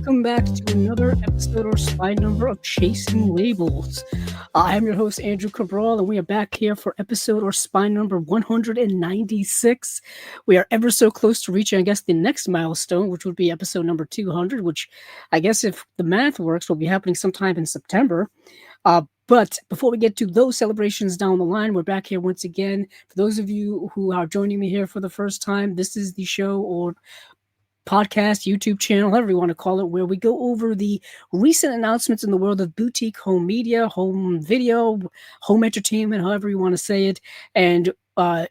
welcome back to another episode or spy number of Chasing Labels. I am your host, Andrew Cabral, and we are back here for episode or spy number 196. We are ever so close to reaching, I guess, the next milestone, which would be episode number 200, which I guess if the math works, will be happening sometime in September. But before we get to those celebrations down the line, we're back here once again. For those of you who are joining me here for the first time, this is the show or podcast, YouTube channel, however you want to call it, where we go over the recent announcements in the world of boutique home media, home video, home entertainment, however you want to say it. And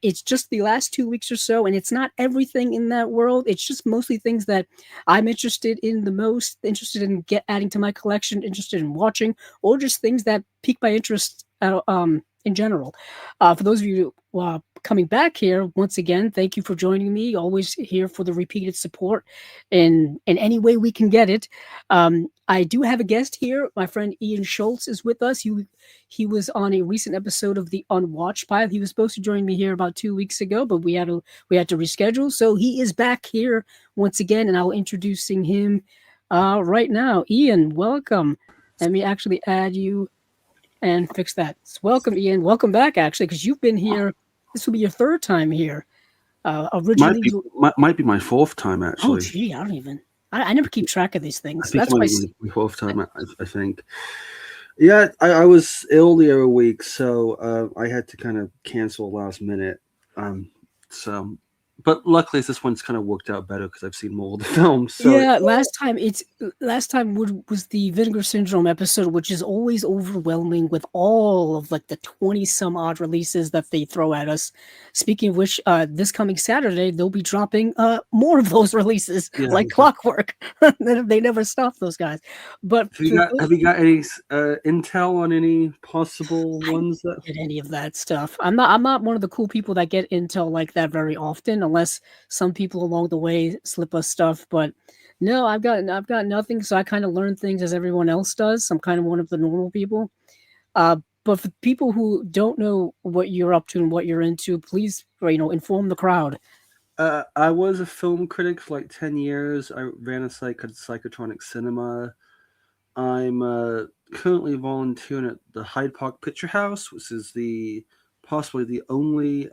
it's just the last 2 weeks or so, and it's not everything in that world. It's just mostly things that I'm interested in the most, interested in adding to my collection, interested in watching, or just things that pique my interest in general. For those of you coming back here, once again, thank you for joining me. Always here for the repeated support in any way we can get it. I do have a guest here. My friend Ian Schultz is with us. He was on a recent episode of the Unwatched Pile. He was supposed to join me here about 2 weeks ago, but we had to reschedule. So he is back here once again, and I'll introducing him right now. Ian, welcome. Let me actually add you and fix that. So welcome, Ian. Welcome back, actually, because you've been here. This will be your third time here. Originally, might be my fourth time, actually. Oh, gee, I don't even. I never keep track of these things. I think that's my fourth time. I think. Yeah, I was ill the other week, so I had to kind of cancel last minute. But luckily, this one's kind of worked out better because I've seen more of the films. So yeah, last time was the Vinegar Syndrome episode, which is always overwhelming with all of like the 20 some odd releases that they throw at us. Speaking of which, this coming Saturday they'll be dropping more of those releases like clockwork. They never stop, those guys. But have you got any intel on any possible ones that get any of that stuff? I'm not one of the cool people that get intel like that very often, unless some people along the way slip us stuff. But no, I've got nothing. So I kind of learn things as everyone else does. I'm kind of one of the normal people. But for people who don't know what you're up to and what you're into, please, inform the crowd. I was a film critic for like 10 years. I ran a site called Psychotronic Cinema. I'm currently volunteering at the Hyde Park Picture House, which is possibly the only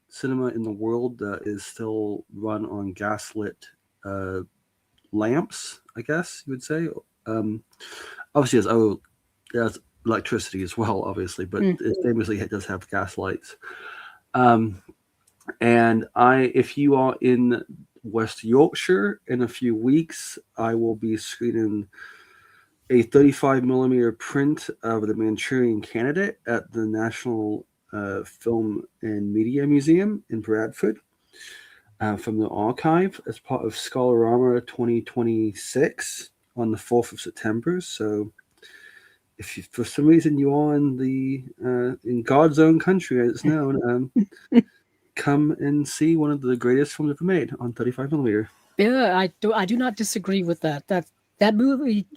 cinema in the world that is still run on gaslit lamps, I guess you would say. Obviously, there's electricity as well, obviously, but it famously does have gas lights. And if you are in West Yorkshire in a few weeks, I will be screening a 35mm print of The Manchurian Candidate at the National Film and Media Museum in Bradford from the archive as part of Scholarama 2026 on the 4th of September. So if for some reason you are in God's own country, as it's known, come and see one of the greatest films ever made on 35mm. Yeah, I do not disagree with that. That movie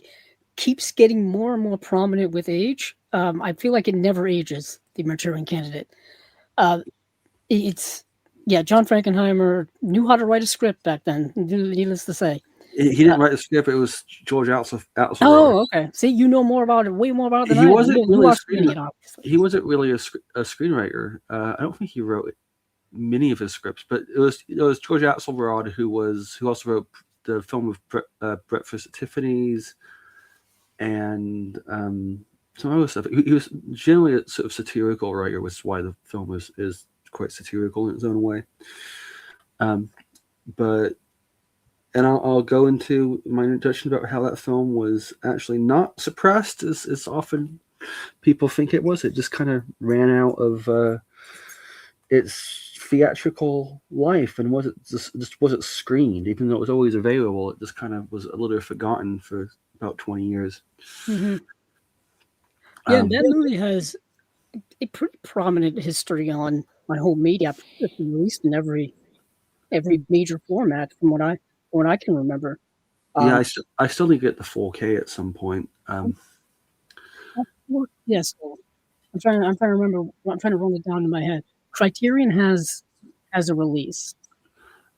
keeps getting more and more prominent with age. I feel like it never ages, The Manchurian Candidate. John Frankenheimer knew how to write a script back then, needless to say. He didn't write the script. It was George Outser. Oh, okay. See, you know more about it, way more about it than I do. He wasn't really a screenwriter. I don't think he wrote many of his scripts, but it was George Axelrod who also wrote the film of Breakfast at Tiffany's and some other stuff. He was generally a sort of satirical writer, which is why the film is quite satirical in its own way. And I'll go into my introduction about how that film was actually not suppressed as often people think it was. It just kind of ran out of its theatrical life and wasn't screened, even though it was always available. It just kind of was a little forgotten for about 20 years. Mm-hmm. Yeah, that movie has a pretty prominent history on home media. It's released in every major format from what I can remember. I still need to get the 4K at some point. Yes, I'm trying to remember. I'm trying to run it down in my head. Criterion has a release.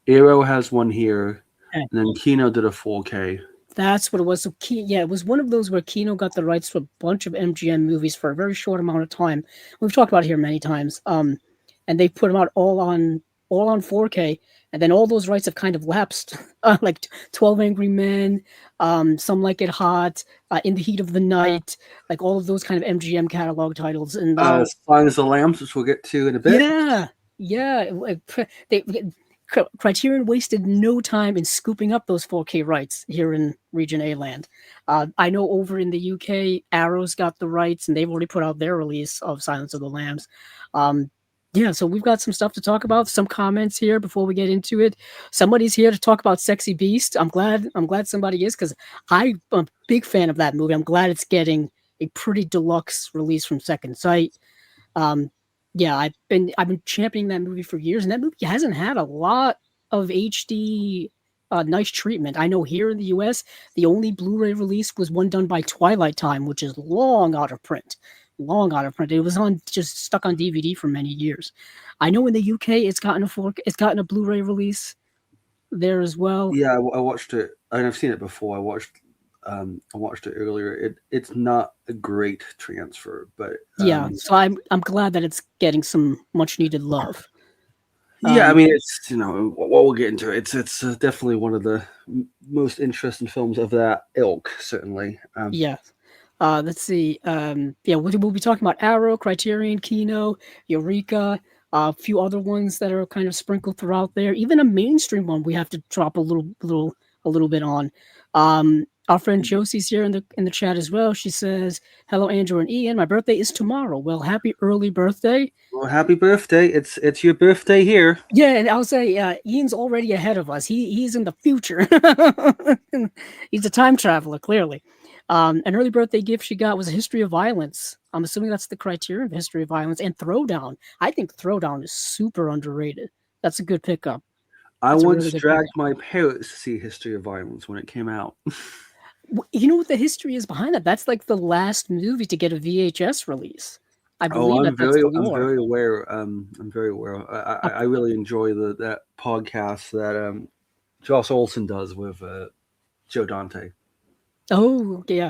Arrow has one here, and then Kino did a 4K. That's what it was. So, yeah, it was one of those where Kino got the rights to a bunch of MGM movies for a very short amount of time. We've talked about it here many times. And they put them out all on 4K, and then all those rights have kind of lapsed. Like 12 Angry Men, Some Like It Hot, In the Heat of the Night, like all of those kind of MGM catalog titles. And now, Silence of the Lambs, which we'll get to in a bit. yeah, they Criterion wasted no time in scooping up those 4K rights here in Region A land. I know over in the UK, Arrow's got the rights, and they've already put out their release of Silence of the Lambs. Yeah, so we've got some stuff to talk about. Some comments here before we get into it. Somebody's here to talk about Sexy Beast. I'm glad somebody is, because I'm a big fan of that movie. I'm glad it's getting a pretty deluxe release from Second Sight. Yeah, I've been championing that movie for years, and that movie hasn't had a lot of HD nice treatment. I know here in the US, the only Blu-ray release was one done by Twilight Time, which is long out of print. Long out of print. It was just stuck on DVD for many years. I know in the UK it's gotten a Blu-ray release there as well. Yeah, I watched it. I mean, I've seen it before. I watched it earlier. It's not a great transfer, but Yeah, so I'm glad that it's getting some much needed love. Yeah, I mean, it's we'll get into it. It's definitely one of the most interesting films of that ilk, certainly. Yeah. Let's see. Yeah, we'll be talking about Arrow, Criterion, Kino, Eureka, a few other ones that are kind of sprinkled throughout there. Even a mainstream one we have to drop a little bit on. Our friend Josie's here in the chat as well. She says, "Hello, Andrew and Ian. My birthday is tomorrow. Well, happy early birthday." Well, happy birthday! It's your birthday here. Yeah, and I'll say Ian's already ahead of us. He's in the future. He's a time traveler, clearly. An early birthday gift she got was a History of Violence. I'm assuming that's the Criterion of History of Violence, and Throwdown. I think Throwdown is super underrated. That's a good pickup. I once dragged my parents to see History of Violence when it came out. You know what the history is behind that? That's like the last movie to get a VHS release. I believe I'm very aware. I'm very aware. I really enjoy that podcast that Joss Olson does with Joe Dante. Oh yeah.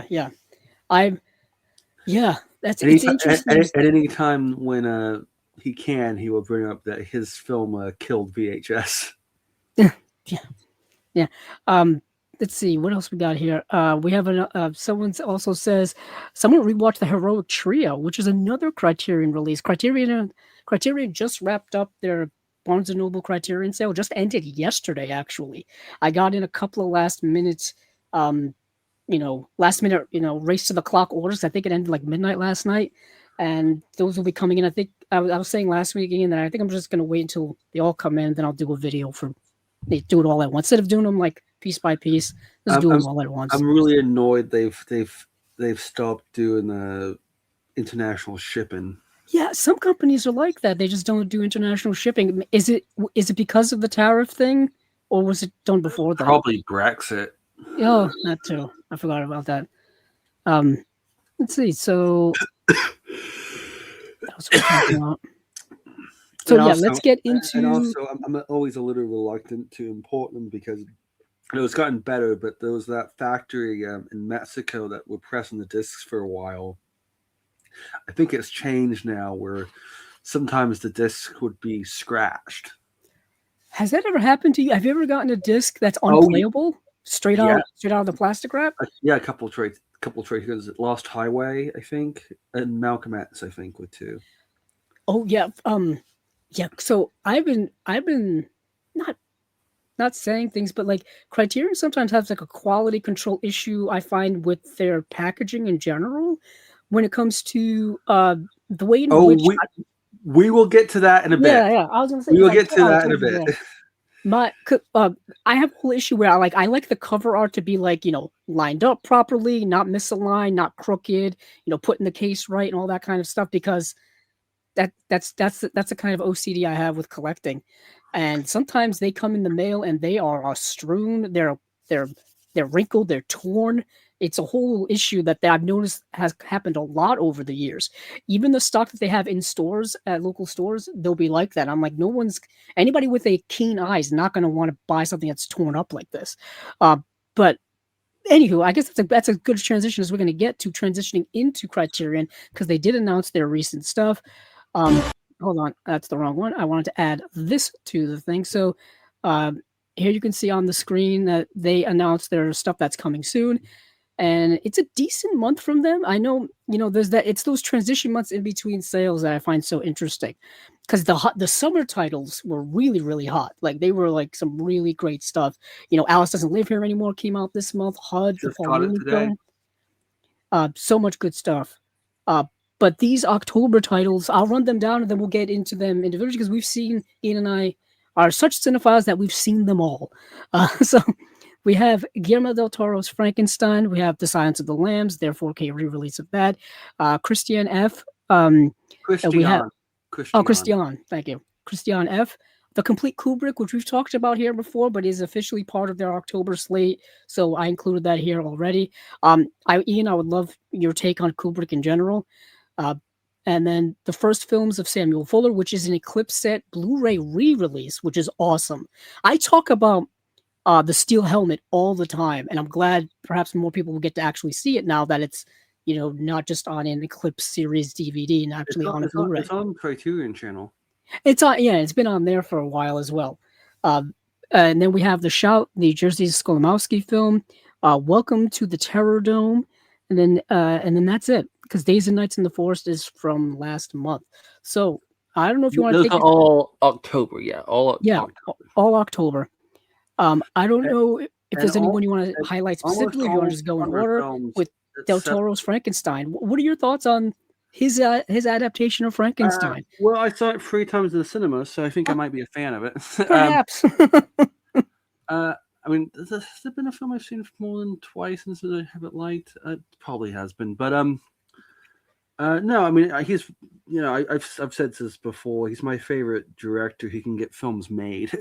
That's interesting. At any time when he will bring up that his film killed VHS. Yeah. Let's see what else we got here. We have someone also says someone rewatched The Heroic Trio, which is another Criterion release. Criterion just wrapped up their Barnes and Noble Criterion sale. Just ended yesterday, actually. I got in a couple of last minute race to the clock orders. I think it ended like midnight last night, and those will be coming in. I think I was saying last week again that I think I'm just going to wait until they all come in, then I'll do a video for. They do it all at once instead of doing them like piece by piece. Just do them all at once. I'm really annoyed they've stopped doing the international shipping. Yeah, some companies are like that. They just don't do international shipping. Is it because of the tariff thing, or was it done before that? Probably Brexit. Oh, that too. I forgot about that. Let's see. So that's what we're talking about. So let's get into. And also, I'm always a little reluctant to import them because it's gotten better. But there was that factory in Mexico that were pressing the discs for a while. I think it's changed now, where sometimes the disc would be scratched. Has that ever happened to you? Have you ever gotten a disc that's unplayable straight out of the plastic wrap? Yeah, a couple trades. Lost Highway, I think, and Malcolm X, I think, were two. Oh yeah. Yeah, so I've been not saying things, but like Criterion sometimes has like a quality control issue I find with their packaging in general when it comes to the way in which we will get to that in a bit. Yeah, I was gonna say we will get to that in a bit. I have a whole issue where I like the cover art to be like, lined up properly, not misaligned, not crooked, putting the case right and all that kind of stuff, because that's the kind of OCD I have with collecting. And sometimes they come in the mail and they are strewn, they're wrinkled, they're torn. It's a whole issue that I've noticed has happened a lot over the years. Even the stock that they have in stores at local stores, they'll be like that. I'm like, anybody with a keen eye is not going to want to buy something that's torn up like this. But Anywho, I guess that's a good transition as we're going to get to transitioning into Criterion because they did announce their recent stuff. Um, hold on, that's the wrong one. I wanted to add this to the thing. So um, here you can see on the screen that they announced their stuff that's coming soon, and it's a decent month from them. I know, there's that. It's those transition months in between sales that I find so interesting, because the summer titles were really really hot. Like they were like some really great stuff. Alice Doesn't Live Here Anymore came out this month. HUD, the Just Paul got it Mooney today. film, so much good stuff. Uh, but these October titles, I'll run them down and then we'll get into them individually because Ian and I are such cinephiles that we've seen them all. So we have Guillermo del Toro's Frankenstein. We have The Silence of the Lambs, their 4K re-release of that. Christian F. And we have Christian. Christian. Christian. Thank you, Christian F. The Complete Kubrick, which we've talked about here before, but is officially part of their October slate. So I included that here already. Ian, I would love your take on Kubrick in general. Uh, and then the first films of Samuel Fuller, which is an Eclipse set Blu-ray re-release, which is awesome. I talk about the Steel Helmet all the time, and I'm glad perhaps more people will get to actually see it now that it's not just on an Eclipse series DVD and actually on a Blu-ray. It's on Criterion Channel. It's on, yeah, it's been on there for a while as well. And then we have The Shout, the Jerzy Skolimowski film, Welcome to the Terror Dome, and then that's it, because Days and Nights in the Forest is from last month. So I don't know if you want to Those take are all October, yeah, all yeah, October. all October. I don't know if there's and anyone you want to highlight specifically. If you want to just go in order with Del Toro's Frankenstein. What are your thoughts on his adaptation of Frankenstein? Well, I saw it 3 times in the cinema, so I think I might be a fan of it. Perhaps. I mean, has there been a film I've seen more than twice and so I have it liked? It probably has been, but no, I mean, he's I've said this before. He's my favorite director who can get films made.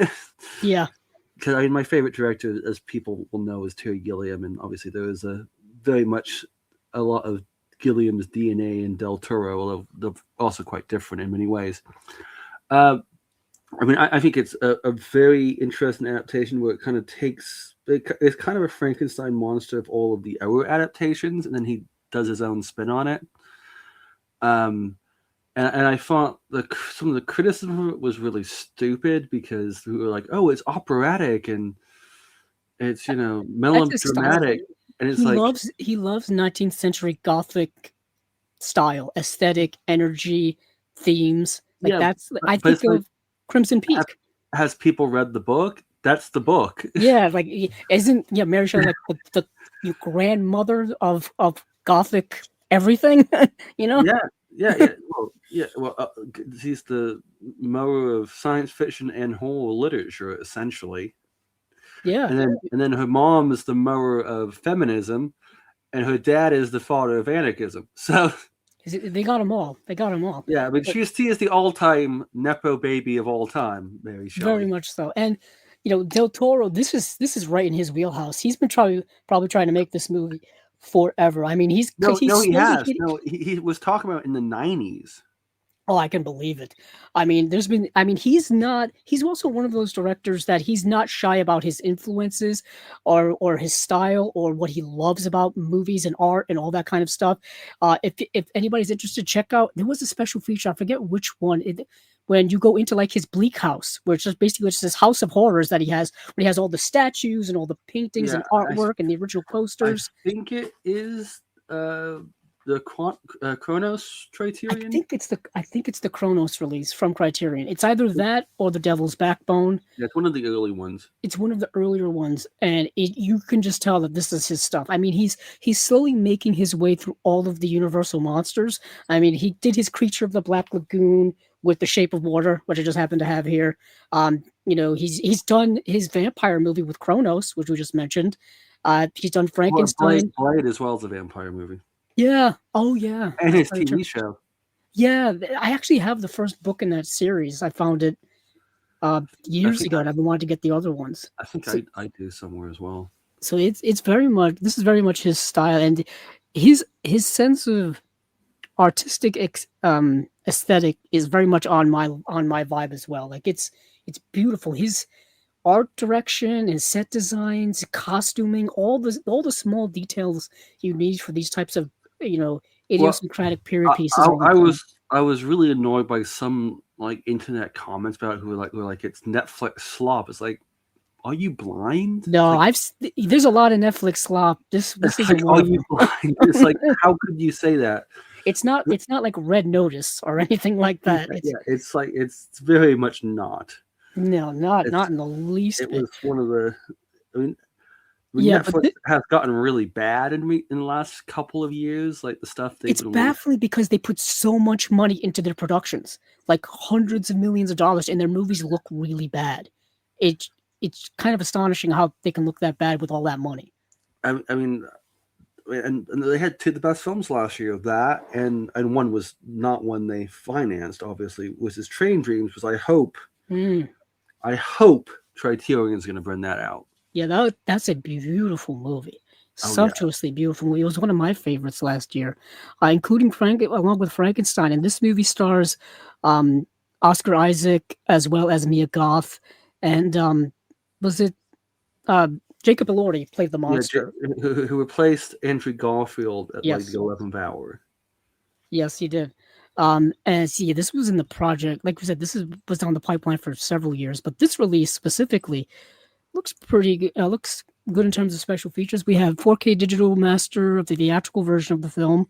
Yeah. Because I mean, my favorite director, as people will know, is Terry Gilliam, and obviously there is very much a lot of Gilliam's DNA in Del Toro, although they're also quite different in many ways. I mean, I think it's a very interesting adaptation where it kind of it's kind of a Frankenstein monster of all of the other adaptations, and then he does his own spin on it. And I thought some of the criticism of it was really stupid because we were like, oh, it's operatic and it's, melodramatic. And it's he loves 19th century Gothic style, aesthetic, energy, themes. I think of Crimson Peak. Has people read the book? That's the book. Yeah, Mary Shelley like the grandmother of Gothic everything? Yeah. Well, he's the mother of science fiction and horror literature, essentially. Yeah. And then her mom is the mother of feminism, and her dad is the father of anarchism. So they got them all. Yeah, but she is the all-time nepo baby of all time, Mary Shelley. Very much so. And Del Toro, this is right in his wheelhouse. He's been probably trying to make this movie forever. I mean, he has. He was talking about it in the 90s. Oh, I can believe it. I mean, he's also one of those directors that he's not shy about his influences or his style or what he loves about movies and art and all that kind of stuff. If anybody's interested, check out, there was a special feature, I forget which one, when you go into like his Bleak House, where it's just basically just this house of horrors that he has, where he has all the statues and all the paintings and artwork and the original posters. I think it is the Chronos Criterion. I think it's the Chronos release from Criterion. It's either that or the Devil's Backbone. Yeah, it's one of the early ones. It's one of the earlier ones, and you can just tell that this is his stuff. I mean, he's slowly making his way through all of the Universal monsters. I mean, he did his Creature of the Black Lagoon with The Shape of Water, which I just happen to have here. He's done his vampire movie with Chronos, which we just mentioned. He's done Frankenstein. Blade as well as a vampire movie. Yeah. Oh, yeah. And his TV show. Yeah, I actually have the first book in that series. I found it years ago, and I've been wanting to get the other ones. I think I do somewhere as well. So this is very much his style, and his sense of artistic aesthetic is very much on my vibe as well. Like it's beautiful. His art direction and set designs, costuming, all the small details you need for these types of Well, idiosyncratic period pieces I, are on I point. was really annoyed by some like internet comments about it who were like it's Netflix slop. It's like, are you blind? No, there's a lot of Netflix slop. This It's like, isn't one are of you them. blind? It's like, how could you say that? It's not like Red Notice or anything like Yeah, that. It's yeah, it's like it's very much not. no, not It's in the least it bit. was one of the. I mean, Yeah, but Netflix has gotten really bad in the last couple of years. Like the stuff they've it's been releasing. baffling because they put so much money into their productions, like hundreds of millions of dollars, and their movies look really bad. It it's kind of astonishing how they can look that bad with all that money. I mean, and they had two of the best films last year. That and one was not one they financed. Obviously, was his Train Dreams. Was Mm. I hope Criterion's going to bring that out. Yeah, that's a beautiful movie. Oh yeah, Sumptuously beautiful movie. It was one of my favorites last year, including along with Frankenstein. And this movie stars um, Oscar Isaac as well as Mia Goth, and was it uh, Jacob Elordi played the yeah. monster? Who replaced Andrew Garfield at like the Yes, 11th hour? yes, he did. And see, this was in the project. Like we said, was on the pipeline for several years, but this release specifically looks pretty good. Looks good in terms of special features. We have 4K digital master of the theatrical version of the film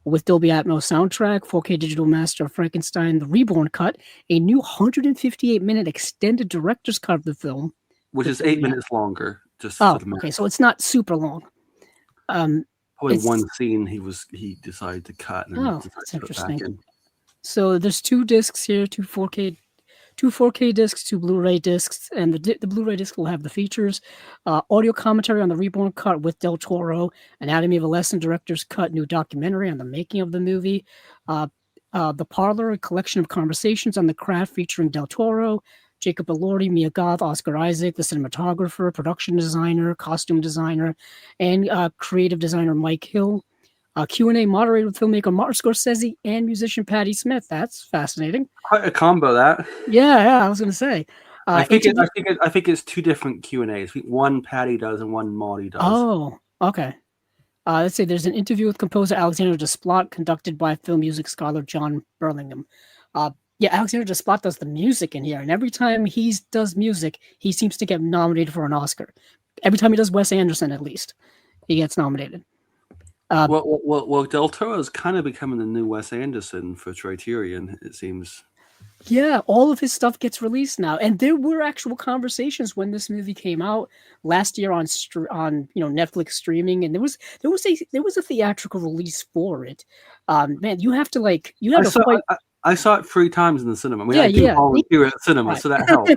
with Dolby Atmos soundtrack, 4K digital master of Frankenstein, the Reborn cut, a new 158-minute extended director's cut of the film Which with is 8 Dolby. minutes longer, just for Oh, the math. okay, so it's not super long. Probably It's one scene he decided to cut and then decided that's to put back interesting. in. So there's two discs here, two 4K discs, two Blu-ray discs, and the Blu-ray disc will have the features, audio commentary on the Reborn cut with Del Toro, Anatomy of a Lesson director's cut, new documentary on the making of the movie, uh, the Parlor, a collection of conversations on the craft featuring Del Toro, Jacob Elordi, Mia Goth, Oscar Isaac, the cinematographer, production designer, costume designer, and creative designer Mike Hill. Q&A moderated with filmmaker Martin Scorsese and musician Patti Smith. That's fascinating. Quite a combo that. Yeah, I was going to say. Interview. I think it's two different Q&As. One Patty does and one Marty does. Oh, okay. Let's say there's an interview with composer Alexander Desplat conducted by film music scholar John Burlingham. Yeah, Alexander Desplat does the music in here, and every time he does music, he seems to get nominated for an Oscar. Every time he does Wes Anderson, at least, he gets nominated. Well, Del Toro is kind of becoming the new Wes Anderson for Criterion, it seems. Yeah, all of his stuff gets released now, and there were actual conversations when this movie came out last year on Netflix streaming, and there was a theatrical release for it. Man, you have to fight. I saw it 3 times in the cinema. I mean, Yeah, I do yeah, volunteer at cinema, right. so that helps.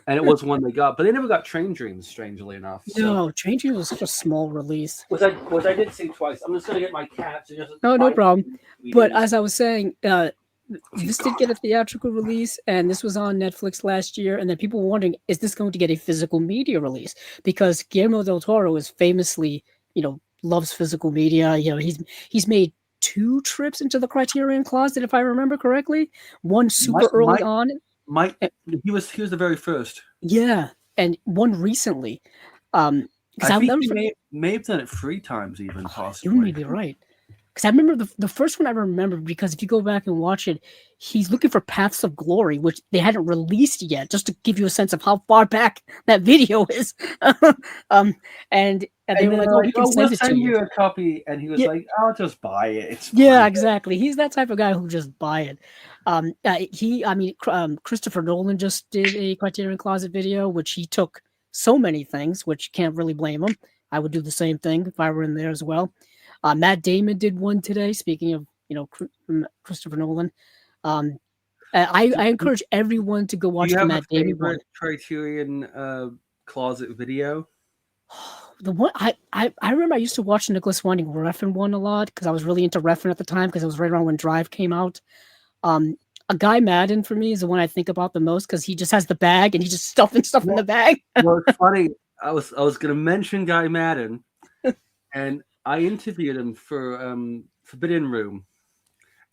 And it was one they got, but they never got Train Dreams, strangely enough. So. No, Changing was such a small release. Which I did see twice. I'm just gonna get my cat to just. No problem. But as I was saying, this did get a theatrical release, and this was on Netflix last year. And then people were wondering, is this going to get a physical media release? Because Guillermo del Toro is famously, loves physical media. He's made 2 trips into the Criterion Closet, if I remember correctly. One super early on. He was the very first. Yeah, and one recently. I think he may have done it 3 times, even possibly. You may be right. Because I remember the first one I remember, because if you go back and watch it, he's looking for Paths of Glory, which they hadn't released yet, just to give you a sense of how far back that video is. And they were like, "Oh, we can send you a copy," and he was like, "I'll just buy it." It's fine. Yeah, exactly. He's that type of guy who just buy it. Christopher Nolan just did a Criterion Closet video, which he took so many things, which can't really blame him. I would do the same thing if I were in there as well. Matt Damon did one today. Speaking of, Christopher Nolan, I encourage everyone to go watch the Matt Damon one. Criterion Closet video. The one I remember I used to watch Nicholas Winding Refn one a lot because I was really into Refn at the time because it was right around when Drive came out. A Guy Madden for me is the one I think about the most because he just has the bag and he's just stuffing stuff in the bag. Well, it's funny. I was going to mention Guy Madden, and I interviewed him for Forbidden Room.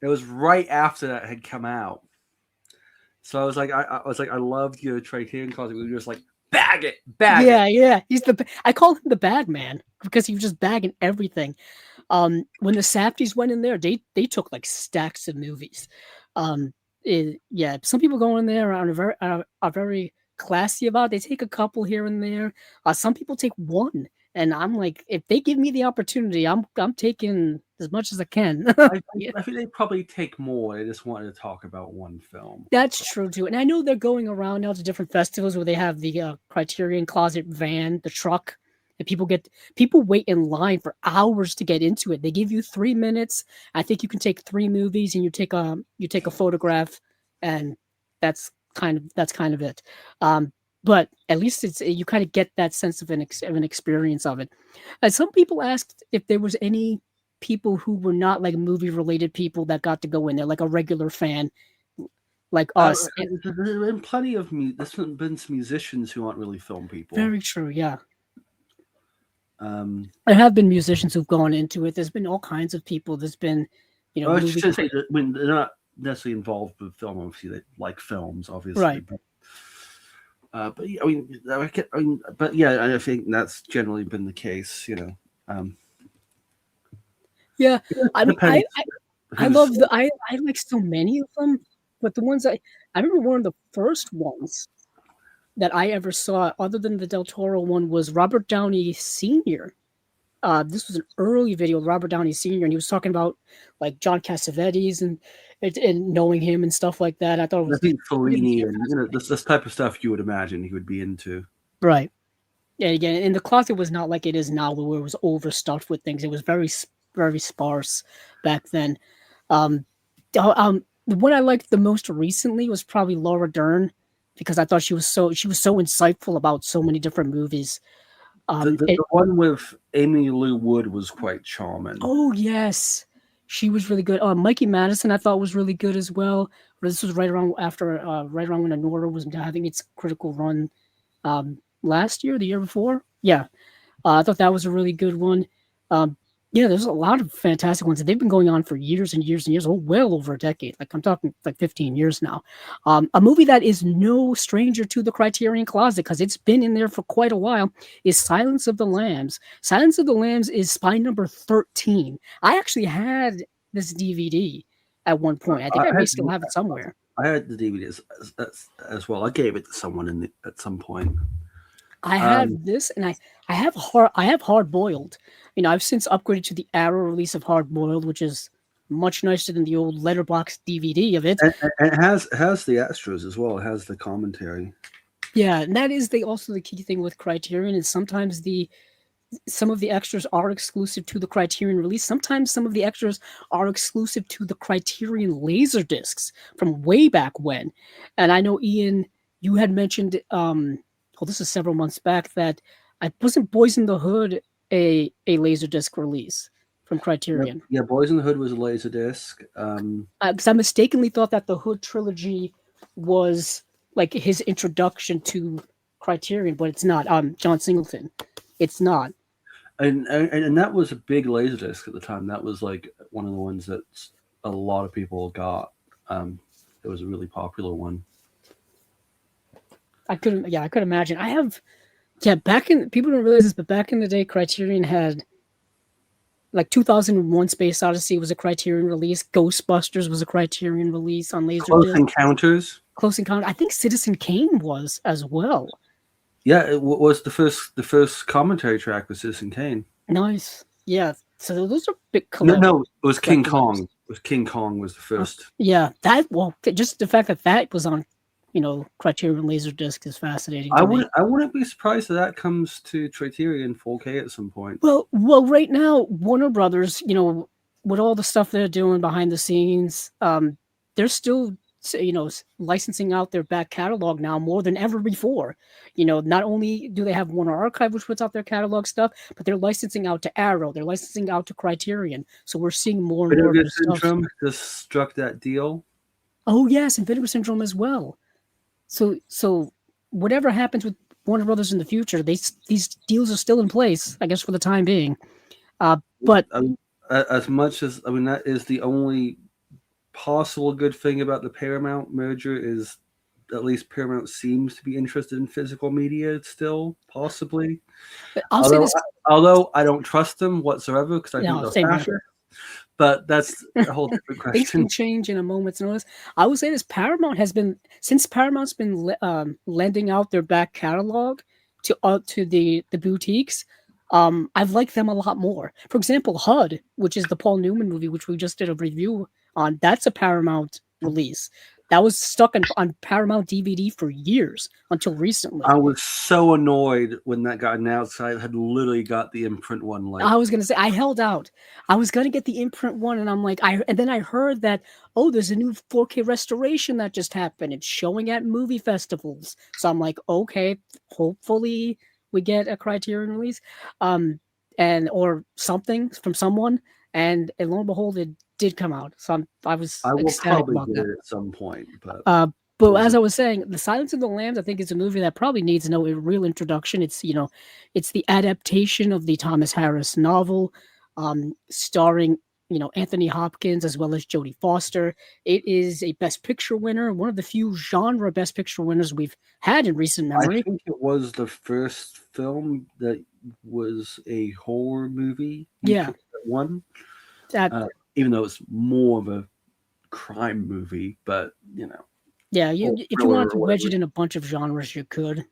It was right after that had come out, So I was like, I loved your Criterion Closet. We were just like, bag it, bag Yeah, it. yeah. I call him the bad man because he was just bagging everything. When the Safdies went in there, they took like stacks of movies. Yeah, some people go in there are very classy about it. They take a couple here and there. Some people take one, and I'm like, if they give me the opportunity, I'm taking as much as I can. Yeah, I think they probably take more. They just wanted to talk about one film. that's true too. And I know they're going around now to different festivals where they have the Criterion Closet van, the truck, and people wait in line for hours to get into it. They give you 3 minutes. I think you can take 3 movies, and you take a photograph, and that's kind of it. But at least it's you kind of get that sense of an experience of it. Some people asked if there was any people who were not like movie related people that got to go in there, like a regular fan like us. There's been plenty of there's been some musicians who aren't really film people. Very true, yeah. There have been musicians who've gone into it. There's been all kinds of people. There's been, I should say that when they're not necessarily involved with film, obviously they like films, obviously. Right. But I mean, but yeah, I think that's generally been the case. Yeah, I mean, I love I like so many of them, but the ones I remember one of the first ones that I ever saw, other than the Del Toro one, was Robert Downey Sr. This was an early video of Robert Downey Sr. and he was talking about like John Cassavetes and knowing him and stuff like that. I thought it was Fellini and this type of stuff you would imagine he would be into. Right. Yeah, again, and the closet was not like it is now, where it was overstuffed with things. It was very, very sparse back then. The one I liked the most recently was probably Laura Dern, because I thought she was so insightful about so many different movies. The one with Amy Lou Wood was quite charming. Oh yes, she was really good. Mikey Madison I thought was really good as well. This was right around when Anora was having its critical run last year, the year before. Yeah, I thought that was a really good one. Yeah, there's a lot of fantastic ones. They've been going on for years and years and years, well over a decade. Like I'm talking like 15 years now. A movie that is no stranger to the Criterion Closet because it's been in there for quite a while is Silence of the Lambs. Silence of the Lambs is spine number 13. I actually had this DVD at one point. I think I may still have it somewhere. I had the DVDs as well. I gave it to someone at some point. I have this, and I have Hard Boiled. I've since upgraded to the Arrow release of Hard Boiled, which is much nicer than the old letterbox DVD of it. And it has the extras as well. It has the commentary. Yeah, and that is also the key thing with Criterion is sometimes some of the extras are exclusive to the Criterion release. Sometimes some of the extras are exclusive to the Criterion laser discs from way back when. And I know, Ian, you had mentioned this is several months back, that I wasn't Boys in the Hood a Laserdisc release from Criterion. Yeah, Boys in the Hood was a Laserdisc. Because I mistakenly thought that the Hood trilogy was like his introduction to Criterion, but it's not. John Singleton, it's not. And that was a big Laserdisc at the time. That was like one of the ones that a lot of people got. It was a really popular one. I could imagine. People don't realize this, but back in the day, Criterion had like 2001 Space Odyssey was a Criterion release. Ghostbusters was a Criterion release on Laserdisc. Close Encounters. I think Citizen Kane was as well. Yeah, it was the first commentary track was Citizen Kane. Nice. Yeah. So those are big. No, it was King Kong. King Kong was the first. Yeah, just the fact that was on Criterion Laserdisc is fascinating. I wouldn't be surprised if that comes to Criterion 4K at some point. Well, right now Warner Brothers, with all the stuff they're doing behind the scenes, they're still licensing out their back catalog now more than ever before. Not only do they have Warner Archive, which puts out their catalog stuff, but they're licensing out to Arrow, they're licensing out to Criterion. So we're seeing more and more Vinegar Syndrome just struck that deal. Oh yes, and Vinegar Syndrome as well. So whatever happens with Warner Brothers in the future, these deals are still in place, I guess, for the time being. But as much as that is the only possible good thing about the Paramount merger is at least Paramount seems to be interested in physical media still, possibly. I'll say this. Although I don't trust them whatsoever because I think they're Same here. fascist. But that's a whole different question. Things can change in a moment's notice. I would say this: since Paramount's been lending out their back catalog to the boutiques. I've liked them a lot more. For example, HUD, which is the Paul Newman movie, which we just did a review on, that's a Paramount release. That was stuck on Paramount DVD for years until recently. I was so annoyed when that got announced. I had literally got the imprint one. I was gonna say I held out. I was gonna get the imprint one, and I'm like, and then I heard that there's a new 4K restoration that just happened. It's showing at movie festivals. So I'm like, okay, hopefully we get a Criterion release, or something from someone. And lo and behold, it did come out. So I will probably about get that it at some point. But as I was saying, The Silence of the Lambs, I think, is a movie that probably needs no real introduction. It's it's the adaptation of the Thomas Harris novel, starring Anthony Hopkins as well as Jodie Foster. It is a Best Picture winner, one of the few genre Best Picture winners we've had in recent memory. I think it was the first film that was a horror movie. Yeah, one. Even though it's more of a crime movie, but yeah, if you wanted to wedge it in a bunch of genres, you could,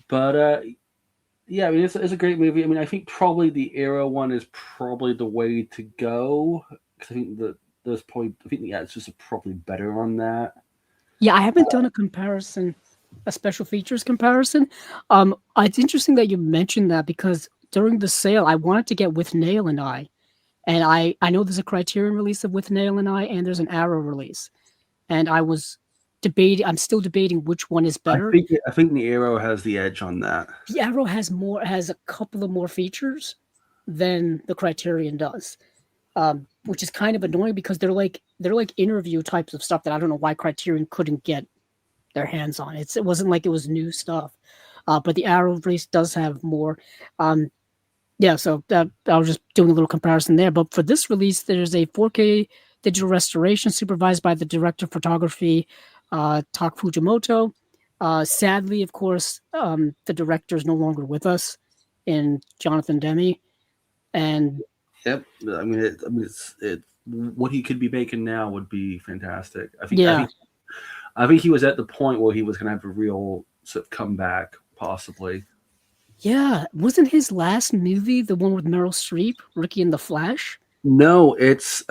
But yeah, I mean, it's a great movie. I mean, I think probably the Arrow one is probably the way to go. Because I think that there's probably, it's just probably better on that. Yeah, I haven't done a comparison, a special features comparison. It's interesting that you mentioned that because during the sale, I wanted to get With Nail and I. And I know there's a Criterion release of With Nail and I, and there's an Arrow release. And I'm still debating which one is better. I think the Arrow has the edge on that. The Arrow has a couple of more features than the Criterion does, which is kind of annoying because they're like interview types of stuff that I don't know why Criterion couldn't get their hands on. It wasn't like it was new stuff, but the Arrow release does have more. Yeah, so I was just doing a little comparison there. But for this release, there's a 4K digital restoration supervised by the director of photography, Tak Fujimoto. Sadly, of course, the director is no longer with us, in Jonathan Demme. And yep, I mean, what he could be making now would be fantastic. I think he was at the point where he was going to have a real sort of comeback, possibly. Yeah, wasn't his last movie the one with Meryl Streep, Ricky and the Flash? No, it's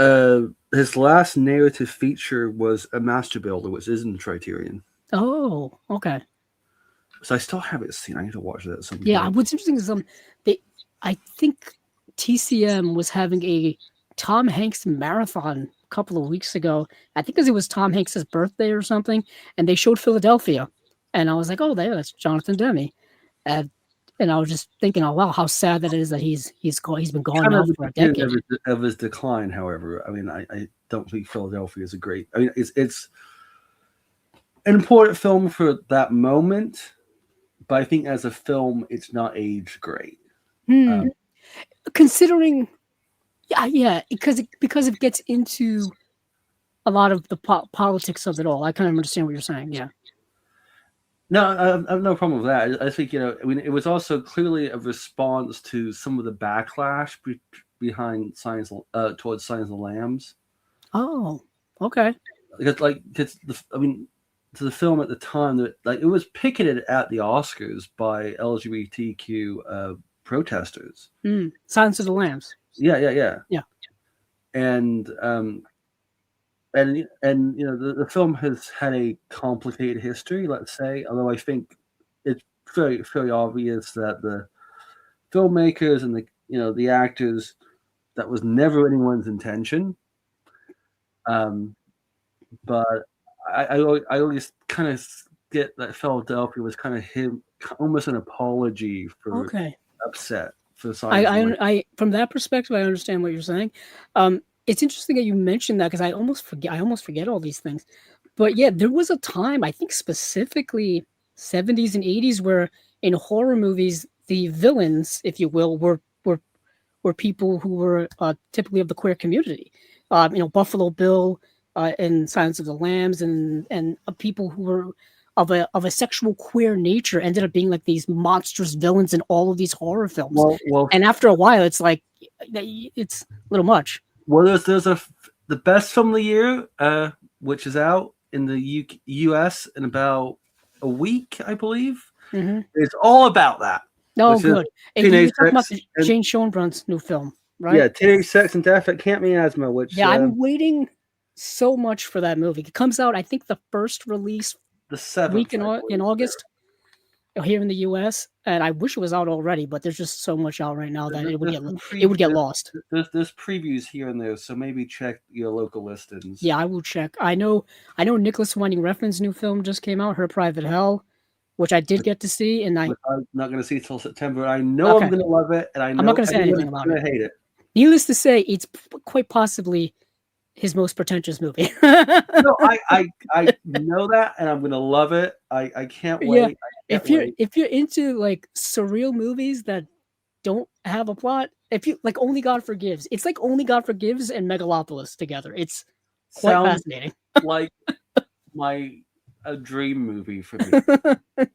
his last narrative feature was A Master Builder, which isn't Criterion. Oh, okay. So I still haven't seen. I need to watch that at some point. Yeah, what's interesting is I think TCM was having a Tom Hanks marathon a couple of weeks ago. I think because it was Tom Hanks' birthday or something, and they showed Philadelphia, and I was like, oh, that's Jonathan Demme. And I was just thinking, oh wow, how sad that is that he's been gone now for a decade. Of his decline, however, I mean, I don't think Philadelphia is a great. I mean, it's an important film for that moment, but I think as a film, it's not aged great. Considering, yeah, because it gets into a lot of the politics of it all. I kind of understand what you're saying. Yeah. No, I have no problem with that. I think, I mean, it was also clearly a response to some of the backlash behind towards Silence of the Lambs. Oh, okay. Because to the film at the time that it was picketed at the Oscars by LGBTQ protesters. Silence of the Lambs. Yeah. And the film has had a complicated history, let's say, although I think it's very obvious that the filmmakers and the actors, that was never anyone's intention. But I always kind of get that Philadelphia was kind of almost an apology for upset for science. I from that perspective, I understand what you're saying. It's interesting that you mentioned that because I almost forget all these things. But yeah, there was a time, I think specifically 70s and 80s, where in horror movies, the villains, if you will, were people who were typically of the queer community. Buffalo Bill, in Silence of the Lambs, and people who were of a sexual queer nature ended up being like these monstrous villains in all of these horror films. Well, And after a while, it's like it's a little much. well, there's the best film of the year, which is out in the U.S. in about a week, I believe. Mm-hmm. It's all about that. Oh, good. And you're Teenage talking about sex the Jane Schoenbrun's new film, right? Yeah, Teenage Sex and Death at Camp Miasma, which Yeah, I'm waiting so much for that movie. It comes out, I think, the first release the 7th week in August here in the U.S. And I wish it was out already, but there's just so much out right now that it would get lost. There's previews here and there, so maybe check your local listings. Yeah, I will check. I know Nicholas Winding Refn's new film just came out, Her Private Hell, which I did get to see, and I'm not going to see till September. I know I'm going to love it, and I'm not going to say anything about it. Hate it. Needless to say, it's quite possibly his most pretentious movie. No, I know that, and I'm going to love it. I can't wait. Yeah. If you're into like surreal movies that don't have a plot, if you like Only God Forgives, it's like Only God Forgives and Megalopolis together. It's quite fascinating. Like a dream movie for me.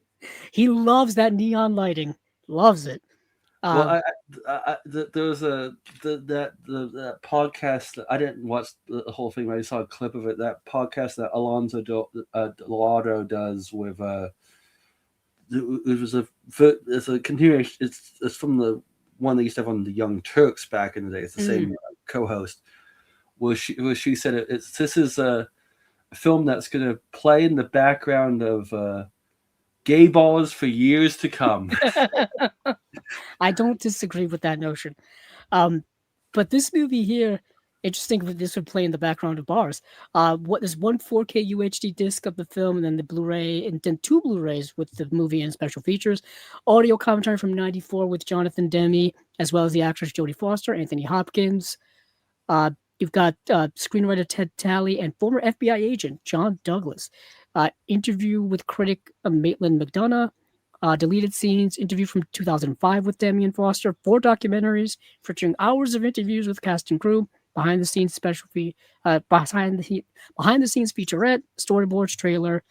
He loves that neon lighting. Loves it. Well, there was that podcast that I didn't watch the whole thing, but I saw a clip of it. That podcast that Alonso Delgado does with it's a continuation. It's from the one they used to have on the Young Turks back in the day. It's the same co-host. Where she said this is a film that's going to play in the background of gay ballers for years to come. I don't disagree with that notion. But this movie here, interesting that this would play in the background of bars. There's one 4K UHD disc of the film, and then the Blu-ray, and then 2 Blu-rays with the movie and special features. Audio commentary from '94 with Jonathan Demme, as well as the actors Jodie Foster, Anthony Hopkins. You've got screenwriter Ted Talley and former FBI agent John Douglas. Interview with critic Maitland McDonough. Deleted scenes, interview from 2005 with Demi and Foster, 4 documentaries featuring hours of interviews with cast and crew, behind the scenes behind the scenes featurette, storyboards, trailer.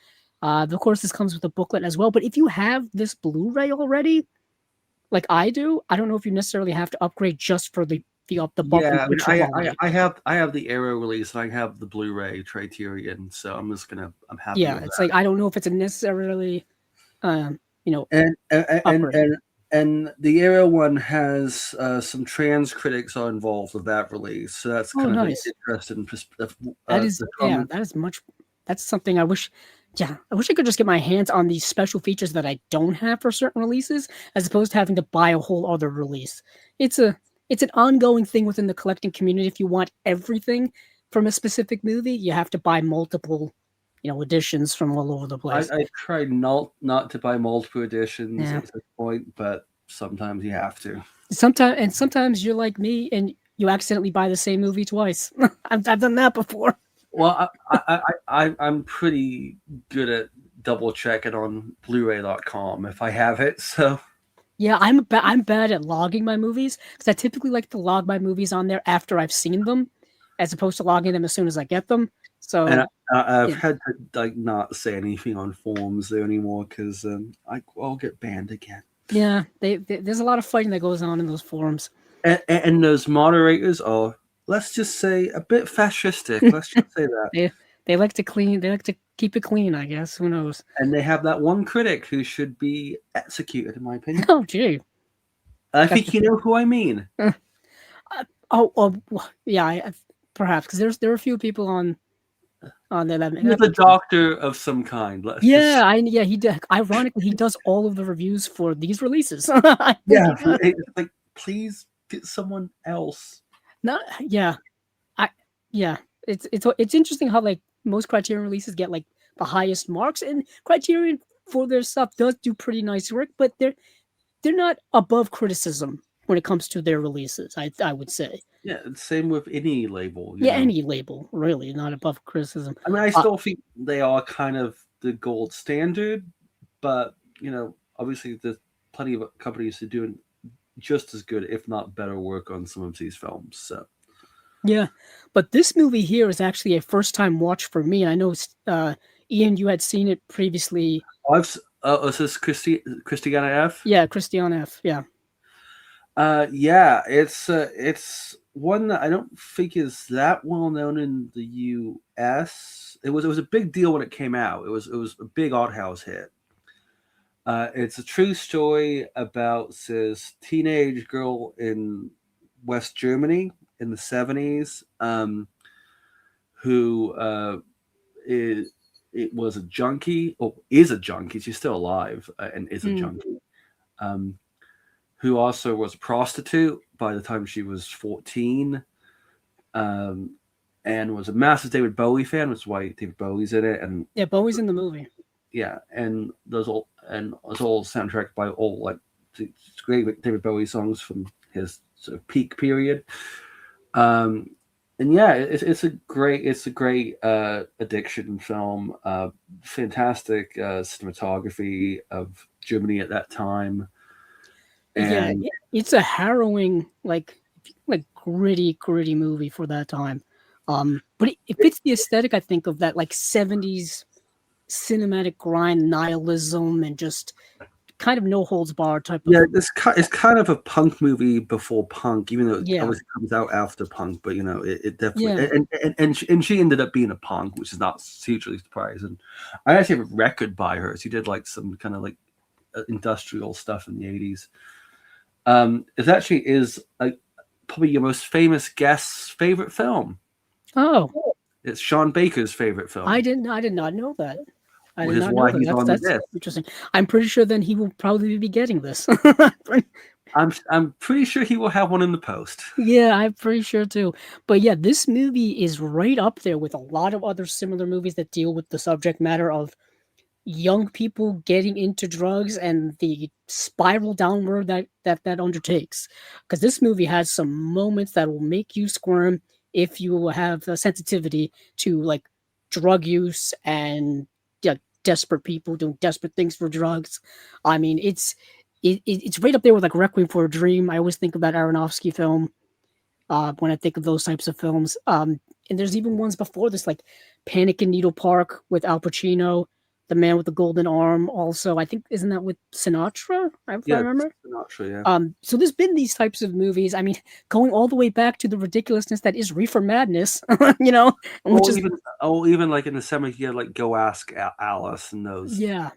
Of course, this comes with a booklet as well. But if you have this Blu-ray already, like I do, I don't know if you necessarily have to upgrade just for the bump. Yeah, I have the Arrow release and I have the Blu-ray Criterion, so I'm happy. Yeah, with it's that. like I don't know if it's a necessarily and the Arrow one has some trans critics are involved with that release, so that's kind of nice. interesting. That's something I wish. Yeah, I wish I could just get my hands on these special features that I don't have for certain releases, as opposed to having to buy a whole other release. It's an ongoing thing within the collecting community. If you want everything from a specific movie, you have to buy multiple editions from all over the place. I tried not to buy multiple editions at this point, but sometimes you have to. Sometimes you're like me and you accidentally buy the same movie twice. I've done that before. Well, I'm pretty good at double checking on Blu-ray.com if I have it. So yeah, I'm bad at logging my movies because I typically like to log my movies on there after I've seen them, as opposed to logging them as soon as I get them. So and I've had to not say anything on forums there anymore because I'll get banned again. Yeah, there's a lot of fighting that goes on in those forums, and those moderators are, let's just say, a bit fascistic. Let's just say that they like to clean. They like to keep it clean, I guess. Who knows? And they have that one critic who should be executed, in my opinion. Oh, gee. I think you know who I mean. Yeah, perhaps because there are a few people on there. He's a doctor of some kind. He does. Ironically, he does all of the reviews for these releases. It's like, please get someone else. It's interesting how like most Criterion releases get like the highest marks, and Criterion for their stuff does do pretty nice work, but they're not above criticism when it comes to their releases. I would say. Yeah, same with any label. Any label, really, not above criticism. I mean, I still think they are kind of the gold standard, but obviously there's plenty of companies who are doing just as good, if not better, work on some of these films. So Yeah, but this movie here is actually a first-time watch for me, and I know, Ian, you had seen it previously. Is this Christiana F? Yeah, Christiane F. Yeah. Yeah, it's one that I don't think is that well known in the U.S. It was a big deal when it came out. It was a big art house hit. It's a true story about this teenage girl in West Germany in the 70s, who is it was a junkie, or is a junkie. She's still alive, and is a Mm. junkie. Um, who also was a prostitute by the time she was 14, um, and was a massive David Bowie fan, which is why David Bowie's in it. And Yeah, Bowie's in the movie. yeah, and those all and it's all soundtracked by all like it's great David Bowie songs from his sort of peak period. And yeah, it's a great addiction film. Fantastic cinematography of Germany at that time. Yeah, And it's a harrowing, like gritty movie for that time. But it fits the aesthetic, I think, of that like 70s cinematic grind, nihilism, and just kind of no holds barred type of. yeah, it's kind of a punk movie before punk, even though it Yeah, obviously comes out after punk. But you know, it definitely yeah. and she ended up being a punk, which is not hugely surprising. I actually have a record by her. She did like some kind of like industrial stuff in the 80s. It actually is like probably your most famous guest's favorite film. Oh, It's Sean Baker's favorite film, I did not know that. I which did is not know why that. he's on the That's list. interesting. I'm pretty sure then he will probably be getting this. I'm pretty sure he will have one in the post. Yeah, I'm pretty sure too. But yeah, this movie is right up there with a lot of other similar movies that deal with the subject matter of young people getting into drugs and the spiral downward that undertakes. Because this movie has some moments that will make you squirm if you have a sensitivity to like drug use and, yeah, desperate people doing desperate things for drugs. I mean, it's right up there with like Requiem for a Dream. I always think of that Aronofsky film when I think of those types of films. And there's even ones before this, like Panic in Needle Park with Al Pacino, The Man with the Golden Arm. Also, I think isn't that with Sinatra? If I Yeah, remember. Sinatra, yeah. So there's been these types of movies. I mean, going all the way back to the ridiculousness that is Reefer Madness, which is Even like in the 70s, you had like Go Ask Alice and those. yeah,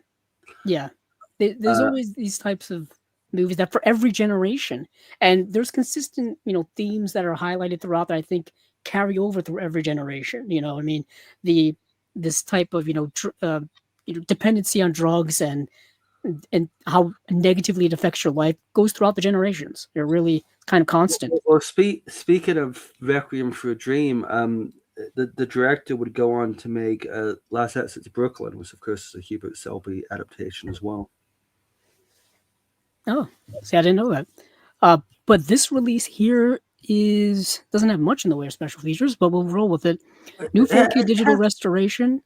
yeah. There's Uh, always these types of movies that for every generation, and there's consistent, themes that are highlighted throughout that I think carry over through every generation. I mean, the this type of dependency on drugs and how negatively it affects your life goes throughout the generations. They're really kind of constant. well, speaking of Requiem for a Dream, the director would go on to make Last Exit to Brooklyn, which of course is a Hubert Selby adaptation as well. Oh, see, I didn't know that. But this release here doesn't have much in the way of special features, but we'll roll with it. New 4K It digital has, restoration.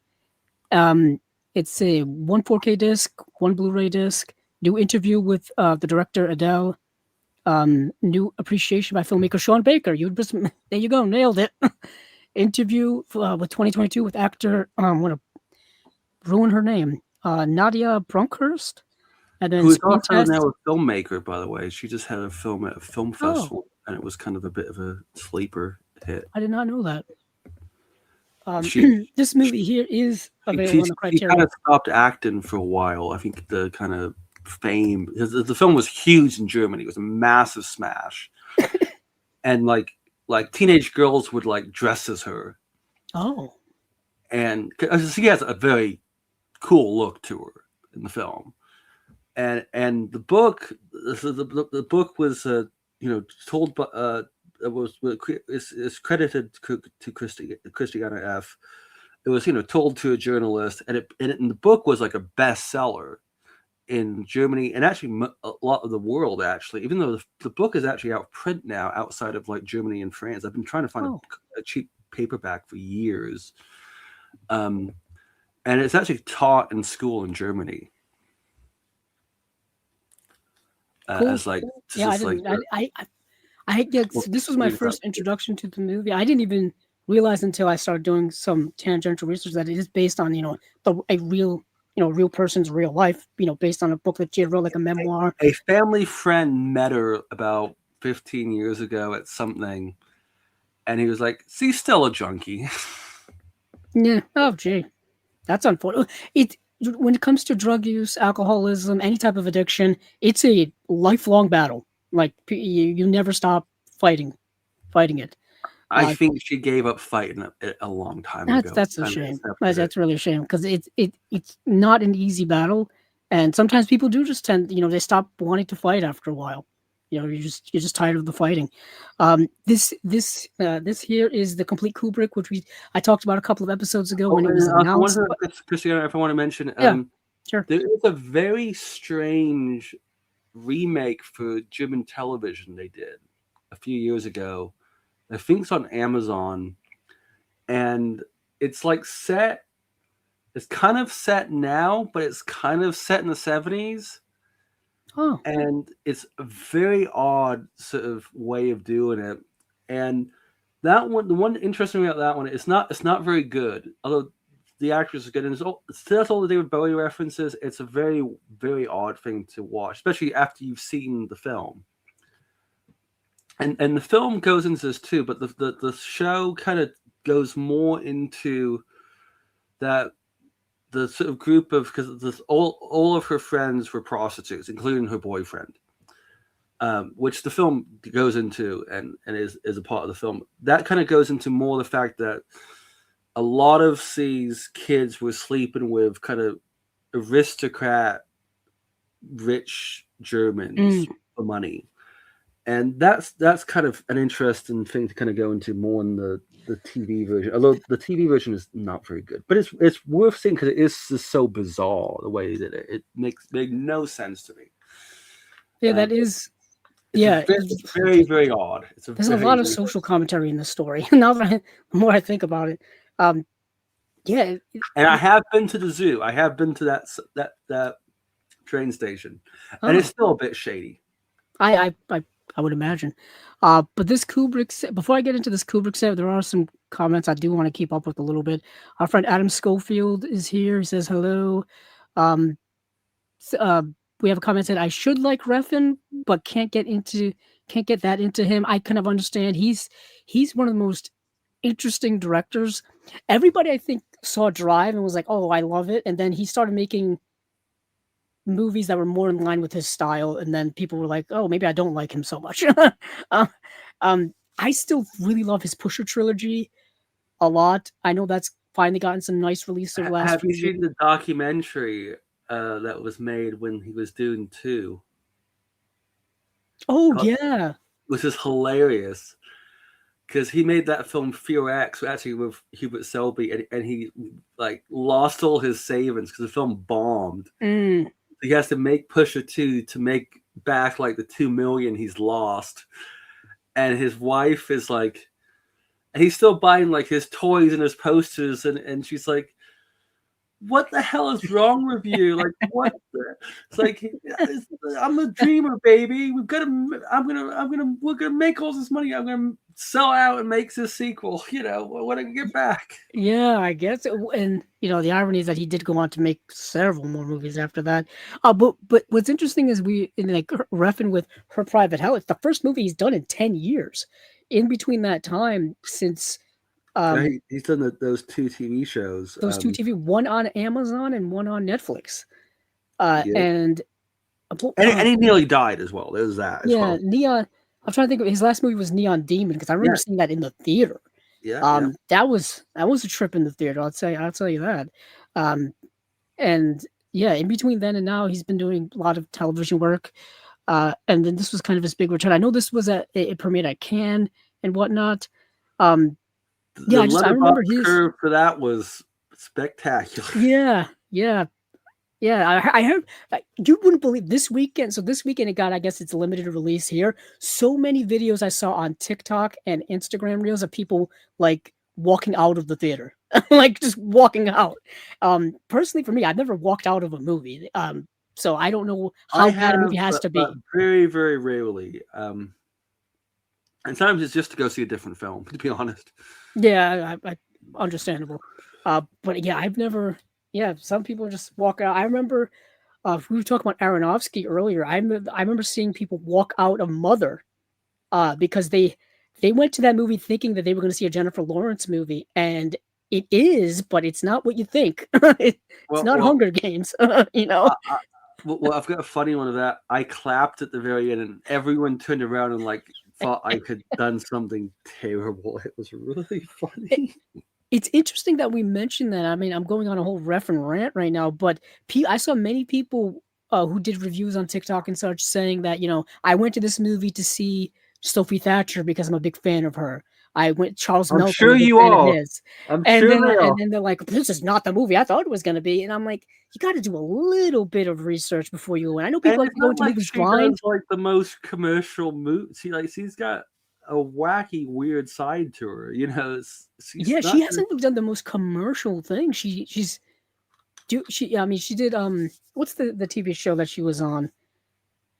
It's a one 4K disc, one Blu-ray disc. New interview with the director Adele. New appreciation by filmmaker Sean Baker. There you go, nailed it. Interview with 2022 with actor. I'm gonna ruin her name. Nadia Brunkhurst. And then who is screen also test. now a filmmaker, by the way. She just had a film at a film Oh, festival, and it was kind of a bit of a sleeper hit. I did not know that. She This movie here is available on the she kind Criterion. of stopped acting for a while. I think the kind of fame, because the film was huge in Germany. It was a massive smash, and like teenage girls would like dress as her, Oh, and 'cause she has a very cool look to her in the film. And the book, the book was told by is credited to Christiana F. It was told to a journalist, and the book was like a bestseller in Germany and actually a lot of the world. Actually, even though the book is actually out of print now outside of like Germany and France, I've been trying to find a cheap paperback for years, and it's actually taught in school in Germany. cool. As like Yeah, just like I This was my first introduction to the movie. I didn't even realize until I started doing some tangential research that it is based on a real person's real life. Based on a book that she had wrote, like a memoir. A family friend met her about 15 years ago at something, and he was like, "She's still a junkie." Yeah. Oh, gee, that's unfortunate. When it comes to drug use, alcoholism, any type of addiction, it's a lifelong battle. Like you never stop fighting it. I think she gave up fighting it a long time ago. That's a shame. That's really a shame because it's not an easy battle, and sometimes people do just tend, they stop wanting to fight after a while. You're just tired of the fighting. This here is the complete Kubrick, which I talked about a couple of episodes ago when it was announced. Christiana, if I want to mention, sure. There is a very strange remake for German television they did a few years ago. I think it's on Amazon, and it's like set. It's kind of set now, but it's kind of set in the 70s. Oh. And it's a very odd sort of way of doing it. And that one, the one interesting about that one, it's not very good. Although the actors are good, and that's all the David Bowie references. It's a very, very odd thing to watch, especially after you've seen the film. And the film goes into this too, but the show kind of goes more into that the sort of group of, because all of her friends were prostitutes, including her boyfriend, which the film goes into and is a part of the film. That kind of goes into more the fact that a lot of these kids were sleeping with kind of aristocrat, rich Germans for money. And that's kind of an interesting thing to kind of go into more in the TV version. Although the TV version is not very good, but it's worth seeing because it is just so bizarre the way that it made no sense to me. Yeah, that is. Yeah, it's very, very odd. There's a lot of social commentary in the story. Now that the more I think about it, yeah. And I have been to the zoo. I have been to that train station, and it's still a bit shady. I would imagine. But this Kubrick, before I get into this Kubrick set, there are some comments I do want to keep up with a little bit. Our friend Adam Schofield is here. He says hello. We have a comment that I should like Refn, but can't get that into him. I kind of understand. He's one of the most interesting directors. Everybody I think saw Drive and was like, "Oh, I love it," and then he started making movies that were more in line with his style, and then people were like, "Oh, maybe I don't like him so much." I still really love his Pusher trilogy a lot. I know that's finally gotten some nice release over the last. Have you seen the documentary that was made when he was doing 2? Oh yeah, which is hilarious because he made that film Fear X actually with Hubert Selby, and he like lost all his savings because the film bombed. He has to make Pusher 2 to make back like the $2 million he's lost, and his wife is like, and he's still buying like his toys and his posters, and she's like, "What the hell is wrong with you? Like, what?" It's like, "I'm a dreamer, baby. We're gonna make all this money. I'm gonna sell out and make this sequel. When I can get back." Yeah, I guess. And the irony is that he did go on to make several more movies after that. But what's interesting is Refn with Her Private Hell. It's the first movie he's done in 10 years. In between that time, since he's done those 2 TV shows. Those 2 TV, one on Amazon and one on Netflix. And he nearly died as well. There's that. Yeah, Neon. I'm trying to think of his last movie was Neon Demon because I remember seeing that in the theater. Yeah. That was a trip in the theater. I'll tell you that. And yeah, in between then and now, he's been doing a lot of television work. And then this was kind of his big return. I know this was it premiered at Cannes and whatnot. I remember his curve for that was spectacular. Yeah. I heard you wouldn't believe this weekend. So this weekend it got, I guess it's limited release here. So many videos I saw on TikTok and Instagram reels of people like walking out of the theater, like just walking out. Personally, for me, I've never walked out of a movie. So I don't know how bad a movie has to be. Very, very rarely. And sometimes it's just to go see a different film, to be honest. Yeah, I understandable. But yeah, I've never. Yeah, some people just walk out. I remember we were talking about Aronofsky earlier. I remember seeing people walk out of Mother because they went to that movie thinking that they were going to see a Jennifer Lawrence movie, and it is, but it's not what you think. It's Well, not well, Hunger Games, you know. I, I, well, I've got a funny one of that. I clapped at the very end, and everyone turned around and like thought I had done something terrible. It was really funny. It's interesting that we mentioned that. I mean, I'm going on a whole ref and rant right now, but I saw many people who did reviews on TikTok and such saying that, I went to this movie to see Sophie Thatcher because I'm a big fan of her. I went Charles I'm Melton, I'm sure a big you fan of are. his. I'm And sure then they are. and then they're like, this is not the movie I thought it was gonna be. And I'm like, you gotta do a little bit of research before you go in. I know And people like it's to go not into like movies she blind. does like the most commercial move. She's got a wacky, weird side to her. She's Yeah, not. she hasn't done the most commercial thing. I mean she did what's the TV show that she was on?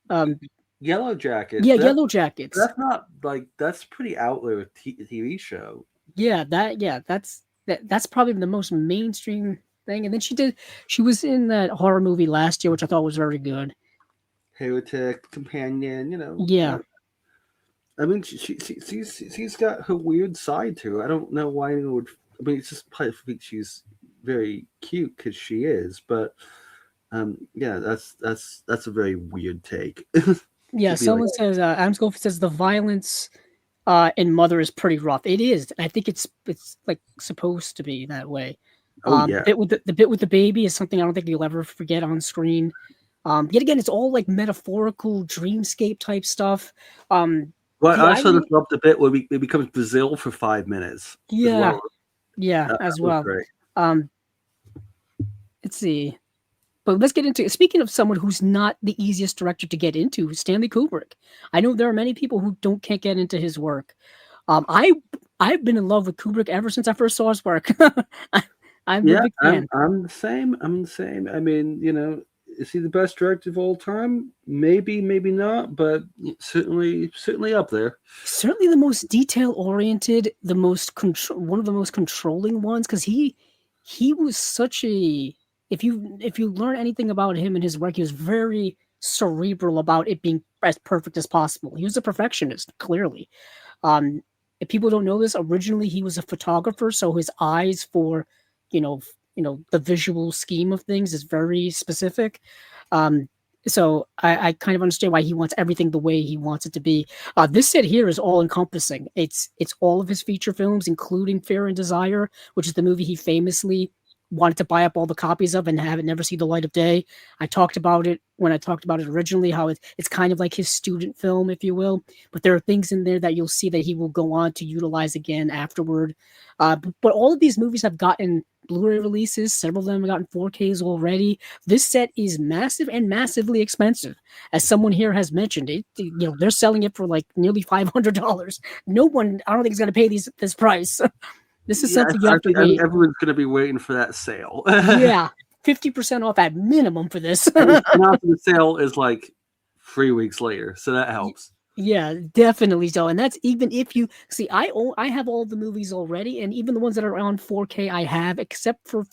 Um Yellow Jackets. Yeah, That's Yellow Jackets. that's not like that's pretty out there TV show. That's probably the most mainstream thing. And then she was in that horror movie last year, which I thought was very good. Heretic companion. Yeah. I mean, she's got her weird side to her. I don't know why anyone would. I mean, it's just probably think she's very cute because she is, but yeah, that's a very weird take. Yeah, To be like, someone says Adam Schofield says the violence in Mother is pretty rough. It is. I think it's like supposed to be that way. oh yeah, The bit with the baby is something I don't think you'll ever forget on screen. Yet again, it's all like metaphorical dreamscape type stuff. but The I also irony, just loved the bit where it becomes Brazil for 5 minutes as yeah, well. yeah, That as was well. great. Um, let's see. But let's get into speaking of someone who's not the easiest director to get into, Stanley Kubrick. I know there are many people who can't get into his work. Um, I I've been in love with Kubrick ever since I first saw his work. I'm a Yeah, big I'm fan. I'm the same. I'm the same. I mean, is he the best director of all time? Maybe, maybe not, but certainly up there. Certainly the most detail oriented, one of the most controlling ones, because he was such a if you learn anything about him and his work, he was very cerebral about it being as perfect as possible. He was a perfectionist, clearly. If people don't know this, originally he was a photographer, so his eyes for, the visual scheme of things is very specific. Um, so I kind of understand why he wants everything the way he wants it to be. This set here is all encompassing. It's all of his feature films, including Fear and Desire, which is the movie he famously wanted to buy up all the copies of and have it never see the light of day. I talked about it when I talked about it originally, how it's kind of like his student film, if you will. But there are things in there that you'll see that he will go on to utilize again afterward. But all of these movies have gotten Blu-ray releases. Several of them have gotten 4Ks already. This set is massive and massively expensive, as someone here has mentioned. They're selling it for like nearly $500. No one, I don't think, is going to pay this price. This is Yeah, something you I have to think wait. everyone's going to be waiting for that sale. Yeah, 50% off at minimum for this. And after the sale is like 3 weeks later, so that helps. Yeah, definitely so. And that's even if you see, I have all the movies already, and even the ones that are on 4K, I have, except for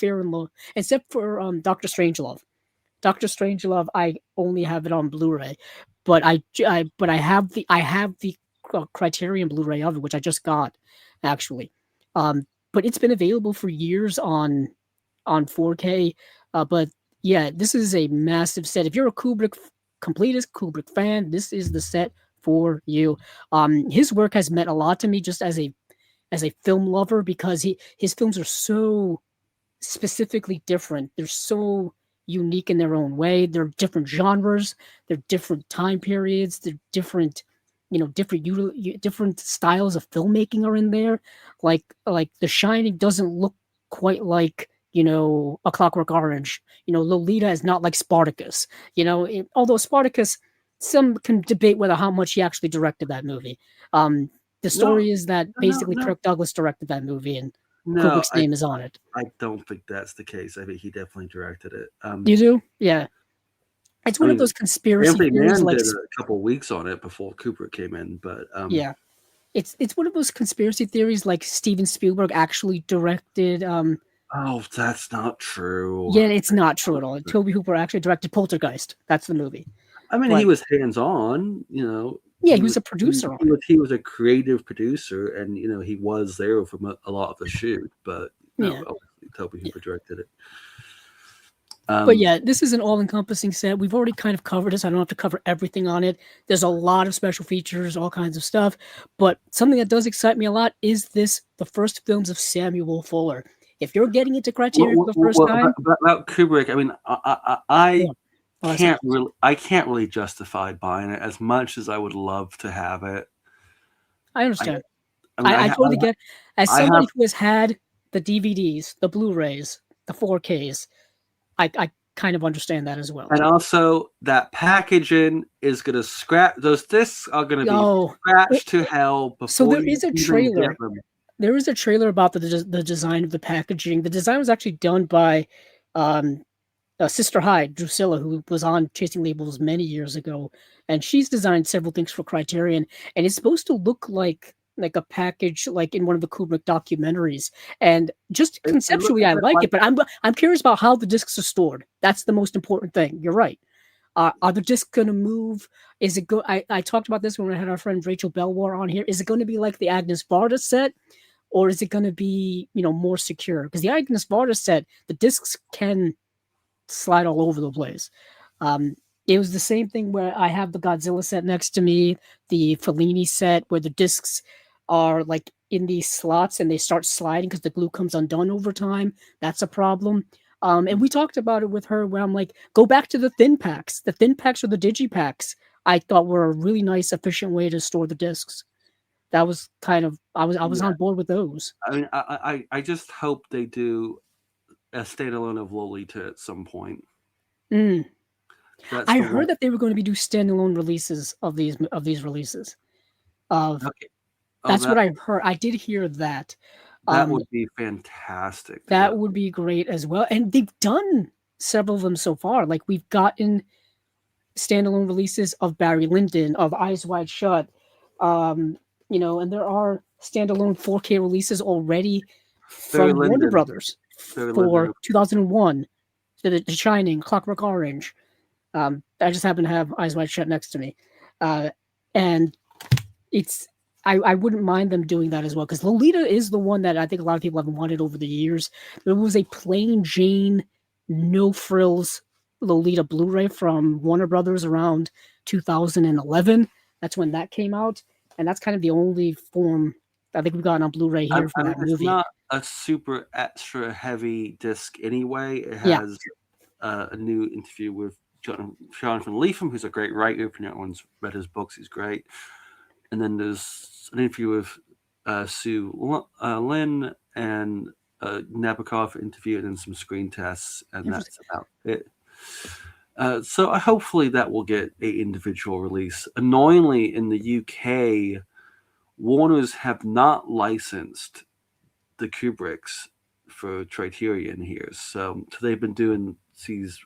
except for Doctor Strangelove. Doctor Strangelove, I only have it on Blu-ray, but I have the Criterion Blu-ray of it, which I just got actually. But it's been available for years on 4K. But yeah, this is a massive set. If you're a completist Kubrick fan, this is the set for you. His work has meant a lot to me just as a film lover because his films are so specifically different. They're so unique in their own way. They're different genres. They're different time periods. They're different, different styles of filmmaking are in there. Like The Shining doesn't look quite like A Clockwork Orange. Lolita is not like Spartacus. Although Spartacus, some can debate whether how much he actually directed that movie. The No, story is that no, basically no, Kirk Douglas directed that movie and no. Kubrick's name is on it. I don't think that's the case. I think he definitely directed it. You do? Yeah. It's I one of mean, those conspiracy Anthony theories Mann like did a couple weeks on it before Kubrick came in, but yeah. It's one of those conspiracy theories, like Steven Spielberg actually directed. Oh, that's not true. Yeah, it's not true at all. Toby Hooper actually directed Poltergeist. That's the movie. I mean, But he was hands-on, you know. yeah, he was a producer on it. He was a creative producer, and you know he was there for a lot of the shoot. But no, Yeah. obviously Toby Hooper directed it. But yeah, this is an all-encompassing set. We've already kind of covered this. I don't have to cover everything on it. There's a lot of special features, all kinds of stuff. But something that does excite me a lot is the first films of Samuel Fuller. If you're getting into Criterion for the first time, about Kubrick, I mean, yeah. Oh, I can't really justify buying it as much as I would love to have it. I understand. I mean, I totally get. As I somebody have, who has had the DVDs, the Blu-rays, the 4Ks, I kind of understand that as well. and also that packaging is going to scrap. Those discs are going to be scratched to hell before. So there is a trailer. Get them. There is a trailer about the design of the packaging. The design was actually done by Sister Hyde, Drusilla, who was on Chasing Labels many years ago, and she's designed several things for Criterion, and it's supposed to look like a package like in one of the Kubrick documentaries. And just conceptually, I like it, but I'm curious about how the discs are stored. That's the most important thing. You're right. Are the discs going to move? Is it go? I talked about this when we had our friend Rachel Belwar on here. Is it going to be like the Agnes Varda set, or is it going to be more secure? Because the Agnes Varda set, the discs can slide all over the place. It was the same thing where I have the Godzilla set next to me, the Fellini set where the discs are like in these slots and they start sliding because the glue comes undone over time. That's a problem. And we talked about it with her where I'm like, go back to the thin packs. The thin packs or the digipacks I thought were a really nice, efficient way to store the discs. That was kind of I was on board with those. I mean, I just hope they do a standalone of Lolita at some point. I heard that they were going to do standalone releases of these releases. That's what I heard. I did hear that. That would be fantastic. That would be great as well. And they've done several of them so far. Like we've gotten standalone releases of Barry Lyndon, of Eyes Wide Shut, and there are standalone 4K releases already from Warner Brothers for 2001, The Shining, Clockwork Orange. I just happen to have Eyes Wide Shut next to me, and it's. I wouldn't mind them doing that as well, because Lolita is the one that I think a lot of people have wanted over the years. There was a plain Jane, no frills Lolita Blu-ray from Warner Brothers around 2011. That's when that came out, and that's kind of the only form I think we've gotten on Blu-ray here for that movie. It's not a super extra heavy disc anyway. It has a new interview with Jonathan Lethem, who's a great writer. If no one's read his books, he's great. And then there's an interview with Sue Lin and Nabokov interview, and then some screen tests, and that's about it. So hopefully that will get an individual release. Annoyingly, in the UK, Warners have not licensed the Kubricks for Criterion here. So they've been doing these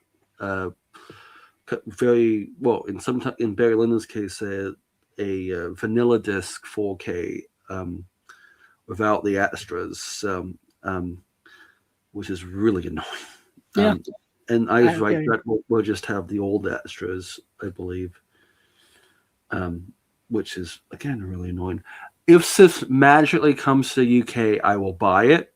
very well. In Barry Lyndon's case, a vanilla disc 4K without the extras, which is really annoying. And Eyes Wide Shut will just have the old extras, I believe, which is again really annoying. If this magically comes to the UK, I will buy it.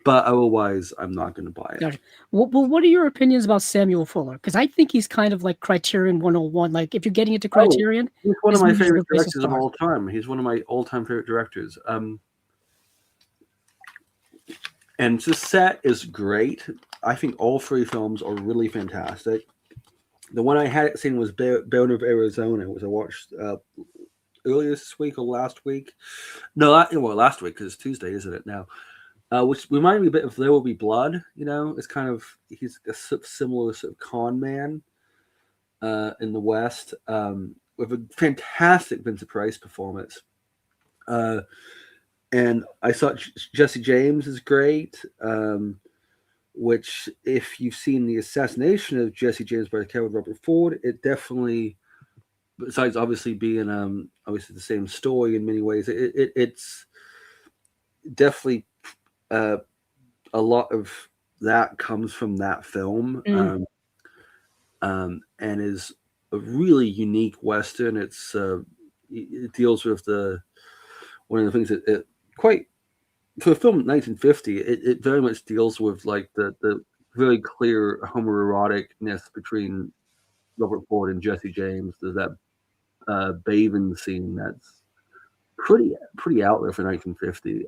But otherwise, I'm not going to buy it. Gotcha. Well, what are your opinions about Samuel Fuller? Because I think he's kind of like Criterion 101. Like, if you're getting into Criterion, he's one of my favorite directors of all time. He's one of my all-time favorite directors. And this set is great. I think all three films are really fantastic. The one I hadn't seen was Bone of Arizona, which I watched earlier this week or last week. No, last week, because it's Tuesday, isn't it now? Which reminded me a bit of There Will Be Blood. It's kind of, he's a similar sort of con man in the West, with a fantastic Vincent Price performance. And I thought Jesse James is great, which, if you've seen The Assassination of Jesse James by Kevin Robert Ford, it definitely besides obviously being obviously the same story in many ways, it's definitely uh, a lot of that comes from that film, and is a really unique western. It deals with the one of the things that it quite for a film in 1950, it very much deals with like the very clear homoeroticness between Robert Ford and Jesse James. There's that bathing scene that's pretty out there for 1950.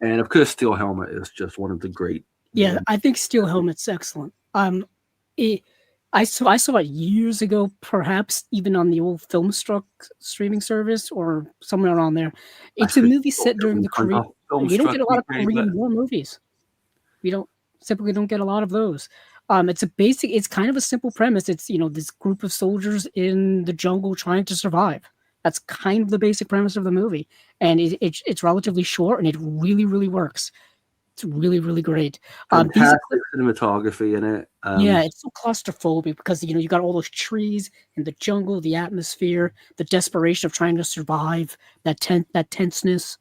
And of course, Steel Helmet is just one of the great. Yeah, I think Steel Helmet's excellent. I saw it years ago, perhaps even on the old Filmstruck streaming service or somewhere around there. It's a movie set during the Korean. We don't get a lot of Korean War movies. We typically don't get a lot of those. It's kind of a simple premise. It's this group of soldiers in the jungle trying to survive. That's kind of the basic premise of the movie, and it's relatively short, and it really really works. It's really, really great. Fantastic cinematography in it. Yeah, it's so claustrophobic because you got all those trees and the jungle, the atmosphere, the desperation of trying to survive, that tenseness.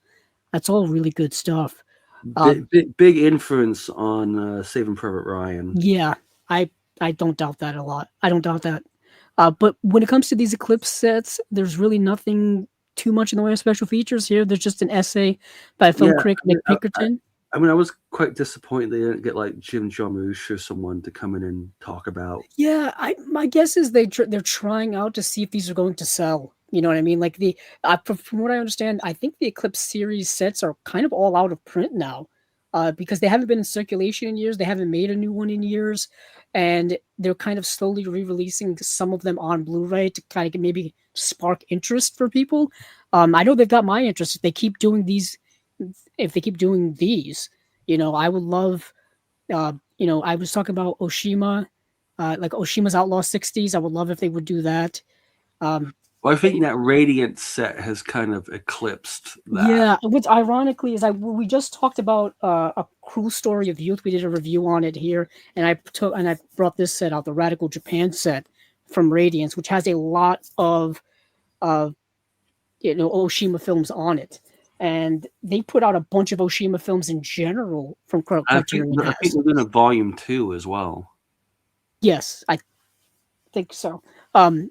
That's all really good stuff. Big influence on Saving Private Ryan. Yeah, I don't doubt that a lot. I don't doubt that. But when it comes to these Eclipse sets, there's really nothing too much in the way of special features here. There's just an essay by film critic Nick Pinkerton. I mean, I was quite disappointed they didn't get like Jim Jarmusch or someone to come in and talk about. Yeah, my guess is they're trying out to see if these are going to sell. You know what I mean? Like from what I understand, I think the Eclipse series sets are kind of all out of print now, because they haven't been in circulation in years. They haven't made a new one in years, and they're kind of slowly re-releasing some of them on Blu-ray to kind of maybe spark interest for people. I know they've got my interest if they keep doing these. If they keep doing these, I would love. I was talking about Oshima, like Oshima's Outlaw 60s. I would love if they would do that. Well, I think that Radiant set has kind of eclipsed that. Yeah, what's ironically is we just talked about A Cruel Story of Youth. We did a review on it here, and I brought this set out, the Radical Japan set from Radiance, which has a lot of Oshima films on it. And they put out a bunch of Oshima films in general from Criterion. I think they're doing a volume 2 as well. Yes, I think so. I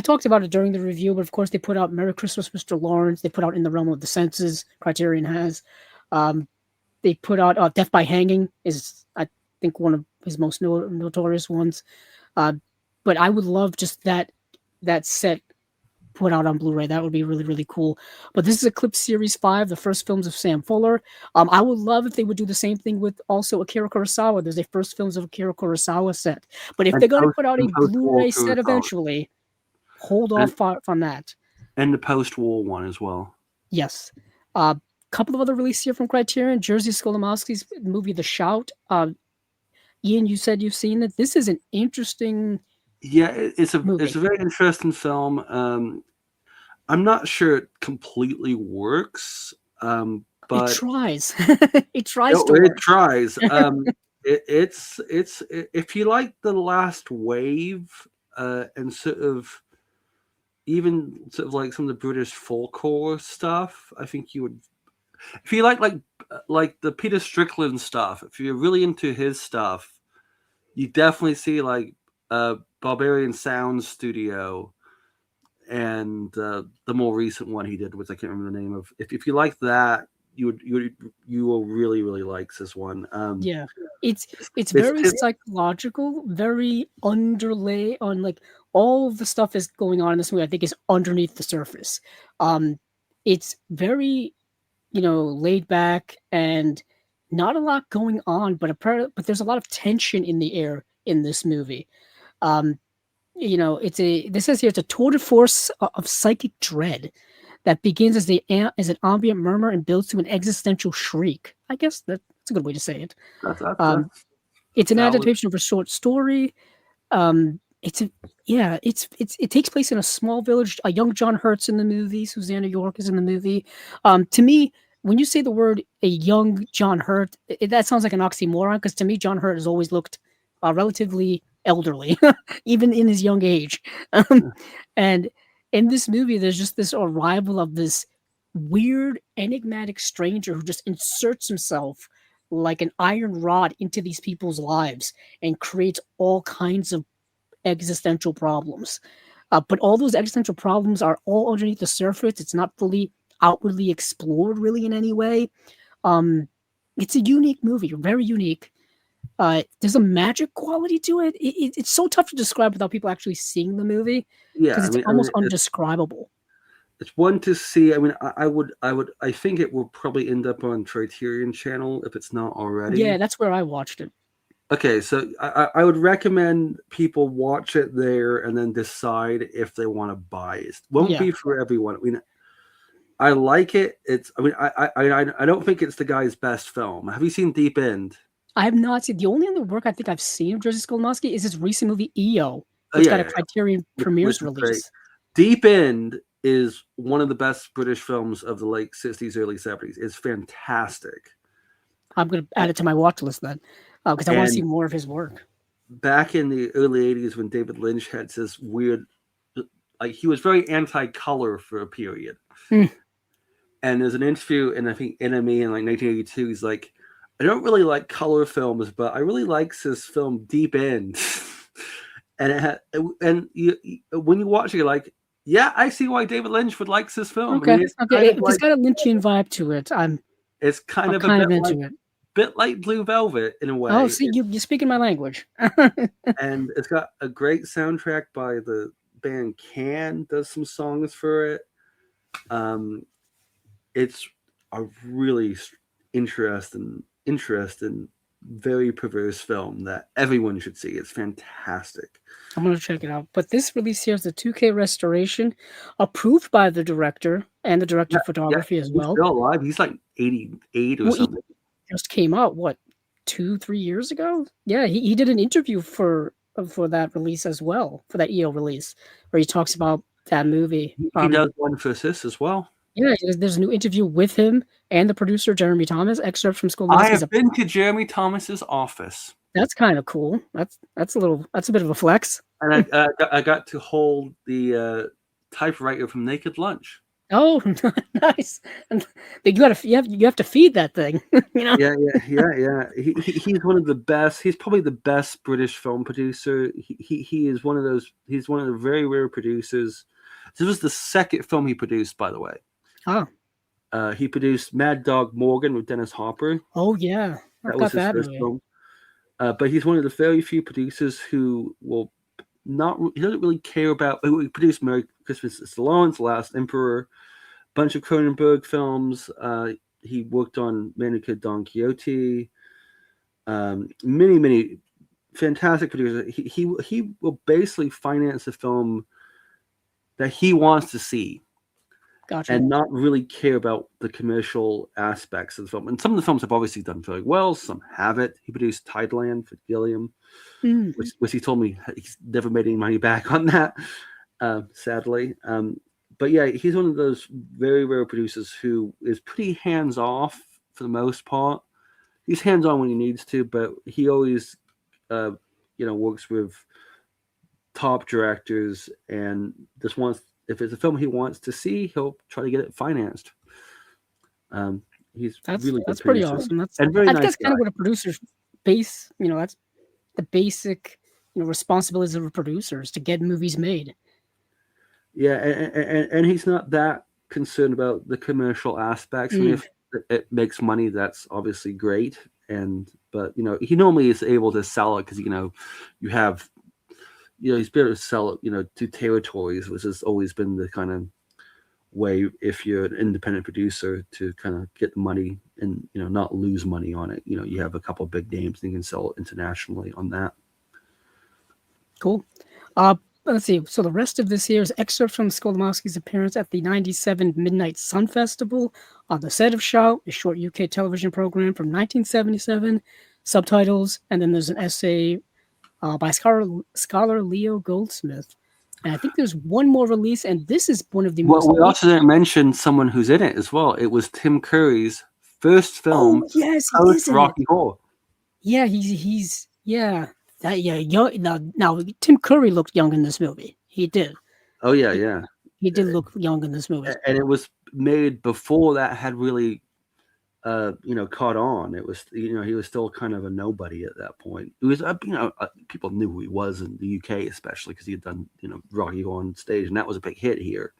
talked about it during the review, but of course they put out Merry Christmas, Mr. Lawrence. They put out In the Realm of the Senses. Criterion has. They put out Death by Hanging is, I think, one of his most notorious ones. But I would love just that set put out on Blu-ray. That would be really, really cool. But this is Eclipse Series 5, the first films of Sam Fuller. I would love if they would do the same thing with also Akira Kurosawa. There's a first films of Akira Kurosawa set. But if they're going to put out a Blu-ray set eventually, hold off from that. And the post-war one as well. Yes. Couple of other releases here from Criterion. Jerzy Skolimowski's movie The Shout. Ian, you said you've seen it. This is an interesting... Yeah, it's a very interesting film. I'm not sure it completely works, but it tries. It tries. It's if you like The Last Wave and sort of like some of the British folklore stuff, I think you would. If you like the Peter Strickland stuff, if you're really into his stuff, you definitely see like Barbarian Sound Studio and the more recent one he did, which I can't remember the name of. If you like that, you will really, really like this one. Yeah, it's very psychological, very underlay on like all of the stuff is going on in this movie. I think is underneath the surface. It's very laid back and not a lot going on, but there's a lot of tension in the air in this movie. This says here it's a tour de force of psychic dread that begins as an ambient murmur and builds to an existential shriek. I guess that's a good way to say it. It's an adaptation of a short story. It takes place in a small village. A young John Hurt's in the movie. Susanna York is in the movie. To me, when you say the word a young John Hurt, that sounds like an oxymoron because to me, John Hurt has always looked relatively elderly, even in his young age. And in this movie, there's just this arrival of this weird, enigmatic stranger who just inserts himself like an iron rod into these people's lives and creates all kinds of existential problems. But all those existential problems are all underneath the surface. It's not fully outwardly explored, really, in any way. Um, it's a unique movie, very unique. There's a magic quality to it. It's so tough to describe without people actually seeing the movie Yeah, because it's almost undescribable. It's one to see. I mean, I think it will probably end up on Criterion Channel if it's not already. Yeah, that's where I watched it. Okay, so I would recommend people watch it there and then decide if they want to buy it. It won't be for everyone. I mean, I like it. I don't think it's the guy's best film. Have you seen Deep End? I have not seen. The only other work I think I've seen of Jerzy Skolimowski is his recent movie EO, which got a Criterion Premieres release. Great. Deep End is one of the best British films of the late 60s, early 70s. It's fantastic. I'm going to add it to my watch list then, because I want to see more of his work. Back in the early 80s when David Lynch had this weird, like he was very anti-color for a period. And there's an interview in, I think, Enemy in like 1982. He's like, I don't really like color films, but I really like this film Deep End. And when you watch it, you're like, yeah, I see why David Lynch would like this film. Okay, I mean, it's got a Lynchian vibe to it. It's kind of into it. Bit like Blue Velvet in a way. Oh, see, you're speaking my language. And it's got a great soundtrack by the band Can. Does some songs for it. It's a really interesting, very perverse film that everyone should see. It's fantastic. I'm going to check it out. But this release here is a 2K restoration approved by the director and the director of photography as well. He's still alive. He's like 88 or something. He just came out, 2-3 years ago? Yeah, he did an interview for that release as well, for that EO release, where he talks about that movie. He does one for this as well. Yeah, there's a new interview with him and the producer, Jeremy Thomas, excerpt from Skolimowski's. I have been to Jeremy Thomas's office. That's kind of cool. That's a bit of a flex. And I got to hold the typewriter from Naked Lunch. Oh, nice! And you have to feed that thing. You know? Yeah. He's one of the best. He's probably the best British film producer. He is one of those. He's one of the very rare producers. This was the second film he produced, by the way. Oh. He produced Mad Dog Morgan with Dennis Hopper. Oh yeah, that was his first film. But he's one of the very few producers who will not. He doesn't really care about. He produced Merry Christmas is the Last Emperor, bunch of Cronenberg films. He worked on Manhunter, Don Quixote. Many fantastic producers. He will basically finance a film that he wants to see. Gotcha. And not really care about the commercial aspects of the film. And some of the films have obviously done very well. Some haven't. He produced Tideland for Gilliam, which he told me he's never made any money back on that, sadly. But yeah, he's one of those very rare producers who is pretty hands-off for the most part. He's hands-on when he needs to, but he always, works with top directors and just wants. If it's a film he wants to see, he'll try to get it financed. That's pretty awesome. That's kind of what a producer's base. That's the basic, responsibilities of a producer is to get movies made. Yeah, and he's not that concerned about the commercial aspects. I mean, if it makes money, that's obviously great. But he normally is able to sell it because you have. He's been able to sell it, to territories, which has always been the kind of way if you're an independent producer to kind of get the money and, not lose money on it. You have a couple of big names and you can sell it internationally on that. Cool. Let's see. So the rest of this here is excerpts from Skolimowski's appearance at the 97 Midnight Sun Festival on the set of Shout, a short UK television program from 1977, subtitles, and then there's an essay by scholar Leo Goldsmith. And I think there's one more release, and this is one of the most... Well, we also didn't mention someone who's in it as well. It was Tim Curry's first film post Rocky Horror. Yeah, he's That young now Tim Curry looked young in this movie. He did. Oh yeah. He did look young in this movie. And it was made before that had really caught on. It was, he was still kind of a nobody at that point. It was, people knew who he was in the UK, especially because he had done, Rocky Horror on stage, and that was a big hit here.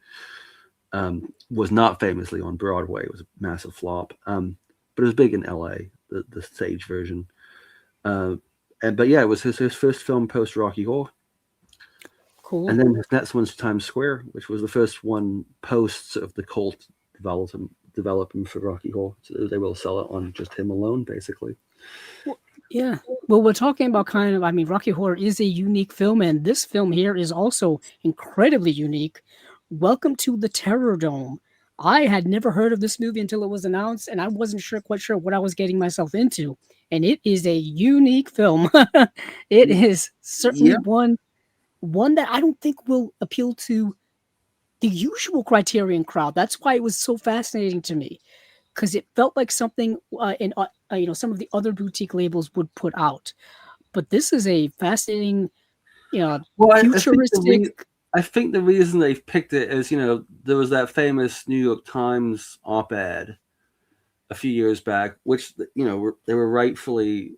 Was not famously on Broadway. It was a massive flop. But it was big in LA, the stage version. But yeah, it was his first film post Rocky Horror. Cool. And then his next one's Times Square, which was the first one post of the cult development for Rocky Horror. So they will sell it on just him alone, basically. Yeah. Well, we're talking about Rocky Horror is a unique film, and this film here is also incredibly unique. Welcome to the Terror Dome. I had never heard of this movie until it was announced, and I wasn't quite sure what I was getting myself into. And it is a unique film. It is certainly one that I don't think will appeal to the usual Criterion crowd. That's why it was so fascinating to me, because it felt like something some of the other boutique labels would put out. But this is a fascinating, futuristic. I think the reason they've picked it is, there was that famous New York Times op-ed a few years back, which, they were rightfully,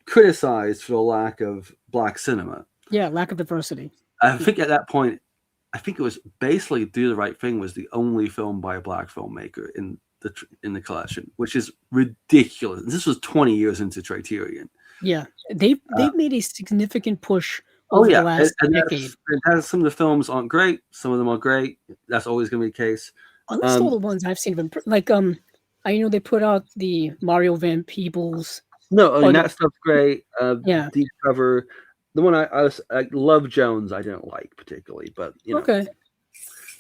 criticized for the lack of black cinema. Yeah, lack of diversity. I think at that point, it was basically Do the Right Thing was the only film by a black filmmaker in the collection, which is ridiculous. This was 20 years into Criterion. Yeah, they've made a significant push over the last decade. It has, some of the films aren't great, some of them are great. That's always going to be the case. At least all the ones I've seen of them, like I know they put out the Mario Van Peebles. No, that stuff's great. Yeah, Deep Cover. The one I Love Jones, I didn't like particularly, but okay.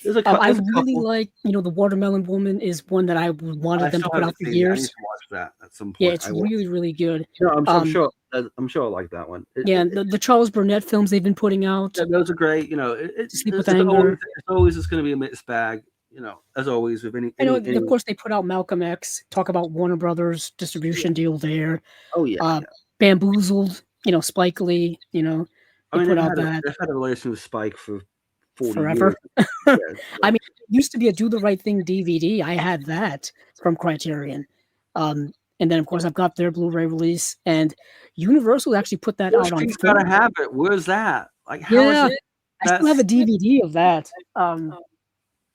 There's a I really like, the Watermelon Woman is one that I wanted them to put out for years. I need to watch that at some point. Yeah, it's really, really good. I'm sure I like that one. The Charles Burnett films they've been putting out. Yeah, those are great. It's always just going to be a mixed bag. As always with any. Of course, they put out Malcolm X. Talk about Warner Brothers distribution deal there. Oh yeah. Bamboozled. Spike Lee. They've had a relation with Spike for 40 forever. Years. Yeah. It used to be a Do the Right Thing DVD. I had that from Criterion. And then, of course, I've got their Blu-ray release. And Universal actually put that out on film. You gotta have it. Where's that? How is it? I still have a DVD of that.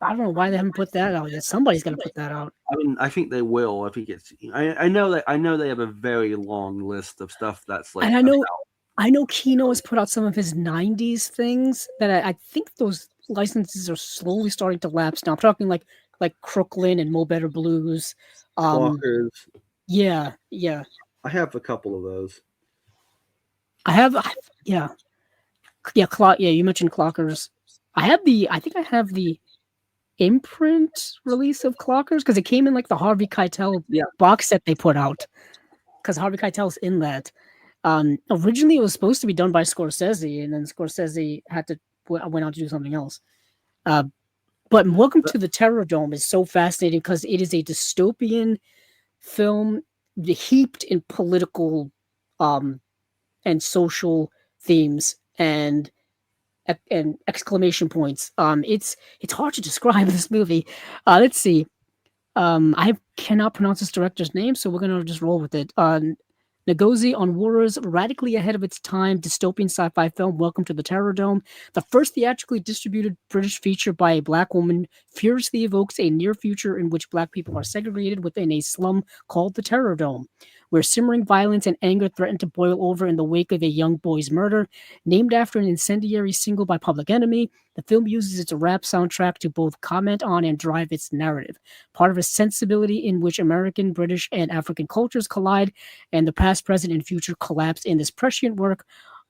I don't know why they haven't put that out yet. Somebody's got to put that out. I think they will. I think it's. I know they have a very long list of stuff that's like. And I know Kino has put out some of his '90s things that I think those licenses are slowly starting to lapse now. I'm talking like Crooklyn and Mo Better Blues. Clockers. Yeah. I have a couple of those. You mentioned Clockers. I think I have the imprint release of Clockers because it came in like the Harvey Keitel box set they put out because Harvey Keitel's in that. Originally it was supposed to be done by Scorsese, and then Scorsese went on to do something else. But Welcome to the Terror Dome is so fascinating because it is a dystopian film heaped in political and social themes and exclamation points. It's hard to describe this movie. Let's see. I cannot pronounce this director's name, so we're gonna just roll with it. Ngozi Onwua's radically ahead of its time dystopian sci-fi film Welcome to the Terror Dome, the first theatrically distributed British feature by a black woman, furiously evokes a near future in which black people are segregated within a slum called the Terror Dome, where simmering violence and anger threaten to boil over in the wake of a young boy's murder. Named after an incendiary single by Public Enemy, the film uses its rap soundtrack to both comment on and drive its narrative, part of a sensibility in which American, British, and African cultures collide, and the past, present, and future collapse in this prescient work.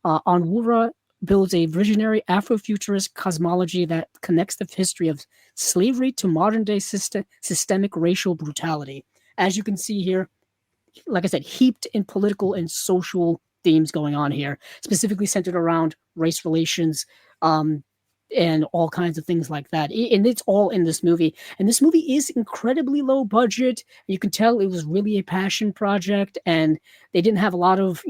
Onwuara builds a visionary Afrofuturist cosmology that connects the history of slavery to modern-day systemic racial brutality. As you can see here, like I said, heaped in political and social themes going on here, specifically centered around race relations, and all kinds of things like that. And it's all in this movie. And this movie is incredibly low budget. You can tell it was really a passion project, and they didn't have a lot of,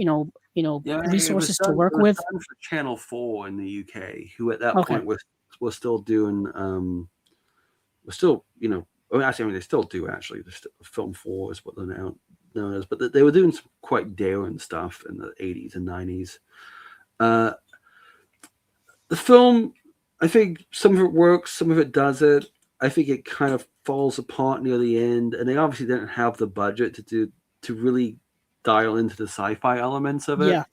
resources to It work was with. done for Channel 4 in the UK, who at that Okay. point was still doing was still they still do actually. Film 4 is what they're now known as, but they were doing some quite daring stuff in the 80s and 90s. The film, I think some of it works, some of it doesn't. I think it kind of falls apart near the end, and they obviously didn't have the budget to really dial into the sci-fi elements of it. Yeah.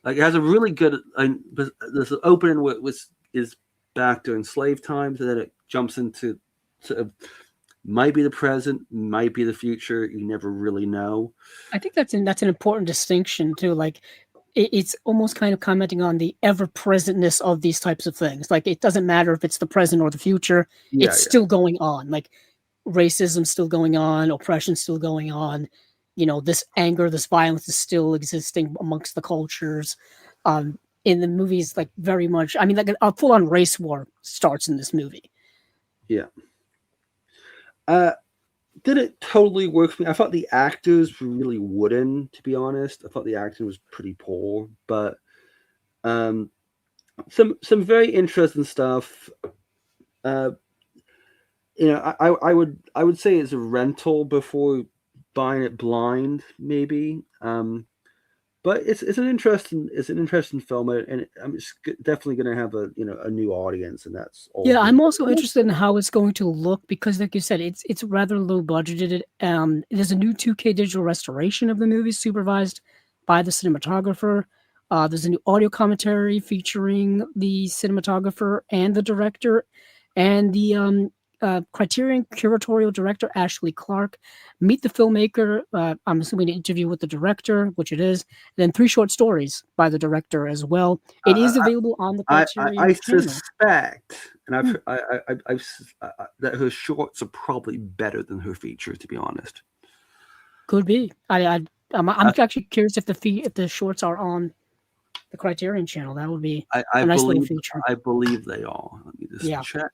Like it has a really good. There's an opening is back during slave times, and then it jumps into sort of might be the present, might be the future. You never really know. I think that's an important distinction too. Like it's almost kind of commenting on the ever presentness of these types of things. Like it doesn't matter if it's the present or the future, Yeah, it's still going on. Like racism's still going on, oppression's still going on. This anger, this violence is still existing amongst the cultures. In the movies, like very much. I mean, like a full-on race war starts in this movie. yeah. Didn't totally work for me. I thought the actors were really wooden, to be honest. I thought the acting was pretty poor, but some very interesting stuff. I would say it's a rental before buying it blind, maybe. But it's an interesting film, and it's definitely going to have a new audience, and that's all. Yeah, I'm also interested in how it's going to look because, like you said, it's rather low budgeted. There's a new 2K digital restoration of the movie supervised by the cinematographer. There's a new audio commentary featuring the cinematographer and the director, and the Criterion curatorial director Ashley Clark. Meet the filmmaker. I'm assuming an interview with the director, which it is. And then 3 short stories by the director as well. It is available on the Criterion I channel. suspect, and I've that her shorts are probably better than her features. To be honest, Could be. I'm actually curious if the shorts are on the Criterion channel. That would be a nice little feature. I believe they are. Let me just check.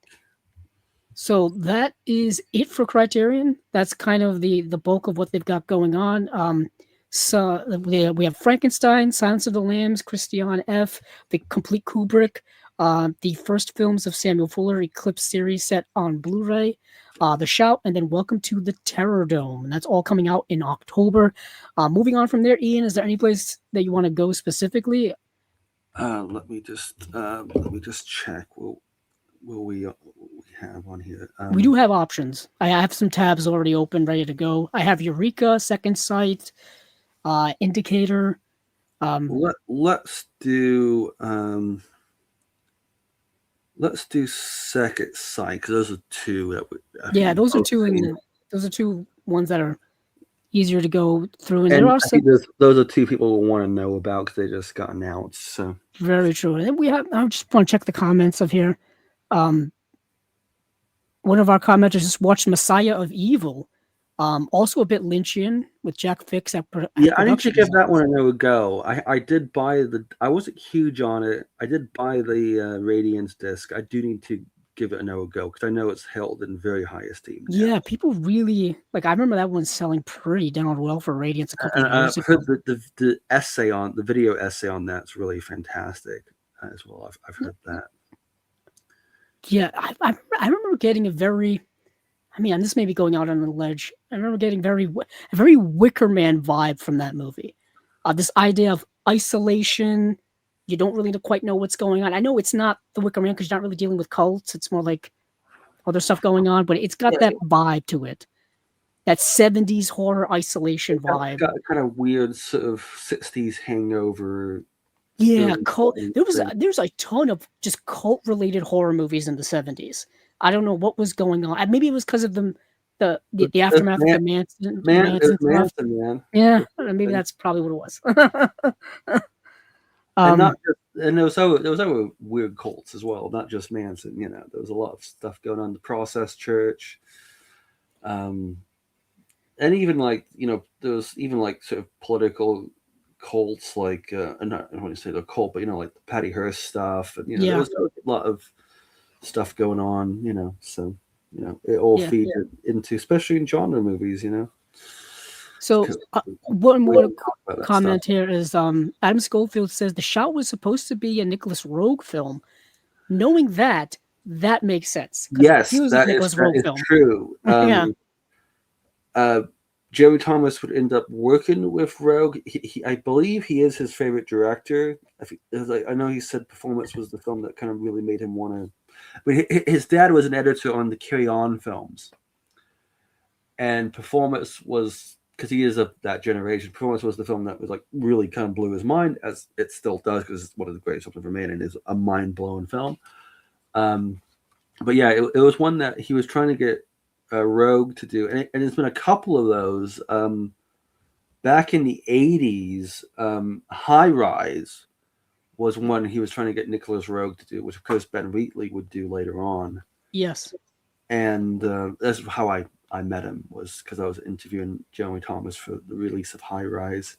So that is it for Criterion. That's kind of the bulk of what they've got going on. So we have Frankenstein, Silence of the Lambs, Christian F., the complete Kubrick, the first films of Samuel Fuller, Eclipse series set on Blu-ray, The Shout, and then Welcome to the Terror Dome. And that's all coming out in October. Moving on from there, Ian, is there any place that you want to go specifically? Let me just check. Will we have on here? We do have options. I have some tabs already open, ready to go. I have Eureka, Second Sight, Indicator. Let's do Second Sight because those are two that those are two ones that are easier to go through. And there are those are two people will want to know about because they just got announced. So very true. And then I just want to check the comments of here. One of our commenters just watched Messiah of Evil, also a bit Lynchian with Jack Fix at I need to give that one a go. I did buy I wasn't huge on it. I did buy the Radiance disc. I do need to give it a go because I know it's held in very high esteem. Yeah, people really like. I remember that one selling pretty darn well for Radiance a couple of years ago. I've heard the video essay on that's really fantastic as well. I've heard that. Yeah, I remember getting a very, this may be going out on a ledge. I remember getting a very Wicker Man vibe from that movie. This idea of isolation. You don't really quite know what's going on. I know it's not the Wicker Man because you're not really dealing with cults. It's more like other stuff going on, but it's got that vibe to it. That 70s horror isolation vibe. Got kind of weird sort of 60s hangover. Yeah, cult. There's a ton of just cult related horror movies in the 70s. I don't know what was going on. Maybe it was because of the aftermath of the Manson stuff. Yeah, maybe that's probably what it was. And there was other weird cults as well, not just Manson. There was a lot of stuff going on. The Process Church, and even there was even sort of political cults I don't want to say the cult, but like the Patty Hearst stuff, and there was a lot of stuff going on. So it all feeds into, especially in genre movies. So one more comment here is Adam Schofield says the shot was supposed to be a Nicholas Rogue film. Knowing that makes sense. Yes, he was that a Nicholas Rogue film. true. Yeah. Jeremy Thomas would end up working with Rogue. I believe he is his favorite director. I know he said Performance was the film that kind of really made him want to. But his dad was an editor on the Carry On films, and Performance was, because he is of that generation. Performance was the film that was like really kind of blew his mind, as it still does, because it's one of the greatest films ever made, and is a mind blowing film. But yeah, it was one that he was trying to get Rogue to do, and there's been a couple of those. Back in the 80s, High Rise was one he was trying to get Nicholas Rogue to do, which of course Ben Wheatley would do later on. Yes. And that's how I met him, was because I was interviewing Jeremy Thomas for the release of High Rise.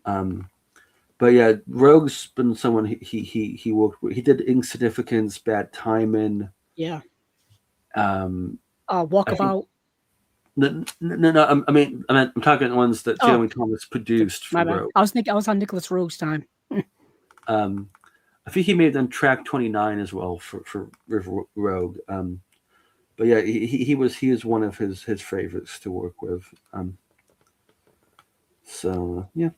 But yeah, Rogue's been someone he worked with. He did Insignificance, Bad Timing. Yeah. Walkabout. No. I'm talking the ones that Jeremy Thomas produced for Rogue. I was on Nicholas Rogue's time. I think he may have done track 29 as well for Rogue. But yeah, he is one of his favorites to work with. So yeah.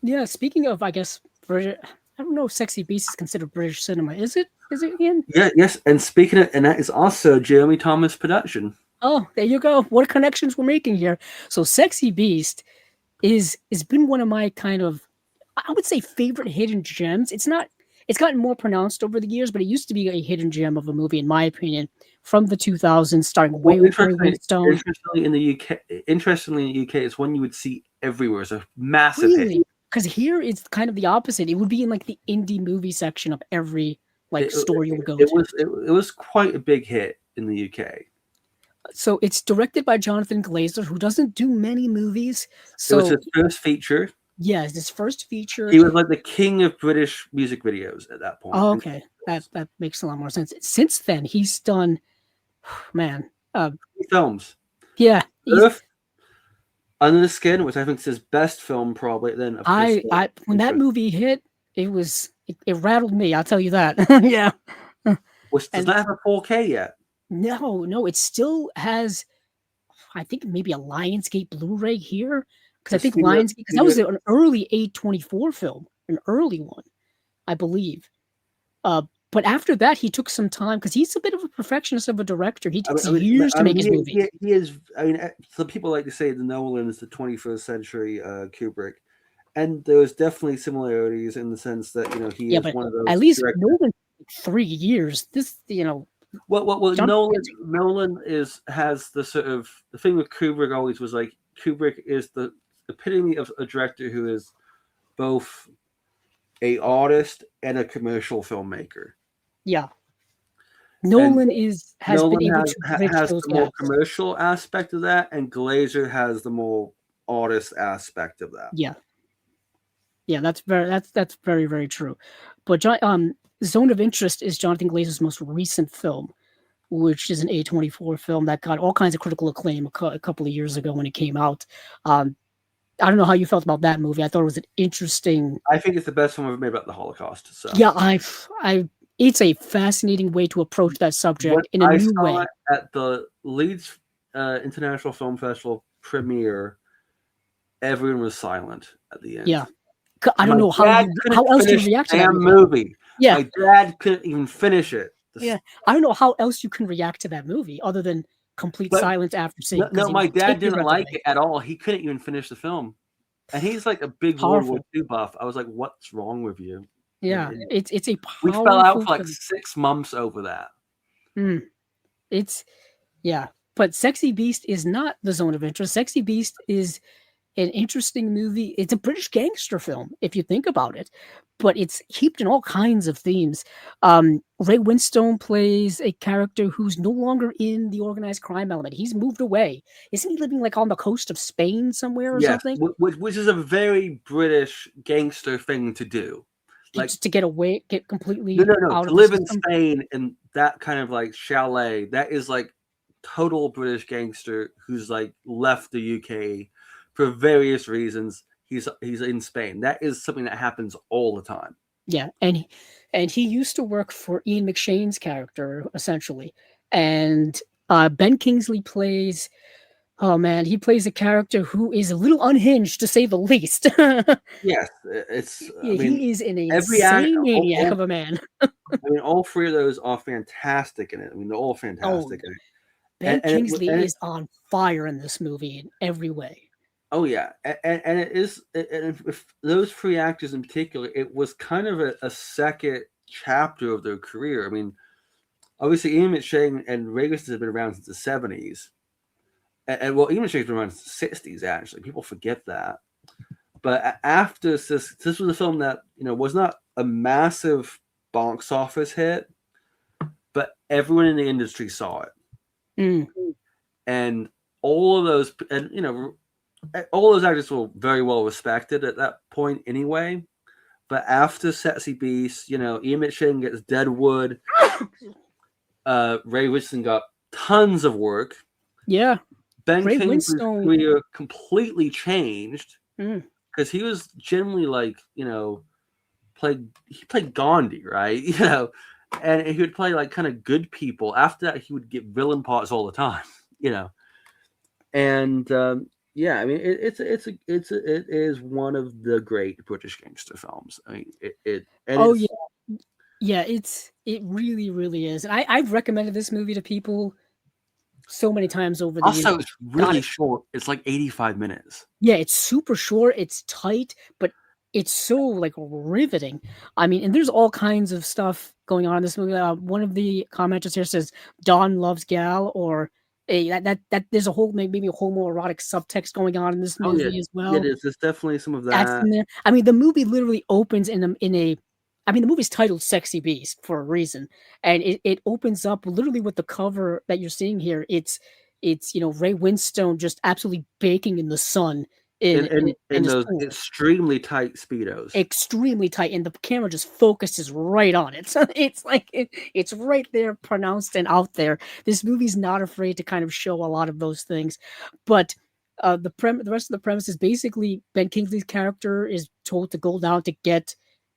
Yeah. Speaking of, I guess, British, I don't know if Sexy Beast is considered British cinema. Is it? Is it, Ian? Yeah. Yes. And speaking of, and that is also Jeremy Thomas production. Oh, there you go. What connections we're making here. So Sexy Beast has been one of my kind of, I would say, favorite hidden gems. It's gotten more pronounced over the years, but it used to be a hidden gem of a movie, in my opinion, from the 2000s, starring way with Ray Winstone. Interestingly, in the UK, it's one you would see everywhere. It's a massive hit. Because here it's kind of the opposite. It would be in like the indie movie section of every store you would go to. It was quite a big hit in the UK. So it's directed by Jonathan Glazer, who doesn't do many movies. So it was his first feature. Yeah, his first feature. He was like the king of British music videos at that point. Oh, okay. That makes a lot more sense. Since then, he's done, films. Yeah. Earth, Under the Skin, which I think is his best film, probably. Then when that movie hit, it rattled me. I'll tell you that. Yeah. Which does not have a 4K yet. No, it still has, I think, maybe a Lionsgate Blu-ray here. Because I think Lionsgate, because that was an early A24 film, an early one, I believe. But after that, he took some time, because he's a bit of a perfectionist of a director. He takes years to make his movie. He is. I mean, some people like to say that Nolan is the 21st century Kubrick, and there's definitely similarities in the sense that he is one of those. At least Nolan, 3 years. This, Well, Nolan has the sort of, the thing with Kubrick always was like, Kubrick is the epitome of a director who is both a artist and a commercial filmmaker. Yeah, Nolan has been able to has the more commercial aspect of that, and Glazer has the more artist aspect of that. Yeah, that's very, very true. But Zone of Interest is Jonathan Glazer's most recent film, which is an A24 film that got all kinds of critical acclaim a couple of years ago when it came out. I don't know how you felt about that movie. I thought it was an interesting. I think it's the best film ever made about the Holocaust. So yeah, it's a fascinating way to approach that subject in a new way. At the Leeds International Film Festival premiere, everyone was silent at the end. Yeah, I don't know how else you react to that movie. Yeah, my dad couldn't even finish it. Yeah, I don't know how else you can react to that movie other than complete silence after seeing. No, my dad didn't like it at all. He couldn't even finish the film, and he's like a big World War II buff. I was like, "What's wrong with you?" Yeah, it's a powerful. We fell out for like 6 months over that. But Sexy Beast is not the Zone of Interest. Sexy Beast is an interesting movie. It's a British gangster film, if you think about it, but it's heaped in all kinds of themes. Ray Winstone plays a character who's no longer in the organized crime element. He's moved away. Isn't he living like on the coast of Spain somewhere or something? Which is a very British gangster thing to do. Like, just to get away, get completely out to live in Spain in that kind of like chalet. That is like total British gangster who's like left the UK for various reasons, he's in Spain. That is something that happens all the time. Yeah, and he used to work for Ian McShane's character essentially, and Ben Kingsley plays. Oh man, he plays a character who is a little unhinged to say the least. Yes, it's. I mean, He is an every act, insane maniac of a man. I mean, all three of those are fantastic in it. I mean, they're all fantastic in it. Ben And Kingsley is on fire in this movie in every way. Oh yeah, and it is. And if those three actors in particular, it was kind of a second chapter of their career. I mean, obviously Ian McShane and Ray Winston have been around since the '70s, and well, Ian McShane's been around since the '60s. Actually, people forget that. But after this was a film that was not a massive box office hit, but everyone in the industry saw it, and all of those, and all those actors were very well respected at that point anyway. But after Sexy Beast, Ian McShane gets Deadwood. Ray Winston got tons of work. Yeah. Ben Kingsley's career completely changed because he was generally he played Gandhi, right? And he would play like kind of good people. After that, he would get villain parts all the time, and. Yeah, I mean it is one of the great British gangster films. I mean it it really is. And I've recommended this movie to people so many times over the years. Also, it's really short. It's like 85 minutes. Yeah, it's super short. It's tight, but it's so like riveting. I mean, and there's all kinds of stuff going on in this movie. One of the commenters here says Don loves Gal, or that there's a whole maybe a homoerotic subtext going on in this movie as well. It is. There's definitely some of that. That's in there. I mean, the movie literally opens in a. I mean, the movie's titled "Sexy Beast" for a reason, and it opens up literally with the cover that you're seeing here. It's Ray Winstone just absolutely baking in the sun in those extremely tight Speedos. Extremely tight, and the camera just focuses right on it. So it's like it's right there, pronounced and out there. This movie's not afraid to kind of show a lot of those things, but the rest of the premise is basically Ben Kingsley's character is told to go down to get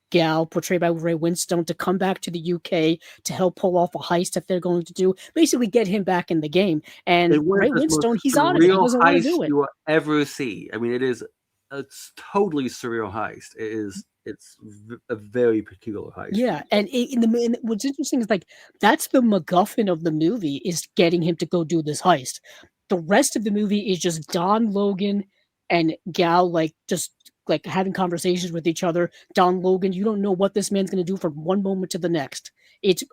Gal, portrayed by Ray Winstone, to come back to the UK to help pull off a heist that they're going to do. Basically, get him back in the game. And Ray Winstone, he's on it. He doesn't want to do it. You will ever see. I mean, it's totally surreal heist. It's a very peculiar heist. Yeah, and what's interesting is that's the MacGuffin of the movie, is getting him to go do this heist. The rest of the movie is just Don Logan and Gal just having conversations with each other. Don Logan, you don't know what this man's going to do from one moment to the next. It's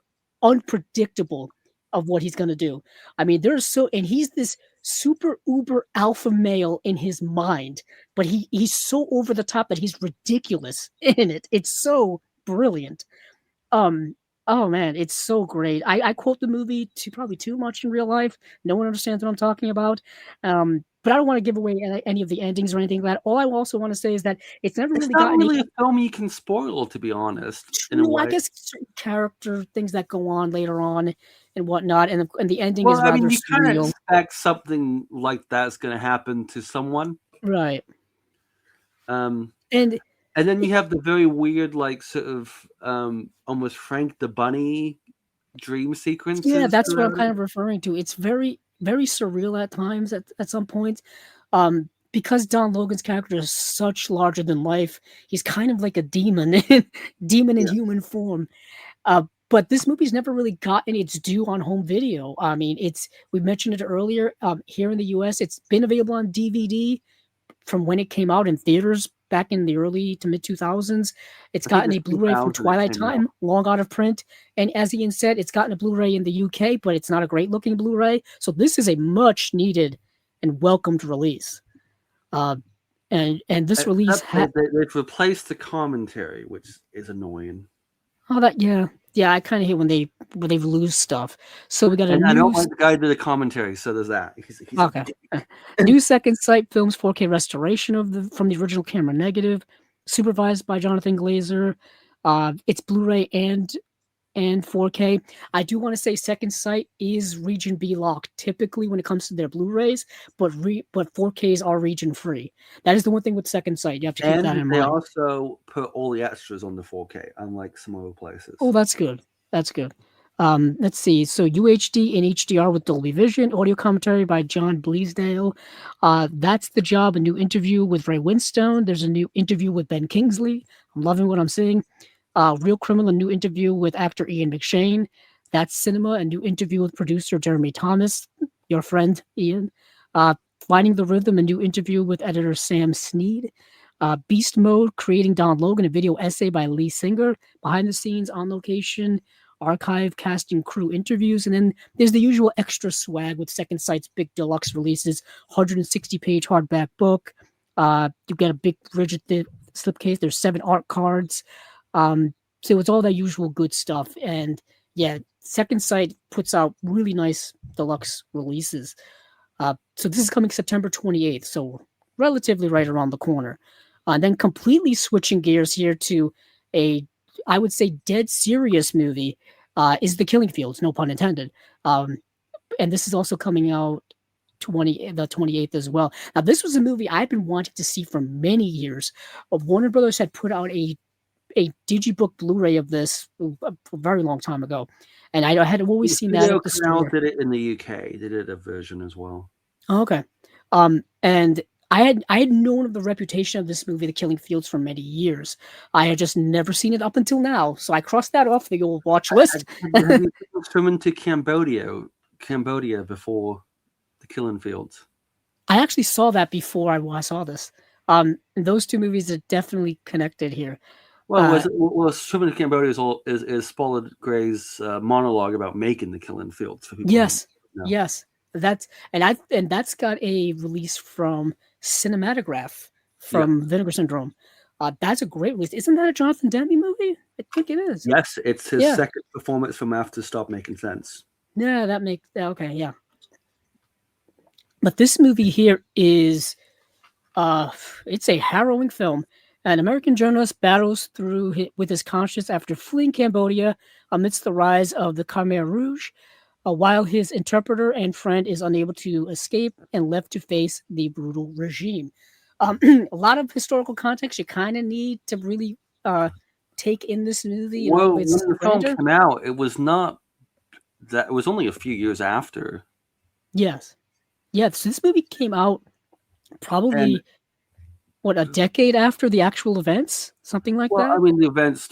unpredictable of what he's going to do. I mean, and he's this super uber alpha male in his mind, but he's so over the top that he's ridiculous in it. It's so brilliant. Oh man, it's so great. I quote the movie probably too much in real life. No one understands what I'm talking about. But I don't want to give away any of the endings or anything like that. All I also want to say is that it's never really not really a film you can spoil, to be honest. True, I guess certain character things that go on later on and whatnot, and the ending is rather surreal. You kind of expect something like that's going to happen to someone, right? And then you have the very weird, sort of almost Frank the Bunny dream sequences. Yeah, that's what I'm kind of referring to. It's very, very surreal at times at some points. Because Don Logan's character is such larger than life, he's kind of like a demon, in human form. But this movie's never really gotten its due on home video. I mean, we mentioned it earlier. Here in the US, it's been available on DVD from when it came out in theaters back in the early to mid 2000s. It's gotten a Blu-ray from Twilight Time, long out of print. And as Ian said, it's gotten a Blu-ray in the UK, but it's not a great looking Blu-ray. So this is a much needed and welcomed release. And this release they've replaced the commentary, which is annoying. Oh, yeah. I kind of hate when they lose stuff. So we got I don't like the guy to the commentary. So there's that. He's okay. New Second Sight Films 4K restoration from the original camera negative, supervised by Jonathan Glazer. It's Blu-ray and and 4K. I do want to say Second Sight is region B locked typically when it comes to their Blu-rays, but 4Ks are region free. That is the one thing with Second Sight. You have to keep that And in they mind. also put all the extras on the 4K, unlike some other places. Oh, that's good. That's good. Let's see. So UHD and HDR with Dolby Vision, audio commentary by John Bleasdale. That's the Job, a new interview with Ray Winstone. There's a new interview with Ben Kingsley. I'm loving what I'm seeing. Real Criminal, a new interview with actor Ian McShane. That's Cinema, a new interview with producer Jeremy Thomas, your friend Ian. Finding the Rhythm, a new interview with editor Sam Sneed. Beast Mode, Creating Don Logan, a video essay by Lee Singer. Behind the scenes, on location, archive, casting, crew interviews. And then there's the usual extra swag with Second Sight's big deluxe releases, 160-page hardback book. You get a big rigid slipcase. There's 7 art cards. So it's all that usual good stuff. And yeah, Second Sight puts out really nice deluxe releases. So this is coming September 28th, so relatively right around the corner. And then completely switching gears here to I would say, dead serious movie is The Killing Fields, no pun intended. And this is also coming out the 28th as well. Now, this was a movie I've been wanting to see for many years. Warner Brothers had put out a digibook Blu-ray of this a very long time ago, and I had always seen that at the Canal store. did it in the UK. They did a version as well. Oh, okay. And I had known of the reputation of this movie, The Killing Fields, for many years. I had just never seen it up until now, so I crossed that off the old watch list. Have you been to Cambodia before The Killing Fields? I actually saw that before I saw this. Those two movies are definitely connected here. Well, Swimming to Cambodia is Spallard Gray's monologue about making The Killing Fields. For people Yes, who know. yes, that's got a release from Cinematograph from Vinegar Syndrome. That's a great release. Isn't that a Jonathan Demme movie? I think it is. Yes, it's his second performance from after Stop Making Sense. Yeah, that makes okay. Yeah, but this movie here is it's a harrowing film. An American journalist battles with his conscience after fleeing Cambodia amidst the rise of the Khmer Rouge, while his interpreter and friend is unable to escape and left to face the brutal regime. A lot of historical context you kind of need to really take in this movie. Well, when the film came out, it was not that. It was only a few years after. Yes. So this movie came out probably a decade after the actual events, something like that. Well, I mean, the events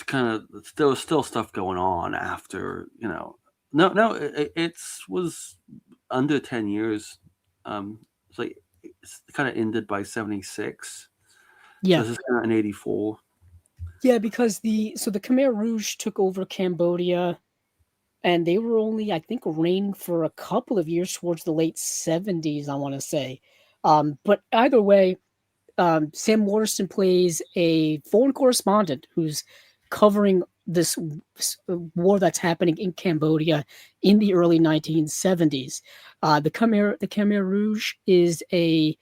there was still stuff going on after, No, it was under 10 years. It's like it's kind of ended by 76. Yeah, so this is kind of in 84. Yeah, because the Khmer Rouge took over Cambodia, and they were only, I think, reigning for a couple of years towards the late 70s, I want to say. But either way, Sam Waterston plays a foreign correspondent who's covering this war that's happening in Cambodia in the early 1970s. The Khmer Rouge is a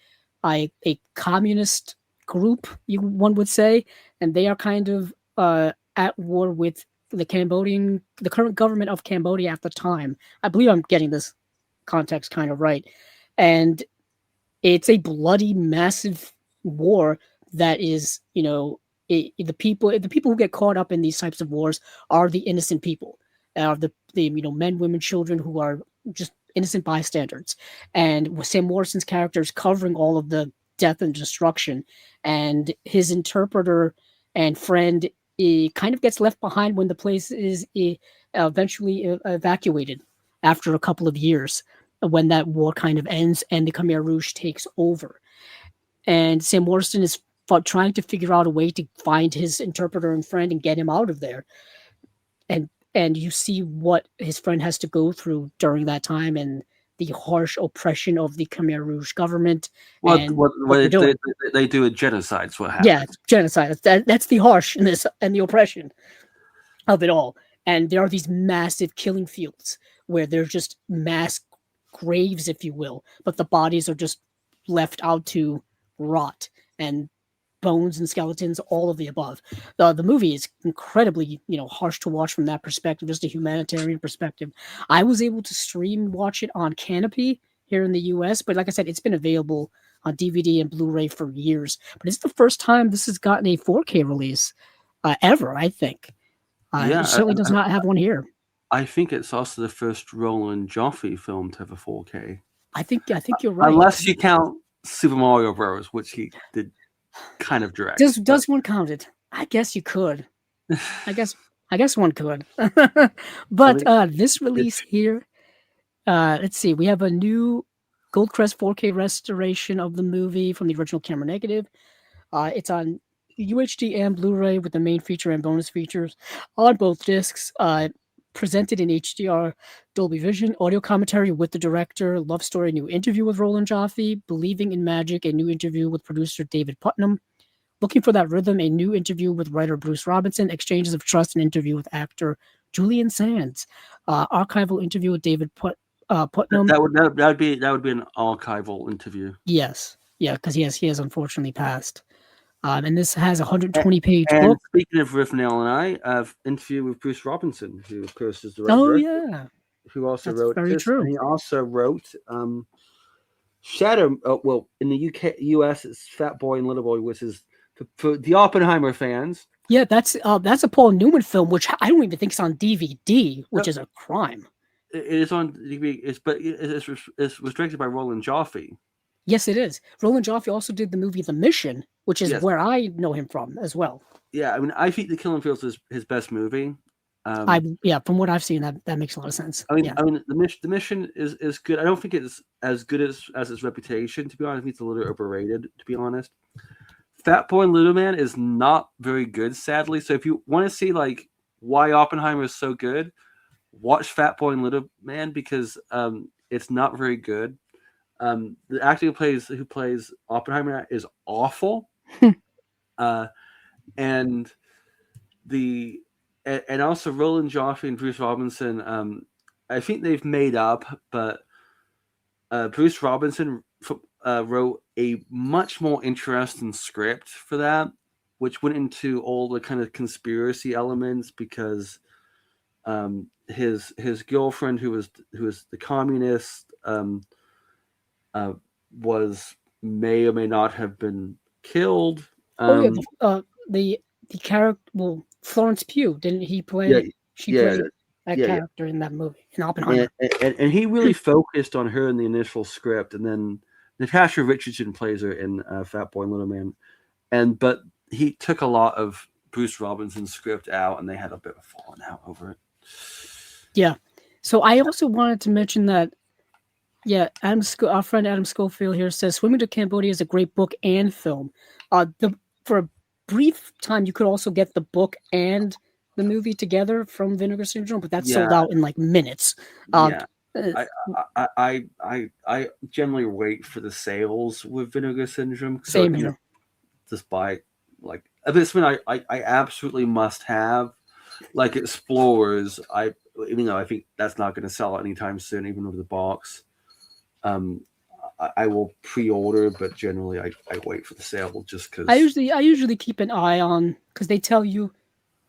communist group, one would say, and they are kind of at war with the current government of Cambodia at the time. I believe I'm getting this context kind of right. And it's a bloody, massive war that is, the people who get caught up in these types of wars are the innocent people, the men, women, children who are just innocent bystanders. And Sam Waterston's character is covering all of the death and destruction, and his interpreter and friend kind of gets left behind when the place is eventually evacuated after a couple of years, when that war kind of ends and the Khmer Rouge takes over. And Sam Waterston is trying to figure out a way to find his interpreter and friend and get him out of there. And you see what his friend has to go through during that time and the harsh oppression of the Khmer Rouge government. What they do a genocide is what happens. Yeah, genocide. That's the harshness and the oppression of it all. And there are these massive killing fields where they're just mass graves, if you will, but the bodies are just left out to rot. bones and skeletons, all of the above. The movie is incredibly, harsh to watch from that perspective, just a humanitarian perspective. I was able to watch it on Canopy here in the US, but like I said, it's been available on DVD and Blu-ray for years. But it's the first time this has gotten a 4K release ever, I think. It certainly does not have one here. I think it's also the first Roland Joffe film to have a 4K. I think you're right. Unless you count Super Mario Bros., which he did kind of direct. Does one count it? I guess you could. I guess one could. But this release here, let's see. We have a new Goldcrest 4K restoration of the movie from the original camera negative. It's on UHD and Blu-ray with the main feature and bonus features on both discs. Presented in HDR, Dolby Vision, audio commentary with the director, love story, new interview with Roland Joffe, Believing in Magic, a new interview with producer David Putnam, Looking for That Rhythm, a new interview with writer Bruce Robinson, Exchanges of Trust, an interview with actor Julian Sands, archival interview with David Putnam. That would be an archival interview. Yes, yeah, because he has unfortunately passed. And this has a 120-page book. And speaking of Riff Nail and I, I've interviewed with Bruce Robinson, who of course is the writer. Oh yeah, who also That's wrote very this. true. And he also wrote Shadow. Well, in the US, it's Fat Boy and Little Boy, which is for the Oppenheimer fans. Yeah, that's a Paul Newman film, which I don't even think is on DVD, which is a crime. It is on DVD, but it was directed by Roland Joffe. Yes, it is. Roland Joffe also did the movie The Mission, which is where I know him from as well. Yeah, I mean, I think The Killing Fields is his best movie. From what I've seen, that makes a lot of sense. I mean, The Mission is good. I don't think it's as good as its reputation, to be honest. I think it's a little overrated, to be honest. Fat Boy and Little Man is not very good, sadly. So if you want to see like why Oppenheimer is so good, watch Fat Boy and Little Man, because it's not very good. The actor who plays Oppenheimer is awful, and also Roland Joffe and Bruce Robinson. I think they've made up, but Bruce Robinson wrote a much more interesting script for that, which went into all the kind of conspiracy elements, because his girlfriend, who was the communist, may or may not have been killed. The character, Florence Pugh, didn't he play? Played that character in that movie, in Oppenheimer. And he really focused on her in the initial script, and then Natasha Richardson plays her in Fat Boy and Little Man, but he took a lot of Bruce Robinson's script out, and they had a bit of a falling out over it. Yeah. So I also wanted to mention that. Yeah, our friend Adam Schofield here says Swimming to Cambodia is a great book and film. For a brief time, you could also get the book and the movie together from Vinegar Syndrome, but that's sold out in like minutes. I generally wait for the sales with Vinegar Syndrome. Same here. Just buy like this one. I absolutely must have, like Explorers. I think that's not going to sell anytime soon, even with the box. I will pre-order, but generally I wait for the sale just because. I usually keep an eye on, because they tell you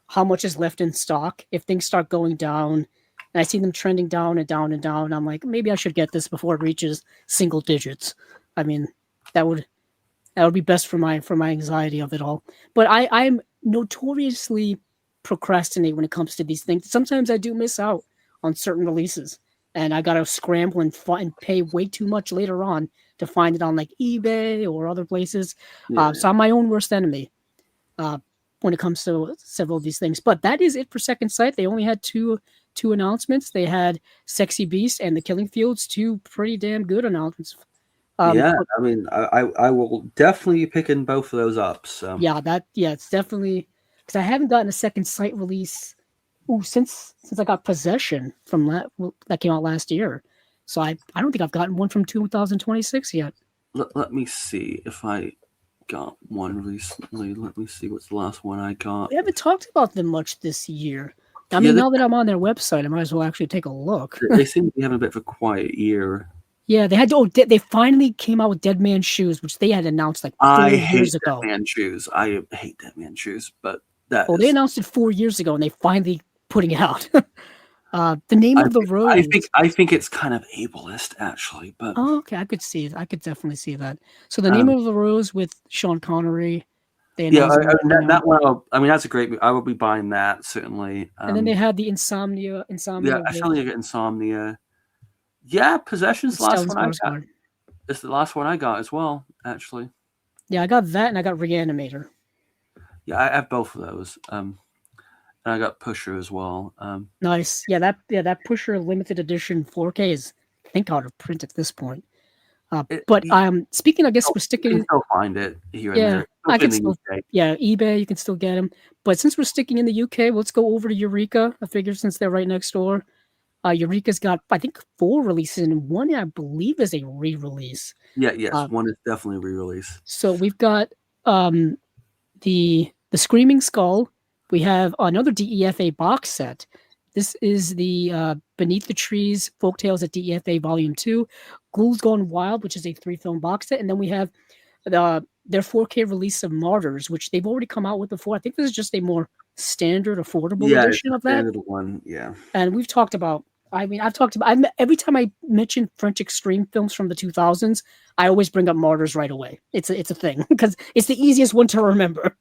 how much is left in stock if things start going down, and I see them trending down and down and down. I'm like, maybe I should get this before it reaches single digits. I mean, that would be best for my anxiety of it all. But I'm notoriously procrastinate when it comes to these things. Sometimes I do miss out on certain releases, and I gotta scramble and pay way too much later on to find it on like eBay or other places. So I'm my own worst enemy when it comes to several of these things. But that is it for Second Sight. They only had two announcements. They had Sexy Beast and The Killing Fields, two pretty damn good announcements. I mean, I will definitely be picking both of those up. So it's definitely, because I haven't gotten a Second Sight release since I got Possession from that came out last year. So I don't think I've gotten one from 2026 yet. Let me see if I got one recently. Let me see what's the last one I got. We haven't talked about them much this year. I mean, now that I'm on their website, I might as well actually take a look. They seem to be having a bit of a quiet year. Yeah, they had to. Oh, they finally came out with Dead Man's Shoes, which they had announced like 4 I years hate ago. Dead Man Shoes. I hate Dead Man Shoes, but that Oh, they is. announced it 4 years ago, and they finally putting it out. The Name of the I Rose. think I think it's kind of ableist actually, but Oh, okay, I could see. I could definitely see that. So the Name um, of the Rose with Sean Connery. They yeah, announced that coming out, that one. I mean, that's a great. I will be buying that certainly. and then they had the Insomnia Yeah, I with finally get Insomnia. Yeah, Possession's the last Stellan one I got. Skarsgård. It's the last one I got as well, actually. Yeah, I got that, and I got Reanimator. Yeah, I have both of those. And I got Pusher as well. Nice. Yeah, that Pusher limited edition 4K is I think out of print at this point. But speaking, I guess we're You can sticking. still find it here and Yeah, there, I especially can in the still. UK. Yeah, eBay, you can still get them. But since we're sticking in the UK, let's go over to Eureka. I figure since they're right next door, Eureka's got I think 4 releases, and one I believe is a re-release. Yeah, yes, Uh, one is definitely re-release. so we've got the Screaming Skull. We have another DEFA box set. This is the Beneath the Trees Folktales at DEFA Volume 2, Ghouls Gone Wild, which is a 3-film box set, and then we have their 4K release of Martyrs, which they've already come out with before. I think this is just a more standard, affordable Yeah, it's edition the of that. standard one. Yeah, And we've talked about. I mean, I've talked about. Every time I mention French extreme films from the 2000s, I always bring up Martyrs right away. It's a thing because it's the easiest one to remember.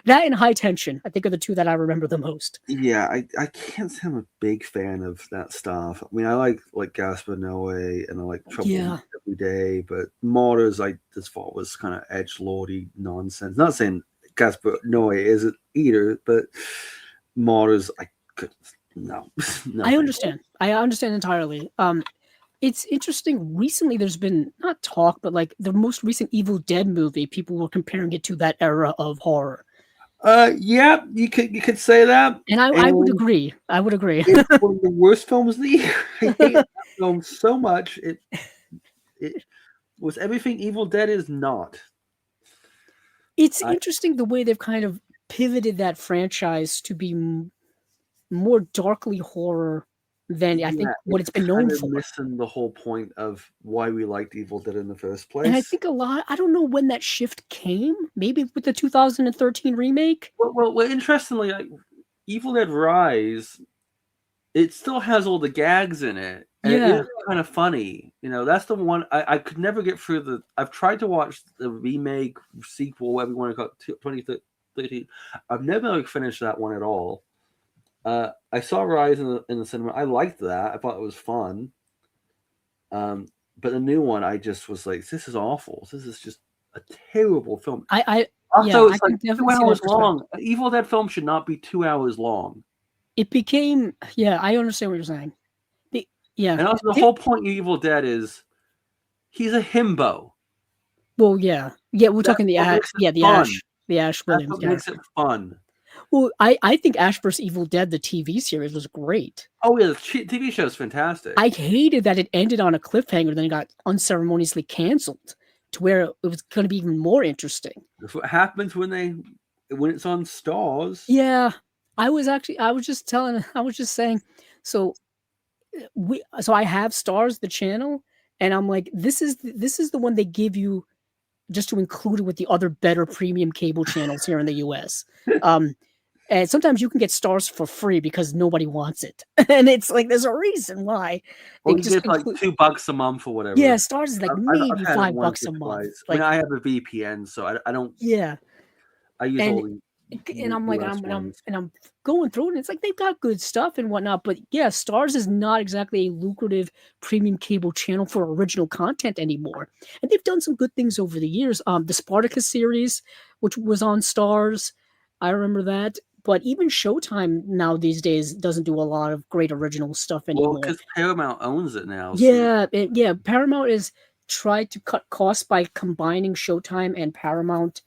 That and High Tension, I think, are the two that I remember the most. yeah. I can't say I'm a big fan of that stuff. I mean, I like Gaspar Noé and I like Trouble Yeah. Every Day, but Martyrs I just thought was kind of edgelordy nonsense. Not saying Gaspar Noé isn't either, but Martyrs I couldn't. No, no. I understand. I understand entirely. It's interesting. Recently, there's been not talk, but like the most recent Evil Dead movie, people were comparing it to that era of horror. Yeah, you could say that, And I would agree. I would agree. It's one of the worst films of the year. I hate that film so much. It was everything Evil Dead is not. It's interesting the way they've kind of pivoted that franchise to be more darkly horror than I think what it's been known for. Missing the whole point of why we liked Evil Dead in the first place. And I think I don't know when that shift came. Maybe with the 2013 remake. Well, interestingly, Evil Dead Rise, it still has all the gags in it. And it is kind of funny. You know, that's the one I could never get through I've tried to watch the remake, sequel, whatever you want to call it, 2013. I've never finished that one at all. I saw Rise in the cinema. I liked that. I thought it was fun. But the new one, I just was like, this is awful. This is just a terrible film. Also, it's like 2 hours long. An Evil Dead film should not be 2 hours long. It became, I understand what you're saying. Yeah. And also the whole point of Evil Dead is he's a himbo. Well, yeah. Yeah, we're talking the Ash Williams. That's what makes it fun. Well, I think Ash vs. Evil Dead, the TV series, was great. Oh, yeah, the TV show is fantastic. I hated that it ended on a cliffhanger, then it got unceremoniously canceled to where it was going to be even more interesting. That's what happens when it's on Stars. Yeah, I was just saying, so I have Stars, the channel, and I'm like, this is the one they give you just to include it with the other better premium cable channels here in the US. And sometimes you can get Stars for free because nobody wants it. And it's like, there's a reason why. Well, you get like $2 a month or whatever. Yeah, Stars is like maybe $5 a month. Like, I have a VPN, so I don't. Yeah. I use all the. And I'm like, I'm going through it, and it's like they've got good stuff and whatnot, but yeah, Stars is not exactly a lucrative premium cable channel for original content anymore. And they've done some good things over the years. The Spartacus series, which was on Stars, I remember that. But even Showtime now these days doesn't do a lot of great original stuff anymore. Well, because Paramount owns it now. Yeah, so. Paramount has tried to cut costs by combining Showtime and Paramount,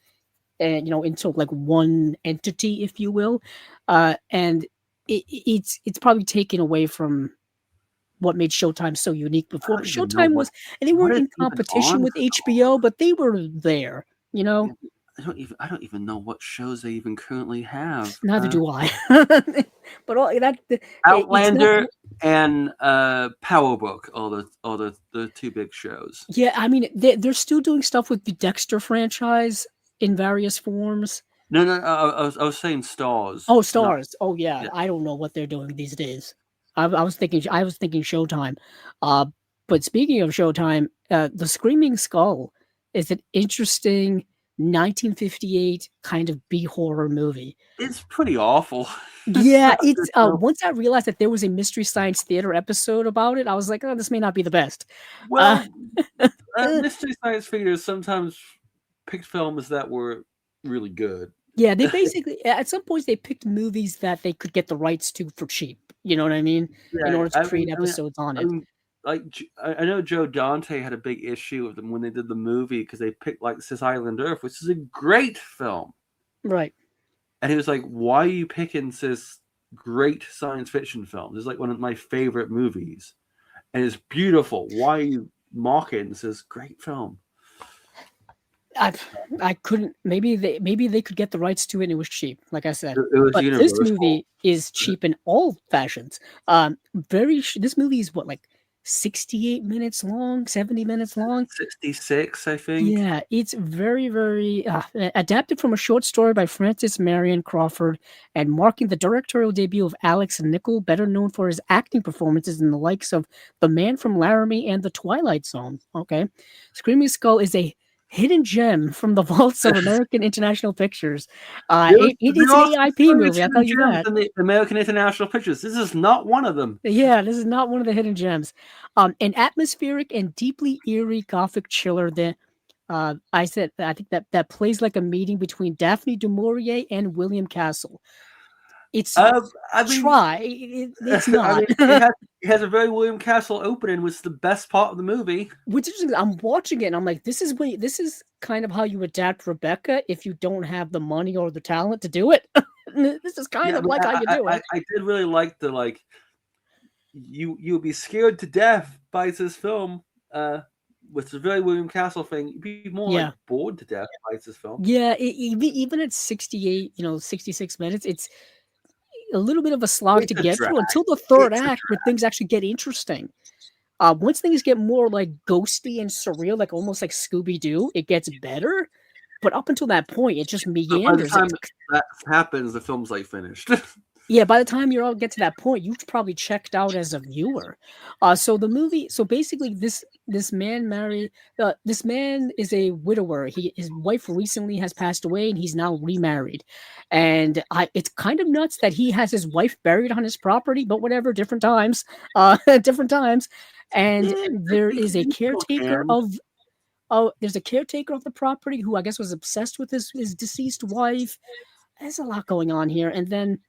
and into like one entity, if you will, and it's probably taken away from what made Showtime so unique before. But Showtime was, and they weren't in competition with HBO, but they were there. I don't even know what shows they even currently have. Neither do I. But all that it's not. Outlander and Power Book are the two big shows. Yeah, I mean they're still doing stuff with the Dexter franchise in various forms. No, I was saying Stars. Oh, No, Stars. Oh yeah, yeah. I don't know what they're doing these days. I was thinking Showtime. Uh, but speaking of Showtime, the Screaming Skull is an interesting 1958 kind of B horror movie. It's pretty awful. It's Yeah, not a it's good film. once I realized that there was a Mystery Science Theater episode about it, I was like, oh, this may not be the best. Uh, Well, Mystery Science Theater sometimes picked films that were really good. yeah, they basically at some points they picked movies that they could get the rights to for cheap. You know what I mean? In Yeah, order to create episodes on I it. mean, like I know Joe Dante had a big issue with them when they did the movie because they picked like This Island Earth, which is a great film, Right. and he was like, "Why are you picking this great science fiction film? This is like one of my favorite movies, and it's beautiful. Why are you mocking this great film?" I couldn't. Maybe they could get the rights to it, and it was cheap, like I said. It was But this Universal. movie is cheap in all fashions. This movie is what, like 68 minutes long, 70 minutes long. 66, I think. Yeah, it's very, very adapted from a short story by Francis Marion Crawford and marking the directorial debut of Alex Nichol, better known for his acting performances in the likes of The Man from Laramie and The Twilight Zone. Okay. Screaming Skull is a hidden gem from the vaults of American International Pictures. It's an AIP movie, I'll tell you that. In the American International Pictures. This is not one of them. Yeah, this is not one of the hidden gems. An atmospheric and deeply eerie gothic chiller that I think that plays like a meeting between Daphne du Maurier and William Castle. It's I mean, it's not. it has a very William Castle opening, which is the best part of the movie. Which is interesting. I'm watching it and I'm like, this is kind of how you adapt Rebecca if you don't have the money or the talent to do it. This is kind of like how you do it. I did really like the like you'll be scared to death by this film. With the very William Castle thing, you'd be more like bored to death by this film. Yeah, even at 68, 66 minutes, it's a little bit of a slog to get through until the third act where things actually get interesting. Once things get more like ghosty and surreal, like almost like Scooby-Doo, it gets better. But up until that point, it just meanders. By the time that happens, the film's like finished. Yeah, by the time you all get to that point, you've probably checked out as a viewer. So basically, this man is a widower. His wife recently has passed away, and he's now remarried. And it's kind of nuts that he has his wife buried on his property, but whatever, different times, different times. And there is a caretaker there's a caretaker of the property who I guess was obsessed with his deceased wife. There's a lot going on here, and then.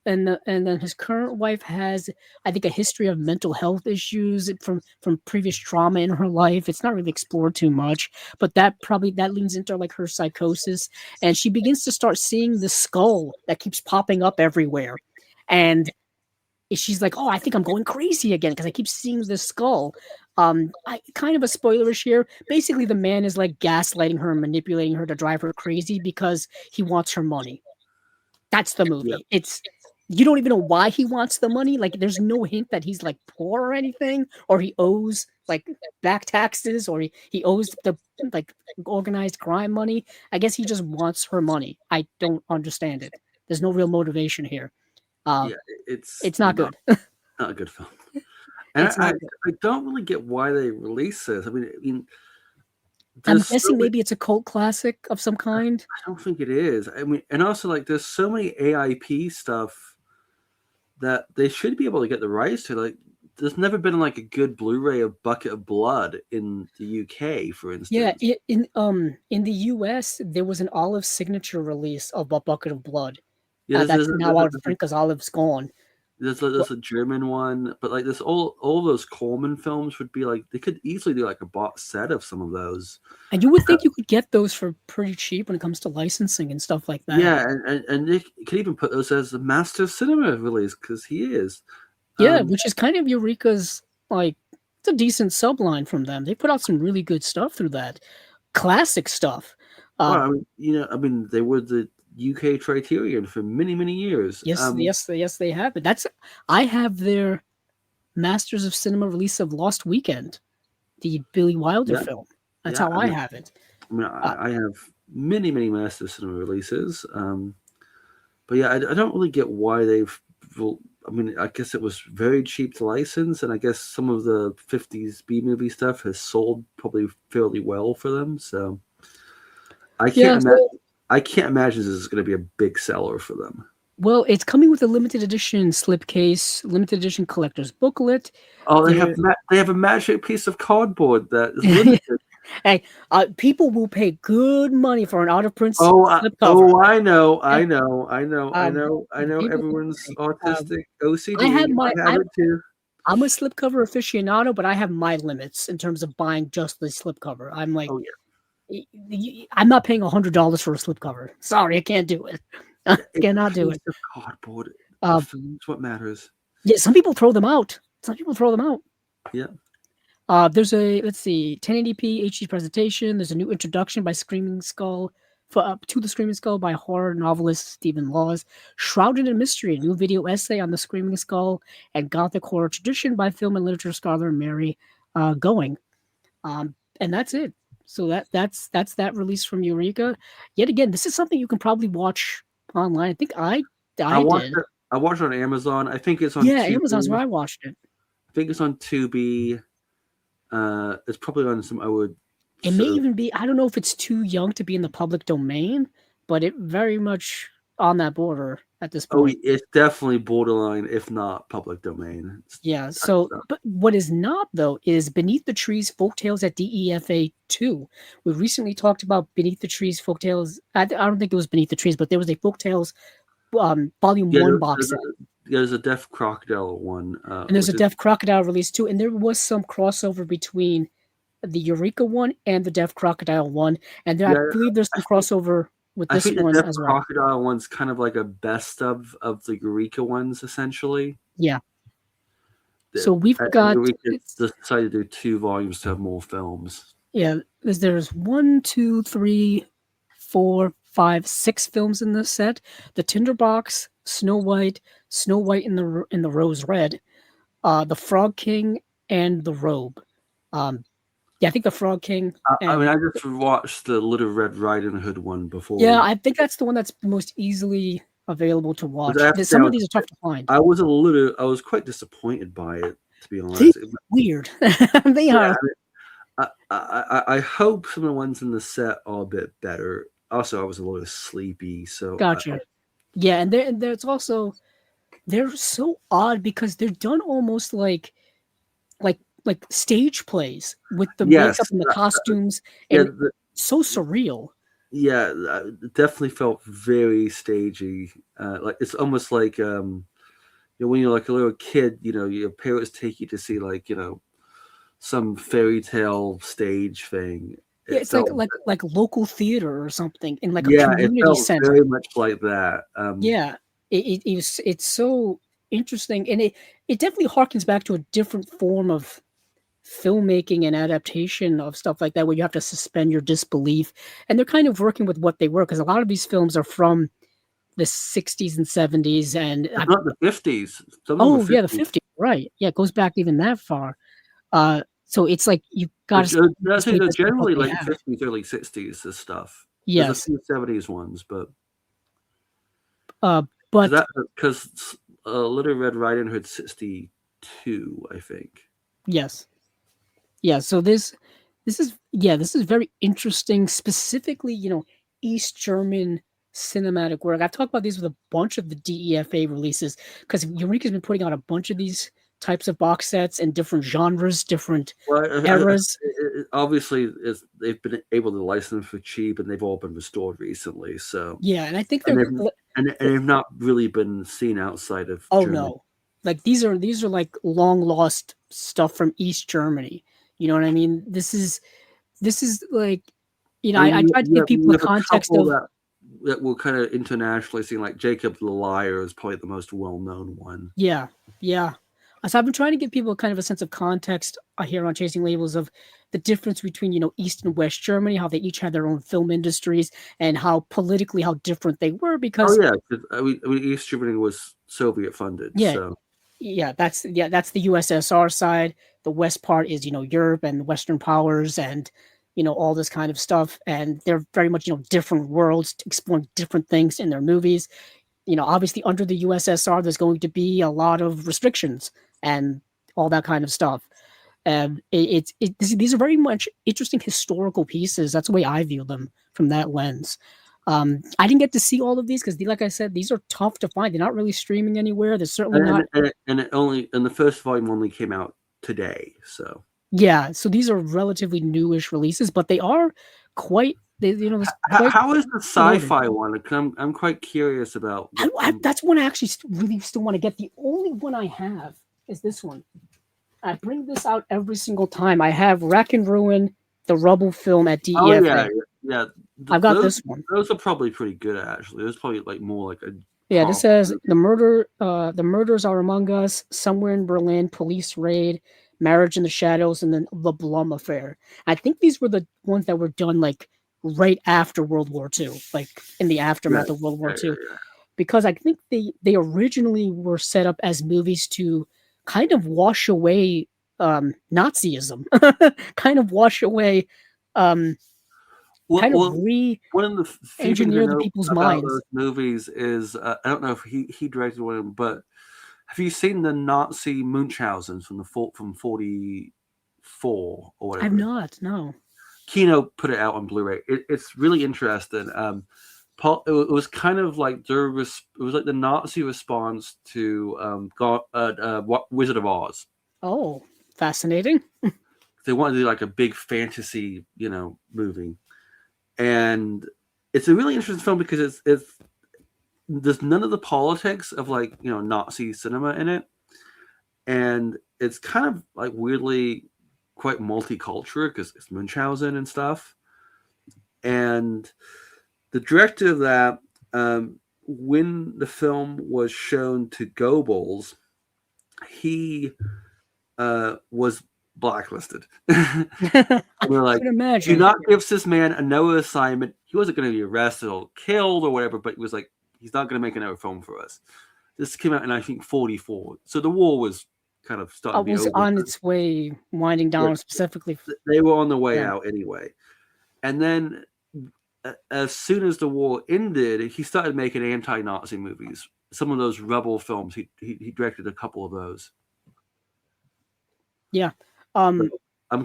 And then his current wife has, I think, a history of mental health issues from previous trauma in her life. It's not really explored too much, but that leans into like her psychosis, and she begins to start seeing the skull that keeps popping up everywhere, and she's like, "Oh, I think I'm going crazy again because I keep seeing this skull." Kind of a spoilerish here. Basically, the man is like gaslighting her and manipulating her to drive her crazy because he wants her money. That's the movie. Yep. It's you don't even know why he wants the money. Like there's no hint that he's like poor or anything, or he owes like back taxes, or he owes the like organized crime money. I guess he just wants her money. I don't understand it. There's no real motivation here. It's not good. Not a good film. And I don't really get why they release this. I mean I'm guessing maybe it's a cult classic of some kind. I don't think it is. I mean, and also like there's so many AIP stuff that they should be able to get the rights to. Like, there's never been like a good Blu-ray of Bucket of Blood in the UK, for instance. Yeah, in the US, there was an Olive signature release of a Bucket of Blood. Yeah, that's now out of print because Olive's gone. There's a German one, but like this, all those Coleman films would be like they could easily do like a box set of some of those. And you would think you could get those for pretty cheap when it comes to licensing and stuff like that. Yeah, and they could even put those as a Master of Cinema release because he is. Yeah, which is kind of Eureka's like it's a decent subline from them. They put out some really good stuff through that, classic stuff. Well, I mean, they were the UK Criterion for many, many years. Yes, they have it. I have their Masters of Cinema release of Lost Weekend, the Billy Wilder Yeah, film. That's yeah. how I have it. I have many, many Master Cinema releases. But yeah, I don't really get why they've. Well, I mean, I guess it was very cheap to license, and I guess some of the 50s B movie stuff has sold probably fairly well for them. So I can't imagine. I can't imagine this is going to be a big seller for them. Well, it's coming with a limited edition slipcase, limited edition collector's booklet. Oh, they have a magic piece of cardboard that is limited. Hey, people will pay good money for an out of print slipcover. I know. People Everyone's autistic OCD. I have it too. I'm a slipcover aficionado, but I have my limits in terms of buying just the slipcover. I'm like, I'm not paying $100 for a slipcover. Sorry, I can't do it. I cannot do it. Cardboard. That's what matters. Yeah, some people throw them out. Yeah. There's a 1080p HD presentation. There's a new introduction by Screaming Skull to the Screaming Skull by horror novelist Stephen Laws. Shrouded in Mystery, a new video essay on the Screaming Skull and Gothic horror tradition by film and literature scholar Mary Going. And that's it. So that's that release from Eureka. Yet again, this is something you can probably watch online. I think I watched it. I watched it on Amazon. I think it's on. Yeah, Amazon's where I watched it. I think it's on Tubi. It's probably on some. It may even be. I don't know if it's too young to be in the public domain, but it very much on that border at this point. Oh, it's definitely borderline, if not public domain. Yeah. So, but what is not though is Beneath the Trees: Folktales at DEFA 2. We recently talked about Beneath the Trees: Folktales. I don't think it was Beneath the Trees, but there was a Folktales Volume 1 box set. There's a Deaf Crocodile one. And there's a Deaf Crocodile release too. And there was some crossover between the Eureka one and the Deaf Crocodile one. And I believe there's some crossover with this one the Deaf as well. Crocodile one's kind of like a best of the Eureka ones, essentially. Yeah. So we've got... Eureka decided to do 2 volumes to have more films. Yeah. There's 1, 2, 3, 4, 5, 6 films in this set. The Tinderbox, Snow White in the Rose Red, the Frog King, and the Robe. I think the Frog King. I just watched the Little Red Riding Hood one before. Yeah, I think that's the one that's most easily available to watch. Some of these are tough to find. I was quite disappointed by it, to be honest. Weird. They are. I hope some of the ones in the set are a bit better. Also, I was a little sleepy, so gotcha. Yeah, and there's also they're so odd because they're done almost like stage plays with the makeup and the costumes, and so surreal. Yeah, it definitely felt very stagey. Like it's almost like when you're like a little kid, your parents take you to see some fairy tale stage thing. Yeah, it's like local theater or something in a community center. Very much like that. It's so interesting, and it definitely harkens back to a different form of filmmaking and adaptation of stuff like that, where you have to suspend your disbelief. And they're kind of working with what they were, because a lot of these films are from the 60s and 70s, and not the 50s. The 50s, right? Yeah, it goes back even that far. So it's like you got to. I think they're generally like 50s, early 60s. This stuff. Yes, there's a few 70s ones, but because Little Red Riding Hood 62, I think. Yes. Yeah. So this is very interesting. Specifically, East German cinematic work. I've talked about these with a bunch of the DEFA releases, because Eureka's been putting out a bunch of these types of box sets in different genres, different eras. Obviously, they've been able to license for cheap, and they've all been restored recently. So yeah, and I think they've not really been seen outside of. Oh Germany. No, like these are like long lost stuff from East Germany. You know what I mean? This is like, I tried to give people the context of that will kind of internationally seen, like Jacob the Liar is probably the most well-known one. Yeah. So I've been trying to give people kind of a sense of context here on Chasing Labels of the difference between, East and West Germany, how they each had their own film industries, and how politically how different they were. Oh Because yeah, 'cause, East Germany was Soviet funded, yeah, so that's the USSR side. The West part is Europe and the Western powers and all this kind of stuff, and they're very much different worlds exploring different things in their movies. Obviously under the USSR, there's going to be a lot of restrictions and all that kind of stuff. These are very much interesting historical pieces. That's the way I view them from that lens. I didn't get to see all of these because, like I said, these are tough to find. They're not really streaming anywhere. They're certainly not. and the first volume only came out today, so Yeah, so these are relatively newish releases, but they are quite. how is the sci-fi one? 'Cause I'm quite curious about. That's one I actually really still want to get. The only one I have is this one. I bring this out every single time. I have Rack and Ruin, the Rubble film at DEFA. Oh yeah. I've got this one. Those are probably pretty good actually. Those probably like more like a. Yeah, this says the murders are among us. Somewhere in Berlin, police raid, marriage in the shadows, and then the Blum affair. I think these were the ones that were done like right after World War II, like in the aftermath of World War II. Because I think they originally were set up as movies to kind of wash away Nazism, kind of wash away, one of the engineer the people's minds. Those movies is I don't know if he directed one of them, but have you seen the Nazi Munchausen from 44 or whatever? I've not. No. Kino put it out on Blu-ray. It's really interesting. It was kind of like it was like the Nazi response to Wizard of Oz. Oh, fascinating. They wanted to do like a big fantasy, movie, and it's a really interesting film because there's none of the politics of like Nazi cinema in it, and it's kind of like weirdly quite multicultural because it's Munchausen and stuff, and the director of that, when the film was shown to Goebbels, he was blacklisted. We're like, do not give this man another assignment. He wasn't going to be arrested or killed or whatever, but he was like, he's not going to make another film for us. This came out in, I think, 44. So the war was kind of starting to be over. On its way, winding down specifically. They were on the way out anyway. And then as soon as the war ended, he started making anti-Nazi movies. Some of those rebel films, he directed a couple of those. Yeah. I'm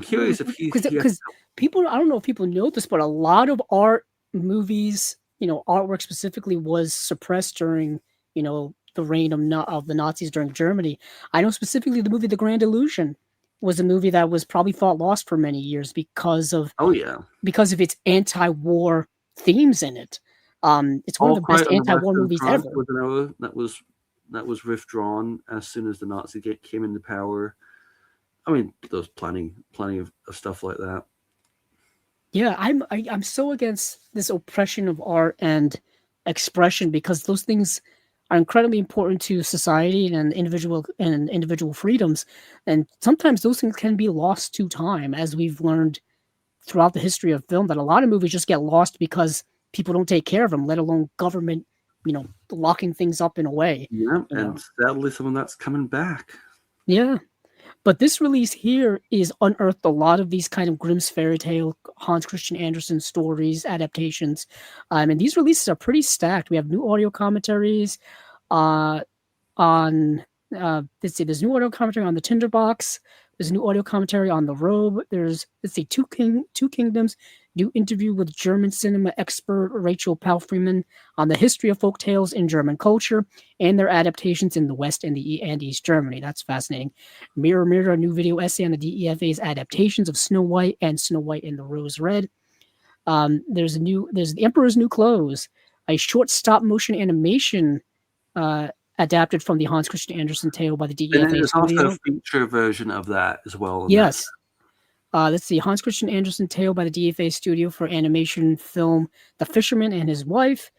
curious if because people, I don't know if people know this, but a lot of art, movies, artwork specifically was suppressed during, the reign of the Nazis during Germany. I know specifically the movie The Grand Illusion was a movie that was probably thought lost for many years because of its anti-war themes in it. It's one of the best anti-war movies ever. That was withdrawn as soon as the Nazis came into power. I mean, there's plenty of stuff like that. Yeah, I'm so against this oppression of art and expression because those things are incredibly important to society and individual freedoms, and sometimes those things can be lost to time, as we've learned throughout the history of film. That a lot of movies just get lost because people don't take care of them, let alone government, locking things up in a way. Yeah, and sadly, some of that's coming back. Yeah. But this release here is unearthed a lot of these kind of Grimm's fairy tale, Hans Christian Andersen stories, adaptations. And these releases are pretty stacked. We have new audio commentaries on, there's new audio commentary on The Tinderbox. There's new audio commentary on The Robe. There's, Two Kingdoms, new interview with German cinema expert Rachel Palfreeman on the history of folk tales in German culture and their adaptations in the West and East Germany. That's fascinating. Mirror, Mirror, a new video essay on the DEFA's adaptations of Snow White and Snow White and the Rose Red. There's The Emperor's New Clothes, a short stop motion animation adapted from the Hans Christian Andersen tale by the DEFA and there's studio. Also a feature version of that as well. Yes. Let's see, Hans Christian Andersen tale by the DFA studio for animation film The Fisherman and His Wife.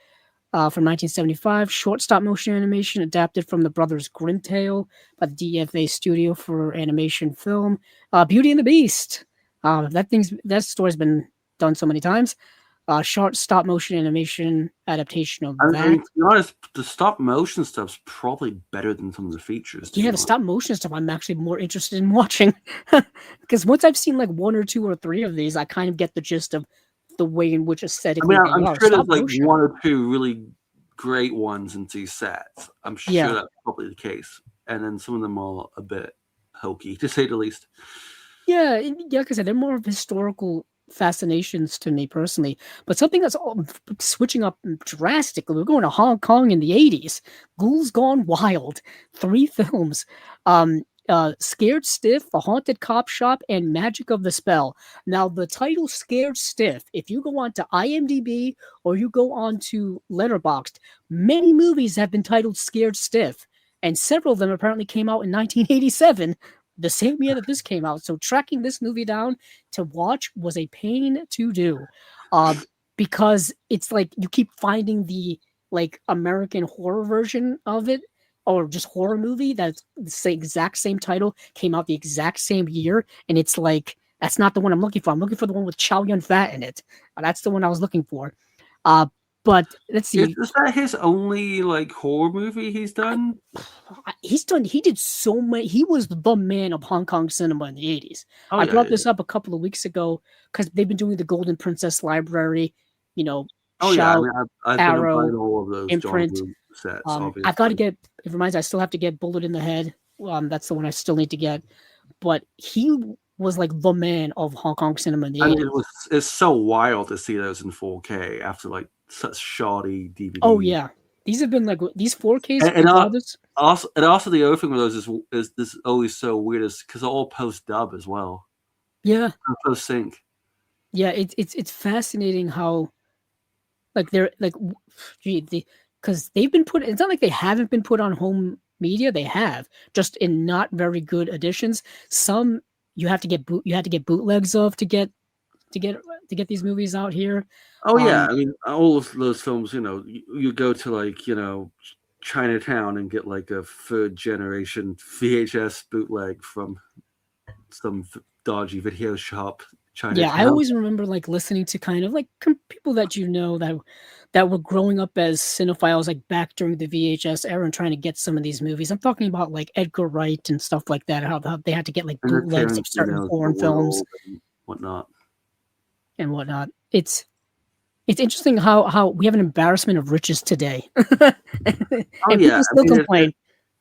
from 1975. Short stop-motion animation adapted from the Brothers Grimm tale by the DFA Studio for animation film. Beauty and the Beast. That story's been done so many times. Short stop-motion animation adaptation of I that. mean, to be honest, the stop motion stuff's probably better than some of the features. Yeah, the stop motion stuff I'm actually more interested in watching because once I've seen like 1 or 2 or 3 of these, I kind of get the gist of the way in which aesthetically I they mean, I'm are. sure there's Stop like motion. 1 or 2 really great ones in these sets. I'm sure Yeah. that's probably the case. And then some of them are a bit hokey, to say the least. Yeah, like I said, they're more of historical fascinations to me personally. But something that's switching up drastically. We're going to Hong Kong in the 80s. Ghouls Gone Wild. 3 films. Scared Stiff, The Haunted Cop Shop, and Magic of the Spell. Now, the title Scared Stiff, if you go on to IMDb or you go on to Letterboxd, many movies have been titled Scared Stiff, and several of them apparently came out in 1987, the same year that this came out. So tracking this movie down to watch was a pain to do, because it's like you keep finding the like American horror version of it, or just horror movie that's the exact same title, came out the exact same year, and it's like that's not the one I'm looking for. I'm looking for the one with Chow Yun Fat in it. That's the one I was looking for. But let's see. Is that his only like horror movie he's done? He did so many. He was the man of Hong Kong cinema in the 80s. Oh, I yeah, brought yeah, this up a couple of weeks ago because they've been doing the Golden Princess Library, Oh Shout, yeah, I mean, I've been Arrow, buying all of those Imprint. John Woo sets. Obviously, I've got to get. It reminds me, I still have to get Bullet in the Head. That's the one I still need to get. But he was like the man of Hong Kong cinema in the 80s. mean, it's so wild to see those in 4K after like such shoddy DVD. Oh yeah, these have been like these 4Ks. And also the other thing with those is this always so weird is because all post dub as well. Yeah, Post sync. yeah. It's fascinating how like they're like, because they've been put. It's not like they haven't been put on home media. They have, just in not very good editions. Some you have to get bootlegs of to get these movies out here. Oh yeah, I mean all of those films. You go to like Chinatown and get like a 3rd generation VHS bootleg from some dodgy video shop. Chinatown. Yeah, I always remember like listening to kind of like people that that were growing up as cinephiles like back during the VHS era and trying to get some of these movies. I'm talking about like Edgar Wright and stuff like that. How they had to get like bootlegs of certain foreign films and whatnot. It's interesting how we have an embarrassment of riches today. And people still complain.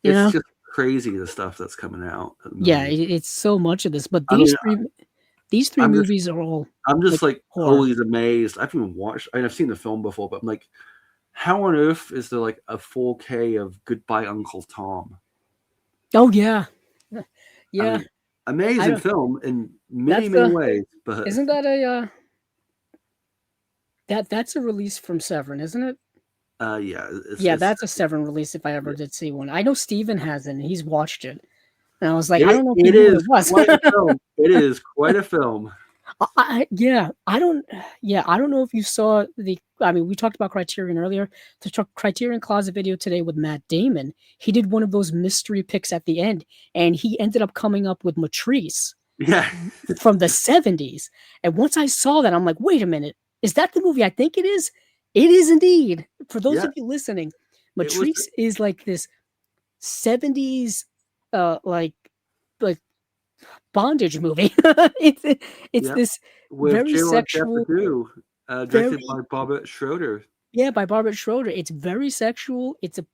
It's just crazy the stuff that's coming out. Yeah, it's so much of this. But these three movies are all. I'm just like always amazed. I've even watched. I've seen the film before, but I'm like, how on earth is there like a 4K of Goodbye Uncle Tom? Oh yeah, yeah. I mean, amazing film in many ways. But isn't that a that's a release from Severin, isn't it? Yeah. That's a Severin release if I ever did see one. I know Steven has it, and he's watched it. And I was like, I don't know if it is was. Quite a film. It is quite a film. I don't know if you saw we talked about Criterion earlier. The Criterion Closet video today with Matt Damon. He did one of those mystery picks at the end, and he ended up coming up with Matrice. Yeah. From the 70s. And once I saw that, I'm like, wait a minute. Is that the movie I think it is? It is indeed. For those of you listening, Matrice is like this 70s like bondage movie. it's this with very sexual directed by Barbara Schroeder. Yeah, by Barbara Schroeder. It's very sexual. It's a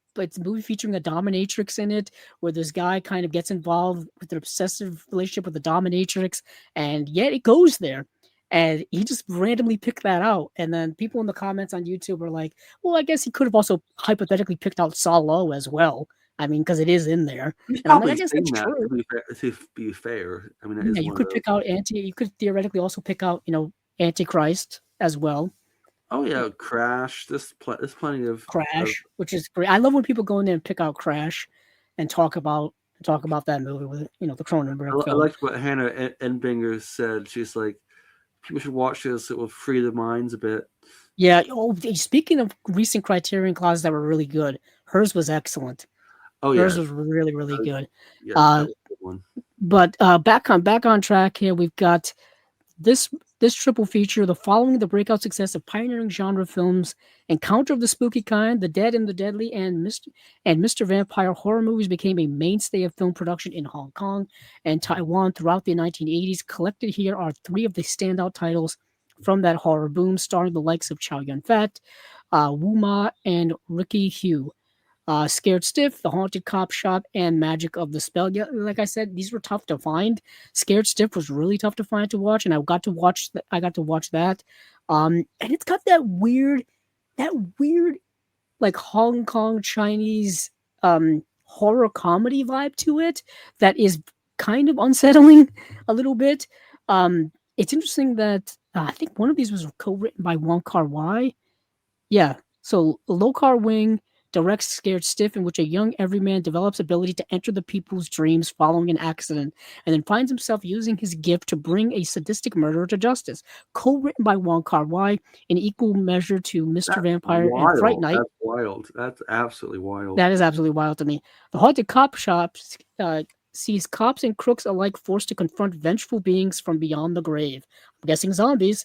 movie featuring a dominatrix in it, where this guy kind of gets involved with an obsessive relationship with the dominatrix, and yet it goes there. And he just randomly picked that out. And then people in the comments on YouTube are like, well, I guess he could have also hypothetically picked out Salo as well. I mean, because it is in there. He's and I'm like, probably I guess that's true. To be fair. I mean, you could pick out you could theoretically also pick out, Antichrist as well. Oh yeah, Crash. There's plenty of Crash, which is great. I love when people go in there and pick out Crash and talk about that movie with the Cronenberg film. I liked what Hannah Enbinger said. She's like, people should watch this. It will free their minds a bit. Yeah. Oh, speaking of recent Criterion clauses that were really good, hers was excellent. Oh Hers yeah, was really, really good. yeah, Uh, that was a good one. but back on track here. We've got this this triple feature, the following the breakout success of pioneering genre films, Encounter of the Spooky Kind, The Dead and the Deadly, and Mr. Vampire horror movies became a mainstay of film production in Hong Kong and Taiwan throughout the 1980s. Collected here are three of the standout titles from that horror boom, starring the likes of Chow Yun Fat, Wu Ma, and Ricky Hu. Scared Stiff, The Haunted Cop Shop, and Magic of the Spell. Yeah, like I said, these were tough to find. Scared Stiff was really tough to find to watch, and I got to watch that. And it's got that weird like Hong Kong Chinese horror comedy vibe to it that is kind of unsettling a little bit. It's interesting that I think one of these was co-written by Wong Kar-wai. Yeah. So Lokar Wing directs Scared Stiff, in which a young everyman develops ability to enter the people's dreams following an accident, and then finds himself using his gift to bring a sadistic murderer to justice. Co-written by Wong Kar-wai, in equal measure to Mr. That's Vampire and Fright wild. Night. That's wild. That's absolutely wild. That is absolutely wild to me. The Haunted Cop Shop sees cops and crooks alike forced to confront vengeful beings from beyond the grave. I'm guessing zombies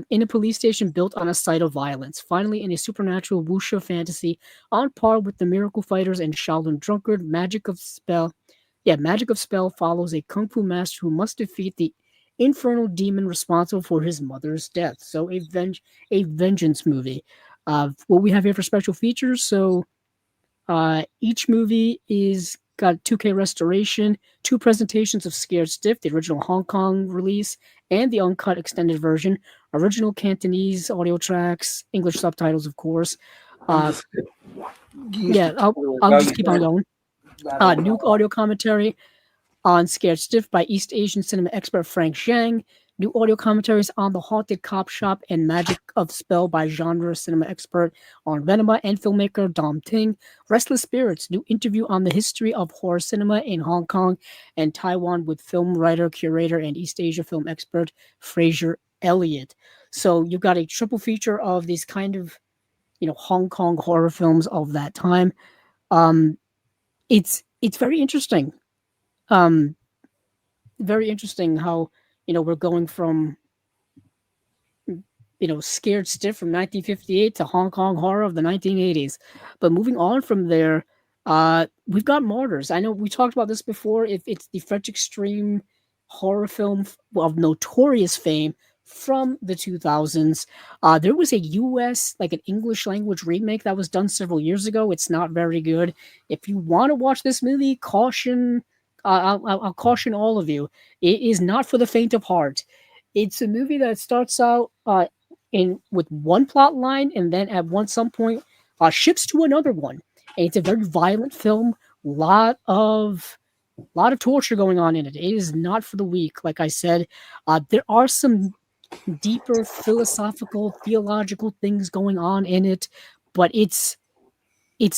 in a police station built on a site of violence. Finally, in a supernatural wuxia fantasy on par with the Miracle Fighters and Shaolin Drunkard, Magic of Spell follows a kung fu master who must defeat the infernal demon responsible for his mother's death. So a vengeance movie. What we have here for special features. So each movie is got 2K restoration, two presentations of Scared Stiff, the original Hong Kong release, and the uncut extended version. Original Cantonese audio tracks, English subtitles, of course. I'm Uh, just yeah, I'll just keep on going. New audio commentary on Scared Stiff by East Asian cinema expert Frank Zhang. New audio commentaries on The Haunted Cop Shop and Magic of Spell by genre cinema expert on Venema and filmmaker Dom Ting. Restless Spirits, new interview on the history of horror cinema in Hong Kong and Taiwan with film writer, curator, and East Asia film expert Fraser Elliott. So you've got a triple feature of these kind of, Hong Kong horror films of that time. Um, it's very interesting. Um, Very interesting how we're going from Scared Stiff from 1958 to Hong Kong horror of the 1980s. But moving on from there, we've got Martyrs. I know we talked about this before. If it's the French extreme horror film of notorious fame from the 2000s, there was a U.S. like an English language remake that was done several years ago. It's not very good. If you want to watch this movie, caution. I'll caution all of you. It is not for the faint of heart. It's a movie that starts out in with one plot line and then at some point shifts to another one. And it's a very violent film. Lot of torture going on in it. It is not for the weak. Like I said, there are some deeper philosophical, theological things going on in it, but it's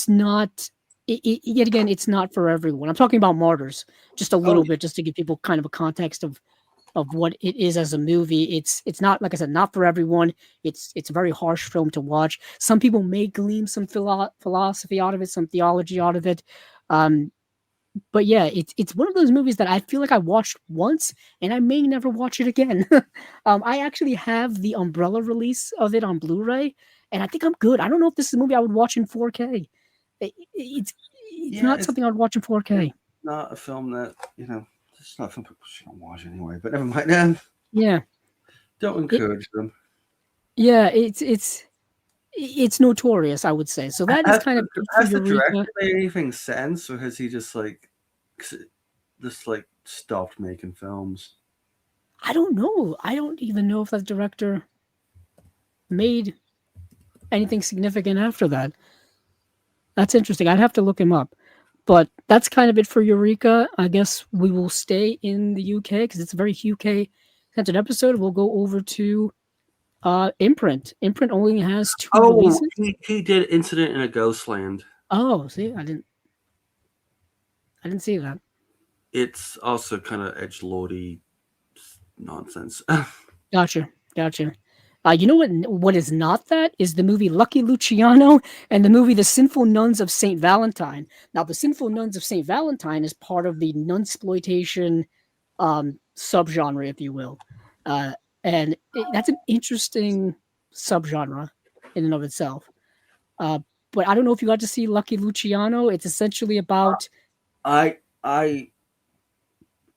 not. Yet again, it's not for everyone. I'm talking about Martyrs just a oh little bit, just to give people kind of a context of what it is as a movie. It's not, like I said, not for everyone. It's a very harsh film to watch. Some people may glean some philosophy out of it, some theology out of it. Um, but yeah, it's one of those movies that I feel like I watched once and I may never watch it again. I actually have the Umbrella release of it on Blu-ray, and I think I'm good. I don't know if this is a movie I would watch in 4K. It's yeah, not something I would watch in 4K. not a film that it's not a film people should watch anyway. But never mind. Yeah, Don't encourage them. yeah, it's notorious, I would say. So that is Has, kind of it for has the director Eureka. made anything since, or has he just stopped making films? I don't know. I don't even know if that director made anything significant after that. That's interesting. I'd have to look him up. But that's kind of it for Eureka. I guess we will stay in the UK because it's a very UK centered episode. We'll go over to Imprint. Imprint only has two Oh, releases. he did Incident in a Ghostland. Oh, see, I didn't see that. It's also kind of edgelordy nonsense. Gotcha. You know what is not that is the movie Lucky Luciano and the movie The Sinful Nuns of Saint Valentine. Now, The Sinful Nuns of Saint Valentine is part of the nunsploitation subgenre, if you will, uh, and that's an interesting subgenre in and of itself. Uh, but I don't know if you got to see Lucky Luciano. It's essentially about. I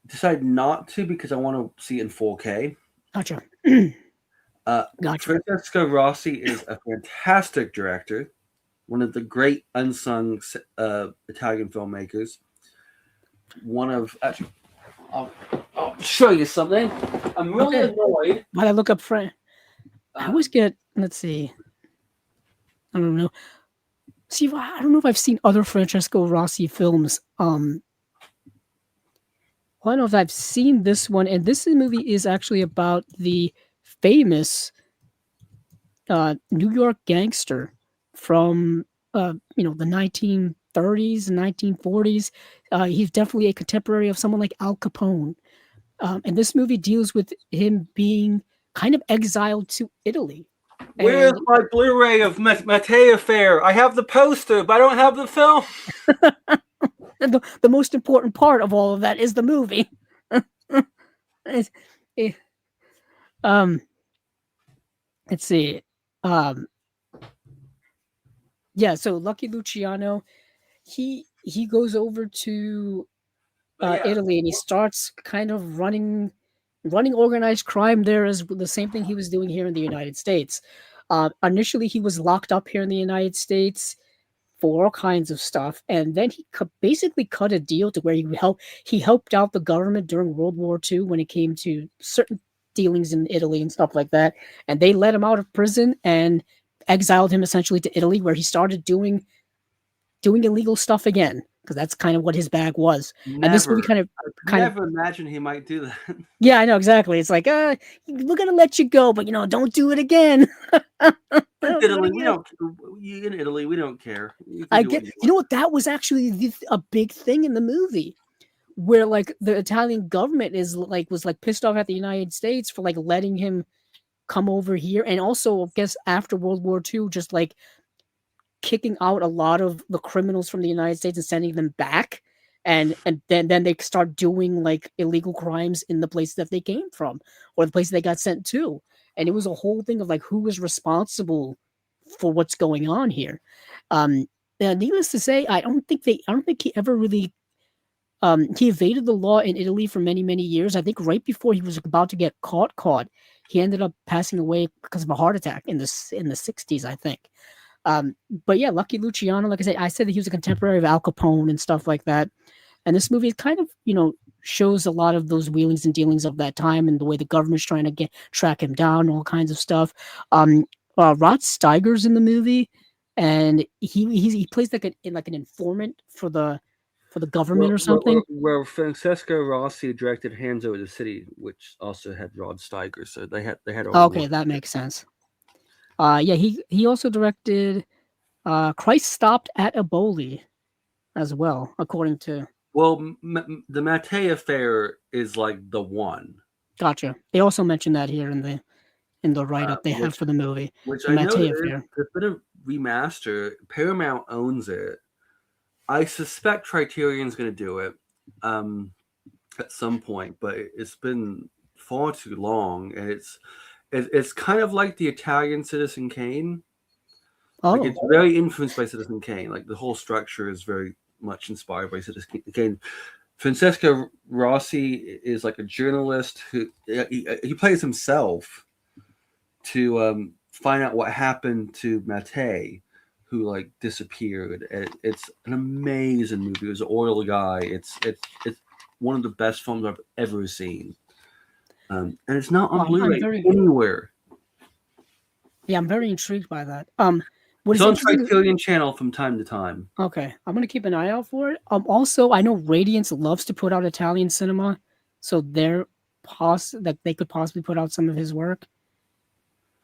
decided not to because I want to see it in 4K. Gotcha. Gotcha. Francesco Rossi is a fantastic director, one of the great unsung Italian filmmakers. One of actually, I'll show you something. I'm really annoyed. While I look up I always get. Let's see. I don't know. See, I don't know if I've seen other Francesco Rossi films. Well, I don't know if I've seen this one, and this movie is actually about the famous New York gangster from the 1930s and 1940s. He's definitely a contemporary of someone like Al Capone, and this movie deals with him being kind of exiled to Italy. Where's my Blu-ray of Mattei Affair? I have the poster, but I don't have the film. And the most important part of all of that is the movie. Let's see. Yeah, so Lucky Luciano, he goes over to Italy, and he starts kind of running organized crime there as the same thing he was doing here in the United States. Initially, he was locked up here in the United States for all kinds of stuff, and then he basically cut a deal to where he helped out the government during World War II when it came to certain dealings in Italy and stuff like that, and they let him out of prison and exiled him essentially to Italy, where he started doing illegal stuff again, because that's kind of what his bag was. Never, and this movie kind of never imagined he might do that. Yeah, I know exactly. It's like, we're gonna let you go, but don't do it again. Italy, we don't. In Italy, we don't care. I get. You know what? That was actually a big thing in the movie, where like the Italian government was pissed off at the United States for like letting him come over here, and also I guess after World War II, just like kicking out a lot of the criminals from the United States and sending them back. And then they start doing like illegal crimes in the place that they came from or the place they got sent to. And it was a whole thing of like who was responsible for what's going on here. Needless to say, I don't think he ever really he evaded the law in Italy for many, many years. I think right before he was about to get caught, he ended up passing away because of a heart attack in the 60s, I think. But yeah, Lucky Luciano, like I said that he was a contemporary of Al Capone and stuff like that. And this movie kind of, shows a lot of those wheelings and dealings of that time and the way the government's trying to track him down and all kinds of stuff. Rod Steiger's in the movie, and he plays like an informant for the government or something. Well, Francesco Rossi directed Hands Over the City, which also had Rod Steiger, so they had. Okay, that makes sense. Yeah, he also directed Christ Stopped at Eboli as well, according to. Well, the Mattei Affair is like the one. Gotcha. They also mentioned that here in the write-up they have for the movie. Which the I know Affair. It's been a remaster. Paramount owns it. I suspect Criterion's going to do it at some point, but it's been far too long, and it's kind of like the Italian Citizen Kane. Oh. Like it's very influenced by Citizen Kane. Like the whole structure is very much inspired by Citizen Kane. Francesco Rossi is like a journalist who he plays himself to find out what happened to Mattei, who like disappeared. It's an amazing movie. It was an oil guy. It's one of the best films I've ever seen. And it's not on Blu-ray anywhere. Yeah, I'm very intrigued by that. It's on Criterion Channel from time to time. Okay, I'm gonna keep an eye out for it. Also, I know Radiance loves to put out Italian cinema, so they could possibly put out some of his work.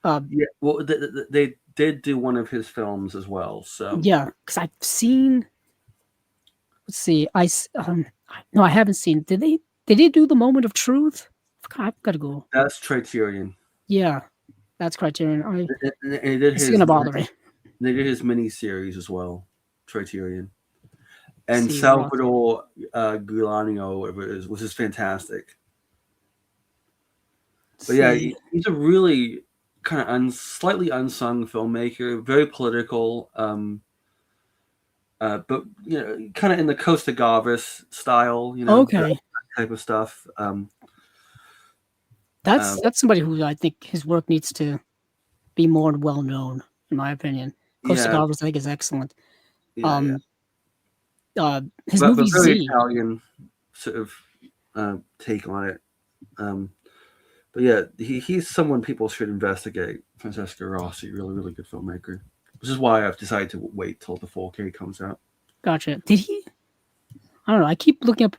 Yeah, well, they did do one of his films as well. So yeah, because I've seen. Let's see, no, I haven't seen. Did they do The Moment of Truth? I've got to go. That's Criterion. Yeah. That's Criterion. And they did It's gonna bother me. They did his mini series as well, Criterion. And See, Salvador Gulanio was just fantastic. But yeah, he's a really kind of slightly unsung filmmaker, very political, but kind of in the Costa Gavras style, okay, that type of stuff. That's somebody who I think his work needs to be more well known, in my opinion. Costa Gavras, I think, is excellent. His but movie very Z, Italian sort of take on it. But yeah, he's someone people should investigate. Francesco Rossi, really, really good filmmaker. Which is why I've decided to wait till the 4K comes out. Gotcha. Did he? I don't know. I keep looking up.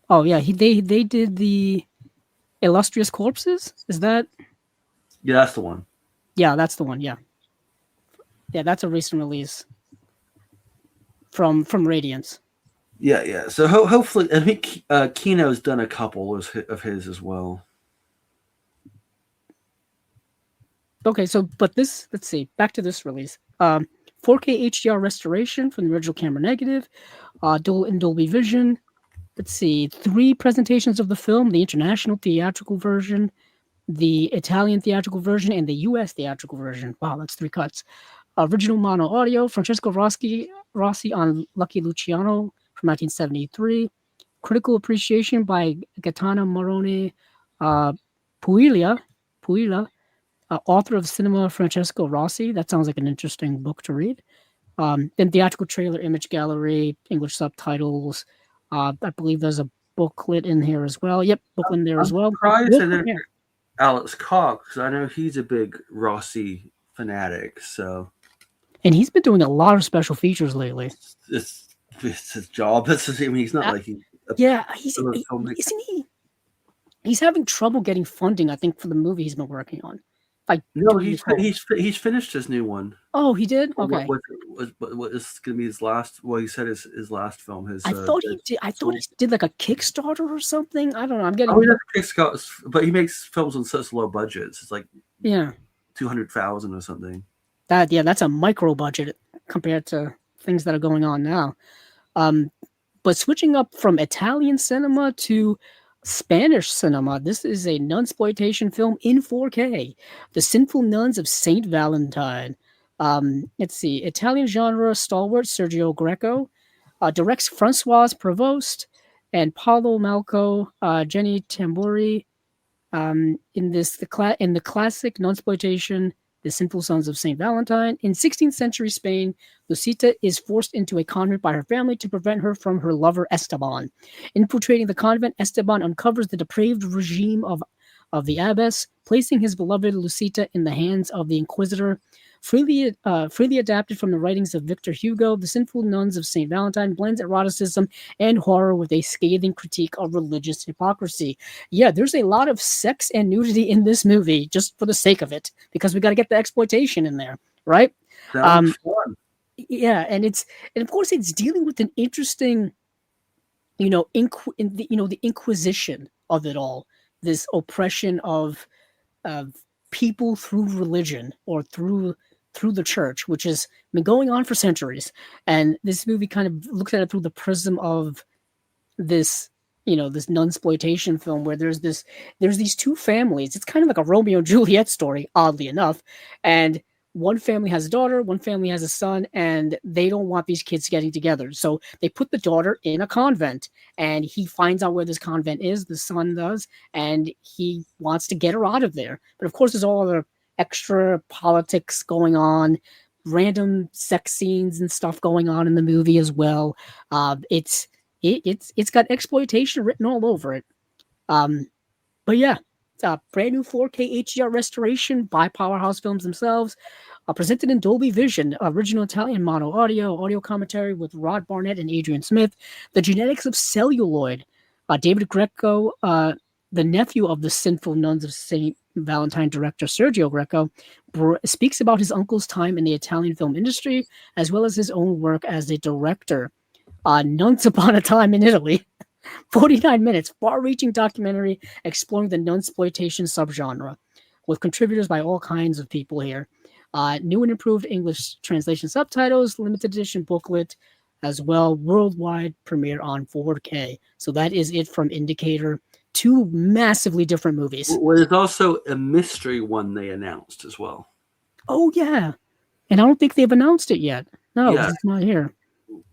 Oh yeah, they did the Illustrious Corpses. Is that? Yeah, that's the one. Yeah, that's the one. Yeah, that's a recent release from Radiance. Yeah. So hopefully, I think Kino's done a couple of his as well. Okay, so but this, let's see, back to this release. 4K HDR restoration from the original camera negative, in Dolby Vision. Let's see, 3 presentations of the film: the international theatrical version, the Italian theatrical version, and the U.S. theatrical version. Wow, that's 3 cuts. Original mono audio: Francesco Rossi on Lucky Luciano from 1973. Critical appreciation by Gaetano Moroni Puiglia, author of Cinema Francesco Rossi. That sounds like an interesting book to read. Then theatrical trailer, image gallery, English subtitles. I believe there's a booklet in here as well. Yep, booklet in there as well. I'm surprised Alex Cox, because I know he's a big Rossi fanatic. So, and he's been doing a lot of special features lately. It's his job. He's not like isn't he? He's having trouble getting funding, I think, for the movie he's been working on. No, he's finished his new one. Oh, he did. Okay. What is going to be his last? Well, he said his last film. I thought he did. I thought he did like a Kickstarter or something. I don't know. I'm getting. Oh, he does Kickstarter, but he makes films on such low budgets. It's like 200,000 or something. That's a micro budget compared to things that are going on now. But switching up from Italian cinema to Spanish cinema, this is a nunsploitation film in 4K, The Sinful Nuns of Saint Valentine. Let's see, Italian genre stalwart Sergio Greco directs Françoise Provost and Paolo Malco, Jenny Tamburi. In the classic nunsploitation, The Sinful Sons of Saint Valentine. In 16th century Spain, Lucita is forced into a convent by her family to prevent her from her lover Esteban. Infiltrating the convent, Esteban uncovers the depraved regime of the abbess, placing his beloved Lucita in the hands of the Inquisitor. Freely adapted from the writings of Victor Hugo, The Sinful Nuns of St. Valentine blends eroticism and horror with a scathing critique of religious hypocrisy. Yeah, there's a lot of sex and nudity in this movie just for the sake of it, because we got to get the exploitation in there, right? Sounds fun. Yeah, and of course it's dealing with an interesting, the Inquisition of it all, this oppression of people through religion or through the church, which has been going on for centuries. And this movie kind of looks at it through the prism of this, this nunsploitation film where there's these 2 families. It's kind of like a Romeo and Juliet story, oddly enough. And one family has a daughter, one family has a son, and they don't want these kids getting together. So they put the daughter in a convent, and he finds out where this convent is, the son does, and he wants to get her out of there. But of course, there's all the extra politics going on, random sex scenes and stuff going on in the movie as well. It's got exploitation written all over it. But yeah, it's a brand new 4K HDR restoration by Powerhouse Films themselves, presented in Dolby Vision, original Italian mono audio commentary with Rod Barnett and Adrian Smith. The Genetics of Celluloid, David Greco, the nephew of the Sinful Nuns of St. Valentine director Sergio Greco, speaks about his uncle's time in the Italian film industry, as well as his own work as a director. Nuns Upon a Time in Italy. 49 minutes, far-reaching documentary exploring the nunsploitation subgenre, with contributors by all kinds of people here. New and improved English translation subtitles, limited edition booklet, as well. Worldwide premiere on 4K. So that is it from Indicator. Two massively different movies. Well, there's also a mystery one they announced as well. Oh yeah, and I don't think they've announced it yet. No, Yeah. it's not here.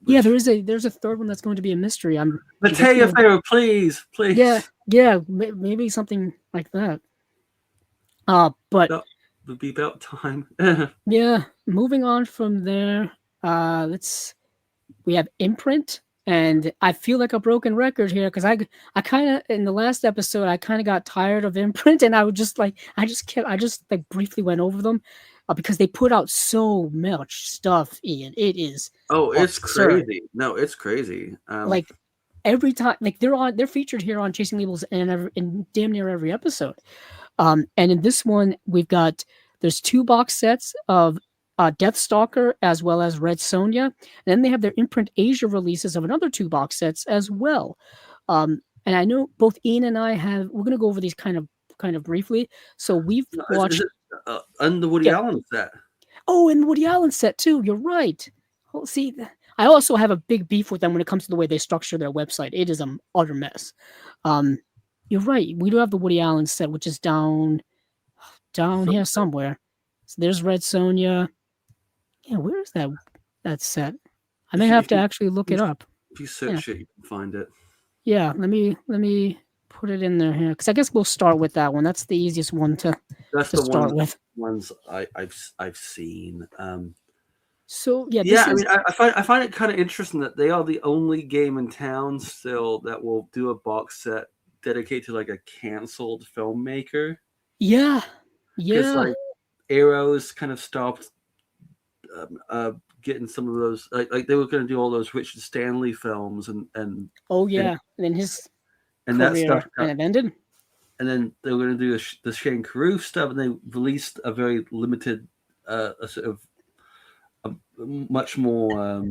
Yeah, there's a third one that's going to be a mystery. Mateo Favor, please. Yeah, maybe something like that. But that would be about time. yeah, moving on from there, we have Imprint, and I feel like a broken record here because I kind of in the last episode I kind of got tired of Imprint, and I would just like I just briefly went over them because they put out so much stuff. Ian, it is it's absurd. crazy. No, it's crazy. Like every time, like they're featured here on Chasing Labels in damn near every episode. And in this one, there's 2 box sets of Deathstalker as well as Red Sonja. And then they have their Imprint Asia releases of another 2 box sets as well. And I know both Ian and I we're going to go over these kind of briefly. So we've watched. Is it, and the Woody Allen set. Oh, and the Woody Allen set too. You're right. Oh, see, I also have a big beef with them when it comes to the way they structure their website. It is an utter mess. You're right. We do have the Woody Allen set, which is down here somewhere. So there's Red Sonja. Yeah, where is that set? I may have to actually look it up. If you search it, you can find it. Yeah, let me put it in there here because I guess we'll start with that one. That's the easiest one to start with. Ones I've seen. So yeah, I find it kind of interesting that they are the only game in town still that will do a box set dedicated to like a canceled filmmaker. Yeah. Because like Arrow's kind of stopped getting some of those like they were going to do all those Richard Stanley films and and then his and career that stuff kind of ended. And then they were going to do the Shane Carruth stuff, and they released a very limited, a sort of a much more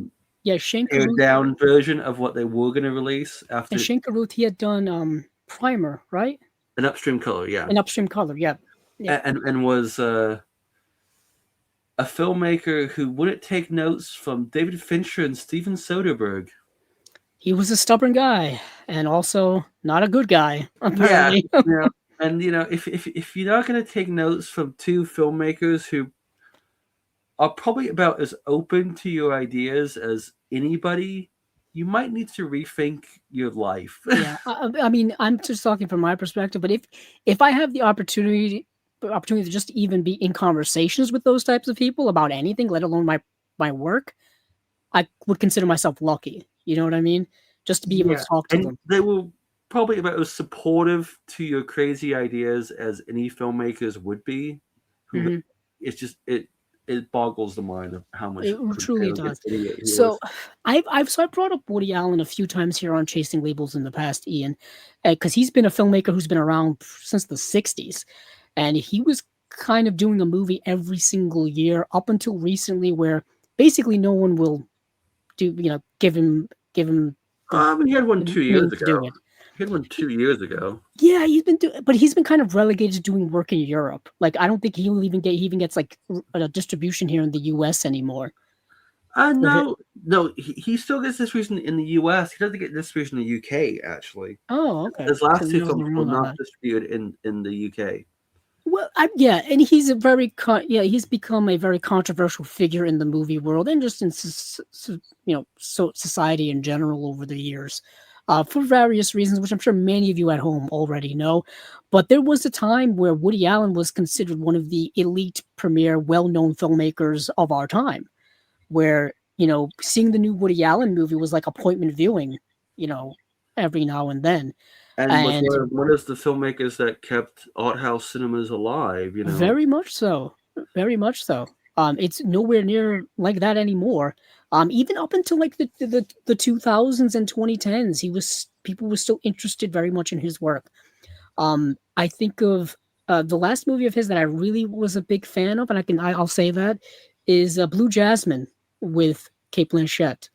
Shane aired down version of what they were going to release after. And Shane Carruth, he had done Primer, right? An Upstream Color, yeah. An Upstream Color, yeah. And was a filmmaker who wouldn't take notes from David Fincher and Steven Soderbergh. He was a stubborn guy, and also not a good guy, apparently. Yeah. And if you're not going to take notes from 2 filmmakers who are probably about as open to your ideas as anybody, you might need to rethink your life. Yeah, I mean, I'm just talking from my perspective, but if I have the opportunity to just even be in conversations with those types of people about anything, let alone my work, I would consider myself lucky. You know what I mean? Just to be able to talk to them. They were probably about as supportive to your crazy ideas as any filmmakers would be. Mm-hmm. It's just it boggles the mind of how much it truly does. So I brought up Woody Allen a few times here on Chasing Labels in the past, Ian, because he's been a filmmaker who's been around since the 60s, and he was kind of doing a movie every single year up until recently, where basically no one will give him. He had one 2 years ago. He had one 2 years ago. Yeah, he's been kind of relegated to doing work in Europe. Like, I don't think he even gets like a distribution here in the U.S. anymore. No, he still gets distribution in the U.S. He doesn't get distribution in the U.K. actually. Oh, okay. His last 2 films were not distributed in the U.K. Well, and he's he's become a very controversial figure in the movie world and just in society in general over the years, for various reasons, which I'm sure many of you at home already know. But there was a time where Woody Allen was considered one of the elite, premier, well-known filmmakers of our time, where seeing the new Woody Allen movie was like appointment viewing, every now and then. And one of the filmmakers that kept art house cinemas alive, Very much so. Very much so. It's nowhere near like that anymore. Even up until like the 2000s and 2010s, people were still interested very much in his work. I think of the last movie of his that I really was a big fan of, and I'll say that is Blue Jasmine with Cate Blanchett.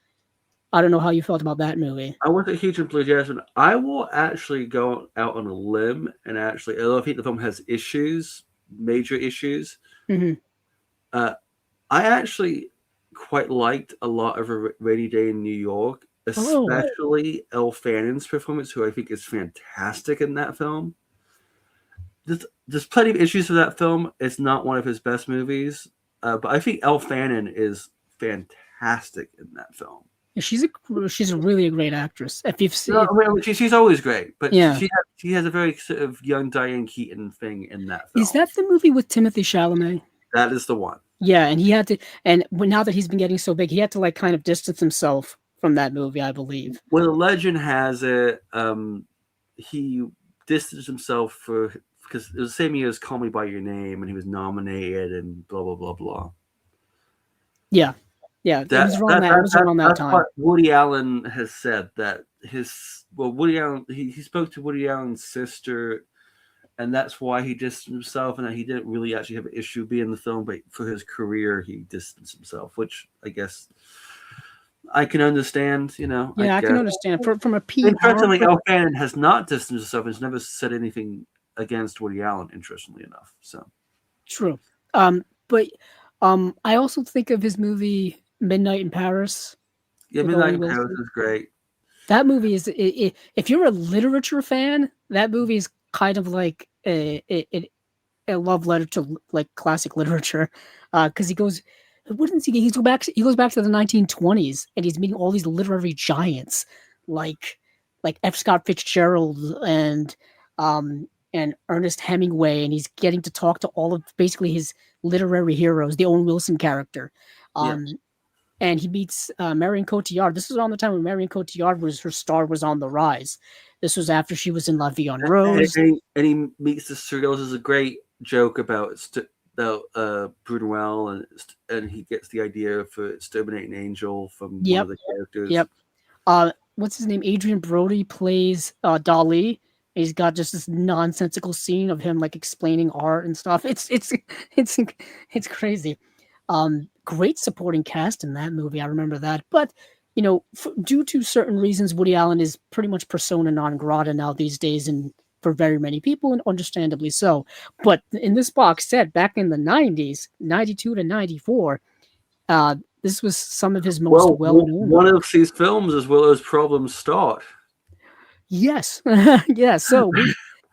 I don't know how you felt about that movie. I wasn't huge in Blue Jasmine. I will actually go out on a limb and actually, although I think the film has issues, major issues, Hmm. uh, I actually quite liked a lot of A Rainy Day in New York, Oh, especially Elle Fannon's performance, who I think is fantastic in that film. There's plenty of issues with that film. It's not one of his best movies, but I think Elle Fannon is fantastic in that film. she's a really a great actress. If you've No, seen, I mean, she's always great, but yeah, she has a very sort of young Diane Keaton thing in that is film. that the movie with Timothy Chalamet? That is the one. Yeah, and he had to, and now that he's been getting so big, he had to like kind of distance himself from that movie, I believe. Well, the legend has it, he distanced himself because it was the same year as Call Me by Your Name, and he was nominated and blah blah blah blah. Yeah, yeah, it That was around that. It was around that that's time. what Woody Allen has said, that Woody Allen, he spoke to Woody Allen's sister, and that's why he distanced himself, and that he didn't really actually have an issue being in the film, but for his career he distanced himself, which I guess I can understand. Yeah, I can understand from a PR. Interestingly, Elle Fannon has not distanced herself and has never said anything against Woody Allen. Interestingly enough, so True. But I also think of his movie Midnight in Paris. yeah, With Midnight Owen in Paris Wilson. is great. That movie is if you're a literature fan, that movie is kind of like a love letter to like classic literature, because he goes, wouldn't he goes back to the 1920s and he's meeting all these literary giants like F. Scott Fitzgerald and Ernest Hemingway, and he's getting to talk to all of basically his literary heroes, the Owen Wilson character. Yeah. And he meets Marion Cotillard. This was around the time when Marion Cotillard her star was on the rise. This was after she was in La Vie en Rose. And he meets the surrealists. There's a great joke about Brunel, and he gets the idea for Exterminating Angel from one of the characters. Yep. What's his name? Adrian Brody plays Dali. He's got just this nonsensical scene of him like explaining art and stuff. It's crazy. Great supporting cast in that movie. I remember that. But due to certain reasons, Woody Allen is pretty much persona non grata now these days, and for very many people, and understandably so. But in this box set, back in the 90s, 92 to 94, this was some of his most well-known. One of these films is where those problems start. Yes. Yeah. So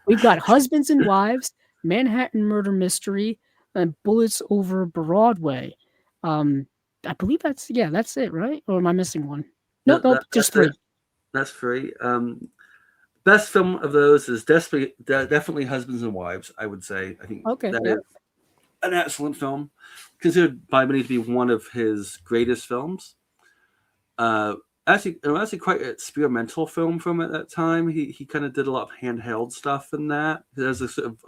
we've got Husbands and Wives, Manhattan Murder Mystery, and Bullets Over Broadway. I believe that's it, right? Or am I missing one? No, just three. That's three. Best film of those is definitely Husbands and Wives, I would say. I think that is an excellent film, considered by many to be one of his greatest films. Actually quite an experimental film from at that time. He kind of did a lot of handheld stuff in that. There's a sort of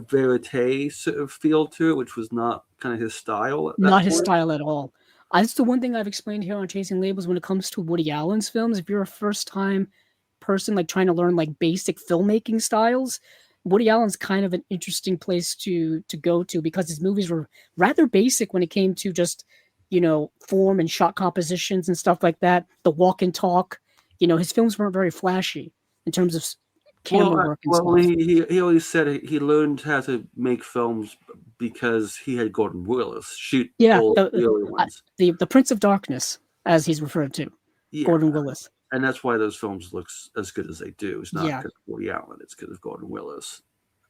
verite sort of feel to it, which was not kind of his style. Not his style at all. That's the one thing I've explained here on Chasing Labels when it comes to Woody Allen's films. If you're a first-time person like trying to learn like basic filmmaking styles, Woody Allen's kind of an interesting place to go to, because his movies were rather basic when it came to just form and shot compositions and stuff like that. The walk and talk, his films weren't very flashy in terms of camera work and stuff. He always said he learned how to make films because he had Gordon Willis shoot all the early ones. The Prince of Darkness, as he's referred to, Gordon Willis. And that's why those films look as good as they do. It's not because of Woody Allen, it's because of Gordon Willis.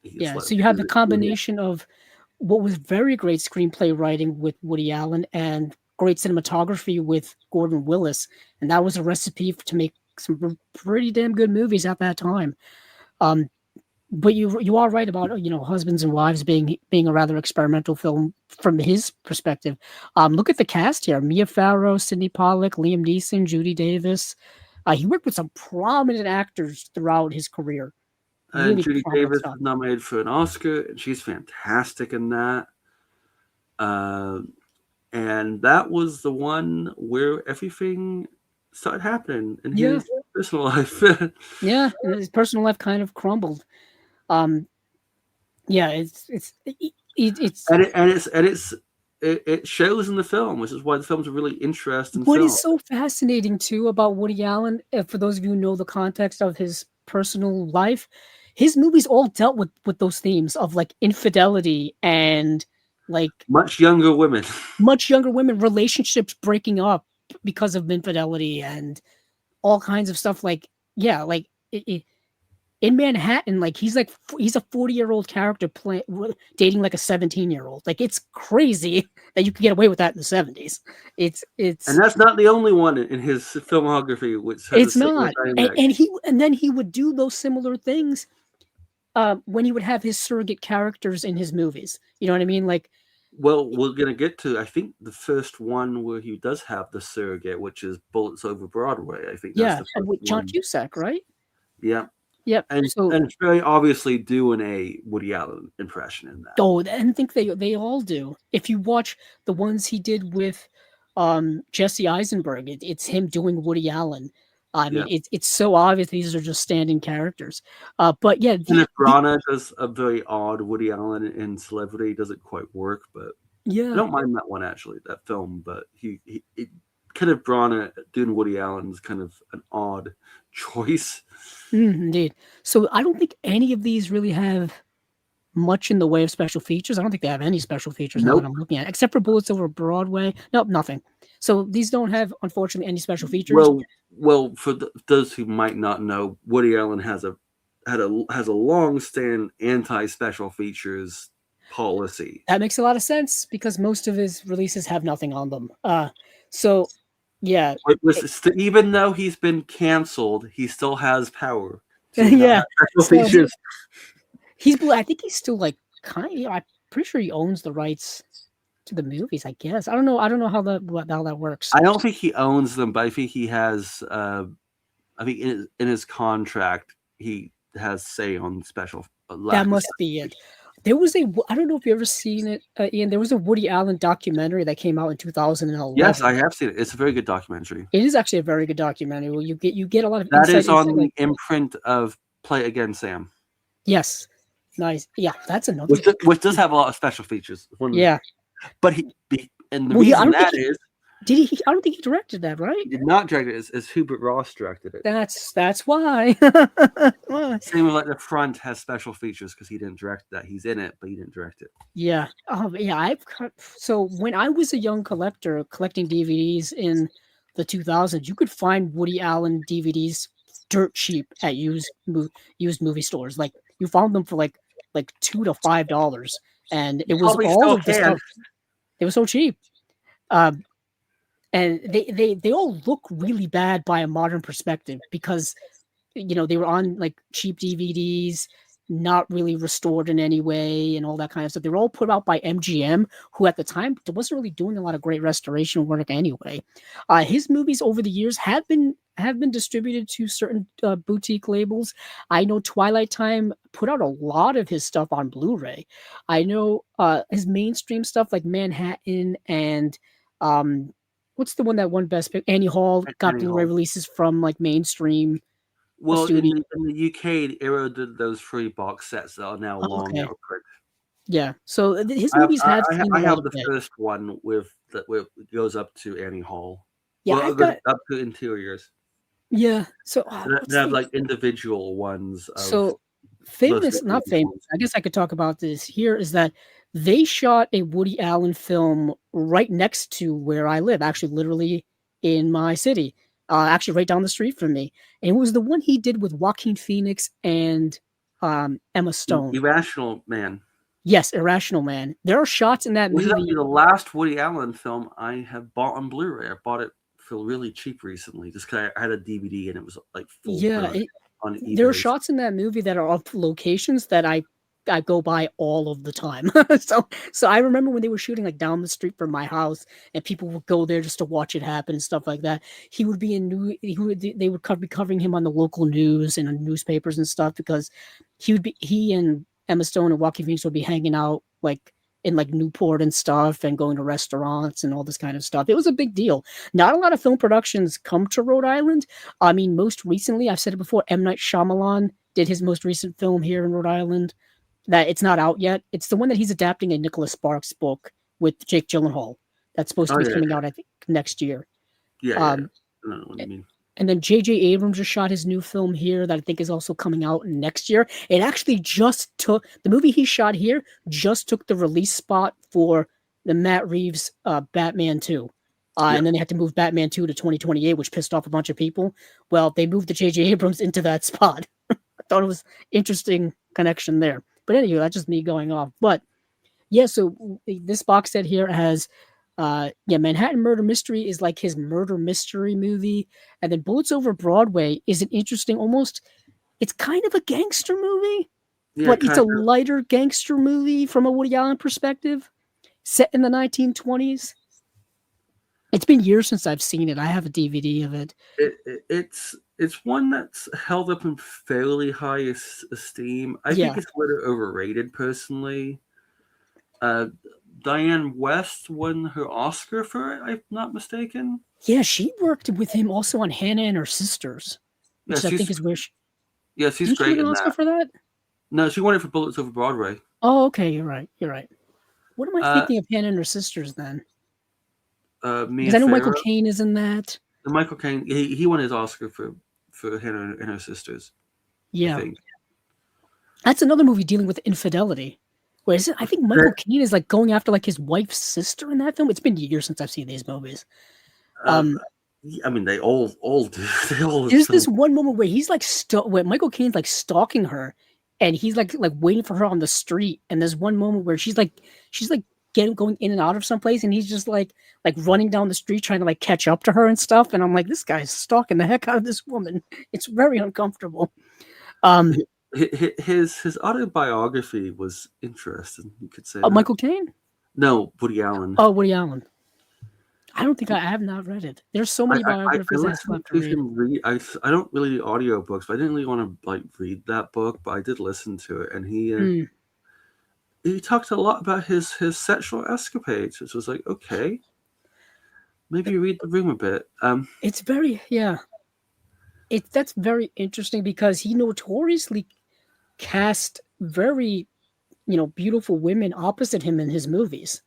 So you have the combination of what was very great screenplay writing with Woody Allen and great cinematography with Gordon Willis, and that was a recipe to make some pretty damn good movies at that time. But you are right about Husbands and Wives being a rather experimental film from his perspective. Look at the cast here: Mia Farrow, Sidney Pollack, Liam Neeson, Judy Davis. He worked with some prominent actors throughout his career. And Judy Davis was nominated for an Oscar, and she's fantastic in that. And that was the one where everything started happening in his personal life. His personal life kind of crumbled. It's it shows in the film, which is why the film's a really interesting What film. is so fascinating too about Woody Allen, for those of you who know the context of his personal life, his movies all dealt with those themes of like infidelity and like Much younger women. much younger women, relationships breaking up because of infidelity and all kinds of stuff. Like, yeah, like in Manhattan, like he's a 40-year-old character dating like a 17-year-old. Like it's crazy that you could get away with that in the 70s. It's And that's not the only one in his filmography which has a it's similar not. dynamic. And then he would do those similar things when he would have his surrogate characters in his movies. You know what I mean? Like, Well, we're going to get to, I think, the first one where he does have the surrogate, which is Bullets Over Broadway. I think that's yeah, the and first with John one. Cusack, right? Yeah. Yep. And So, it's very obviously doing a Woody Allen impression in that. oh, and I think they all do. If you watch the ones he did with Jesse Eisenberg, it's him doing Woody Allen. I mean, it's so obvious these are just standing characters. But yeah, Kenneth Branagh does a very odd Woody Allen in Celebrity. Doesn't quite work, but yeah, I don't mind that one actually, that film. But Kenneth Branagh doing Woody Allen is kind of an odd choice. indeed. So I don't think any of these really have much in the way of special features. I don't think they have any special features now that I'm looking at, except for Bullets Over Broadway. Nope, nothing. So these don't have, unfortunately, any special features. Well, for those who might not know, Woody Allen has a long-standing anti-special features policy. That makes a lot of sense because most of his releases have nothing on them. So yeah, Even though he's been canceled, he still has power. Yeah, special features. I think he's still like I'm pretty sure he owns the rights to the movies. I guess I don't know how that works. I don't think he owns them, but I think he has. I think in his contract he has say on special. That must be it. There was I don't know if you've ever seen it, Ian. There was a Woody Allen documentary that came out in 2011. Yes, I have seen it. It's a very good documentary. It is actually a very good documentary. Well, you get a lot of that is on the imprint of Play It Again, Sam. Yes, nice. Yeah, that's another which does have a lot of special features. Yeah, but and the reason that is. Did he? I don't think he directed that, right? He did not direct it. As Hubert Ross directed it. That's why. Same with like the front has special features because he didn't direct that. He's in it, but he didn't direct it. Yeah. Yeah. So when I was a young collector collecting DVDs in the 2000s, you could find Woody Allen DVDs dirt cheap at used movie stores. Like you found them for like $2 to $5, and it was all of the stuff. They were so cheap. And they all look really bad by a modern perspective because, they were on like cheap DVDs, not really restored in any way and all that kind of stuff. They were all put out by MGM, who at the time wasn't really doing a lot of great restoration work anyway. His movies over the years have been distributed to certain boutique labels. I know Twilight Time put out a lot of his stuff on Blu-ray. I know his mainstream stuff like Manhattan and what's the one that won Best Picture? Annie Hall got Blu-ray releases from like mainstream. Well, in the UK, Arrow did those free box sets that are now long out. Yeah, so his movies have. I have the first one that goes up to Annie Hall. Yeah, I've got up to Interiors. Yeah, so they have like individual ones. So famous, not famous. I guess I could talk about this here. Is that they shot a Woody Allen film right next to where I live, actually literally in my city, actually right down the street from me. And it was the one he did with Joaquin Phoenix and Emma Stone. Irrational Man. Yes, Irrational Man. There are shots in that movie. This is the last Woody Allen film I have bought on Blu-ray. I bought it for really cheap recently just because I had a DVD and it was like full. Yeah, there are shots in that movie that are of locations that I go by all of the time. so I remember when they were shooting like down the street from my house, and people would go there just to watch it happen and stuff like that. He would be they would be covering him on the local news and on newspapers and stuff because he and Emma Stone and Joaquin Phoenix would be hanging out like in like Newport and stuff and going to restaurants and all this kind of stuff. It was a big deal. Not a lot of film productions come to Rhode Island. I mean, most recently, I've said it before, M. Night Shyamalan did his most recent film here in Rhode Island. That it's not out yet. It's the one that he's adapting a Nicholas Sparks book with Jake Gyllenhaal. That's supposed to Oh be yeah, coming out, I think, next year. yeah, yeah. Um, I don't know what you mean. and then J.J. Abrams just shot his new film here that I think is also coming out next year. It actually just took the movie he shot here just took the release spot for the Matt Reeves Batman 2. Yeah. And then they had to move Batman 2 to 2028, which pissed off a bunch of people. Well, they moved the J.J. Abrams into that spot. I thought it was interesting connection there. But anyway, that's just me going off. But yeah, so this box set here has Manhattan Murder Mystery is like his murder mystery movie. And then Bullets Over Broadway is an interesting, almost it's kind of a gangster movie, Yeah, but it's a kind of. lighter gangster movie from a Woody Allen perspective, set in the 1920s. It's been years since I've seen it. I have a DVD of it. It's one that's held up in fairly high esteem. I think Yeah. it's a little overrated personally. Diane West won her Oscar for it, if I'm not mistaken. Yeah, she worked with him also on Hannah and Her Sisters, which Yeah, I think is where she she's didn't she great get an in Oscar that. for that? No, she won it for Bullets Over Broadway. Oh, okay, you're right. You're right. What am I Uh, thinking of Hannah and Her Sisters then? Because Mia I know Michael Farrow, Caine is in that. Michael Caine, he won his Oscar for Hannah and Her Sisters. I Yeah. think. That's another movie dealing with infidelity. Where is it? I think Michael Caine is like going after like his wife's sister in that film. It's been years since I've seen these movies. I mean, they all do. They all. There's this one moment where he's like where Michael Caine's like stalking her, and he's like waiting for her on the street. And there's one moment where she's like going in and out of someplace, and he's just like running down the street trying to like catch up to her and stuff. And I'm like, this guy's stalking the heck out of this woman. It's very uncomfortable. His autobiography was interesting. You could say. Michael Caine? No, Woody Allen. Oh, Woody Allen. I don't think I have not read it. There's so many biographies I still have to read. I don't really do audiobooks, but I didn't really want to like read that book, but I did listen to it, and he talked a lot about his sexual escapades, which was like, okay, maybe read the room a bit. It's very that's very interesting because he notoriously cast very beautiful women opposite him in his movies.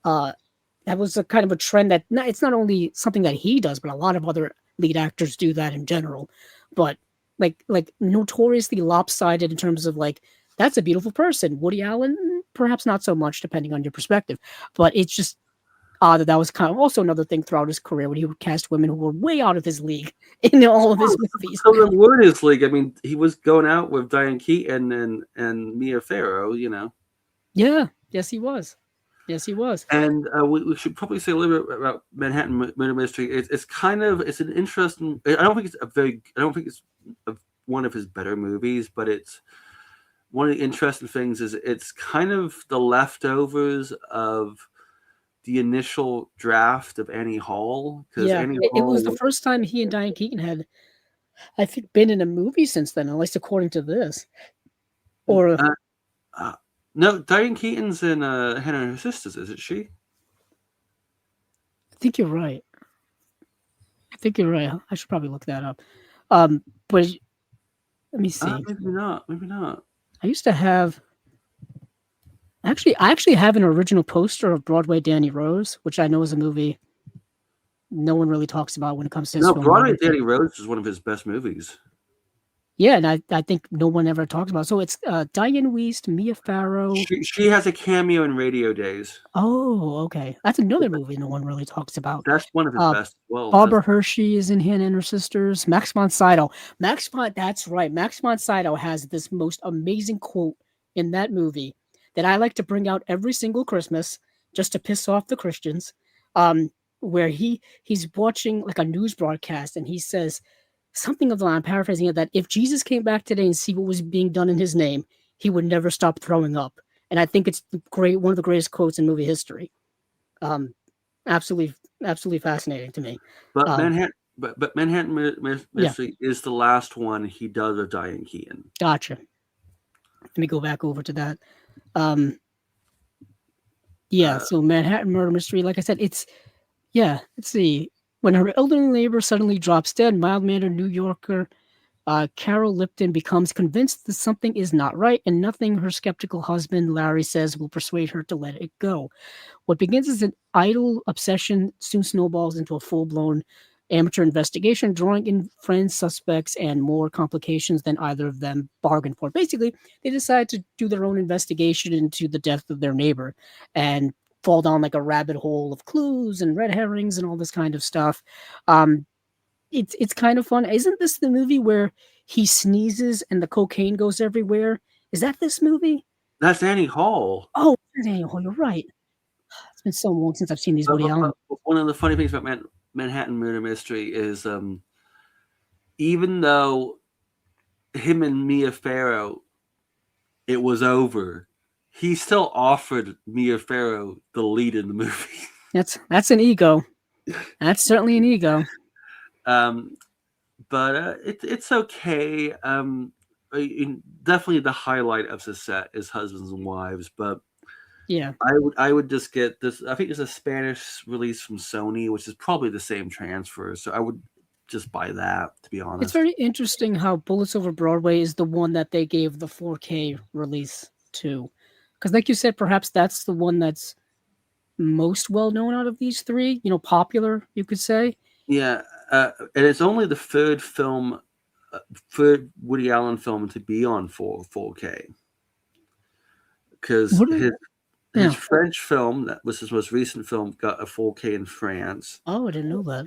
That was a kind of a trend that it's not only something that he does, but a lot of other lead actors do that in general. But like notoriously lopsided in terms of like that's a beautiful person. Woody Allen, perhaps not so much, depending on your perspective. But it's just odd that was kind of also another thing throughout his career when he would cast women who were way out of his league in all of his movies. So the word is league. I mean, he was going out with Diane Keaton and Mia Farrow. Yeah. Yes, he was. Yes, he was. And we should probably say a little bit about Manhattan Murder Mystery. It's an interesting. I don't think it's one of his better movies, but it's one of the interesting things is it's kind of the leftovers of the initial draft of Annie Hall. Yeah, it was the first time he and Diane Keaton had, I think, been in a movie since then, at least according to this. Or no, Diane Keaton's in Hannah and Her Sisters, isn't she? I think you're right. I should probably look that up. But let me see. Maybe not. I used to have. I actually have an original poster of Broadway Danny Rose, which I know is a movie no one really talks about when it comes to his film. Broadway Danny Rose is one of his best movies. Yeah, and I think no one ever talks about it. So it's Diane Wiest, Mia Farrow. She has a cameo in Radio Days. Oh, okay. That's another movie no one really talks about. That's one of his best as well. Barbara Hershey is in Hannah and Her Sisters. Max von Sydow. That's right. Max von Sydow has this most amazing quote in that movie that I like to bring out every single Christmas just to piss off the Christians, where he's watching like a news broadcast and he says something of the line, I'm paraphrasing it, that if Jesus came back today and see what was being done in his name, he would never stop throwing up. And I think it's one of the greatest quotes in movie history. Absolutely fascinating to me. But Manhattan Mystery is the last one he does of Diane Keaton. Gotcha. Let me go back over to that. So Manhattan Murder Mystery, like I said, let's see. When her elderly neighbor suddenly drops dead, mild-mannered New Yorker Carol Lipton becomes convinced that something is not right, and nothing her skeptical husband Larry says will persuade her to let it go. What begins as an idle obsession soon snowballs into a full-blown amateur investigation, drawing in friends, suspects, and more complications than either of them bargained for. Basically, they decide to do their own investigation into the death of their neighbor and fall down like a rabbit hole of clues and red herrings and all this kind of stuff. Um, it's kind of fun. Isn't this the movie where he sneezes and the cocaine goes everywhere? Is that this movie? That's Annie Hall. Oh, Daniel, you're right. It's been so long since I've seen these Woody Allen. One of the funny things about Manhattan Murder Mystery is even though him and Mia Farrow, it was over, he still offered Mia Farrow the lead in the movie. That's an ego. That's certainly an ego. But it's okay. Definitely the highlight of the set is Husbands and Wives, but yeah, I would just get this. I think it's a Spanish release from Sony, which is probably the same transfer. So I would just buy that, to be honest. It's very interesting how Bullets Over Broadway is the one that they gave the 4K release to, because like you said, perhaps that's the one that's most well known out of these three. Popular, you could say. Yeah, and it's only the third Woody Allen film to be on 4K, because his French film, that was his most recent film, got a 4K in France. Oh, I didn't know that.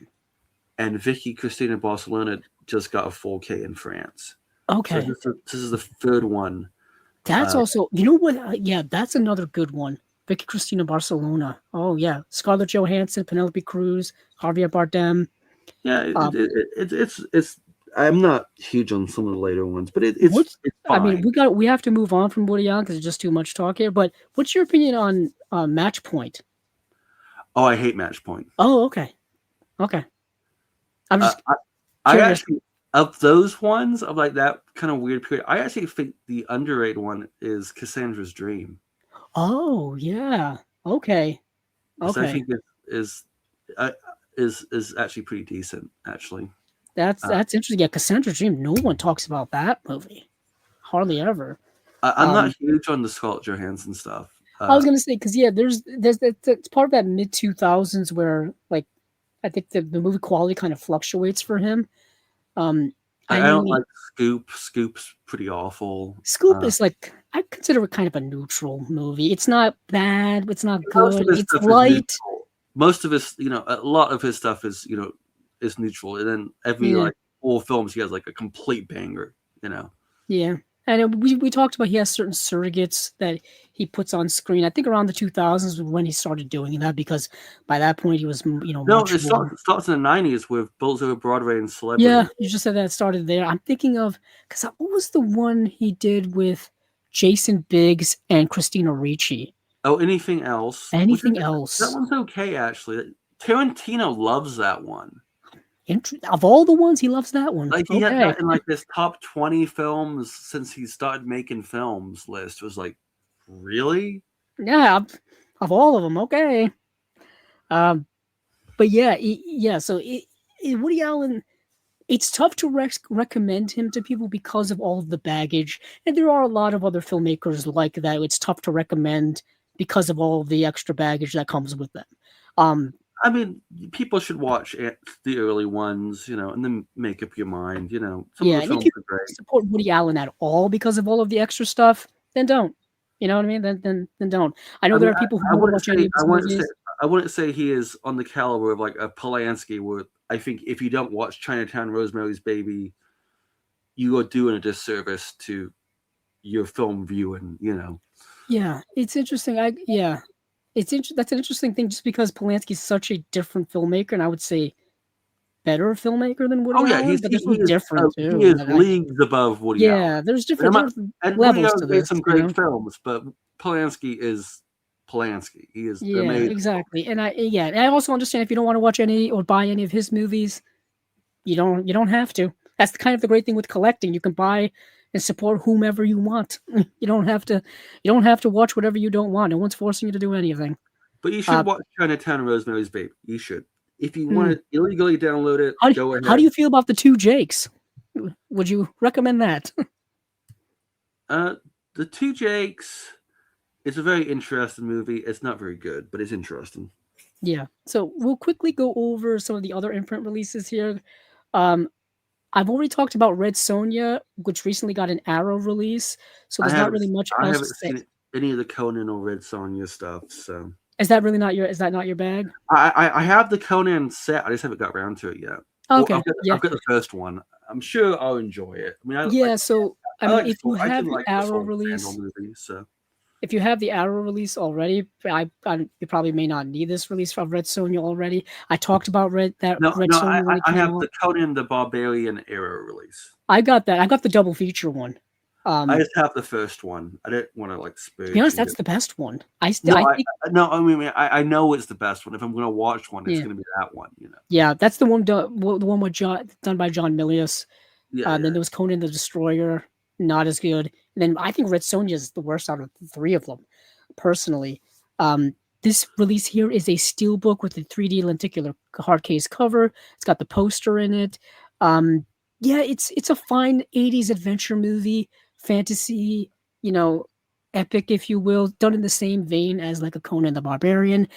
And Vicky Cristina Barcelona just got a 4K in France. Okay, so this is the third one. That's also, what? Yeah, that's another good one. Vicky Cristina Barcelona. Oh yeah, Scarlett Johansson, Penelope Cruz, Javier Bardem. Yeah, it's. I'm not huge on some of the later ones, but it's fine. I mean, we have to move on from Woody Allen because there's just too much talk here. But what's your opinion on Match Point? Oh, I hate Match Point. Oh, okay. I'm just. I actually, of those ones of like that kind of weird period, I actually think the underrated one is Cassandra's Dream. Oh yeah. Okay. I think is actually pretty decent. Actually, that's interesting. Yeah, Cassandra's Dream. No one talks about that movie. Hardly ever. I'm not huge on the Scarlett Johansson stuff. I was gonna say because there's it's part of that mid 2000s where like I think the movie quality kind of fluctuates for him. I don't like Scoop. Scoop's pretty awful. Scoop is like, I consider it kind of a neutral movie. It's not bad. It's not good. It's light. Most of his, a lot of his stuff is, is neutral. And then every like 4 films, he has like a complete banger, Yeah. And we talked about he has certain surrogates that he puts on screen. I think around the 2000s was when he started doing that, because by that point he was, No, it starts in the 90s with Bullets Over Broadway and Celebrity. Yeah, you just said that it started there. I'm thinking of, because what was the one he did with Jason Biggs and Christina Ricci? Oh, Anything Else? Anything Else? That one's okay, actually. Tarantino loves that one. Of all the ones, he loves that one. Like he had that in like this top 20 films since he started making films list. It was like, really? Yeah, of all of them, okay. But yeah. So Woody Allen, it's tough to recommend him to people because of all of the baggage, and there are a lot of other filmmakers like that. It's tough to recommend because of all of the extra baggage that comes with them. I mean, people should watch the early ones, and then make up your mind, Some of the films if you are great. Support Woody Allen at all because of all of the extra stuff, then don't. You know what I mean? Then don't. I know there are people who won't watch any of his movies. I wouldn't say he is on the caliber of like a Polanski, where I think if you don't watch Chinatown, Rosemary's Baby, you are doing a disservice to your film viewing, Yeah, it's interesting. That's an interesting thing, just because Polanski's such a different filmmaker, and I would say better filmmaker than Woody Allen. He's different too. He is leagues above Woody Allen. Yeah, there's different levels to this. Made some great films, but Polanski is Polanski. He is amazing. Exactly. And I also understand if you don't want to watch any or buy any of his movies, you don't have to. That's kind of the great thing with collecting. You can buy and support whomever you want. You don't have to watch whatever you don't want. No one's forcing you to do anything. But you should watch Chinatown and Rosemary's Baby. You should. If you want to illegally download it, go ahead. How do you feel about the two Jakes? Would you recommend that? The Two Jakes is a very interesting movie. It's not very good, but it's interesting. Yeah. So we'll quickly go over some of the other imprint releases here. Um, I've already talked about Red Sonja, which recently got an Arrow release. So I there's not haven't really much I else to haven't say. seen any of the Conan or Red Sonja stuff, so Is that really not your? Is that not your bag? I have the Conan set. I just haven't got around to it yet. Well, Okay. Yeah. I've got the first one. I'm sure I'll enjoy it. I mean, Yeah. So I I mean, like if you I have can the like the Arrow Sword Sandal release, movie. So if you have the Arrow release already, you probably may not need this release from Red Sonja already. I talked about Red no, Sonja when it I came have out. the Conan the Barbarian era release. I got that. I got the double feature one. I just have the first one. I didn't want to like To be spurge honest, and that's get. the best one. No, I think no. I mean, I know it's the best one. If I'm going to watch one, it's yeah going to be that one. You know. yeah that's the one the one with done by John Milius. Yeah, Then yeah. there was Conan the Destroyer, not as good. And then I think Red Sonja is the worst out of the three of them, personally. Um, this release here is a steelbook with a 3D lenticular hard case cover. It's got the poster in it. Um, yeah, it's a fine 80s adventure movie, fantasy, you know, epic, if you will, done in the same vein as like a Conan the Barbarian.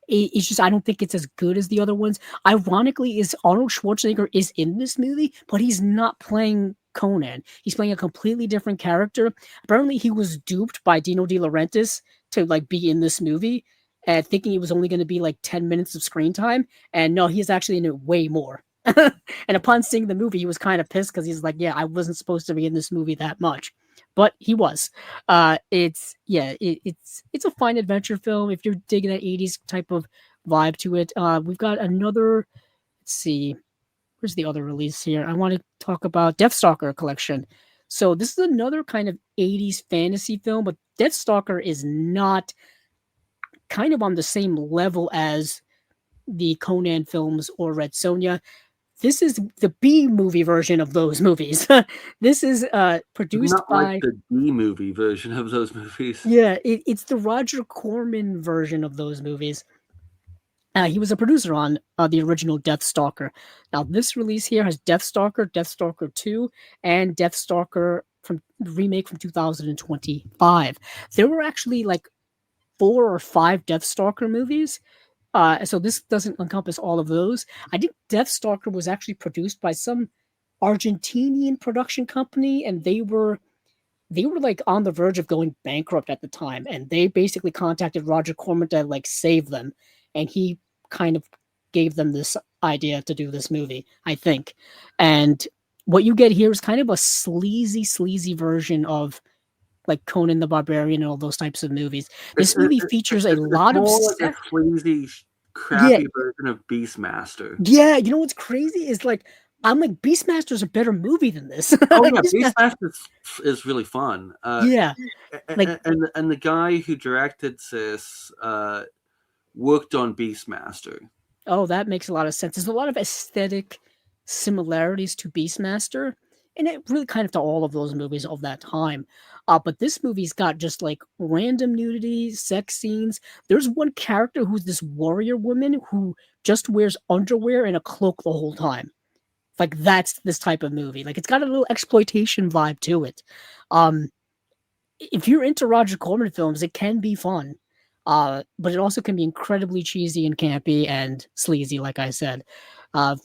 It's just I don't think it's as good as the other ones. Ironically, is Arnold Schwarzenegger is in this movie, but he's not playing Conan. He's playing a completely different character. Apparently, he was duped by Dino De Laurentiis to like be in this movie, and thinking it was only going to be like 10 minutes of screen time. And no, he's actually in it way more. And upon seeing the movie, he was kind of pissed because he's like, "Yeah, I wasn't supposed to be in this movie that much." But he was. It's a fine adventure film if you're digging that 80s type of vibe to it. We've got another. Let's see, where's the other release here? I want to talk about Deathstalker collection. So this is another kind of 80s fantasy film, but Deathstalker is not kind of on the same level as the Conan films or Red Sonja. This is the B movie version of those movies. This is produced Not like by the B movie version of those movies. yeah, it's the Roger Corman version of those movies. He was a producer on the original Deathstalker. Now, this release here has Deathstalker, Deathstalker 2, and Deathstalker from remake from 2025. There were actually like 4 or 5 Deathstalker movies. So this doesn't encompass all of those. I think Deathstalker was actually produced by some Argentinian production company, and they were like on the verge of going bankrupt at the time, and they basically contacted Roger Corman to like save them, and he kind of gave them this idea to do this movie, I think. And what you get here is kind of a sleazy version of like Conan the Barbarian and all those types of movies. This movie features a It's lot of more like a sex. sleazy, Yeah, crappy version of Beastmaster. yeah. You know what's crazy is like I'm like Beastmaster's a better movie than this. Oh yeah, Beastmaster, Beastmaster is really fun. yeah, like And the guy who directed this worked on Beastmaster. oh, that makes a lot of sense. There's a lot of aesthetic similarities to Beastmaster, and it really kind of to all of those movies of that time. But this movie's got just like random nudity, sex scenes. There's one character who's this warrior woman who just wears underwear and a cloak the whole time. Like that's this type of movie. Like it's got a little exploitation vibe to it. Um, if you're into Roger Corman films, it can be fun. But it also can be incredibly cheesy and campy and sleazy, like I said.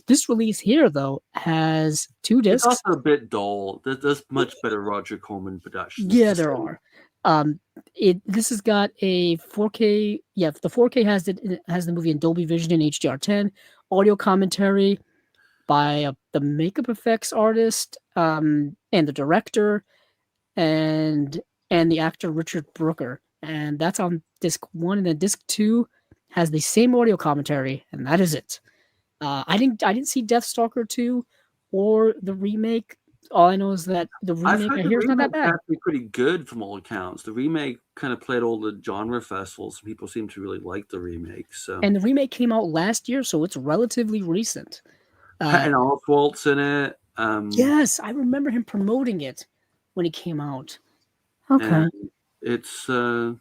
This release here, though, has 2 It's discs. also a bit dull. There's much better Roger Corman productions. Yeah, there are. This has got a 4K. Yeah, the 4K has the movie in Dolby Vision and HDR10. Audio commentary by the makeup effects artist and the director and the actor Richard Brooker, and that's on disc 1. And then disc 2 has the same audio commentary, and that is it. I didn't see Deathstalker 2 or the remake. All I know is that the I've remake heard I the hear is not that remake's bad. actually pretty good from all accounts. The remake kind of played all the genre festivals. People seem to really like the remake. So And the remake came out last year, so it's relatively recent. Patton Oswalt's in it. Yes, I remember him promoting it when it came out. And Okay. it's the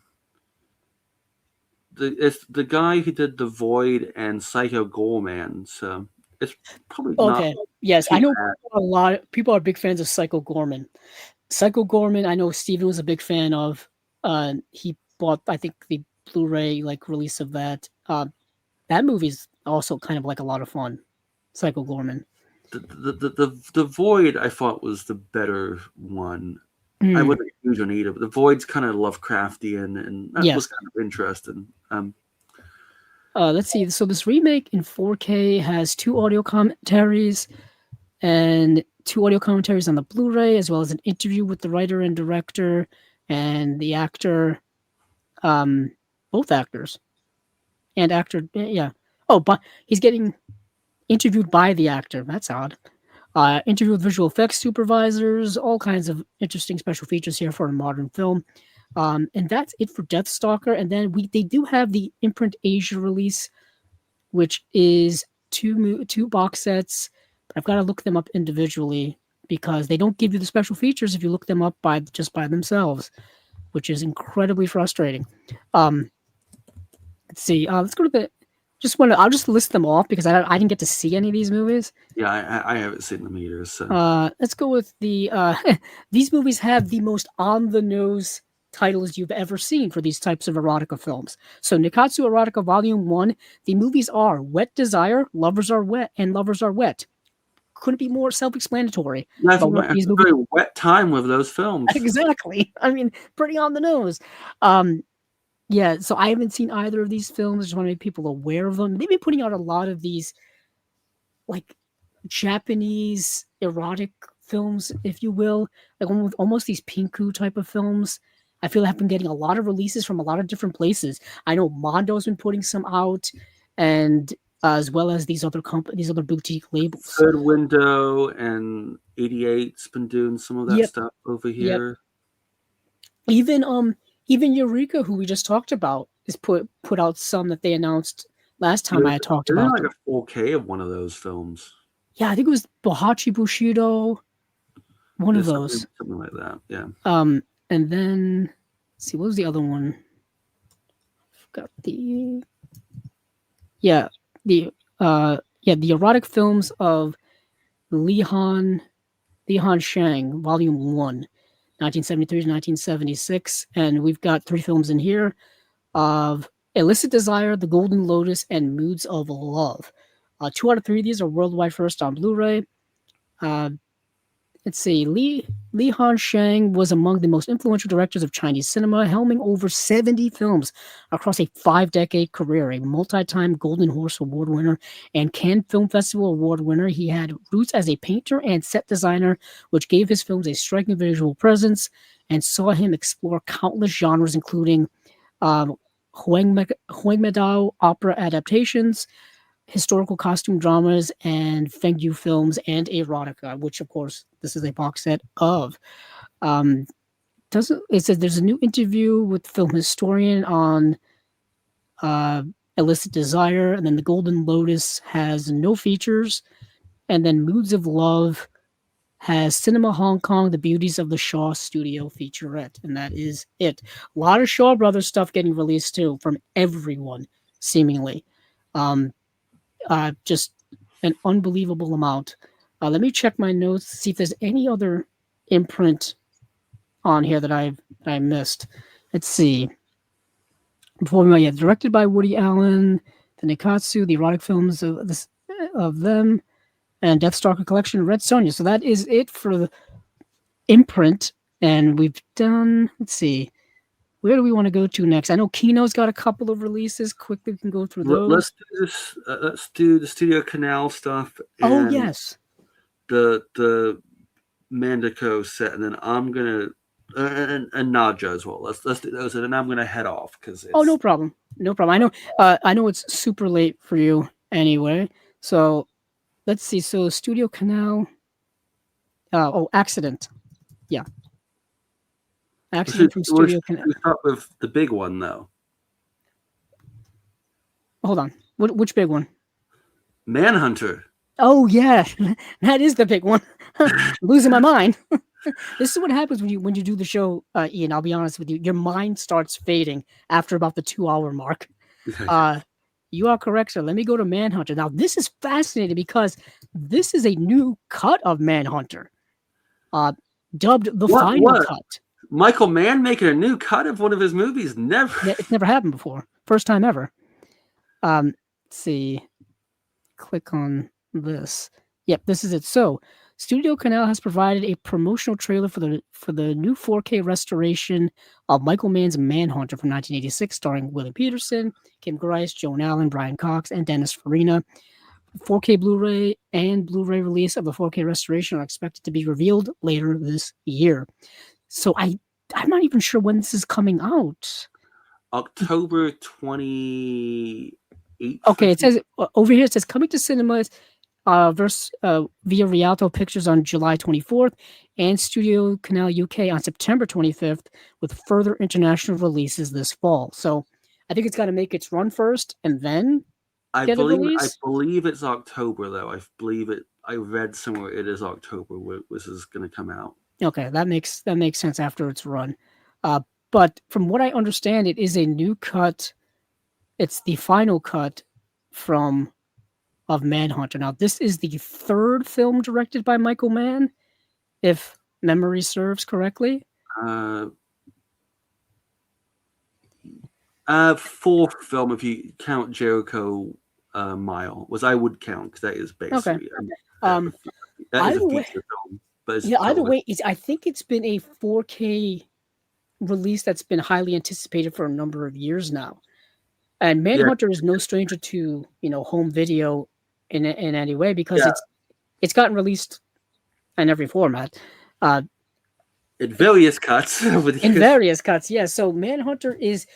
guy who did The Void and Psycho Goreman. So It's probably not. Okay. Yes, too I know bad. a lot of people are big fans of Psycho Gorman. Psycho Gorman, I know Steven was a big fan of. He bought, I think, the Blu-ray like release of that. That movie's also kind of like a lot of fun. Psycho Gorman. The Void I thought was the better one. I Mm, wasn't a huge on either, but the Void's kind of Lovecraftian, and that was yes. kind of interesting. Let's see. So this remake in 4K has 2 audio commentaries and 2 audio commentaries on the Blu-ray, as well as an interview with the writer and director and the actor, both actors and actor. Yeah. Oh, but he's getting interviewed by the actor. That's odd. Interview with visual effects supervisors, all kinds of interesting special features here for a modern film. And that's it for Deathstalker. And then they do have the Imprint Asia release, which is two box sets. But I've got to look them up individually because they don't give you the special features if you look them up by themselves, which is incredibly frustrating. Let's see. Let's go to the. I'll just list them off because I didn't get to see any of these movies. Yeah, I haven't seen them either. So Let's go with the. These movies have the most on the nose titles you've ever seen for these types of erotica films. So Nikatsu Erotica Volume 1, the movies are Wet Desire, Lovers Are Wet, and Lovers Are Wet. Couldn't be more self-explanatory about what these movies. Very wet time with those films. Exactly. I mean, pretty on the nose. Yeah, so I haven't seen either of these films. I just want to make people aware of them. They've been putting out a lot of these like Japanese erotic films, if you will, like almost these pinku type of films. I feel I've been getting a lot of releases from a lot of different places. I know Mondo's been putting some out, and as well as these other boutique labels. Third Window and 88's been doing some of that stuff over here. Even Eureka, who we just talked about, is put out some that they announced last time I talked about. Like a 4K of one of those films. Yeah, I think it was Bohachi Bushido. One of those. Something like that, yeah. And then let's see, what was the other one? Forgot the the erotic films of Li Han Shang, Volume 1, 1973 to 1976. And we've got 3 films in here of Illicit Desire, The Golden Lotus, and Moods of Love. 2 out of 3 of these are worldwide first on Blu-ray. Let's see. Li Han Shang was among the most influential directors of Chinese cinema, helming over 70 films across a 5-decade career. A multi-time Golden Horse Award winner and Cannes Film Festival Award winner, he had roots as a painter and set designer, which gave his films a striking visual presence and saw him explore countless genres, including Huangmedao opera adaptations, historical costume dramas, and Fengyu films, and erotica, which of course this is a box set of. It says there's a new interview with film historian on Illicit Desire, and then The Golden Lotus has no features, and then Moods of Love has Cinema Hong Kong, The Beauties of the Shaw Studio featurette, and that is it. A lot of Shaw Brothers stuff getting released too from everyone, seemingly. Just an unbelievable amount. Let me check my notes, see if there's any other imprint on here that I missed. Let's see. Directed by Woody Allen, the Nikatsu, the erotic films of them, and Deathstalker Collection, Red Sonja. So that is it for the imprint, and we've done. Let's see. Where do we want to go to next? I know Kino's got a couple of releases. Quickly, we can go through those. Let's do this. Let's do the Studio Canal stuff. And yes. The Mandico set, and then I'm gonna and Naja as well. Let's do those, and then I'm gonna head off because. Oh, no problem. No problem. I know it's super late for you anyway. So let's see. So Studio Canal. Accident. Yeah. Accident from Studio Canal. We start with the big one, though. Hold on. Which big one? Manhunter. Oh yeah, that is the big one. Losing my mind. This is what happens when you do the show, Ian. I'll be honest with you. Your mind starts fading after about the 2-hour mark. You are correct, sir. Let me go to Manhunter. Now, this is fascinating because this is a new cut of Manhunter, dubbed the final What? cut. Michael Mann making a new cut of one of his movies? Never. It's never happened before. First time ever. Let's see. Click on this. Yep, this is it. So, Studio Canal has provided a promotional trailer for the new 4K restoration of Michael Mann's Manhunter from 1986, starring William Peterson, Kim Grice, Joan Allen, Brian Cox, and Dennis Farina. 4K Blu-ray and Blu-ray release of the 4K restoration are expected to be revealed later this year. So I'm not even sure when this is coming out. October 28th. Okay, it says over here, it says coming to cinemas via Rialto Pictures on July 24th and Studio Canal UK on September 25th, with further international releases this fall. So I think it's got to make its run first and then get a release. I believe it's October, though. I read somewhere it is October where this is going to come out. Okay, that makes sense after its run. But from what I understand, it is a new cut. It's the final cut of Manhunter. Now, this is the third film directed by Michael Mann, if memory serves correctly. Fourth film, if you count Jericho Mile, I would count because that is basically that is a feature film. But either way, I think it's been a 4K release that's been highly anticipated for a number of years now. And Manhunter is no stranger to home video in any way, because it's gotten released in every format. In various cuts. In various cuts, yeah. So Manhunter is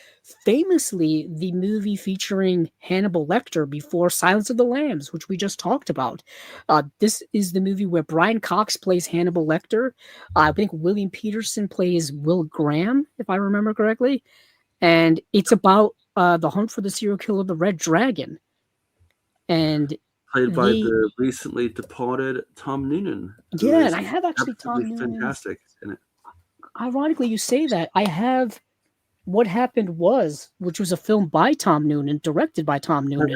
famously the movie featuring Hannibal Lecter before Silence of the Lambs, which we just talked about. This is the movie where Brian Cox plays Hannibal Lecter. I think William Peterson plays Will Graham, if I remember correctly. And it's about the hunt for the serial killer, the Red Dragon. And played by the recently departed Tom Noonan. Yeah, and I have actually Tom Noonan. Fantastic in it. Ironically, you say that. I have What Happened Was, which was a film by Tom Noonan, directed by Tom Noonan.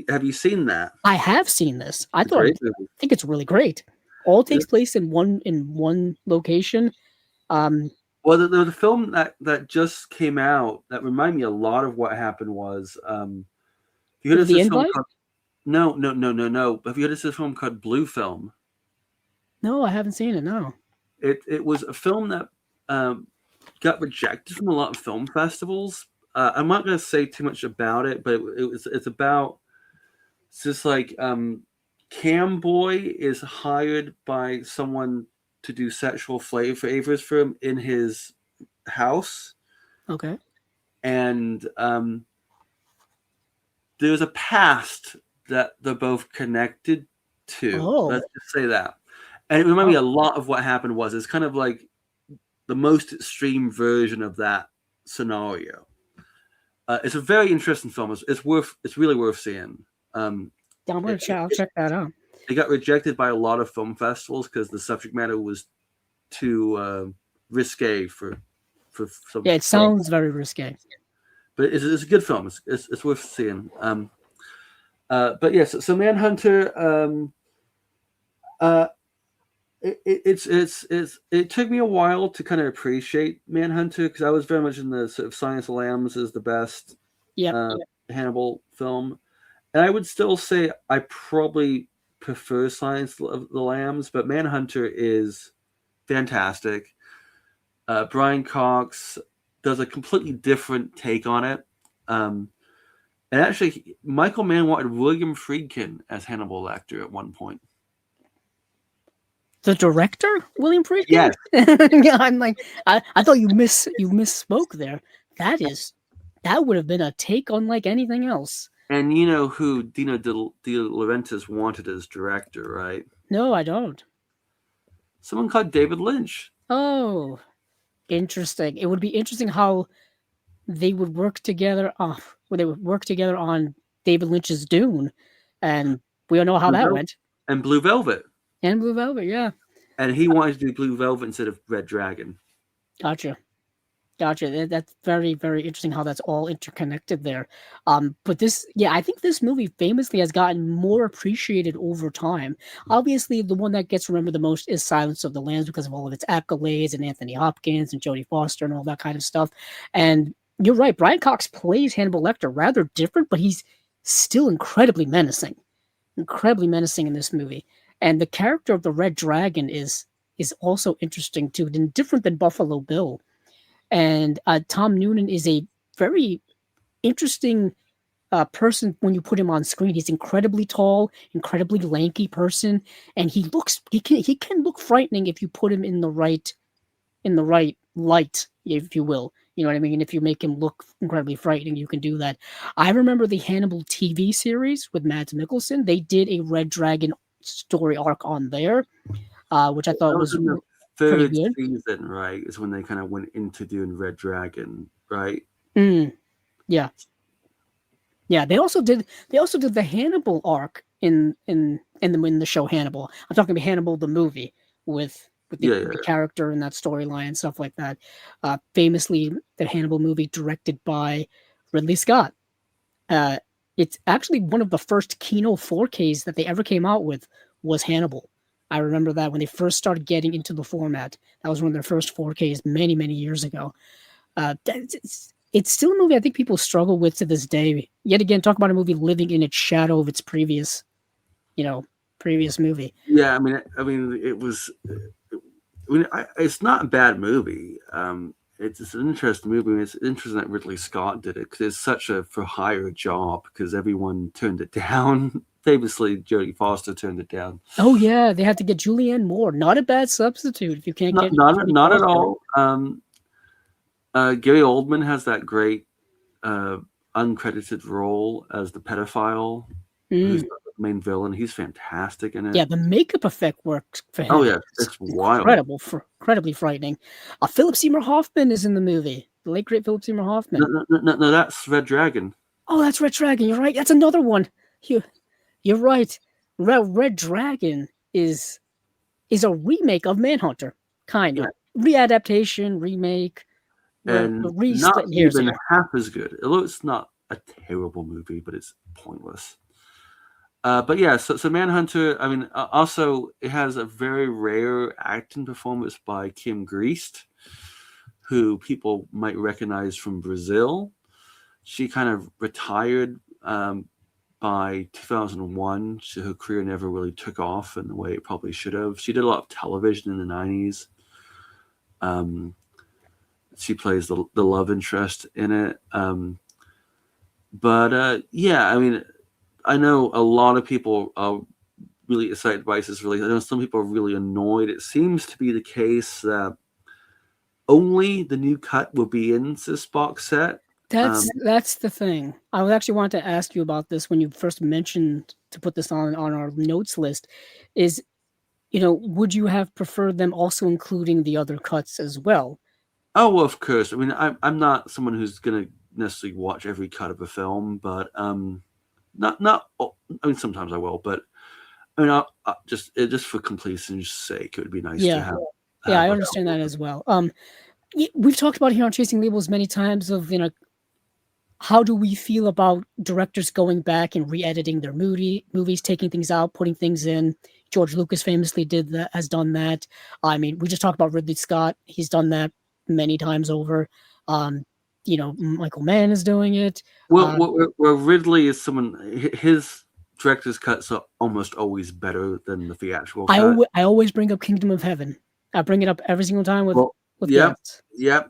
Have you seen that? I have seen this. I think it's really great. All takes place in one location. Well, the film that just came out that reminded me a lot of What Happened Was. You heard of this film called, No. Have you heard of this film called Blue Film? No, I haven't seen it. No. It was a film that got rejected from a lot of film festivals. I'm not going to say too much about it, but it's about just like Cam Boy is hired by someone to do sexual favors for him in his house. Okay. And there's a past that they're both connected to. Oh. Let's just say that. And it reminded me a lot of What Happened Was. It's kind of like the most extreme version of that scenario. It's a very interesting film. It's really worth seeing. I'll check that out. It got rejected by a lot of film festivals because the subject matter was too risque for some. Yeah, it sounds very risque. But it's a good film. It's worth seeing. But yes, so Manhunter. It took me a while to kind of appreciate Manhunter because I was very much in the sort of Silence of the Lambs is the best Hannibal film, and I would still say I probably prefer Silence of the Lambs, but Manhunter is fantastic. Brian Cox does a completely different take on it, and actually Michael Mann wanted William Friedkin as Hannibal Lecter at one point. The director, William Friedkin? Yes. Yeah, I'm like, I thought you misspoke there. That would have been a take unlike anything else. And you know who Dino De Laurentiis wanted as director, right? No, I don't. Someone called David Lynch. Oh, interesting. It would be interesting how they would work together on David Lynch's Dune, and we all know how that went. And Blue Velvet. And Blue Velvet, yeah. And he wanted to do Blue Velvet instead of Red Dragon. Gotcha. Gotcha. That's very, very interesting how that's all interconnected there. But this, yeah, I think this movie famously has gotten more appreciated over time. Obviously, the one that gets remembered the most is Silence of the Lambs because of all of its accolades and Anthony Hopkins and Jodie Foster and all that kind of stuff. And you're right, Brian Cox plays Hannibal Lecter rather different, but he's still incredibly menacing in this movie. And the character of the Red Dragon is also interesting too, and different than Buffalo Bill. And Tom Noonan is a very interesting person when you put him on screen. He's incredibly tall, incredibly lanky person, and he can look frightening if you put him in the right light, if you will. You know what I mean? If you make him look incredibly frightening, you can do that. I remember the Hannibal TV series with Mads Mikkelsen. They did a Red Dragon story arc on there, which I thought That was was in the pretty third good. season, right? Is when they kind of went into doing Red Dragon, right? Mm, yeah. Yeah, they also did the Hannibal arc in the show Hannibal. I'm talking about Hannibal the movie with Yeah, the yeah. character and that storyline and stuff like that. Famously, the Hannibal movie directed by Ridley Scott. Uh, it's actually one of the first Kino 4Ks that they ever came out with was Hannibal. I remember that when they first started getting into the format. That was one of their first 4Ks many, many years ago. It's still a movie I think people struggle with to this day. Yet again, talk about a movie living in its shadow of its you know, previous movie. Yeah, I mean, it was. It's not a bad movie. It's an interesting movie. I mean, it's interesting that Ridley Scott did it because it's such a for hire job because everyone turned it down. Famously, Jodie Foster turned it down. Oh yeah, they had to get Julianne Moore. Not a bad substitute if you can't Not get not Jodie not at Foster. all. Gary Oldman has that great uncredited role as the pedophile who's Mm. the main villain. He's fantastic in it. Yeah, the makeup effect works for Oh him. yeah, It's it's wild. incredibly frightening. Philip Seymour Hoffman is in the movie. The late great Philip Seymour No, Hoffman. no, no, no, no, that's Red Dragon. Oh, that's Red Dragon. You're right. That's another one. You you're right. Red Dragon is a remake of Manhunter, kind Yeah, of readaptation, remake. We're and not re-splitting hairs even here. half as good. Although it's not a terrible movie, but it's pointless. But yeah, so Manhunter. I mean, also it has a very rare acting performance by Kim Greist, who people might recognize from Brazil. She kind of retired by 2001. So her career never really took off in the way it probably should have. She did a lot of television in the 90s. She plays the love interest in it. But yeah, I mean, I know a lot of people are really excited by this release. I know some people are really annoyed. It seems to be the case that only the new cut will be in this box set. That's the thing. I was actually wanted to ask you about this when you first mentioned to put this on our notes list. Is would you have preferred them also including the other cuts as well? Oh, well, of course. I mean, I'm not someone who's going to necessarily watch every cut of a film, but not. I mean, sometimes I will, but I mean, just for completion's sake, it would be nice to Yeah, have yeah, I a understand that as well. We've talked about here on Chasing Labels many times of how do we feel about directors going back and re-editing their movies, taking things out, putting things in? George Lucas famously has done that. I mean, we just talked about Ridley Scott. He's done that many times over. Um, Michael Mann is doing it. well, Uh, well, Ridley is someone. His director's cuts are almost always better than the theatrical cut. I always bring up Kingdom of Heaven. I bring it up every single time Well, with yep, guests. yep.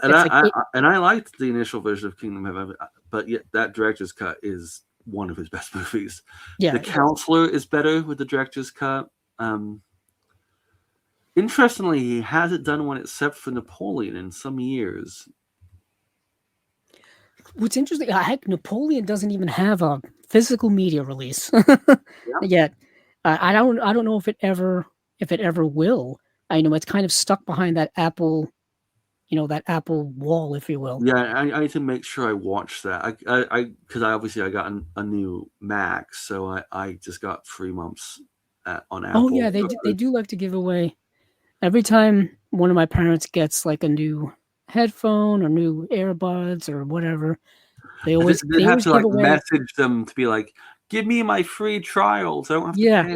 And It's like I liked the initial version of Kingdom of Heaven, but yet that director's cut is one of his best movies. The yeah, Counselor is better with the director's cut. Interestingly, he hasn't done one except for Napoleon in some years. what's interesting, heck, Napoleon doesn't even have a physical media release Yeah, yet. I don't know if it ever will. I know it's kind of stuck behind that Apple wall, if you will. yeah. I need to make sure I watch that. Because I got a new Mac, so I just got 3 months on Oh yeah, Apple. they do like to give away every time one of my parents gets like a new headphone or new earbuds or whatever, they They always they they have always to give like away. message them to be like, "Give me my free trials. I don't have to Yeah, pay."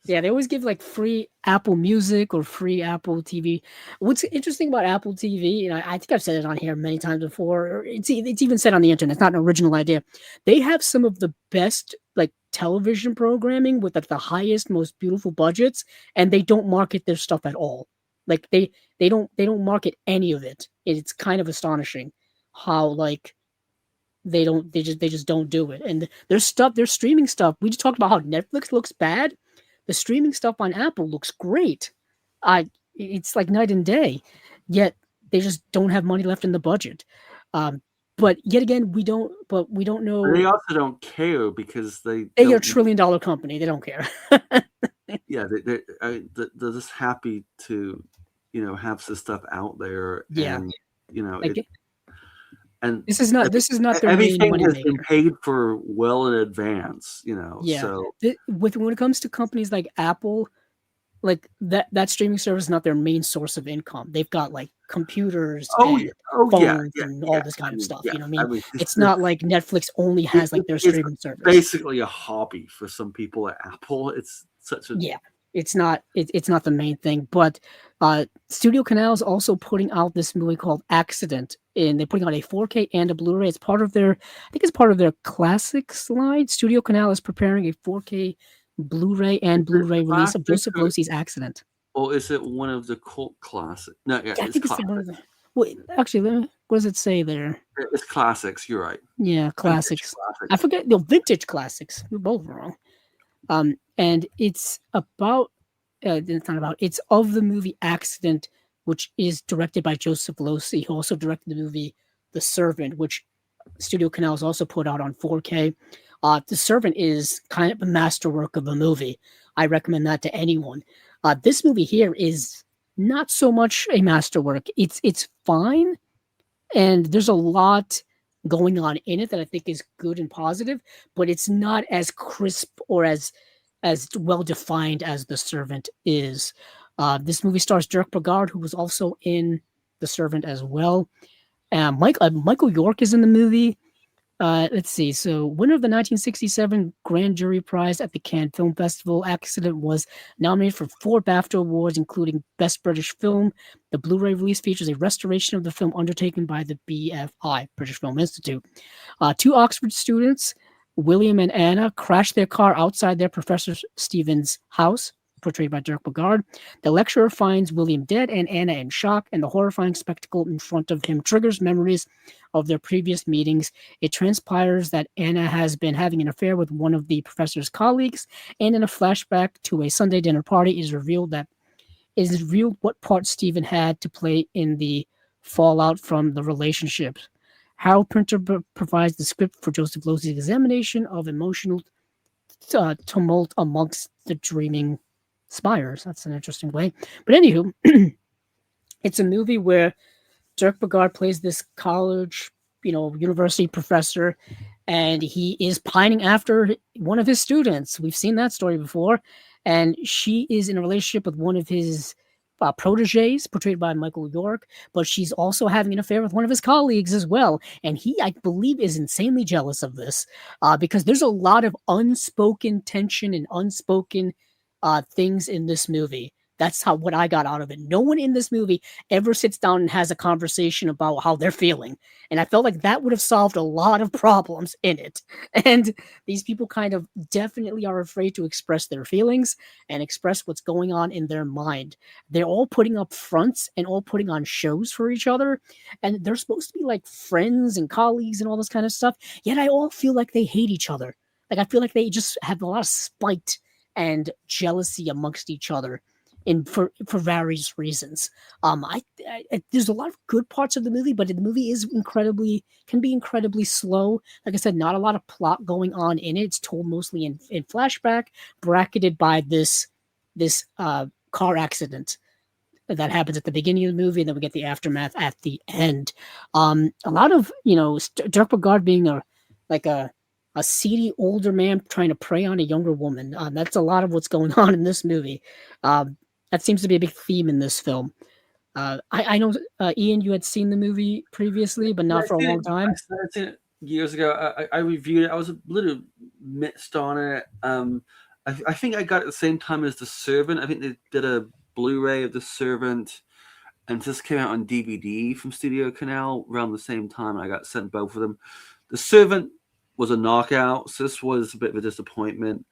yeah, they always give like free Apple Music or free Apple TV. What's interesting about Apple TV, and I think I've said it on here many times before, or it's even said on the internet. It's not an original idea. They have some of the best like television programming with like the highest, most beautiful budgets, and they don't market their stuff at all. Like they don't market any of it. It's kind of astonishing how like they just don't do it. And their streaming stuff. We just talked about how Netflix looks bad. The streaming stuff on Apple looks great. It's like night and day. Yet they just don't have money left in the budget. Um, but yet again, we don't They know. also don't care because they They are a don't. $1 trillion company. They don't care. Yeah, they're just happy to, have this stuff out there, Yeah, and like and this is not their main everything money has been maker. paid for well in advance. Yeah, So with when it comes to companies like Apple, like that streaming service is not their main source of income. They've got like computers oh yeah, and oh yeah, phones yeah, and all yeah. this I kind of mean, stuff. yeah, You know what I I mean? mean, It's not like Netflix only has like their it's streaming service. basically a hobby for some people at Apple. It's such a Yeah, it's not the main thing. But Studio Canal is also putting out this movie called Accident, and they're putting out a 4K and a Blu-ray. It's part of their, I think it's part of their classics line. Studio Canal is preparing a 4K Blu-ray and is it Blu-ray release of classic Joseph Lossi's Accident. or is it one of the cult classics? No, yeah, Yeah, I it's think it's one classic. of the. Wait, actually, what does it say there? It's classics. You're right. Yeah, Vintage classics. I classics. forget the vintage classics. We're both wrong. And it's about. It's not about. It's of the movie Accident, which is directed by Joseph Losey, who also directed the movie The Servant, which Studio Canal has also put out on 4K. The Servant is kind of a masterwork of a movie. I recommend that to anyone. This movie here is not so much a masterwork. It's fine, and there's a lot going on in it that I think is good and positive, but it's not as crisp or as well defined as The Servant is. This movie stars Dirk Bogarde, who was also in The Servant as well. Michael York is in the movie. Let's see. So, winner of the 1967 Grand Jury Prize at the Cannes Film Festival, Accident was nominated for 4 BAFTA awards, including Best British Film. The Blu-ray release features a restoration of the film undertaken by the BFI, British Film Institute. Two Oxford students, William and Anna, crash their car outside their Professor Stephen's house, portrayed by Dirk Bogarde. The lecturer finds William dead and Anna in shock, and the horrifying spectacle in front of him triggers memories of their previous meetings. It transpires that Anna has been having an affair with one of the professor's colleagues, and in a flashback to a Sunday dinner party, it is revealed what part Stephen had to play in the fallout from the relationship. Harold Printer provides the script for Joseph Losey's examination of emotional tumult amongst the dreaming spires. That's an interesting way. But anywho, it's a movie where Dirk Bogarde plays this college, university professor, and he is pining after one of his students. We've seen that story before, and she is in a relationship with one of his proteges, portrayed by Michael York, but she's also having an affair with one of his colleagues as well. And he, I believe, is insanely jealous of this because there's a lot of unspoken tension and unspoken things in this movie. That's what I got out of it. No one in this movie ever sits down and has a conversation about how they're feeling. And I felt like that would have solved a lot of problems in it. And these people kind of definitely are afraid to express their feelings and express what's going on in their mind. They're all putting up fronts and all putting on shows for each other. And they're supposed to be like friends and colleagues and all this kind of stuff. Yet I all feel like they hate each other. Like I feel like they just have a lot of spite and jealousy amongst each other for various reasons. There's a lot of good parts of the movie, but the movie can be incredibly slow. Like I said, not a lot of plot going on in it. It's told mostly in flashback, bracketed by this car accident that happens at the beginning of the movie, and then we get the aftermath at the end. A lot of Dirk Bogarde being a seedy older man trying to prey on a younger woman. That's a lot of what's going on in this movie. That seems to be a big theme in this film. I know, Ian, you had seen the movie previously, but not for a long time. I seen it years ago. I reviewed it. I was a little mixed on it. I think I got it at the same time as The Servant. I think they did a Blu-ray of The Servant, and this came out on DVD from Studio Canal around the same time. I got sent both of them. The Servant was a knockout, so this was a bit of a disappointment.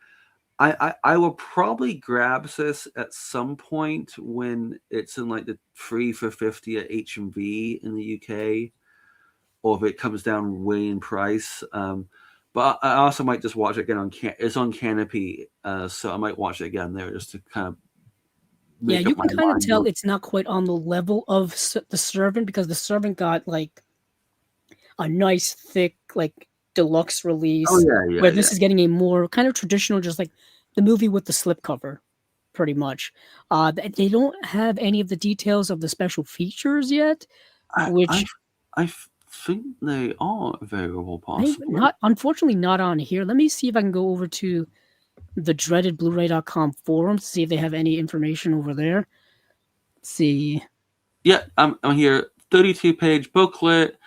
I will probably grab this at some point when it's in like the 3 for $50 at HMV in the UK, or if it comes down way in price. But I also might just watch it again it's on Canopy, so I might watch it again there just to kind of Yeah, you can kind of tell it's not quite on the level of The Servant, because The Servant got like a nice thick like deluxe release, where this is getting a more kind of traditional, just like the movie with the slipcover, pretty much. They don't have any of the details of the special features yet, which I think they are available, possibly. Unfortunately not on here. Let me see if I can go over to the dreaded Blu-ray.com forum to see if they have any information over there. Let's see. Yeah, I'm here. 32-page booklet.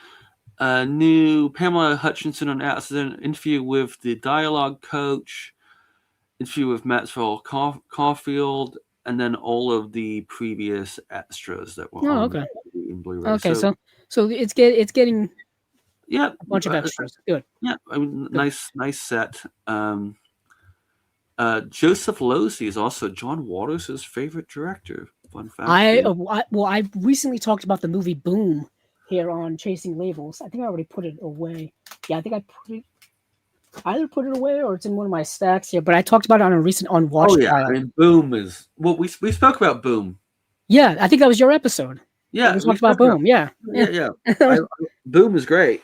New Pamela Hutchinson on accident, interview with the dialogue coach, interview with Maxwell Caulfield, and then all of the previous extras that were in Blu-ray. Okay, so it's getting a bunch of extras. Good. Yeah, I mean, nice set. Joseph Losey is also John Waters' favorite director. Fun fact. I recently talked about the movie Boom here on Chasing Labels. I think I already put it away. Yeah, I think I either put it away or it's in one of my stacks here. But I talked about it on a recent Unwatched pile. I mean, Boom is we spoke about Boom. Yeah, I think that was your episode. Yeah, we talked about Boom. Yeah. Boom is great.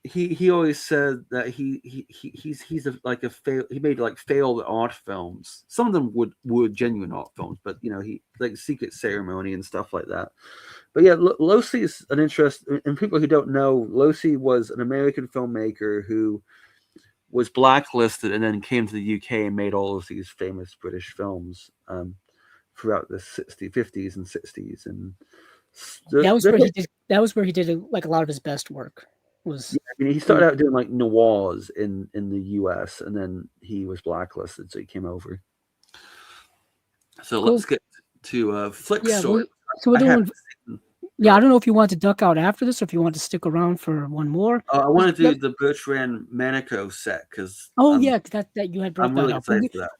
He always said that he's like he made like failed art films. Some of them were genuine art films, but he like Secret Ceremony and stuff like that. But yeah, Losey is an interest. And people who don't know, Losey was an American filmmaker who was blacklisted and then came to the UK and made all of these famous British films throughout the 50s and 60s, and that was where he did like a lot of his best work. He started out doing like noirs in the US, and then he was blacklisted, so he came over. So let's get to Flick Story. So we're doing. Yeah, I don't know if you want to duck out after this or if you want to stick around for one more. I want to do the Bertrand Manico set because. That you had brought that up.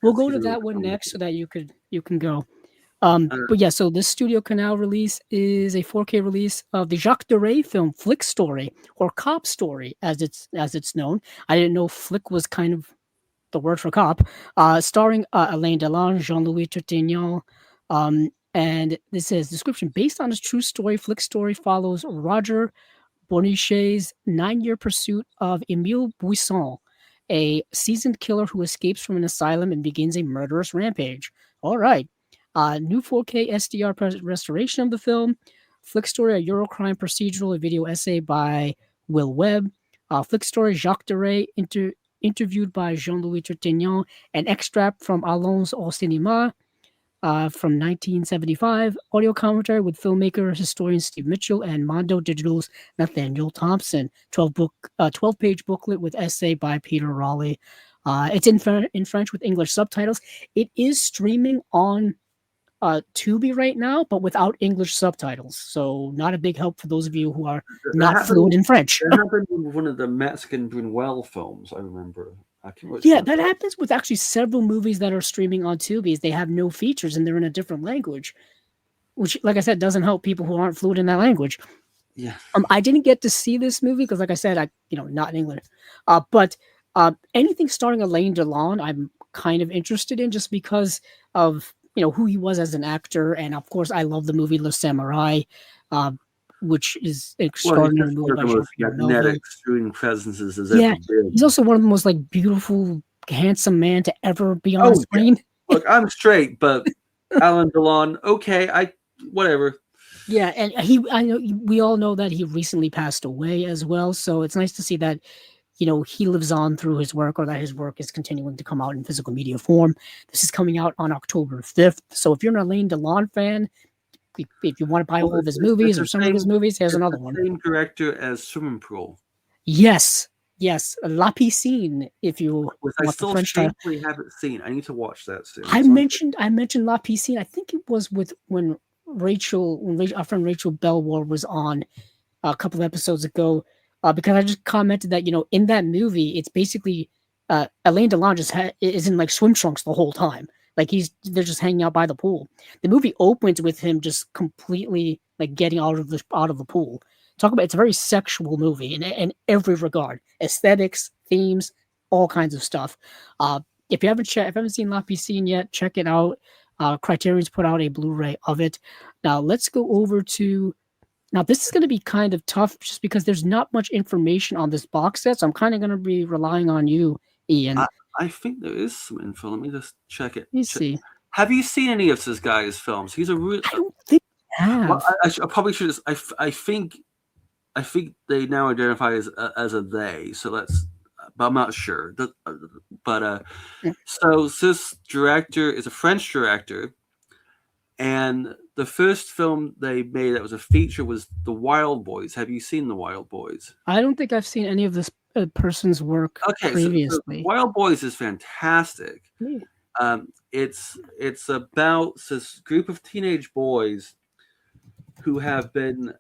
We'll go to that one next so that you can go. But yeah, so this Studio Canal release is a 4K release of the Jacques Deray film Flick Story, or Cop Story as it's known. I didn't know Flick was kind of the word for cop. Starring Alain Delon, Jean-Louis Trintignant. And this says, description: based on his true story, Flick Story follows Roger Bournichet's 9-year pursuit of Emile Buisson, a seasoned killer who escapes from an asylum and begins a murderous rampage. All right. New 4K SDR restoration of the film. Flick Story, a Eurocrime procedural, a video essay by Will Webb. Flick Story, Jacques Deray, interviewed by Jean-Louis Trintignant, an extract from Allons au cinéma from 1975. Audio commentary with filmmaker, historian Steve Mitchell, and Mondo Digital's Nathaniel Thompson. 12-page booklet with essay by Peter Raleigh. It's in French with English subtitles. It is streaming on Tubi right now, but without English subtitles. So not a big help for those of you who are not fluent in French. That happened with one of the Mexican Buñuel films, I remember. That happens with actually several movies that are streaming on Tubi. They have no features and they're in a different language, which, like I said, doesn't help people who aren't fluent in that language. Yeah. I didn't get to see this movie because, like I said, not in English. But anything starring Alain Delon, I'm kind of interested in, just because of who he was as an actor, and of course, I love the movie Le Samurai, which is an extraordinary movie. Magnetic screen presences as he's also one of the most beautiful, handsome man to ever be on screen. Yeah. Look, I'm straight, but Alain Delon, okay, whatever. Yeah, and I know we all know that he recently passed away as well, so it's nice to see that he lives on through his work, or that his work is continuing to come out in physical media form. This is coming out on October 5th. So if you're an Alain Delon fan, if you want to buy all of his movies or some of his movies, here's another one. Same director as Swimming Pool. Yes, La Piscine. If you Which want I still the French title. shamefully haven't seen. I need to watch that soon. I mentioned La Piscine. I think it was when our friend Rachel Belwar was on a couple of episodes ago, because I just commented that in that movie it's basically Alain Delon just is in like swim trunks the whole time. Like they're just hanging out by the pool. The movie opens with him just completely like getting out of the pool. It's a very sexual movie in every regard, aesthetics, themes, all kinds of stuff. If you haven't seen La Piscine yet, check it out. Criterion's put out a Blu-ray of it. Now let's go over to. Now this is going to be kind of tough, just because there's not much information on this box set, so I'm kind of going to be relying on you, Ian. I think there is some info. Let me just check it. Let me see. Have you seen any of this guy's films? He's a real. I don't think I have. Well, I probably should. I think they now identify as a they. So let's. But I'm not sure. So this director is a French director, and the first film they made that was a feature was The Wild Boys. Have you seen The Wild Boys? I don't think I've seen any of this person's work previously. So Wild Boys is fantastic. It's about this group of teenage boys who have been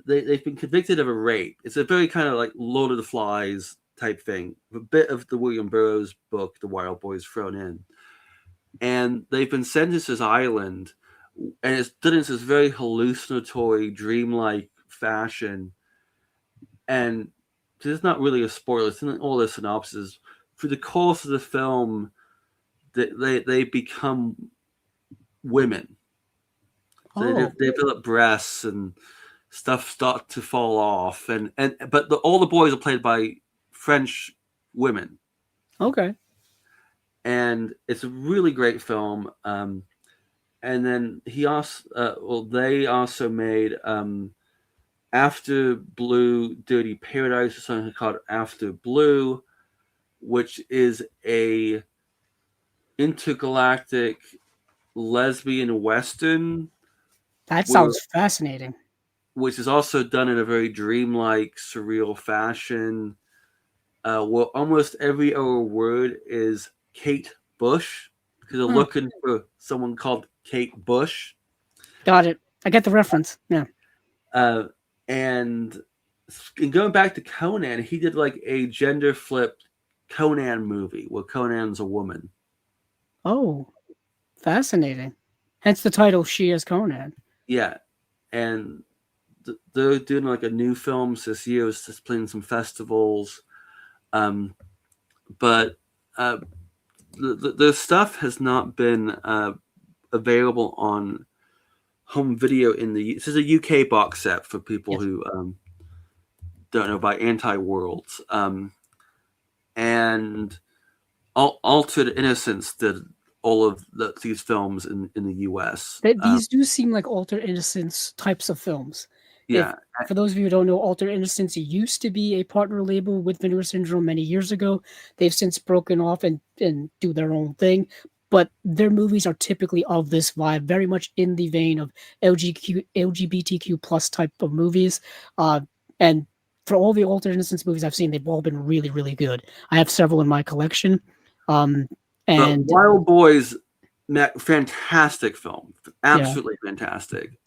they've been convicted of a rape. It's a very kind of like Lord of the Flies type thing. A bit of the William Burroughs book, The Wild Boys, thrown in. And they've been sent to this island, and it's done in this very hallucinatory, dreamlike fashion. And this is not really a spoiler. It's in all the synopses. Through the course of the film, they become women. So they develop breasts, and stuff start to fall off. But all the boys are played by French women. Okay. And it's a really great film. And then they also made After Blue, Dirty Paradise, or something called After Blue, which is a intergalactic lesbian western. That sounds fascinating. Which is also done in a very dreamlike, surreal fashion. Where almost every other word is Kate Bush, because they're looking for someone called Kate Bush. Got it. I get the reference. Yeah. And going back to Conan, he did like a gender flipped Conan movie where Conan's a woman. Oh, fascinating. Hence the title, She is Conan. Yeah. And they're doing like a new film this year. It's just playing some festivals. But the stuff has not been available on home video this is a UK box set for people who don't know, by Anti-Worlds. And Altered Innocence did all of these films in the US. These do seem like Altered Innocence types of films. Yeah. For those of you who don't know, Altered Innocence used to be a partner label with Vinegar Syndrome many years ago. They've since broken off and do their own thing. But their movies are typically of this vibe, very much in the vein of LGBTQ plus type of movies. And for all the Altered Innocence movies I've seen, they've all been really, really good. I have several in my collection. And Wild Boys, fantastic film, absolutely fantastic.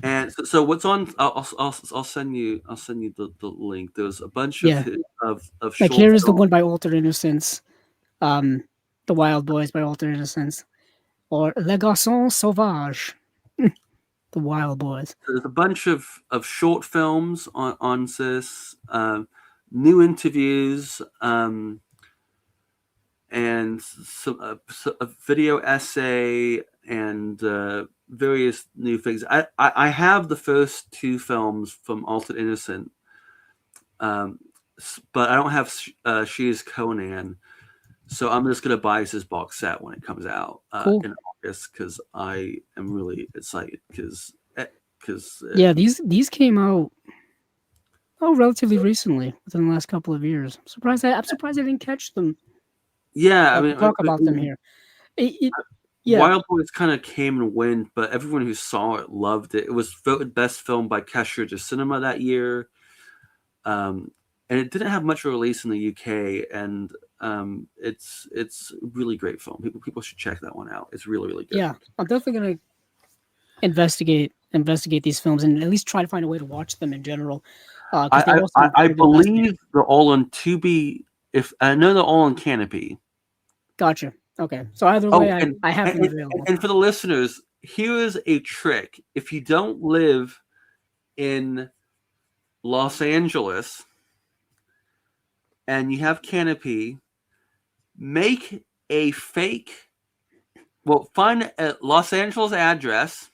And so what's on? I'll send you the link. There's a bunch of like here is the one by Altered Innocence, The Wild Boys by Altered Innocence, or Les Garçons Sauvages, The Wild Boys. There's a bunch of short films on this, new interviews, and some a video essay, and various new things. I have the first two films from Altered Innocent, but I don't have She is Conan, so I'm just gonna buy this box set when it comes out in August, because I am really excited. Because these came out Oh, relatively recently, within the last couple of years. I'm surprised I didn't catch them. Yeah, I Talk about them mean, here. It yeah. Wild Boys kind of came and went, but everyone who saw it loved it. It was voted best film by Kesher to Cinema that year, and it didn't have much of a release in the UK. And it's a really great film. People should check that one out. It's really good. Yeah, I'm definitely gonna investigate these films and at least try to find a way to watch them in general. Because they all seem I very fascinating. believe they're all on Tubi. If I know they're all on Canopy. Gotcha. Okay, so either Oh, way, I have them available. and for the listeners, here is a trick. If you don't live in Los Angeles and you have Canopy, make a fake, find a Los Angeles address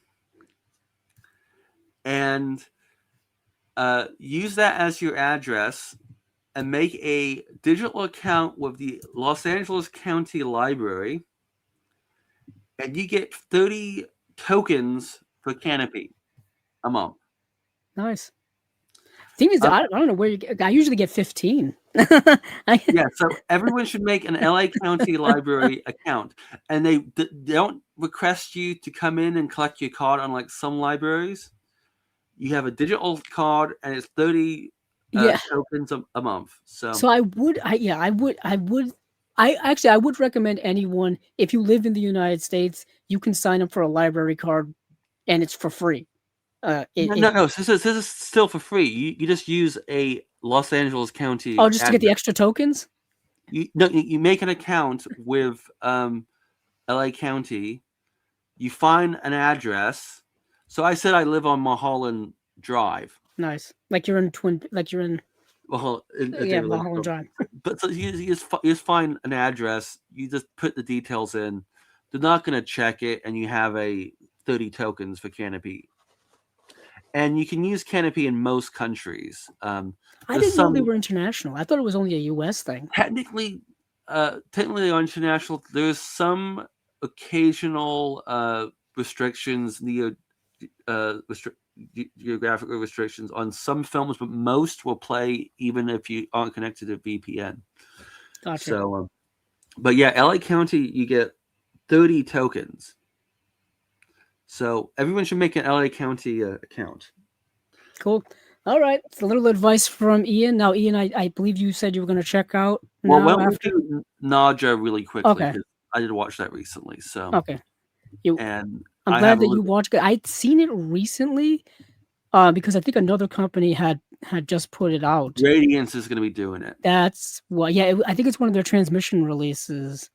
and use that as your address and make a digital account with the Los Angeles County Library, and you get 30 tokens for Canopy a month. Nice. Thing is, I don't know where you get. I usually get 15. Yeah, so everyone should make an LA County Library account, and they don't request you to come in and collect your card unlike some libraries. You have a digital card, and it's 30 tokens a month. So I would recommend anyone, if you live in the United States, you can sign up for a library card, and it's for free. No. This is still for free. You just use a Los Angeles County. Oh, just to get the extra tokens. You make an account with LA County. You find an address. So I said I live on Mulholland Drive. Nice, like you're in Mulholland Drive. But so you just find an address. You just put the details in. They're not going to check it, and you have a 30 tokens for Canopy. And you can use Canopy in most countries. I didn't know they were international. I thought it was only a U.S. thing. Technically international. There's some occasional restrictions, geographical restrictions on some films, but most will play even if you aren't connected to VPN. Gotcha. So, but yeah, LA County, you get 30 tokens. So everyone should make an LA County account. Cool. All right. It's a little advice from Ian. Now, Ian, I believe you said you were going to check out. Well, why don't we do Naja really quickly? Okay. I did watch that recently. So okay. And I'm glad that you watched it. I'd seen it recently because I think another company had just put it out. Radiance is going to be doing it. That's I think it's one of their transmission releases.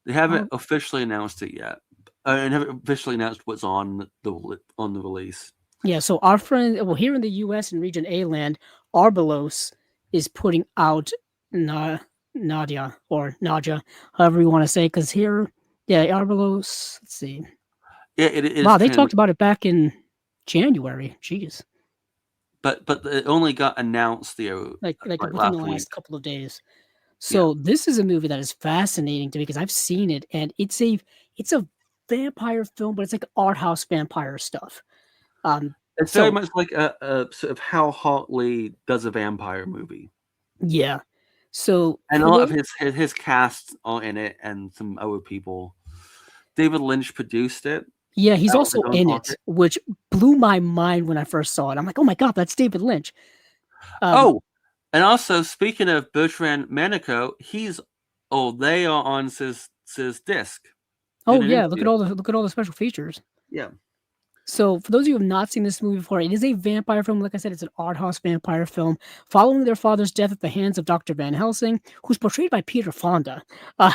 They haven't officially announced it yet. And haven't officially announced what's on the release. Yeah, so our friend, here in the U.S. in Region A land, Arbalos is putting out Nadia, however you want to say, because here, Arbalos, let's see. Yeah, it is. Wow, they talked about it back in January. Jeez. But it only got announced within the last couple of days. So this is a movie that is fascinating to me because I've seen it, and it's a vampire film, but it's like art house vampire stuff. It's very much like a sort of how Hartley does a vampire movie. Yeah. So and a lot of his cast are in it, and some other people. David Lynch produced it. Yeah, he's also in it, which blew my mind when I first saw it. I'm like, oh my god, that's David Lynch. And also speaking of Bertrand Manico, they are on his disc. Oh yeah, look at all the special features. Yeah. So for those of you who have not seen this movie before, it is a vampire film. Like I said, it's an art house vampire film following their father's death at the hands of Dr. Van Helsing, who's portrayed by Peter Fonda.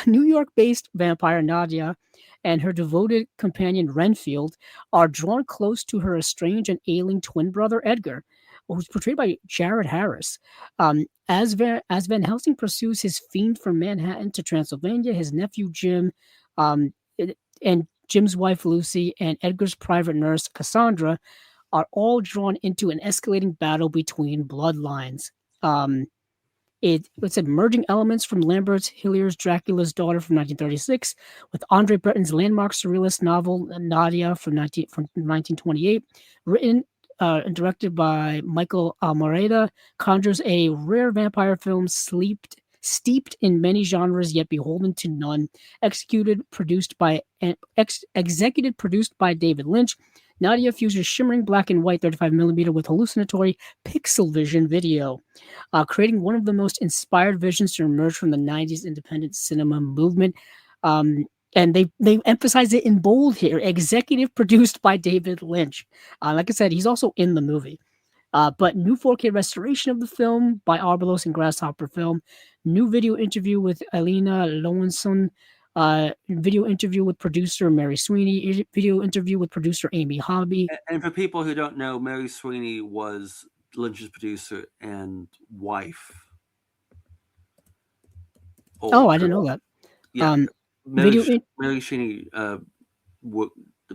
New York-based vampire Nadia and her devoted companion Renfield are drawn close to her estranged and ailing twin brother Edgar, who's portrayed by Jared Harris. As Van Helsing pursues his fiend from Manhattan to Transylvania, his nephew Jim, and Jim's wife Lucy, and Edgar's private nurse Cassandra are all drawn into an escalating battle between bloodlines. It said merging elements from Lambert Hillier's Dracula's Daughter from 1936 with Andre Breton's landmark surrealist novel Nadia from 1928, written directed by Michael Almereyda, conjures a rare vampire film steeped in many genres yet beholden to none. Executive produced by David Lynch. Nadia fuses shimmering black and white 35mm with hallucinatory pixel vision video, creating one of the most inspired visions to emerge from the 90s independent cinema movement. And they emphasize it in bold here. Executive produced by David Lynch. Like I said, he's also in the movie. But new 4K restoration of the film by Arbalos and Grasshopper Film. New video interview with Elena Lowenson. Video interview with producer Mary Sweeney. Video interview with producer Amy Hobby. And for people who don't know, Mary Sweeney was Lynch's producer and wife. Oh, I didn't know that. Yeah, Mary Sweeney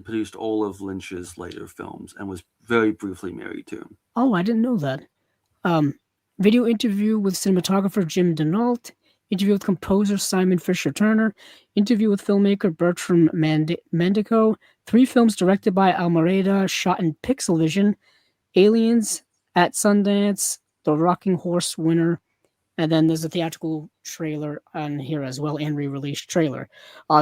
produced all of Lynch's later films and was very briefly married to him. Oh, I didn't know that. Video interview with cinematographer Jim Denault. Interview with composer Simon Fisher Turner. Interview with filmmaker Bertram Mendico. 3 films directed by Almereyda, shot in pixel vision. Aliens, At Sundance, The Rocking Horse winner. And then there's a theatrical trailer on here as well, and re-release trailer.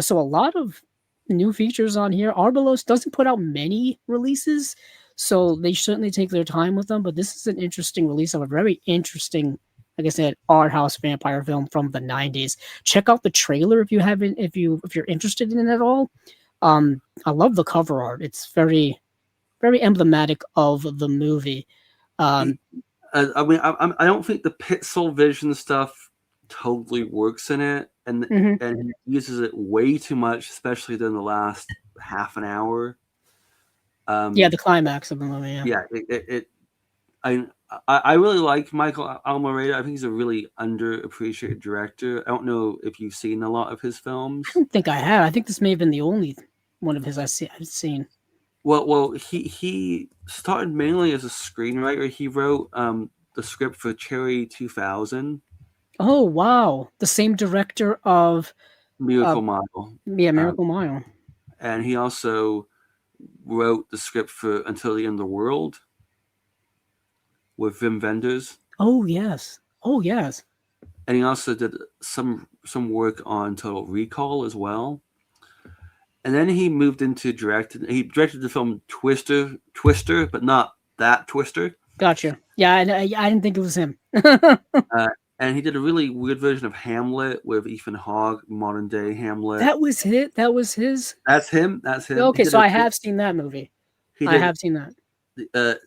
So a lot of new features on here. Arbalos doesn't put out many releases, so they certainly take their time with them. But this is an interesting release of a very interesting, like I said, art house vampire film from the 90s. Check out the trailer if you haven't, if you're interested in it at all. I love the cover art. It's very, very emblematic of the movie. I mean, I don't think the pixel vision stuff totally works in it, and he uses it way too much, especially during the last half an hour. The climax of the movie. Yeah, I really like Michael Almereyda. I think he's a really underappreciated director. I don't know if you've seen a lot of his films. I don't think I have. I think this may have been the only one of his I've seen. Well, he started mainly as a screenwriter. He wrote the script for Cherry 2000. Oh wow! The same director of Miracle Mile. Yeah, Miracle Mile. And he also wrote the script for Until the End of the World with Wim Wenders. Oh yes. And he also did some work on Total Recall as well. And then he moved into directing. He directed the film Twister, but not that Twister. Gotcha. Yeah, I didn't think it was him. And he did a really weird version of Hamlet with Ethan Hawke, modern day Hamlet. That was his. That's him. Okay, so I have seen that movie. I have seen that.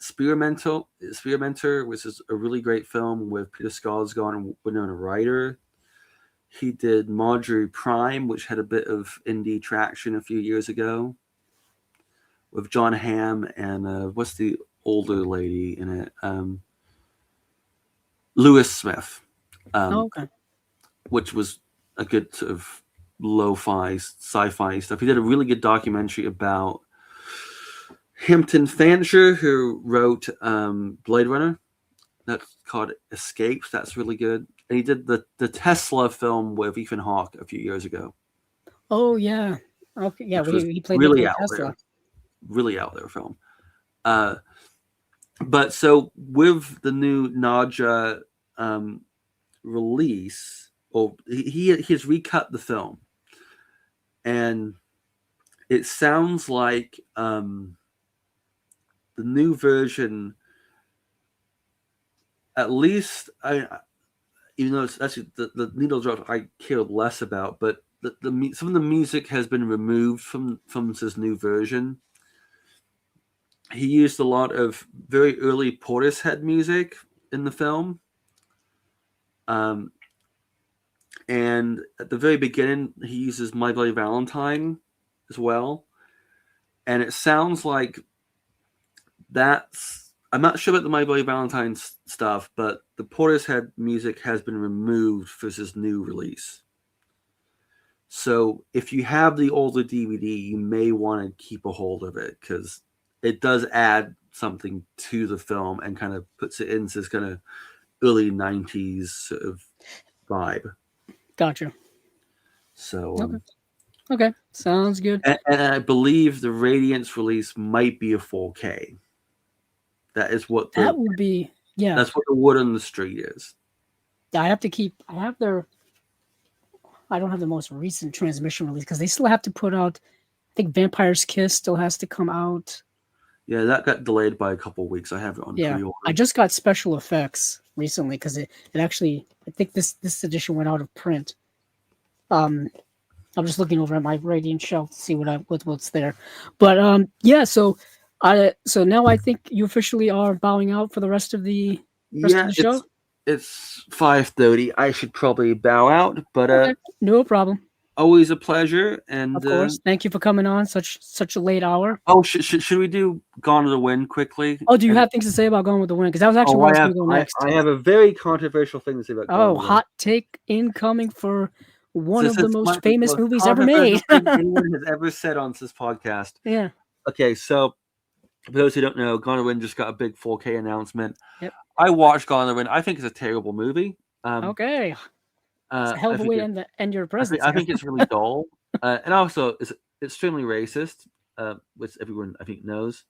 Spearmenter, which is a really great film with Peter Skarsgård and Winona Ryder. He did Marjorie Prime, which had a bit of indie traction a few years ago, with John Hamm and what's the older lady in it? Lewis Smith. Okay. Which was a good sort of lo-fi sci-fi stuff. He did a really good documentary about Hampton Fancher, who wrote Blade Runner. That's called Escapes. That's really good. And he did the Tesla film with Ethan Hawke a few years ago. Oh yeah. Okay. Yeah, he played really out Tesla. There. Really out there film. But so with the new Naja release, he has recut the film, and it sounds like the new version, at least even though it's actually the needle drop I care less about, but some of the music has been removed from his new version. He used a lot of very early Portishead music in the film. And at the very beginning, he uses My Bloody Valentine as well. And it sounds like I'm not sure about the My Bloody Valentine stuff, but the Portishead music has been removed for this new release. So if you have the older DVD, you may want to keep a hold of it, because it does add something to the film and kind of puts it into this kind of early 90s sort of vibe. Gotcha. So okay, sounds good. And I believe the Radiance release might be a 4K. That is what That would be, yeah. that's what the wood on the street is. I have to keep. I have their. I don't have the most recent transmission release because they still have to put out. I think Vampire's Kiss still has to come out. Yeah, that got delayed by a couple of weeks. I have it on Yeah, pre-order. I just got special effects recently because it actually. I think this edition went out of print. I'm just looking over at my Radiant shelf to see what's there, but yeah. So now I think you officially are bowing out for the rest of the Yeah, show. it's 5:30. I should probably bow out, but Okay, no problem. always a pleasure. And Of course, thank you for coming on such a late hour. oh, should we do Gone with the Wind quickly? Oh, do you have things to say about Gone with the Wind? Because that was actually where I was going to go next. I have a very controversial thing to say about. Oh, hot take incoming for one of the most famous movies ever made. Anyone has ever said on this podcast. Yeah. Okay, so for those who don't know, Gone with the Wind just got a big 4K announcement. Yep. I watched Gone with the Wind. I think it's a terrible movie. Okay. It's a hell of a way to end your presence. I think it's really dull, and also it's extremely racist, which everyone I think knows.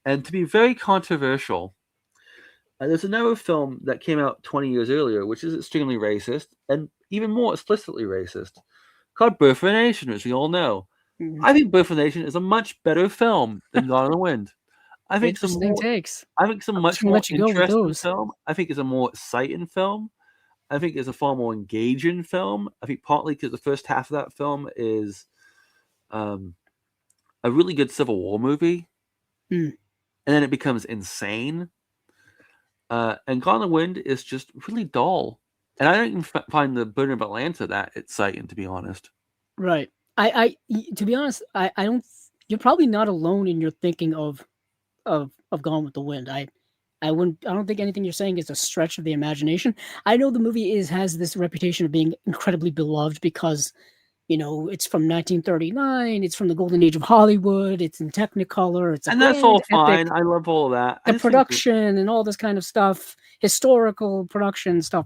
And to be very controversial, there's another film that came out 20 years earlier, which is extremely racist and even more explicitly racist, called Birth of a Nation, which we all know. Mm-hmm. I think Birth of a Nation is a much better film than Gone with the Wind. I think some much more interesting film. I think it's a more exciting film. I think it's a far more engaging film. I think partly because the first half of that film is a really good Civil War movie. And then it becomes insane. And Gone with the Wind is just really dull. And I don't even find the Burden of Atlanta that exciting, to be honest. Right. I to be honest, I don't. You're probably not alone in your thinking of Gone with the Wind. I don't think anything you're saying is a stretch of the imagination. I know the movie has this reputation of being incredibly beloved because, it's from 1939. It's from the golden age of Hollywood. It's in Technicolor. And that's all fine. I love all of that. The production and all this kind of stuff, historical production stuff.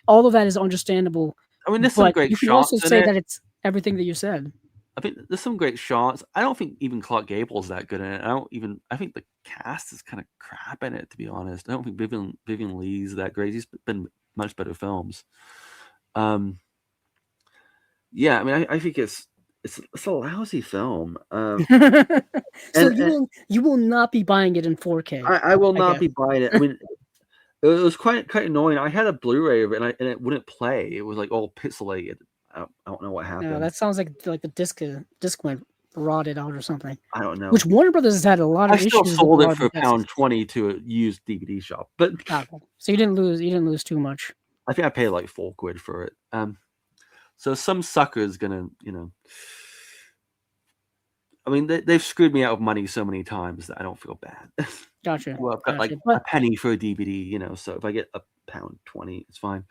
All of that is understandable. I mean, there's some great shots. You can also say that it's everything that you said. I think there's some great shots. I don't think even Clark Gable's that good in it. I think the cast is kind of crap in it, to be honest. I don't think Vivian Lee's that great. He's been much better films. Yeah, I mean, I think it's a lousy film. You will not be buying it in 4K. I will not be buying it. I mean, it was quite annoying. I had a Blu-ray of it, and it wouldn't play. It was like all pixelated. I don't know what happened. No, that sounds like the disc went rotted out or something. I don't know. Which Warner Brothers has had a lot of issues. I still sold it for $1.20 to a used DVD shop, but so you didn't lose too much. I think I paid like £4 for it. So some sucker's gonna, I mean, they've screwed me out of money so many times that I don't feel bad. Gotcha. Well, I've got a penny for a DVD, so if I get £1.20, it's fine.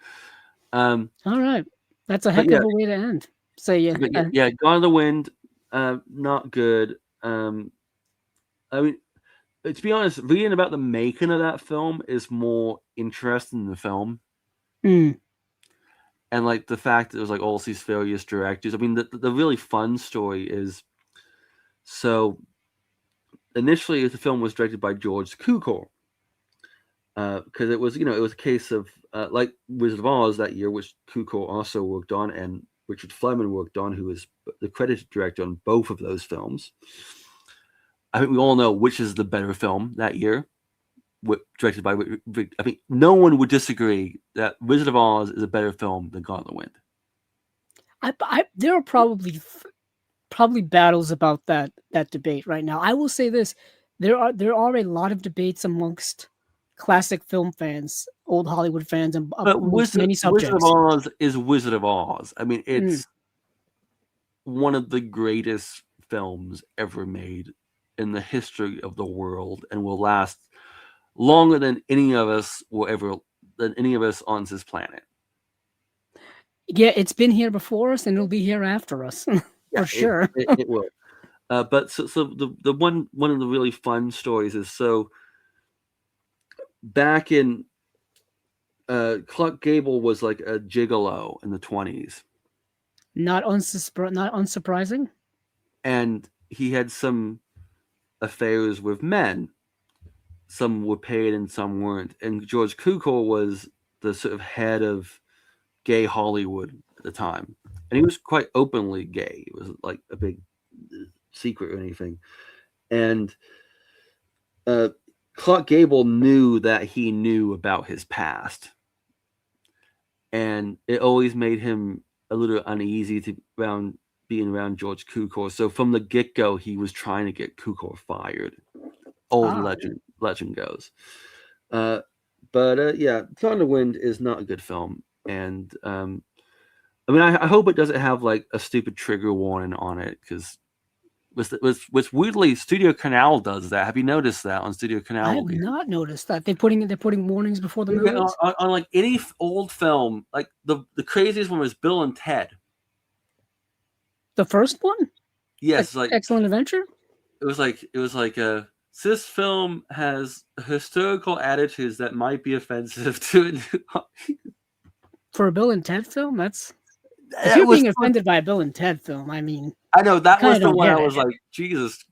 All right. That's a heck of a way to end. So yeah, Gone with the Wind, not good. I mean, to be honest, reading about the making of that film is more interesting than the film. And like the fact that it was like all these various directors. I mean, the really fun story is, so initially the film was directed by George Cukor, because it was a case of like Wizard of Oz that year, which Cukor also worked on, and Richard Fleming worked on, who is the credited director on both of those films. I think we all know which is the better film that year, directed by. I think no one would disagree that Wizard of Oz is a better film than Gone with the Wind. There are probably battles about that debate right now. I will say this: there are a lot of debates amongst classic film fans, old Hollywood fans, and many subjects. Wizard of Oz is Wizard of Oz. I mean, it's one of the greatest films ever made in the history of the world, and will last longer than any of us on this planet. Yeah, it's been here before us, and it'll be here after us, for sure. It will. But so the one of the really fun stories is, so back in Clark Gable was like a gigolo in the 1920s. Not unsurprising. And he had some affairs with men. some were paid and some weren't. And George Cukor was the sort of head of gay Hollywood at the time, and he was quite openly gay. It was like a big secret or anything. And Clark Gable knew that he knew about his past, and it always made him a little uneasy being around George Cukor. So from the get-go, he was trying to get Cukor fired. Old legend goes. But yeah, Thunder Wind is not a good film, and I mean, I hope it doesn't have like a stupid trigger warning on it, because was weirdly Studio Canal does that. Have you noticed that on Studio Canal? I have not noticed that. They're putting warnings before the movies on like any old film. Like the craziest one was Bill and Ted. The first one? Yes, like Excellent Adventure? It was like this film has historical attitudes that might be offensive to For a Bill and Ted film? If you're being offended by a Bill and Ted film, I mean, I know that was the one I was like, Jesus.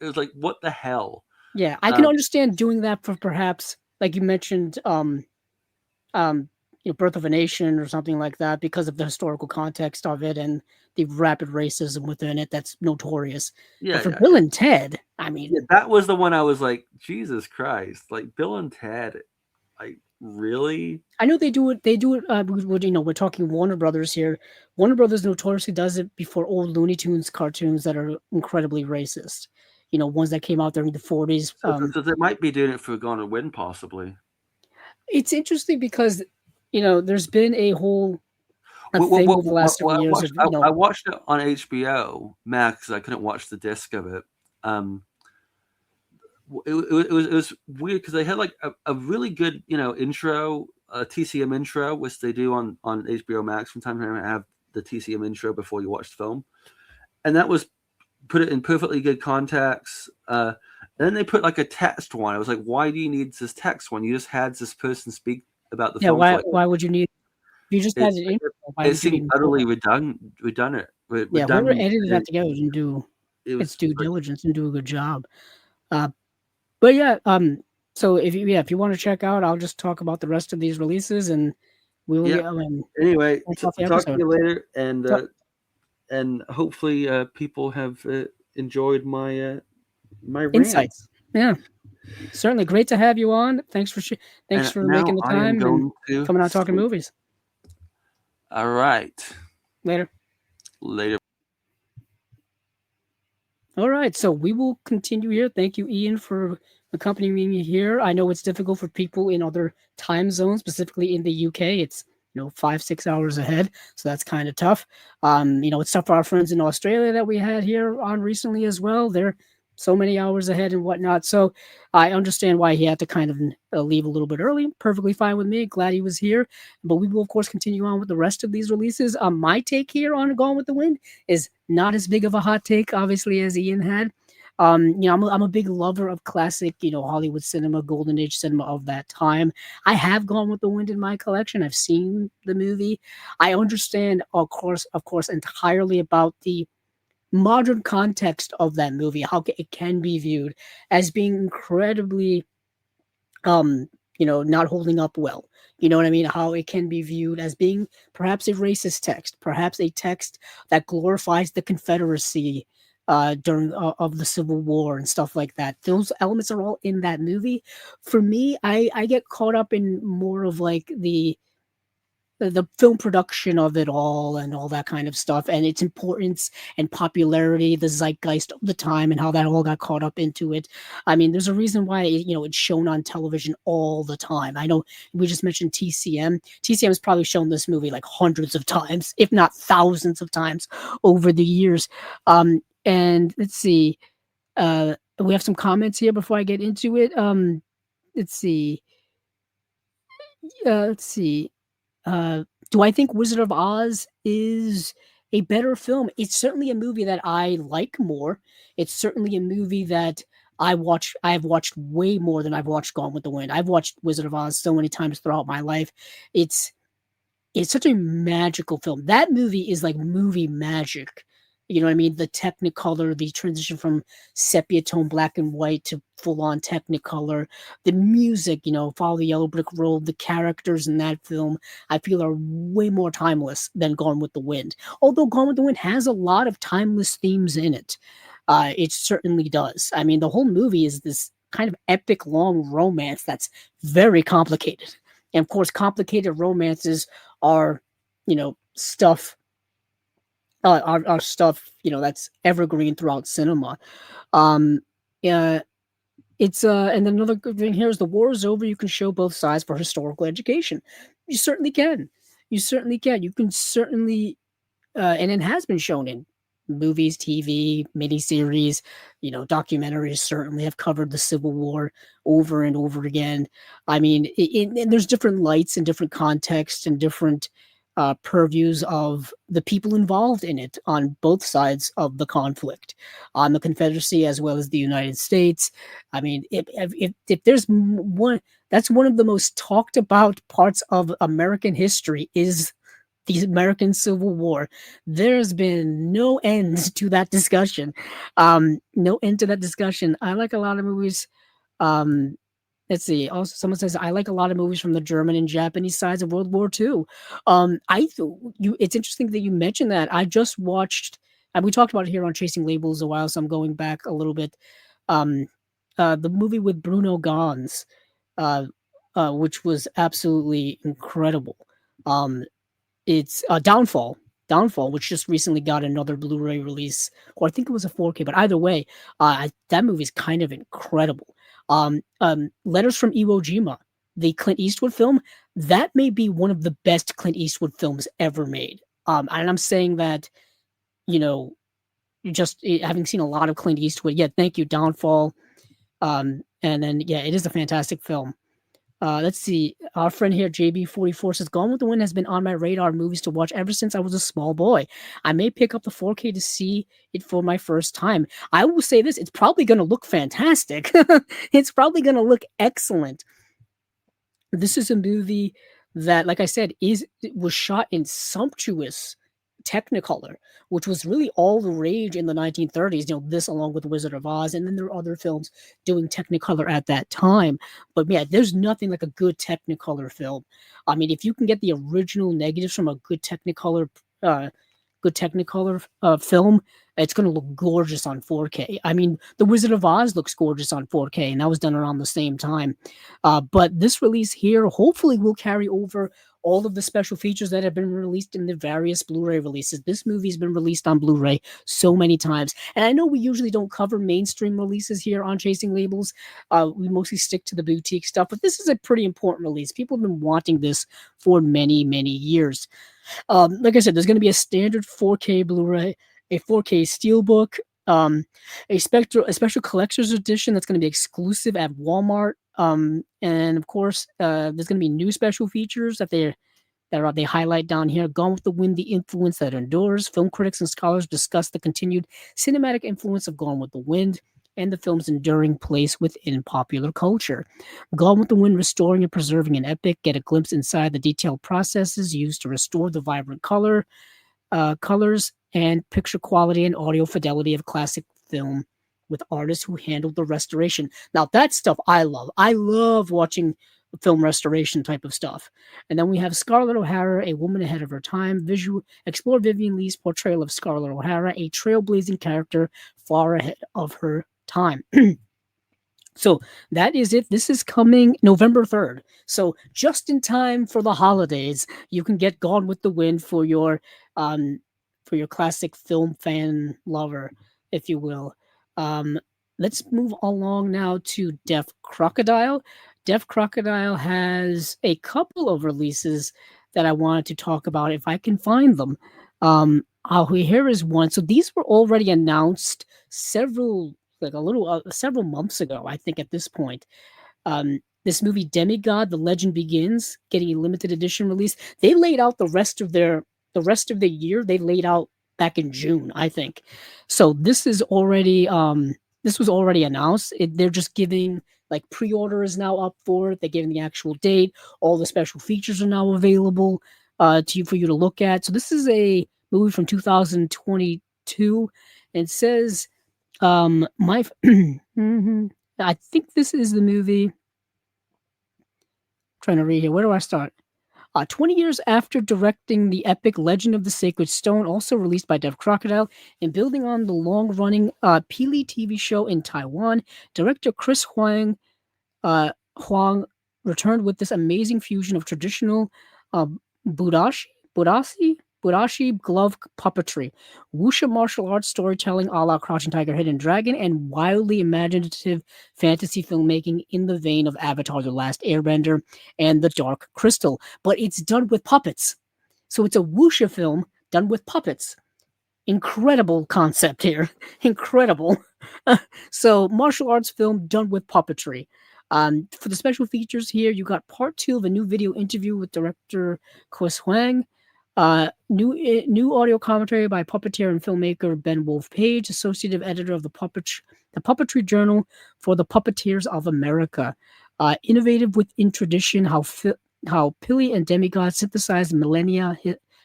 It was like, what the hell? Yeah, I can understand doing that for perhaps, like you mentioned, Birth of a Nation or something like that, because of the historical context of it and the rapid racism within it that's notorious. Yeah, but for Bill and Ted, I mean, that was the one I was like, Jesus Christ, like Bill and Ted, like really? I know they do it. They do it. We're talking Warner Brothers here. Warner Brothers notoriously does it before old Looney Tunes cartoons that are incredibly racist. Ones that came out during the 40s. So they might be doing it for Gone to Win, possibly. It's interesting because, there's been a whole thing over the last several years. I watched it on HBO Max. I couldn't watch the disc of it. It was weird because they had like a really good intro, TCM intro, which they do on HBO Max from time to time. Have the TCM intro before you watch the film, and that was put it in perfectly good context. And then they put like a text one. I was like, why do you need this text one? You just had this person speak about the film. Why would you need? You just had an intro. It seemed utterly redundant. Whoever edited that together didn't do its due diligence and do a good job. But yeah, so if you want to check out, I'll just talk about the rest of these releases, and we will. Anyway, talk to you later, and hopefully people have enjoyed my insights. Yeah, certainly great to have you on. Thanks for making the time and coming out talking movies. All right. Later. All right, so we will continue here. Thank you, Ian, for accompanying me here. I know it's difficult for people in other time zones, specifically in the UK. It's 5-6 hours ahead, so that's kind of tough. It's tough for our friends in Australia that we had here on recently as well. They're so many hours ahead and whatnot. So I understand why he had to kind of leave a little bit early. Perfectly fine with me. Glad he was here. But we will, of course, continue on with the rest of these releases. My take here on Gone with the Wind is not as big of a hot take, obviously, as Ian had. I'm a big lover of classic, Hollywood cinema, golden age cinema of that time. I have Gone with the Wind in my collection. I've seen the movie. I understand, of course, entirely about the modern context of that movie, how it can be viewed as being incredibly, not holding up well. You know what I mean? How it can be viewed as being perhaps a racist text, perhaps a text that glorifies the Confederacy during of the Civil War and stuff like that. Those elements are all in that movie. For me, I get caught up in more of like the film production of it all and all that kind of stuff, and its importance and popularity, the zeitgeist of the time, and how that all got caught up into it. I mean, there's a reason why it's shown on television all the time. I know we just mentioned TCM. TCM has probably shown this movie like hundreds of times, if not thousands of times over the years. And let's see, we have some comments here before I get into it. Let's see. Do I think Wizard of Oz is a better film? It's certainly a movie that I like more. It's certainly a movie that I've watched way more than I've watched Gone with the Wind. I've watched Wizard of Oz so many times throughout my life. It's such a magical film. That movie is like movie magic. You know what I mean? The Technicolor, the transition from sepia tone black and white to full on Technicolor, the music, Follow the Yellow Brick Road, the characters in that film, I feel are way more timeless than Gone with the Wind. Although Gone with the Wind has a lot of timeless themes in it. It certainly does. I mean, the whole movie is this kind of epic long romance that's very complicated. And of course, complicated romances are, stuff our stuff, that's evergreen throughout cinema. Um, uh, and then another good thing here is the war is over. You can show both sides for historical education. You certainly can. You certainly can. You can certainly, and it has been shown in movies, TV, miniseries, documentaries certainly have covered the Civil War over and over again. I mean, and there's different lights and different contexts and different purviews of the people involved in it on both sides of the conflict, on the Confederacy as well as the United States. I mean, if there's one, that's one of the most talked about parts of American history is the American Civil War. There's been no end to that discussion. No end to that discussion. I like a lot of movies. Let's see. Also, someone says I like a lot of movies from the German and Japanese sides of World War II. It's interesting that you mentioned that. I just watched, and we talked about it here on Chasing Labels a while, so I'm going back a little bit. The movie with Bruno Ganz, which was absolutely incredible. It's Downfall, which just recently got another Blu-ray release, or I think it was a 4K. But either way, that movie is kind of incredible. Letters from Iwo Jima, the Clint Eastwood film, that may be one of the best Clint Eastwood films ever made. And I'm saying that, just having seen a lot of Clint Eastwood. Yeah, thank you, Downfall. And then, yeah, it is a fantastic film. Let's see. Our friend here, JB44, says, Gone with the Wind has been on my radar movies to watch ever since I was a small boy. I may pick up the 4K to see it for my first time. I will say this, it's probably going to look fantastic. It's probably going to look excellent. This is a movie that, like I said, was shot in sumptuous Technicolor, which was really all the rage in the 1930s. This along with Wizard of Oz, and then there were other films doing Technicolor at that time. But yeah, there's nothing like a good Technicolor film. I mean, if you can get the original negatives from a good Technicolor film, it's going to look gorgeous on 4K. I mean, The Wizard of Oz looks gorgeous on 4K, and that was done around the same time. But this release here hopefully will carry over all of the special features that have been released in the various Blu-ray releases. This movie's been released on Blu-ray so many times. And I know we usually don't cover mainstream releases here on Chasing Labels. We mostly stick to the boutique stuff, but this is a pretty important release. People have been wanting this for many, many years. Like I said, there's going to be a standard 4K Blu-ray, a 4K Steelbook, a special collector's edition that's going to be exclusive at Walmart. And of course, there's going to be new special features that they highlight down here. Gone with the Wind, the influence that endures. Film critics and scholars discuss the continued cinematic influence of Gone with the Wind and the film's enduring place within popular culture. Gone with the Wind, restoring and preserving an epic. Get a glimpse inside the detailed processes used to restore the vibrant colors and picture quality and audio fidelity of classic film with artists who handled the restoration. Now, that stuff I love. I love watching film restoration type of stuff. And then we have Scarlett O'Hara, a woman ahead of her time. Explore Vivien Leigh's portrayal of Scarlett O'Hara, a trailblazing character far ahead of her time. So that is it. This is coming November 3rd. So just in time for the holidays, you can get Gone with the Wind for your classic film fan lover, if you will. Let's move along now to Deaf Crocodile. Deaf Crocodile has a couple of releases that I wanted to talk about if I can find them. Here is one. So these were already announced several months ago, I think, at this point. This movie Demigod, The Legend Begins, getting a limited edition release. They laid out the rest of the year. They laid out back in June, I think. So this is already this was already announced. They're just giving, like, pre-order is now up for it. They're giving the actual date. All the special features are now available for you to look at. So this is a movie from 2022 2. And it says, my, I think this is the movie. I'm trying to read here. Where do I start? 20 years after directing the epic Legend of the Sacred Stone, also released by Dev Crocodile, and building on the long-running Pili TV show in Taiwan, director Chris Huang returned with this amazing fusion of traditional uh, budashi, budashi glove puppetry, wuxia martial arts storytelling a la Crouching Tiger, Hidden Dragon, and wildly imaginative fantasy filmmaking in the vein of Avatar: The Last Airbender and The Dark Crystal. But it's done with puppets. So it's a wuxia film done with puppets. Incredible concept here. Incredible. So martial arts film done with puppetry. For the special features here, you got part 2 of a new video interview with director Chris Huang. New audio commentary by puppeteer and filmmaker Ben Wolf Page, associative editor of the Puppetry Journal for the Puppeteers of America. Innovative within tradition, how Pili and demigods synthesized millennia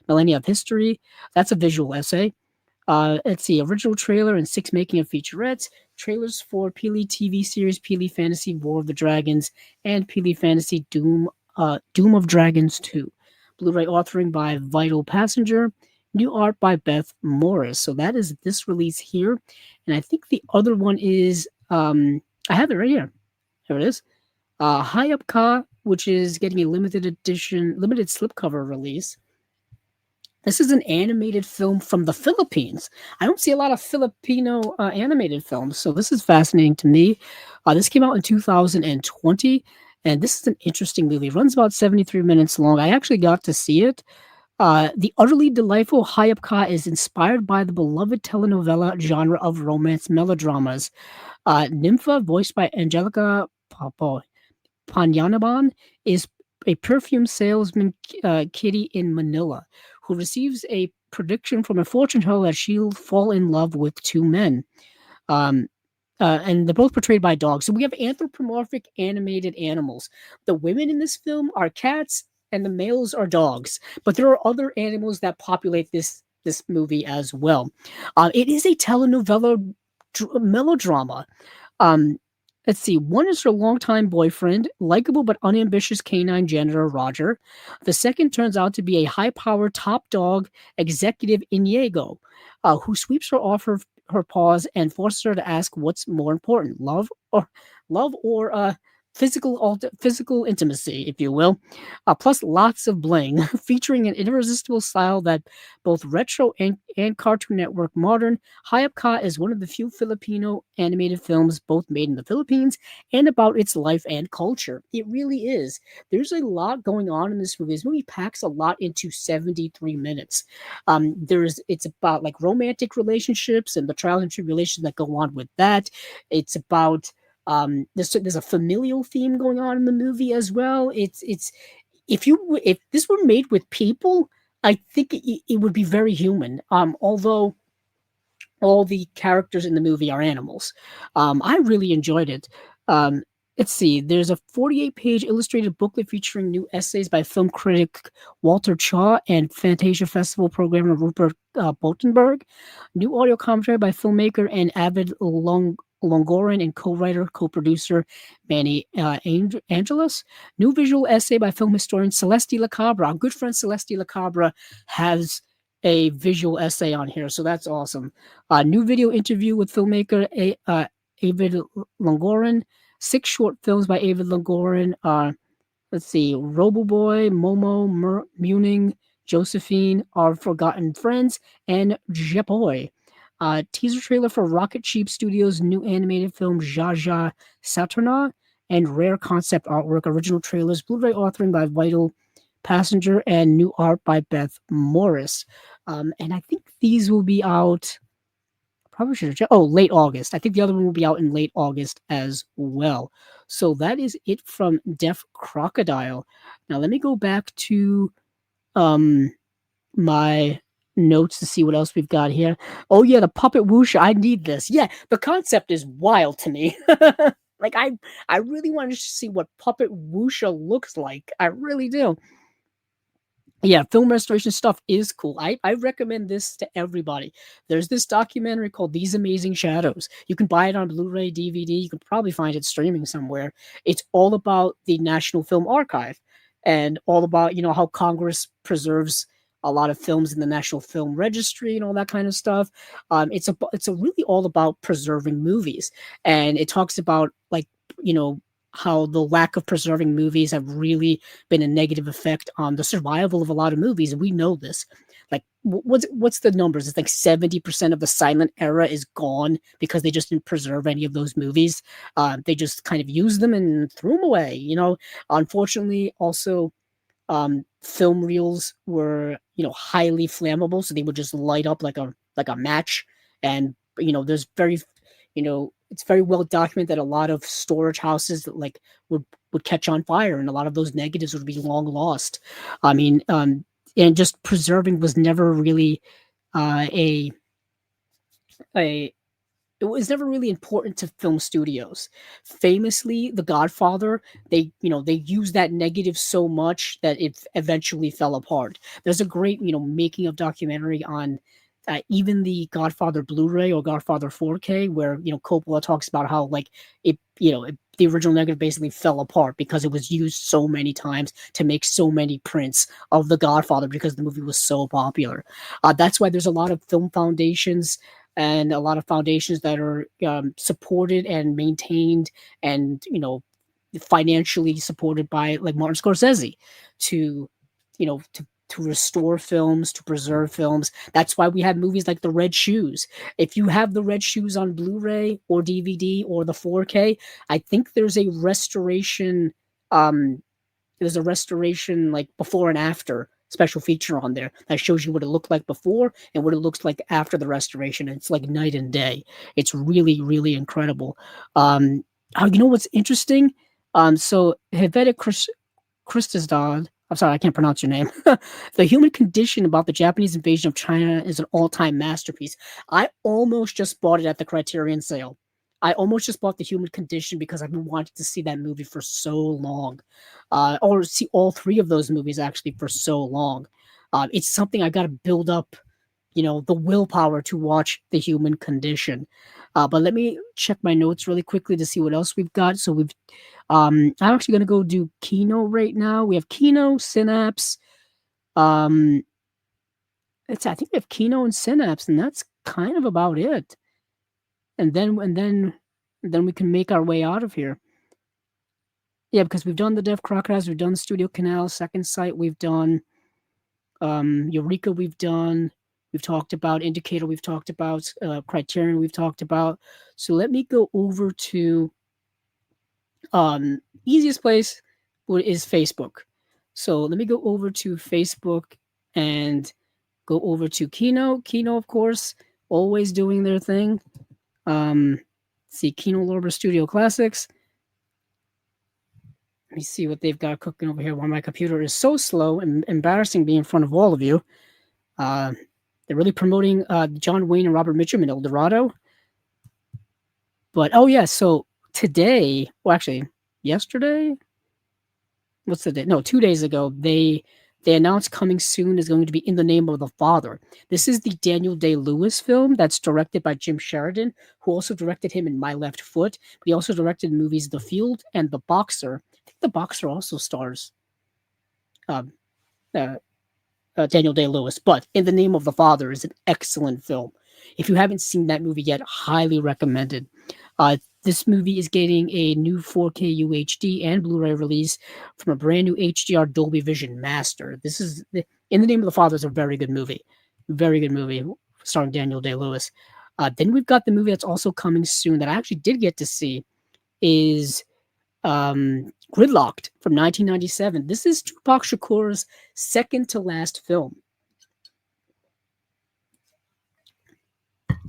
of history. That's a visual essay. Let's see, original trailer and 6 making of featurettes. Trailers for Pili TV series, Pili Fantasy War of the Dragons, and Pili Fantasy Doom of Dragons 2. Blu-ray authoring by Vital Passenger. New art by Beth Morris. So that is this release here. And I think the other one is, I have it right here. Here it is. Hayab Ka, which is getting a limited slipcover release. This is an animated film from the Philippines. I don't see a lot of Filipino animated films, so this is fascinating to me. This came out in 2020, and this is an interesting movie. It runs about 73 minutes long. I actually got to see it. The utterly delightful Hayab Ka is inspired by the beloved telenovela genre of romance melodramas. Nympha, voiced by Angelica Panyanaban, is a perfume salesman kitty in Manila who receives a prediction from a fortune teller that she'll fall in love with 2 men. And they're both portrayed by dogs. So we have anthropomorphic animated animals. The women in this film are cats and the males are dogs. But there are other animals that populate this movie as well. It is a telenovela melodrama. Let's see. One is her longtime boyfriend, likable but unambitious canine janitor Roger. The second turns out to be a high-powered top dog executive Inigo, who sweeps her off her paws and forces her to ask what's more important, love or physical intimacy, if you will. Plus lots of bling, featuring an irresistible style that both retro and Cartoon Network modern. Hayab Ka is one of the few Filipino animated films both made in the Philippines and about its life and culture. It really is. There's a lot going on in this movie. This movie packs a lot into 73 minutes. It's about like romantic relationships and the trials and tribulations that go on with that. It's about there's a familial theme going on in the movie as well. It's if this were made with people, I think it would be very human. Although all the characters in the movie are animals. I really enjoyed it. Let's see. There's a 48-page illustrated booklet featuring new essays by film critic Walter Chaw and Fantasia Festival programmer Rupert Botenberg. New audio commentary by filmmaker and avid Longoran and co-producer Manny Angeles. New visual essay by film historian Celeste Lacabra. Our good friend Celeste Lacabra has a visual essay on here, so that's awesome. New video interview with filmmaker Avid Longoran. 6 short films by Avid Longoran. Let's see, Roboboy, Momo, Muning, Josephine, Our Forgotten Friends, and Jepoy. Teaser trailer for Rocket Sheep Studios' new animated film Jaja Saturna, and rare concept artwork. Original trailers, Blu-ray authoring by Vital Passenger, and new art by Beth Morris. And I think these will be out. Probably should have checked. Oh, late August. I think the other one will be out in late August as well. So that is it from Deaf Crocodile. Now let me go back to my notes to see what else we've got here. Oh yeah, the puppet wuxia. I need this. Yeah, the concept is wild to me. Like I really wanted to see what puppet wuxia looks like. I really do. Yeah, film restoration stuff is cool. I recommend this to everybody. There's this documentary called These Amazing Shadows. You can buy it on Blu-ray, DVD. You can probably find it streaming somewhere. It's all about the National Film Archive and all about, how Congress preserves a lot of films in the National Film Registry and all that kind of stuff. It's a really all about preserving movies, and it talks about like you know how the lack of preserving movies have really been a negative effect on the survival of a lot of movies, and we know this. Like, what's the numbers? It's like 70% of the silent era is gone because they just didn't preserve any of those movies. They just kind of used them and threw them away. Unfortunately, also film reels were highly flammable, so they would just light up like a match. And there's very it's very well documented that a lot of storage houses that would catch on fire, and a lot of those negatives would be long lost. I mean, and just preserving was never really a it was never really important to film studios. Famously, The Godfather, they used that negative so much that it eventually fell apart. There's a great making of documentary on even the Godfather Blu-ray or Godfather 4K, where Coppola talks about how the original negative basically fell apart because it was used so many times to make so many prints of The Godfather because the movie was so popular. That's why there's a lot of film foundations and a lot of foundations that are supported and maintained and financially supported by like Martin Scorsese to to restore films, to preserve films. That's why we have movies like The Red Shoes. If you have The Red Shoes on Blu-ray or DVD or the 4K, I think there's a restoration like before and after special feature on there that shows you what it looked like before and what it looks like after the restoration. It's like night and day. It's really, really incredible. You know what's interesting? So Heveda Christosdod, I'm sorry, I can't pronounce your name. The Human Condition about the Japanese invasion of China is an all-time masterpiece. I almost just bought it at the Criterion sale. I almost just bought The Human Condition because I've been wanting to see that movie for so long, or see all three of those movies actually for so long. It's something I got to build up, the willpower to watch The Human Condition. But let me check my notes really quickly to see what else we've got. So I'm actually going to go do Kino right now. We have Kino, Synapse. I think we have Kino and Synapse, and that's kind of about it. And then we can make our way out of here. Yeah, because we've done the Deaf Crocodiles, we've done Studio Canal, Second Sight, we've done Eureka, we've talked about Indicator, we've talked about Criterion, we've talked about. So let me go over to easiest place is Facebook. So let me go over to Facebook and go over to Kino. Kino, of course, always doing their thing. See Kino Lorber Studio Classics. Let me see what they've got cooking over here while my computer is so slow and embarrassing being in front of all of you. They're really promoting John Wayne and Robert Mitchum in El Dorado. But, so today, well, actually, yesterday? What's the day? No, 2 days ago, they announced coming soon is going to be In the Name of the Father. This is the Daniel Day-Lewis film that's directed by Jim Sheridan, who also directed him in My Left Foot. But he also directed movies The Field and The Boxer. I think The Boxer also stars Daniel Day-Lewis. But In the Name of the Father is an excellent film. If you haven't seen that movie yet, highly recommended. This movie is getting a new 4K UHD and Blu-ray release from a brand new HDR Dolby Vision Master. In the Name of the Father is a very good movie. Very good movie starring Daniel Day-Lewis. Then we've got the movie that's also coming soon that I actually did get to see is Gridlocked from 1997. This is Tupac Shakur's second to last film.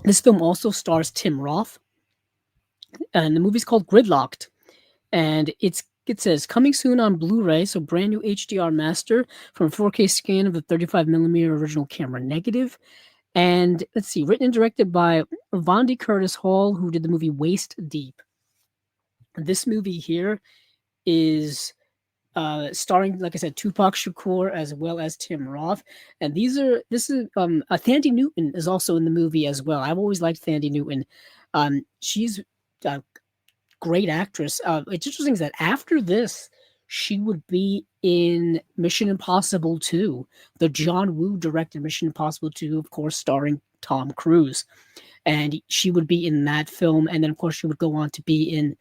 This film also stars Tim Roth. And the movie's called Gridlocked. And it says, coming soon on Blu-ray, so brand new HDR master from a 4K scan of the 35mm original camera negative. And let's see, written and directed by Vondi Curtis Hall, who did the movie Waist Deep. And this movie here is starring, like I said, Tupac Shakur as well as Tim Roth. And this is Thandie Newton is also in the movie as well. I've always liked Thandie Newton. She's a great actress. It's interesting that after this, she would be in Mission Impossible 2, the John Woo directed Mission Impossible 2, of course, starring Tom Cruise. And she would be in that film. And then, of course, she would go on to be in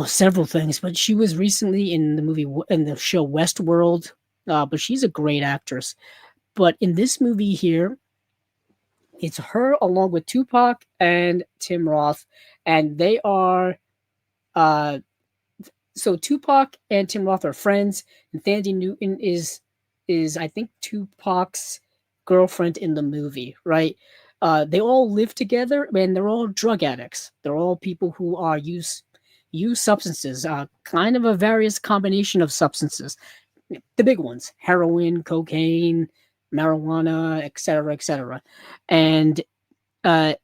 several things. But she was recently in the show Westworld. But she's a great actress. But in this movie here, it's her along with Tupac and Tim Roth, and they are so Tupac and Tim Roth are friends, and Thandie Newton is I think Tupac's girlfriend in the movie, right? They all live together, and they're all drug addicts. They're all people who are use substances, kind of a various combination of substances. The big ones: heroin, cocaine, marijuana, etc., etc. And uh,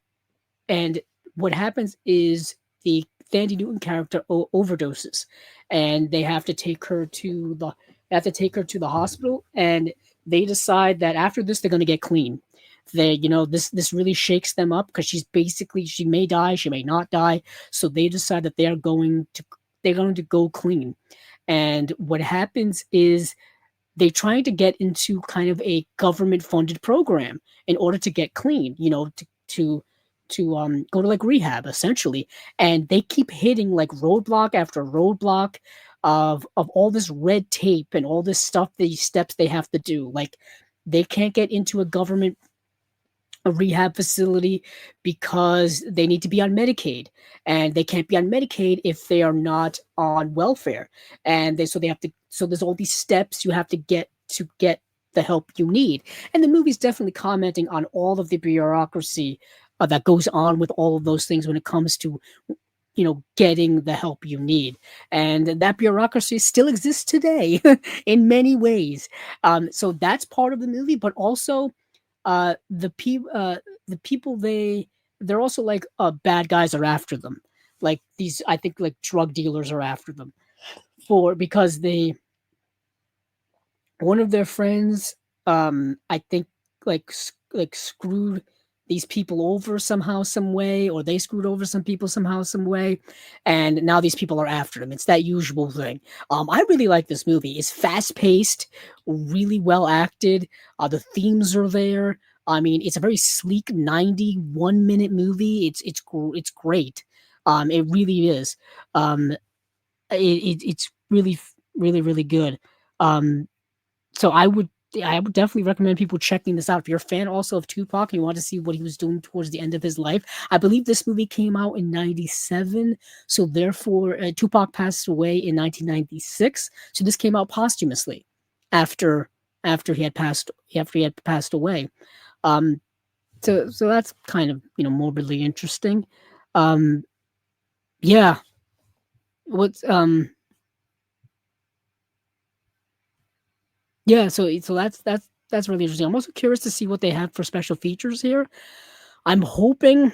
and what happens is the Thandie Newton character overdoses, and they have to take her to the hospital, and they decide that after this they're going to get clean. This really shakes them up because she may die, she may not die, so they decide that they're going to go clean. And what happens is they're trying to get into kind of a government funded program in order to get clean, to go to like rehab essentially. And they keep hitting like roadblock after roadblock of all this red tape and all this stuff, these steps they have to do. Like they can't get into a rehab facility because they need to be on Medicaid, and they can't be on Medicaid if they are not on welfare. And so there's all these steps you have to get the help you need. And the movie's definitely commenting on all of the bureaucracy that goes on with all of those things when it comes to getting the help you need. And that bureaucracy still exists today in many ways. So that's part of the movie, but also the people they're also like bad guys are after them. Like these, I think, like drug dealers are after them because one of their friends, I think, like screwed these people over somehow, some way, or they screwed over some people somehow, some way, and now these people are after them. It's that usual thing. I really like this movie. It's fast paced, really well acted. The themes are there. I mean, it's a very sleek 91-minute movie. It's great. It really is. It's really, really, really good. So I would definitely recommend people checking this out. If you're a fan also of Tupac and you want to see what he was doing towards the end of his life, I believe this movie came out in 97. So therefore, Tupac passed away in 1996. So this came out posthumously after he had passed away. So that's kind of, morbidly interesting. Yeah. What's Yeah, so that's really interesting. I'm also curious to see what they have for special features here. I'm hoping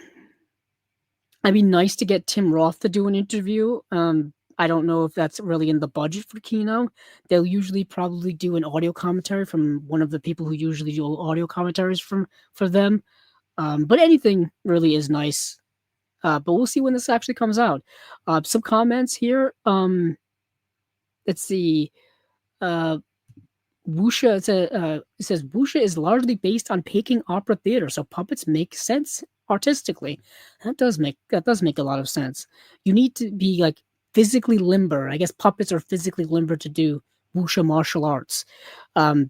I'd be nice to get Tim Roth to do an interview. I don't know if that's really in the budget for Kino. They'll usually probably do an audio commentary from one of the people who usually do audio commentaries for them. But anything really is nice. But we'll see when this actually comes out. Some comments here. Let's see. Wuxia, it says Wuxia is largely based on Peking opera theater, so puppets make sense artistically. That does make a lot of sense. You need to be like physically limber. I guess puppets are physically limber to do Wuxia martial arts. Oh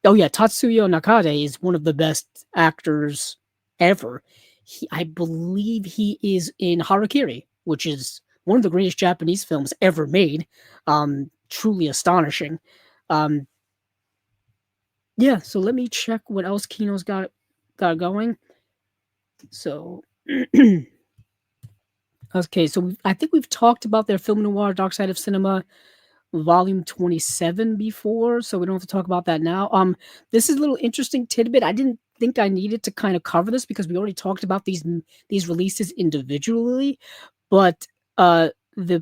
yeah, Tatsuya Nakade is one of the best actors ever. I believe he is in Harakiri, which is one of the greatest Japanese films ever made. Truly astonishing. Yeah, so let me check what else Kino's got going. So, okay, so I think we've talked about their film noir Dark Side of Cinema volume 27 before, so we don't have to talk about that now. This is a little interesting tidbit. I didn't think I needed to kind of cover this because we already talked about these releases individually, but the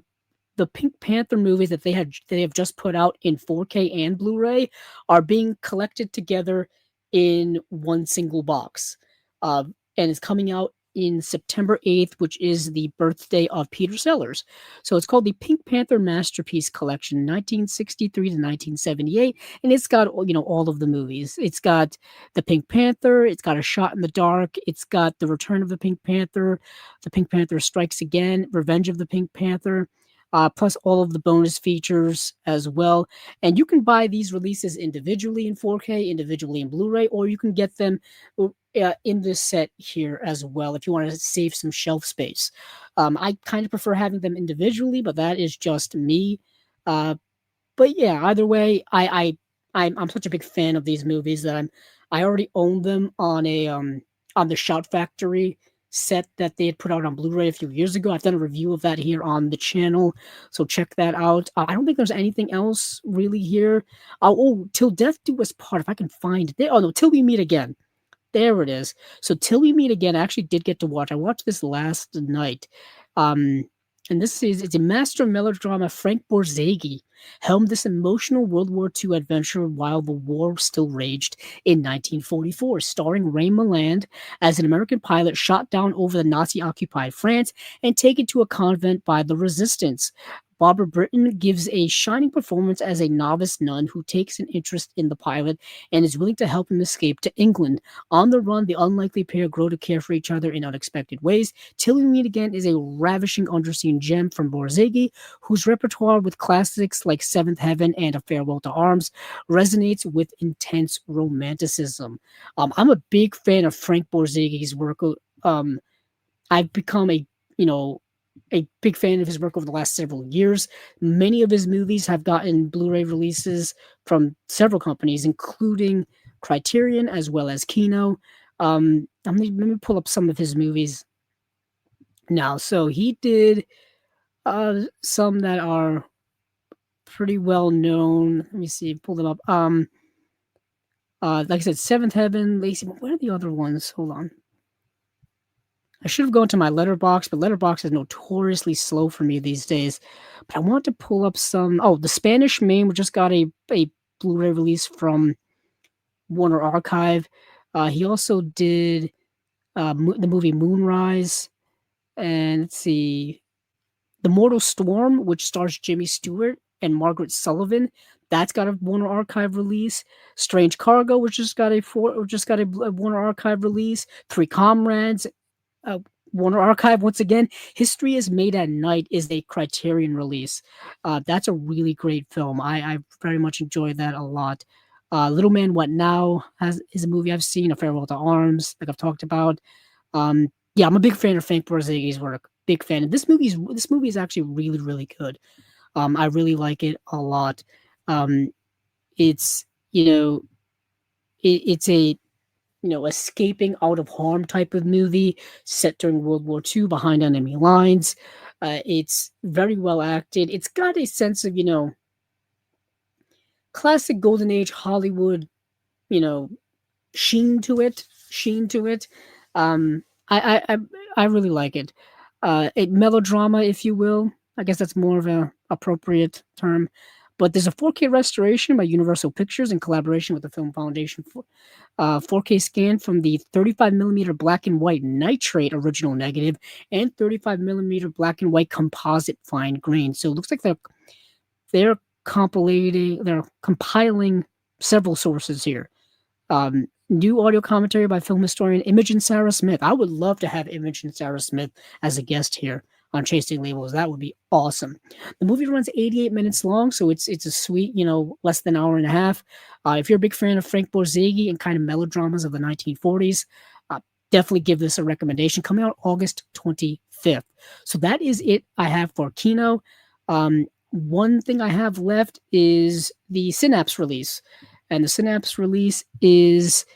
the Pink Panther movies that they have just put out in 4K and Blu-ray are being collected together in one single box, and it's coming out in September 8th, which is the birthday of Peter Sellers. So it's called the Pink Panther Masterpiece Collection, 1963 to 1978, and it's got all of the movies. It's got the Pink Panther, it's got A Shot in the Dark, it's got The Return of the Pink Panther Strikes Again, Revenge of the Pink Panther. Plus all of the bonus features as well. And you can buy these releases individually in 4K, individually in Blu-ray, or you can get them in this set here as well if you want to save some shelf space. I kind of prefer having them individually, but that is just me. But yeah, either way, I'm such a big fan of these movies that I already own them on the Shout Factory set that they had put out on Blu-ray a few years ago. I've done a review of that here on the channel, so check that out. I don't think there's anything else really here. Till Death Do Us Part, if I can find it. Oh no, Till We Meet Again. There it is. So Till We Meet Again, I actually did get to watch. I watched this last night. And it's a master melodrama. Frank Borzage helmed this emotional World War II adventure while the war still raged in 1944, starring Ray Milland as an American pilot shot down over the Nazi-occupied France and taken to a convent by the resistance. Barbara Britton gives a shining performance as a novice nun who takes an interest in the pilot and is willing to help him escape to England. On the run, the unlikely pair grow to care for each other in unexpected ways. Till We Meet Again is a ravishing underseen gem from Borzage, whose repertoire with classics like Seventh Heaven and A Farewell to Arms resonates with intense romanticism. I'm a big fan of Frank Borzage's work. I've become a big fan of his work over the last several years. Many of his movies have gotten Blu-ray releases from several companies, including Criterion as well as Kino. Let me pull up some of his movies now. So he did some that are pretty well known. Let me see, pull them up. Like I said, Seventh Heaven, Lacey. What are the other ones? Hold on. I should have gone to my Letterboxd, but Letterboxd is notoriously slow for me these days. But I want to pull up some. Oh, The Spanish Main, we just got a Blu-ray release from Warner Archive. He also did the movie Moonrise, and let's see, The Mortal Storm, which stars Jimmy Stewart and Margaret Sullivan. That's got a Warner Archive release. Strange Cargo, which just got a Warner Archive release. Three Comrades. Warner Archive once again. History is Made at Night is a Criterion release. That's a really great film. I very much enjoy that a lot. Little Man What Now is a movie I've seen. A Farewell to Arms, like I've talked about. Yeah, I'm a big fan of Frank Borzage's work. Big fan. And this movie is actually really, really good. I really like it a lot. It's it's a escaping out of harm type of movie set during World War II behind enemy lines. It's very well acted. It's got a sense of, classic Golden Age Hollywood, sheen to it. I really like it. A melodrama, if you will. I guess that's more of a appropriate term. But there's a 4K restoration by Universal Pictures in collaboration with the Film Foundation. 4K scan from the 35mm black and white nitrate original negative and 35mm black and white composite fine grain. So it looks like they're compiling several sources here. New audio commentary by film historian Imogen Sarah Smith. I would love to have Imogen Sarah Smith as a guest here on Chasing Labels. That would be awesome. The movie runs 88 minutes long, so it's a sweet, less than an hour and a half. If you're a big fan of Frank Borzage and kind of melodramas of the 1940s, definitely give this a recommendation. Coming out August 25th. So that is it I have for Kino. One thing I have left is the Synapse release. And the Synapse release is,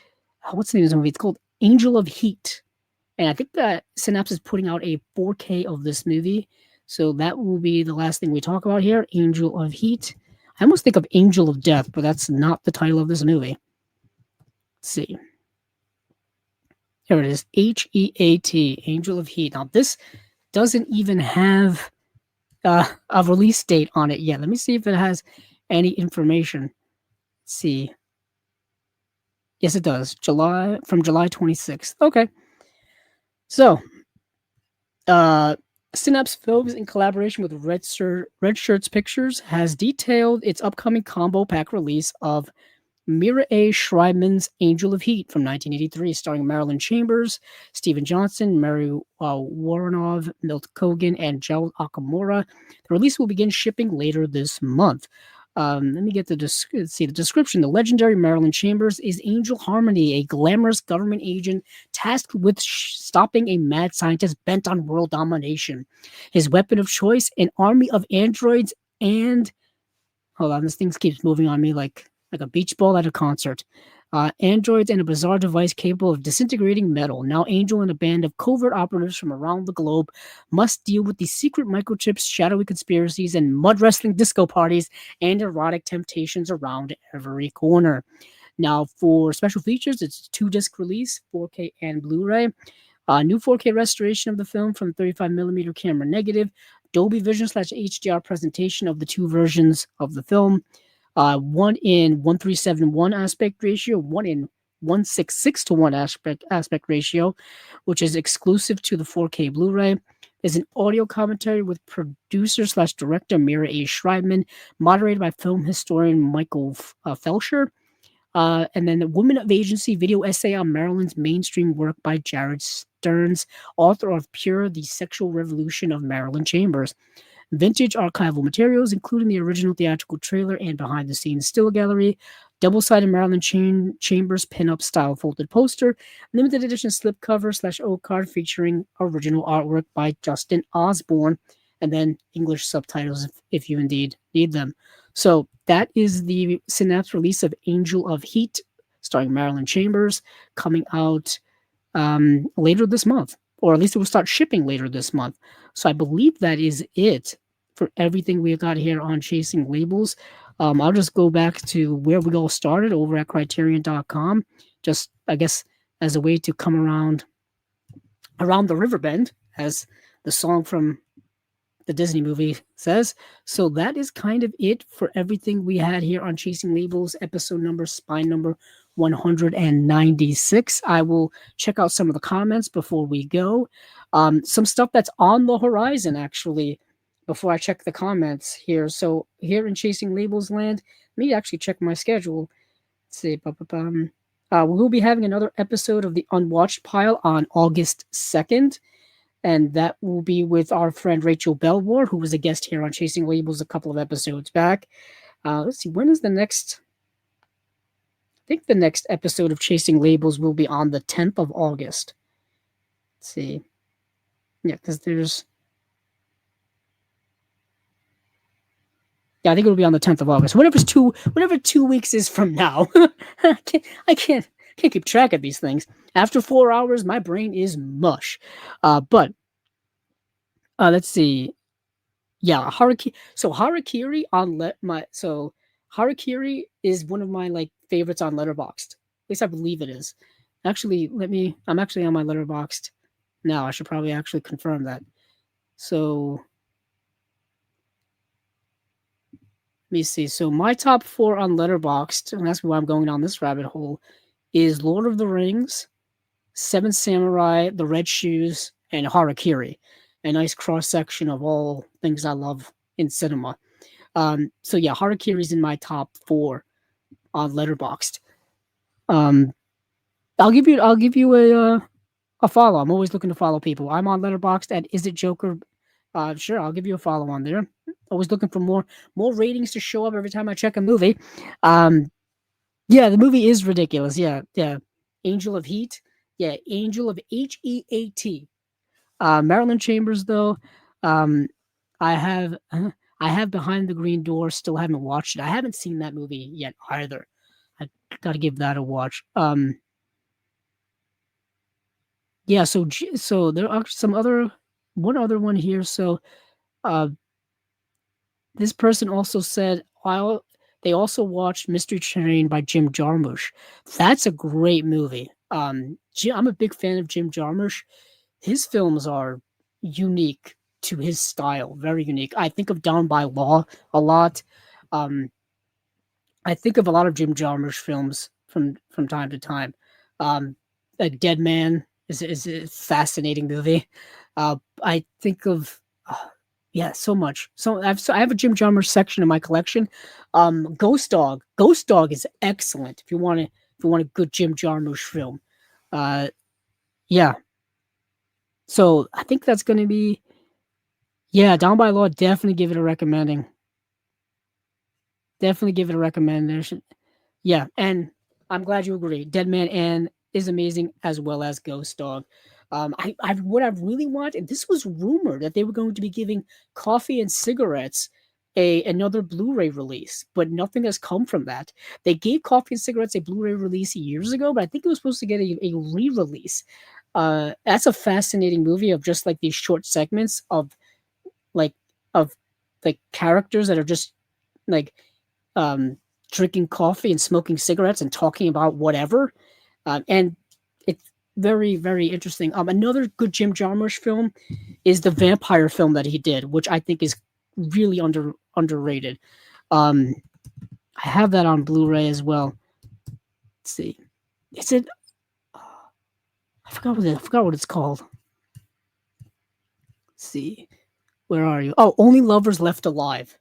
what's the name of the movie? It's called Angel of Heat. And I think that Synapse is putting out a 4K of this movie. So that will be the last thing we talk about here, Angel of Heat. I almost think of Angel of Death, but that's not the title of this movie. Let's see. Here it is, Heat, Angel of Heat. Now this doesn't even have a release date on it yet. Let me see if it has any information. Let's see. Yes, it does. July 26th. Okay. So, uh, Synapse Films, in collaboration with Red Shirts Pictures, has detailed its upcoming combo pack release of Mira A. Schreiman's Angel of Heat from 1983, starring Marilyn Chambers, Steven Johnson, Mary Woronov, Milt Kogan, and Joe Akamura. The release will begin shipping later this month. Let me get the description. The legendary Marilyn Chambers is Angel Harmony, a glamorous government agent tasked with stopping a mad scientist bent on world domination. His weapon of choice, an army of androids and... Hold on, this thing keeps moving on me like a beach ball at a concert. Androids and a bizarre device capable of disintegrating metal. Now Angel and a band of covert operatives from around the globe must deal with the secret microchips, shadowy conspiracies, and mud wrestling disco parties and erotic temptations around every corner. Now for special features, it's a 2-disc release, 4K and Blu-ray. New 4K restoration of the film from 35mm camera negative. Dolby Vision / HDR presentation of the 2 versions of the film. One in 1371 aspect ratio, one in 166:1 aspect ratio, which is exclusive to the 4K Blu-ray. There's an audio commentary with producer / director Mira A. Schreiman, moderated by film historian Michael Felsher. And then the Woman of Agency video essay on Marilyn's mainstream work by Jared Stearns, author of Pure, the Sexual Revolution of Marilyn Chambers. Vintage archival materials, including the original theatrical trailer and behind-the-scenes still gallery, double-sided Marilyn Chambers pin-up style folded poster, limited edition slipcover / O-card featuring original artwork by Justin Osborne, and then English subtitles if you indeed need them. So that is the Synapse release of Angel of Heat, starring Marilyn Chambers, coming out later this month. Or at least it will start shipping later this month. So I believe that is it for everything we got here on Chasing Labels. I'll just go back to where we all started over at Criterion.com. Just, I guess, as a way to come around the river bend, as the song from the Disney movie says. So that is kind of it for everything we had here on Chasing Labels, episode number, spine number 196. I will check out some of the comments before we go. Some stuff that's on the horizon, actually, before I check the comments here. So here in Chasing Labels land, let me actually check my schedule. Let's see. We'll be having another episode of the Unwatched Pile on August 2nd. And that will be with our friend Rachel Belwar, who was a guest here on Chasing Labels a couple of episodes back. Let's see, when is the next... I think the next episode of Chasing Labels will be on the 10th of August. Let's see. Yeah, because there's... Yeah, I think it'll be on the 10th of August. Whatever 2 weeks is from now. I can't keep track of these things. After 4 hours, my brain is mush. But let's see. Yeah, Harakiri. So Harakiri Harakiri is one of my favorites on Letterboxd. At least I believe it is. Actually, I'm actually on my Letterboxd now. I should probably actually confirm that. So let me see. So my top 4 on Letterboxd, and that's why I'm going down this rabbit hole, is Lord of the Rings, Seven Samurai, The Red Shoes, and Harakiri. A nice cross-section of all things I love in cinema. So yeah, Harakiri's in my top 4 on Letterboxd. I'll give you a follow. I'm always looking to follow people. I'm on Letterboxd at Is It Joker. Sure, I'll give you a follow on there. Always looking for more ratings to show up every time I check a movie. Yeah, the movie is ridiculous. Yeah. Angel of Heat. Yeah, Angel of Heat. Marilyn Chambers, though, I have Behind the Green Door. Still haven't watched it. I haven't seen that movie yet either. I got to give that a watch. Yeah. So there are one other one here. So, this person also said they also watched Mystery Train by Jim Jarmusch. That's a great movie. I'm a big fan of Jim Jarmusch. His films are unique to his style, very unique. I think of Down by Law a lot. I think of a lot of Jim Jarmusch films from time to time. Like Dead Man is a fascinating movie. I think of yeah, so much. So I have a Jim Jarmusch section in my collection. Ghost Dog. Ghost Dog is excellent if you want a good Jim Jarmusch film. Yeah. So I think that's going to be Down by Law. Definitely give it a recommending. Definitely give it a recommendation. Yeah, and I'm glad you agree. Dead Man and is amazing as well as Ghost Dog. What I really want, and this was rumored that they were going to be giving Coffee and Cigarettes another Blu-ray release, but nothing has come from that. They gave Coffee and Cigarettes a Blu-ray release years ago, but I think it was supposed to get a re-release. That's a fascinating movie of just like these short segments of like characters that are just like drinking coffee and smoking cigarettes and talking about whatever. And it's very, very interesting. Another good Jim Jarmusch film is the vampire film that he did, which I think is really underrated. I have that on Blu-ray as well. Let's see. Is it? I forgot what it's called. Let's see. Where are you? Oh, Only Lovers Left Alive.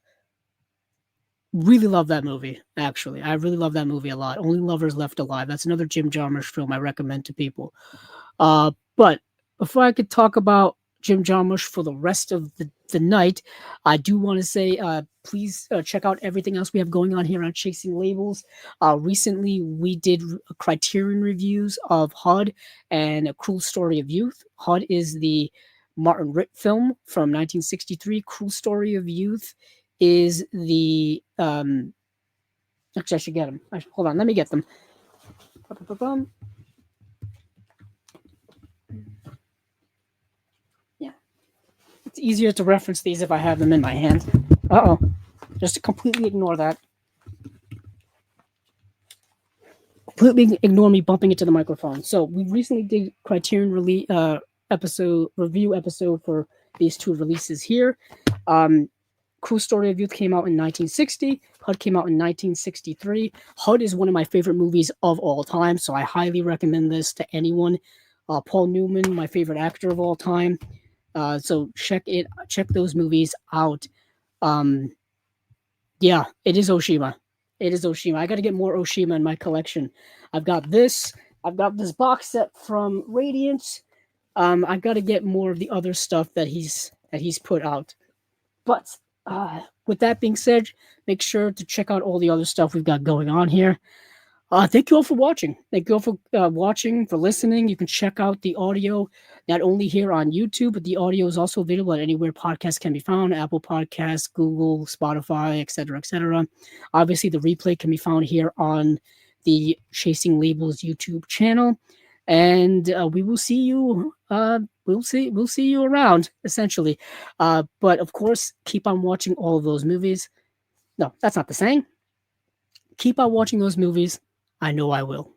Really love that movie, actually. I really love that movie a lot. Only Lovers Left Alive. That's another Jim Jarmusch film I recommend to people. But before I could talk about Jim Jarmusch for the rest of the night, I do want to say please check out everything else we have going on here on Chasing Labels. Recently, we did Criterion reviews of HUD and A Cruel Story of Youth. HUD is the Martin Ritt film from 1963. Cruel Story of Youth is the actually I should get them. Hold on, let me get them. Yeah, it's easier to reference these if I have them in my hand. Just to completely ignore that. Completely ignore me bumping into the microphone. So we recently did Criterion review episode for these two releases here. Cruel Story of Youth came out in 1960. HUD came out in 1963. HUD is one of my favorite movies of all time, so I highly recommend this to anyone. Paul Newman, my favorite actor of all time. So check those movies out. Yeah, it is Oshima. It is Oshima. I got to get more Oshima in my collection. I've got this box set from Radiant. I've got to get more of the other stuff that he's put out. But with that being said, make sure to check out all the other stuff we've got going on here. Thank you all for watching. Thank you all for watching, for listening. You can check out the audio not only here on YouTube, but the audio is also available at anywhere podcasts can be found: Apple Podcasts, Google, Spotify, etc., etc. Obviously, the replay can be found here on the Chasing Labels YouTube channel, and we will see you. We'll see you around, essentially. But of course, keep on watching all of those movies. No, that's not the saying. Keep on watching those movies. I know I will.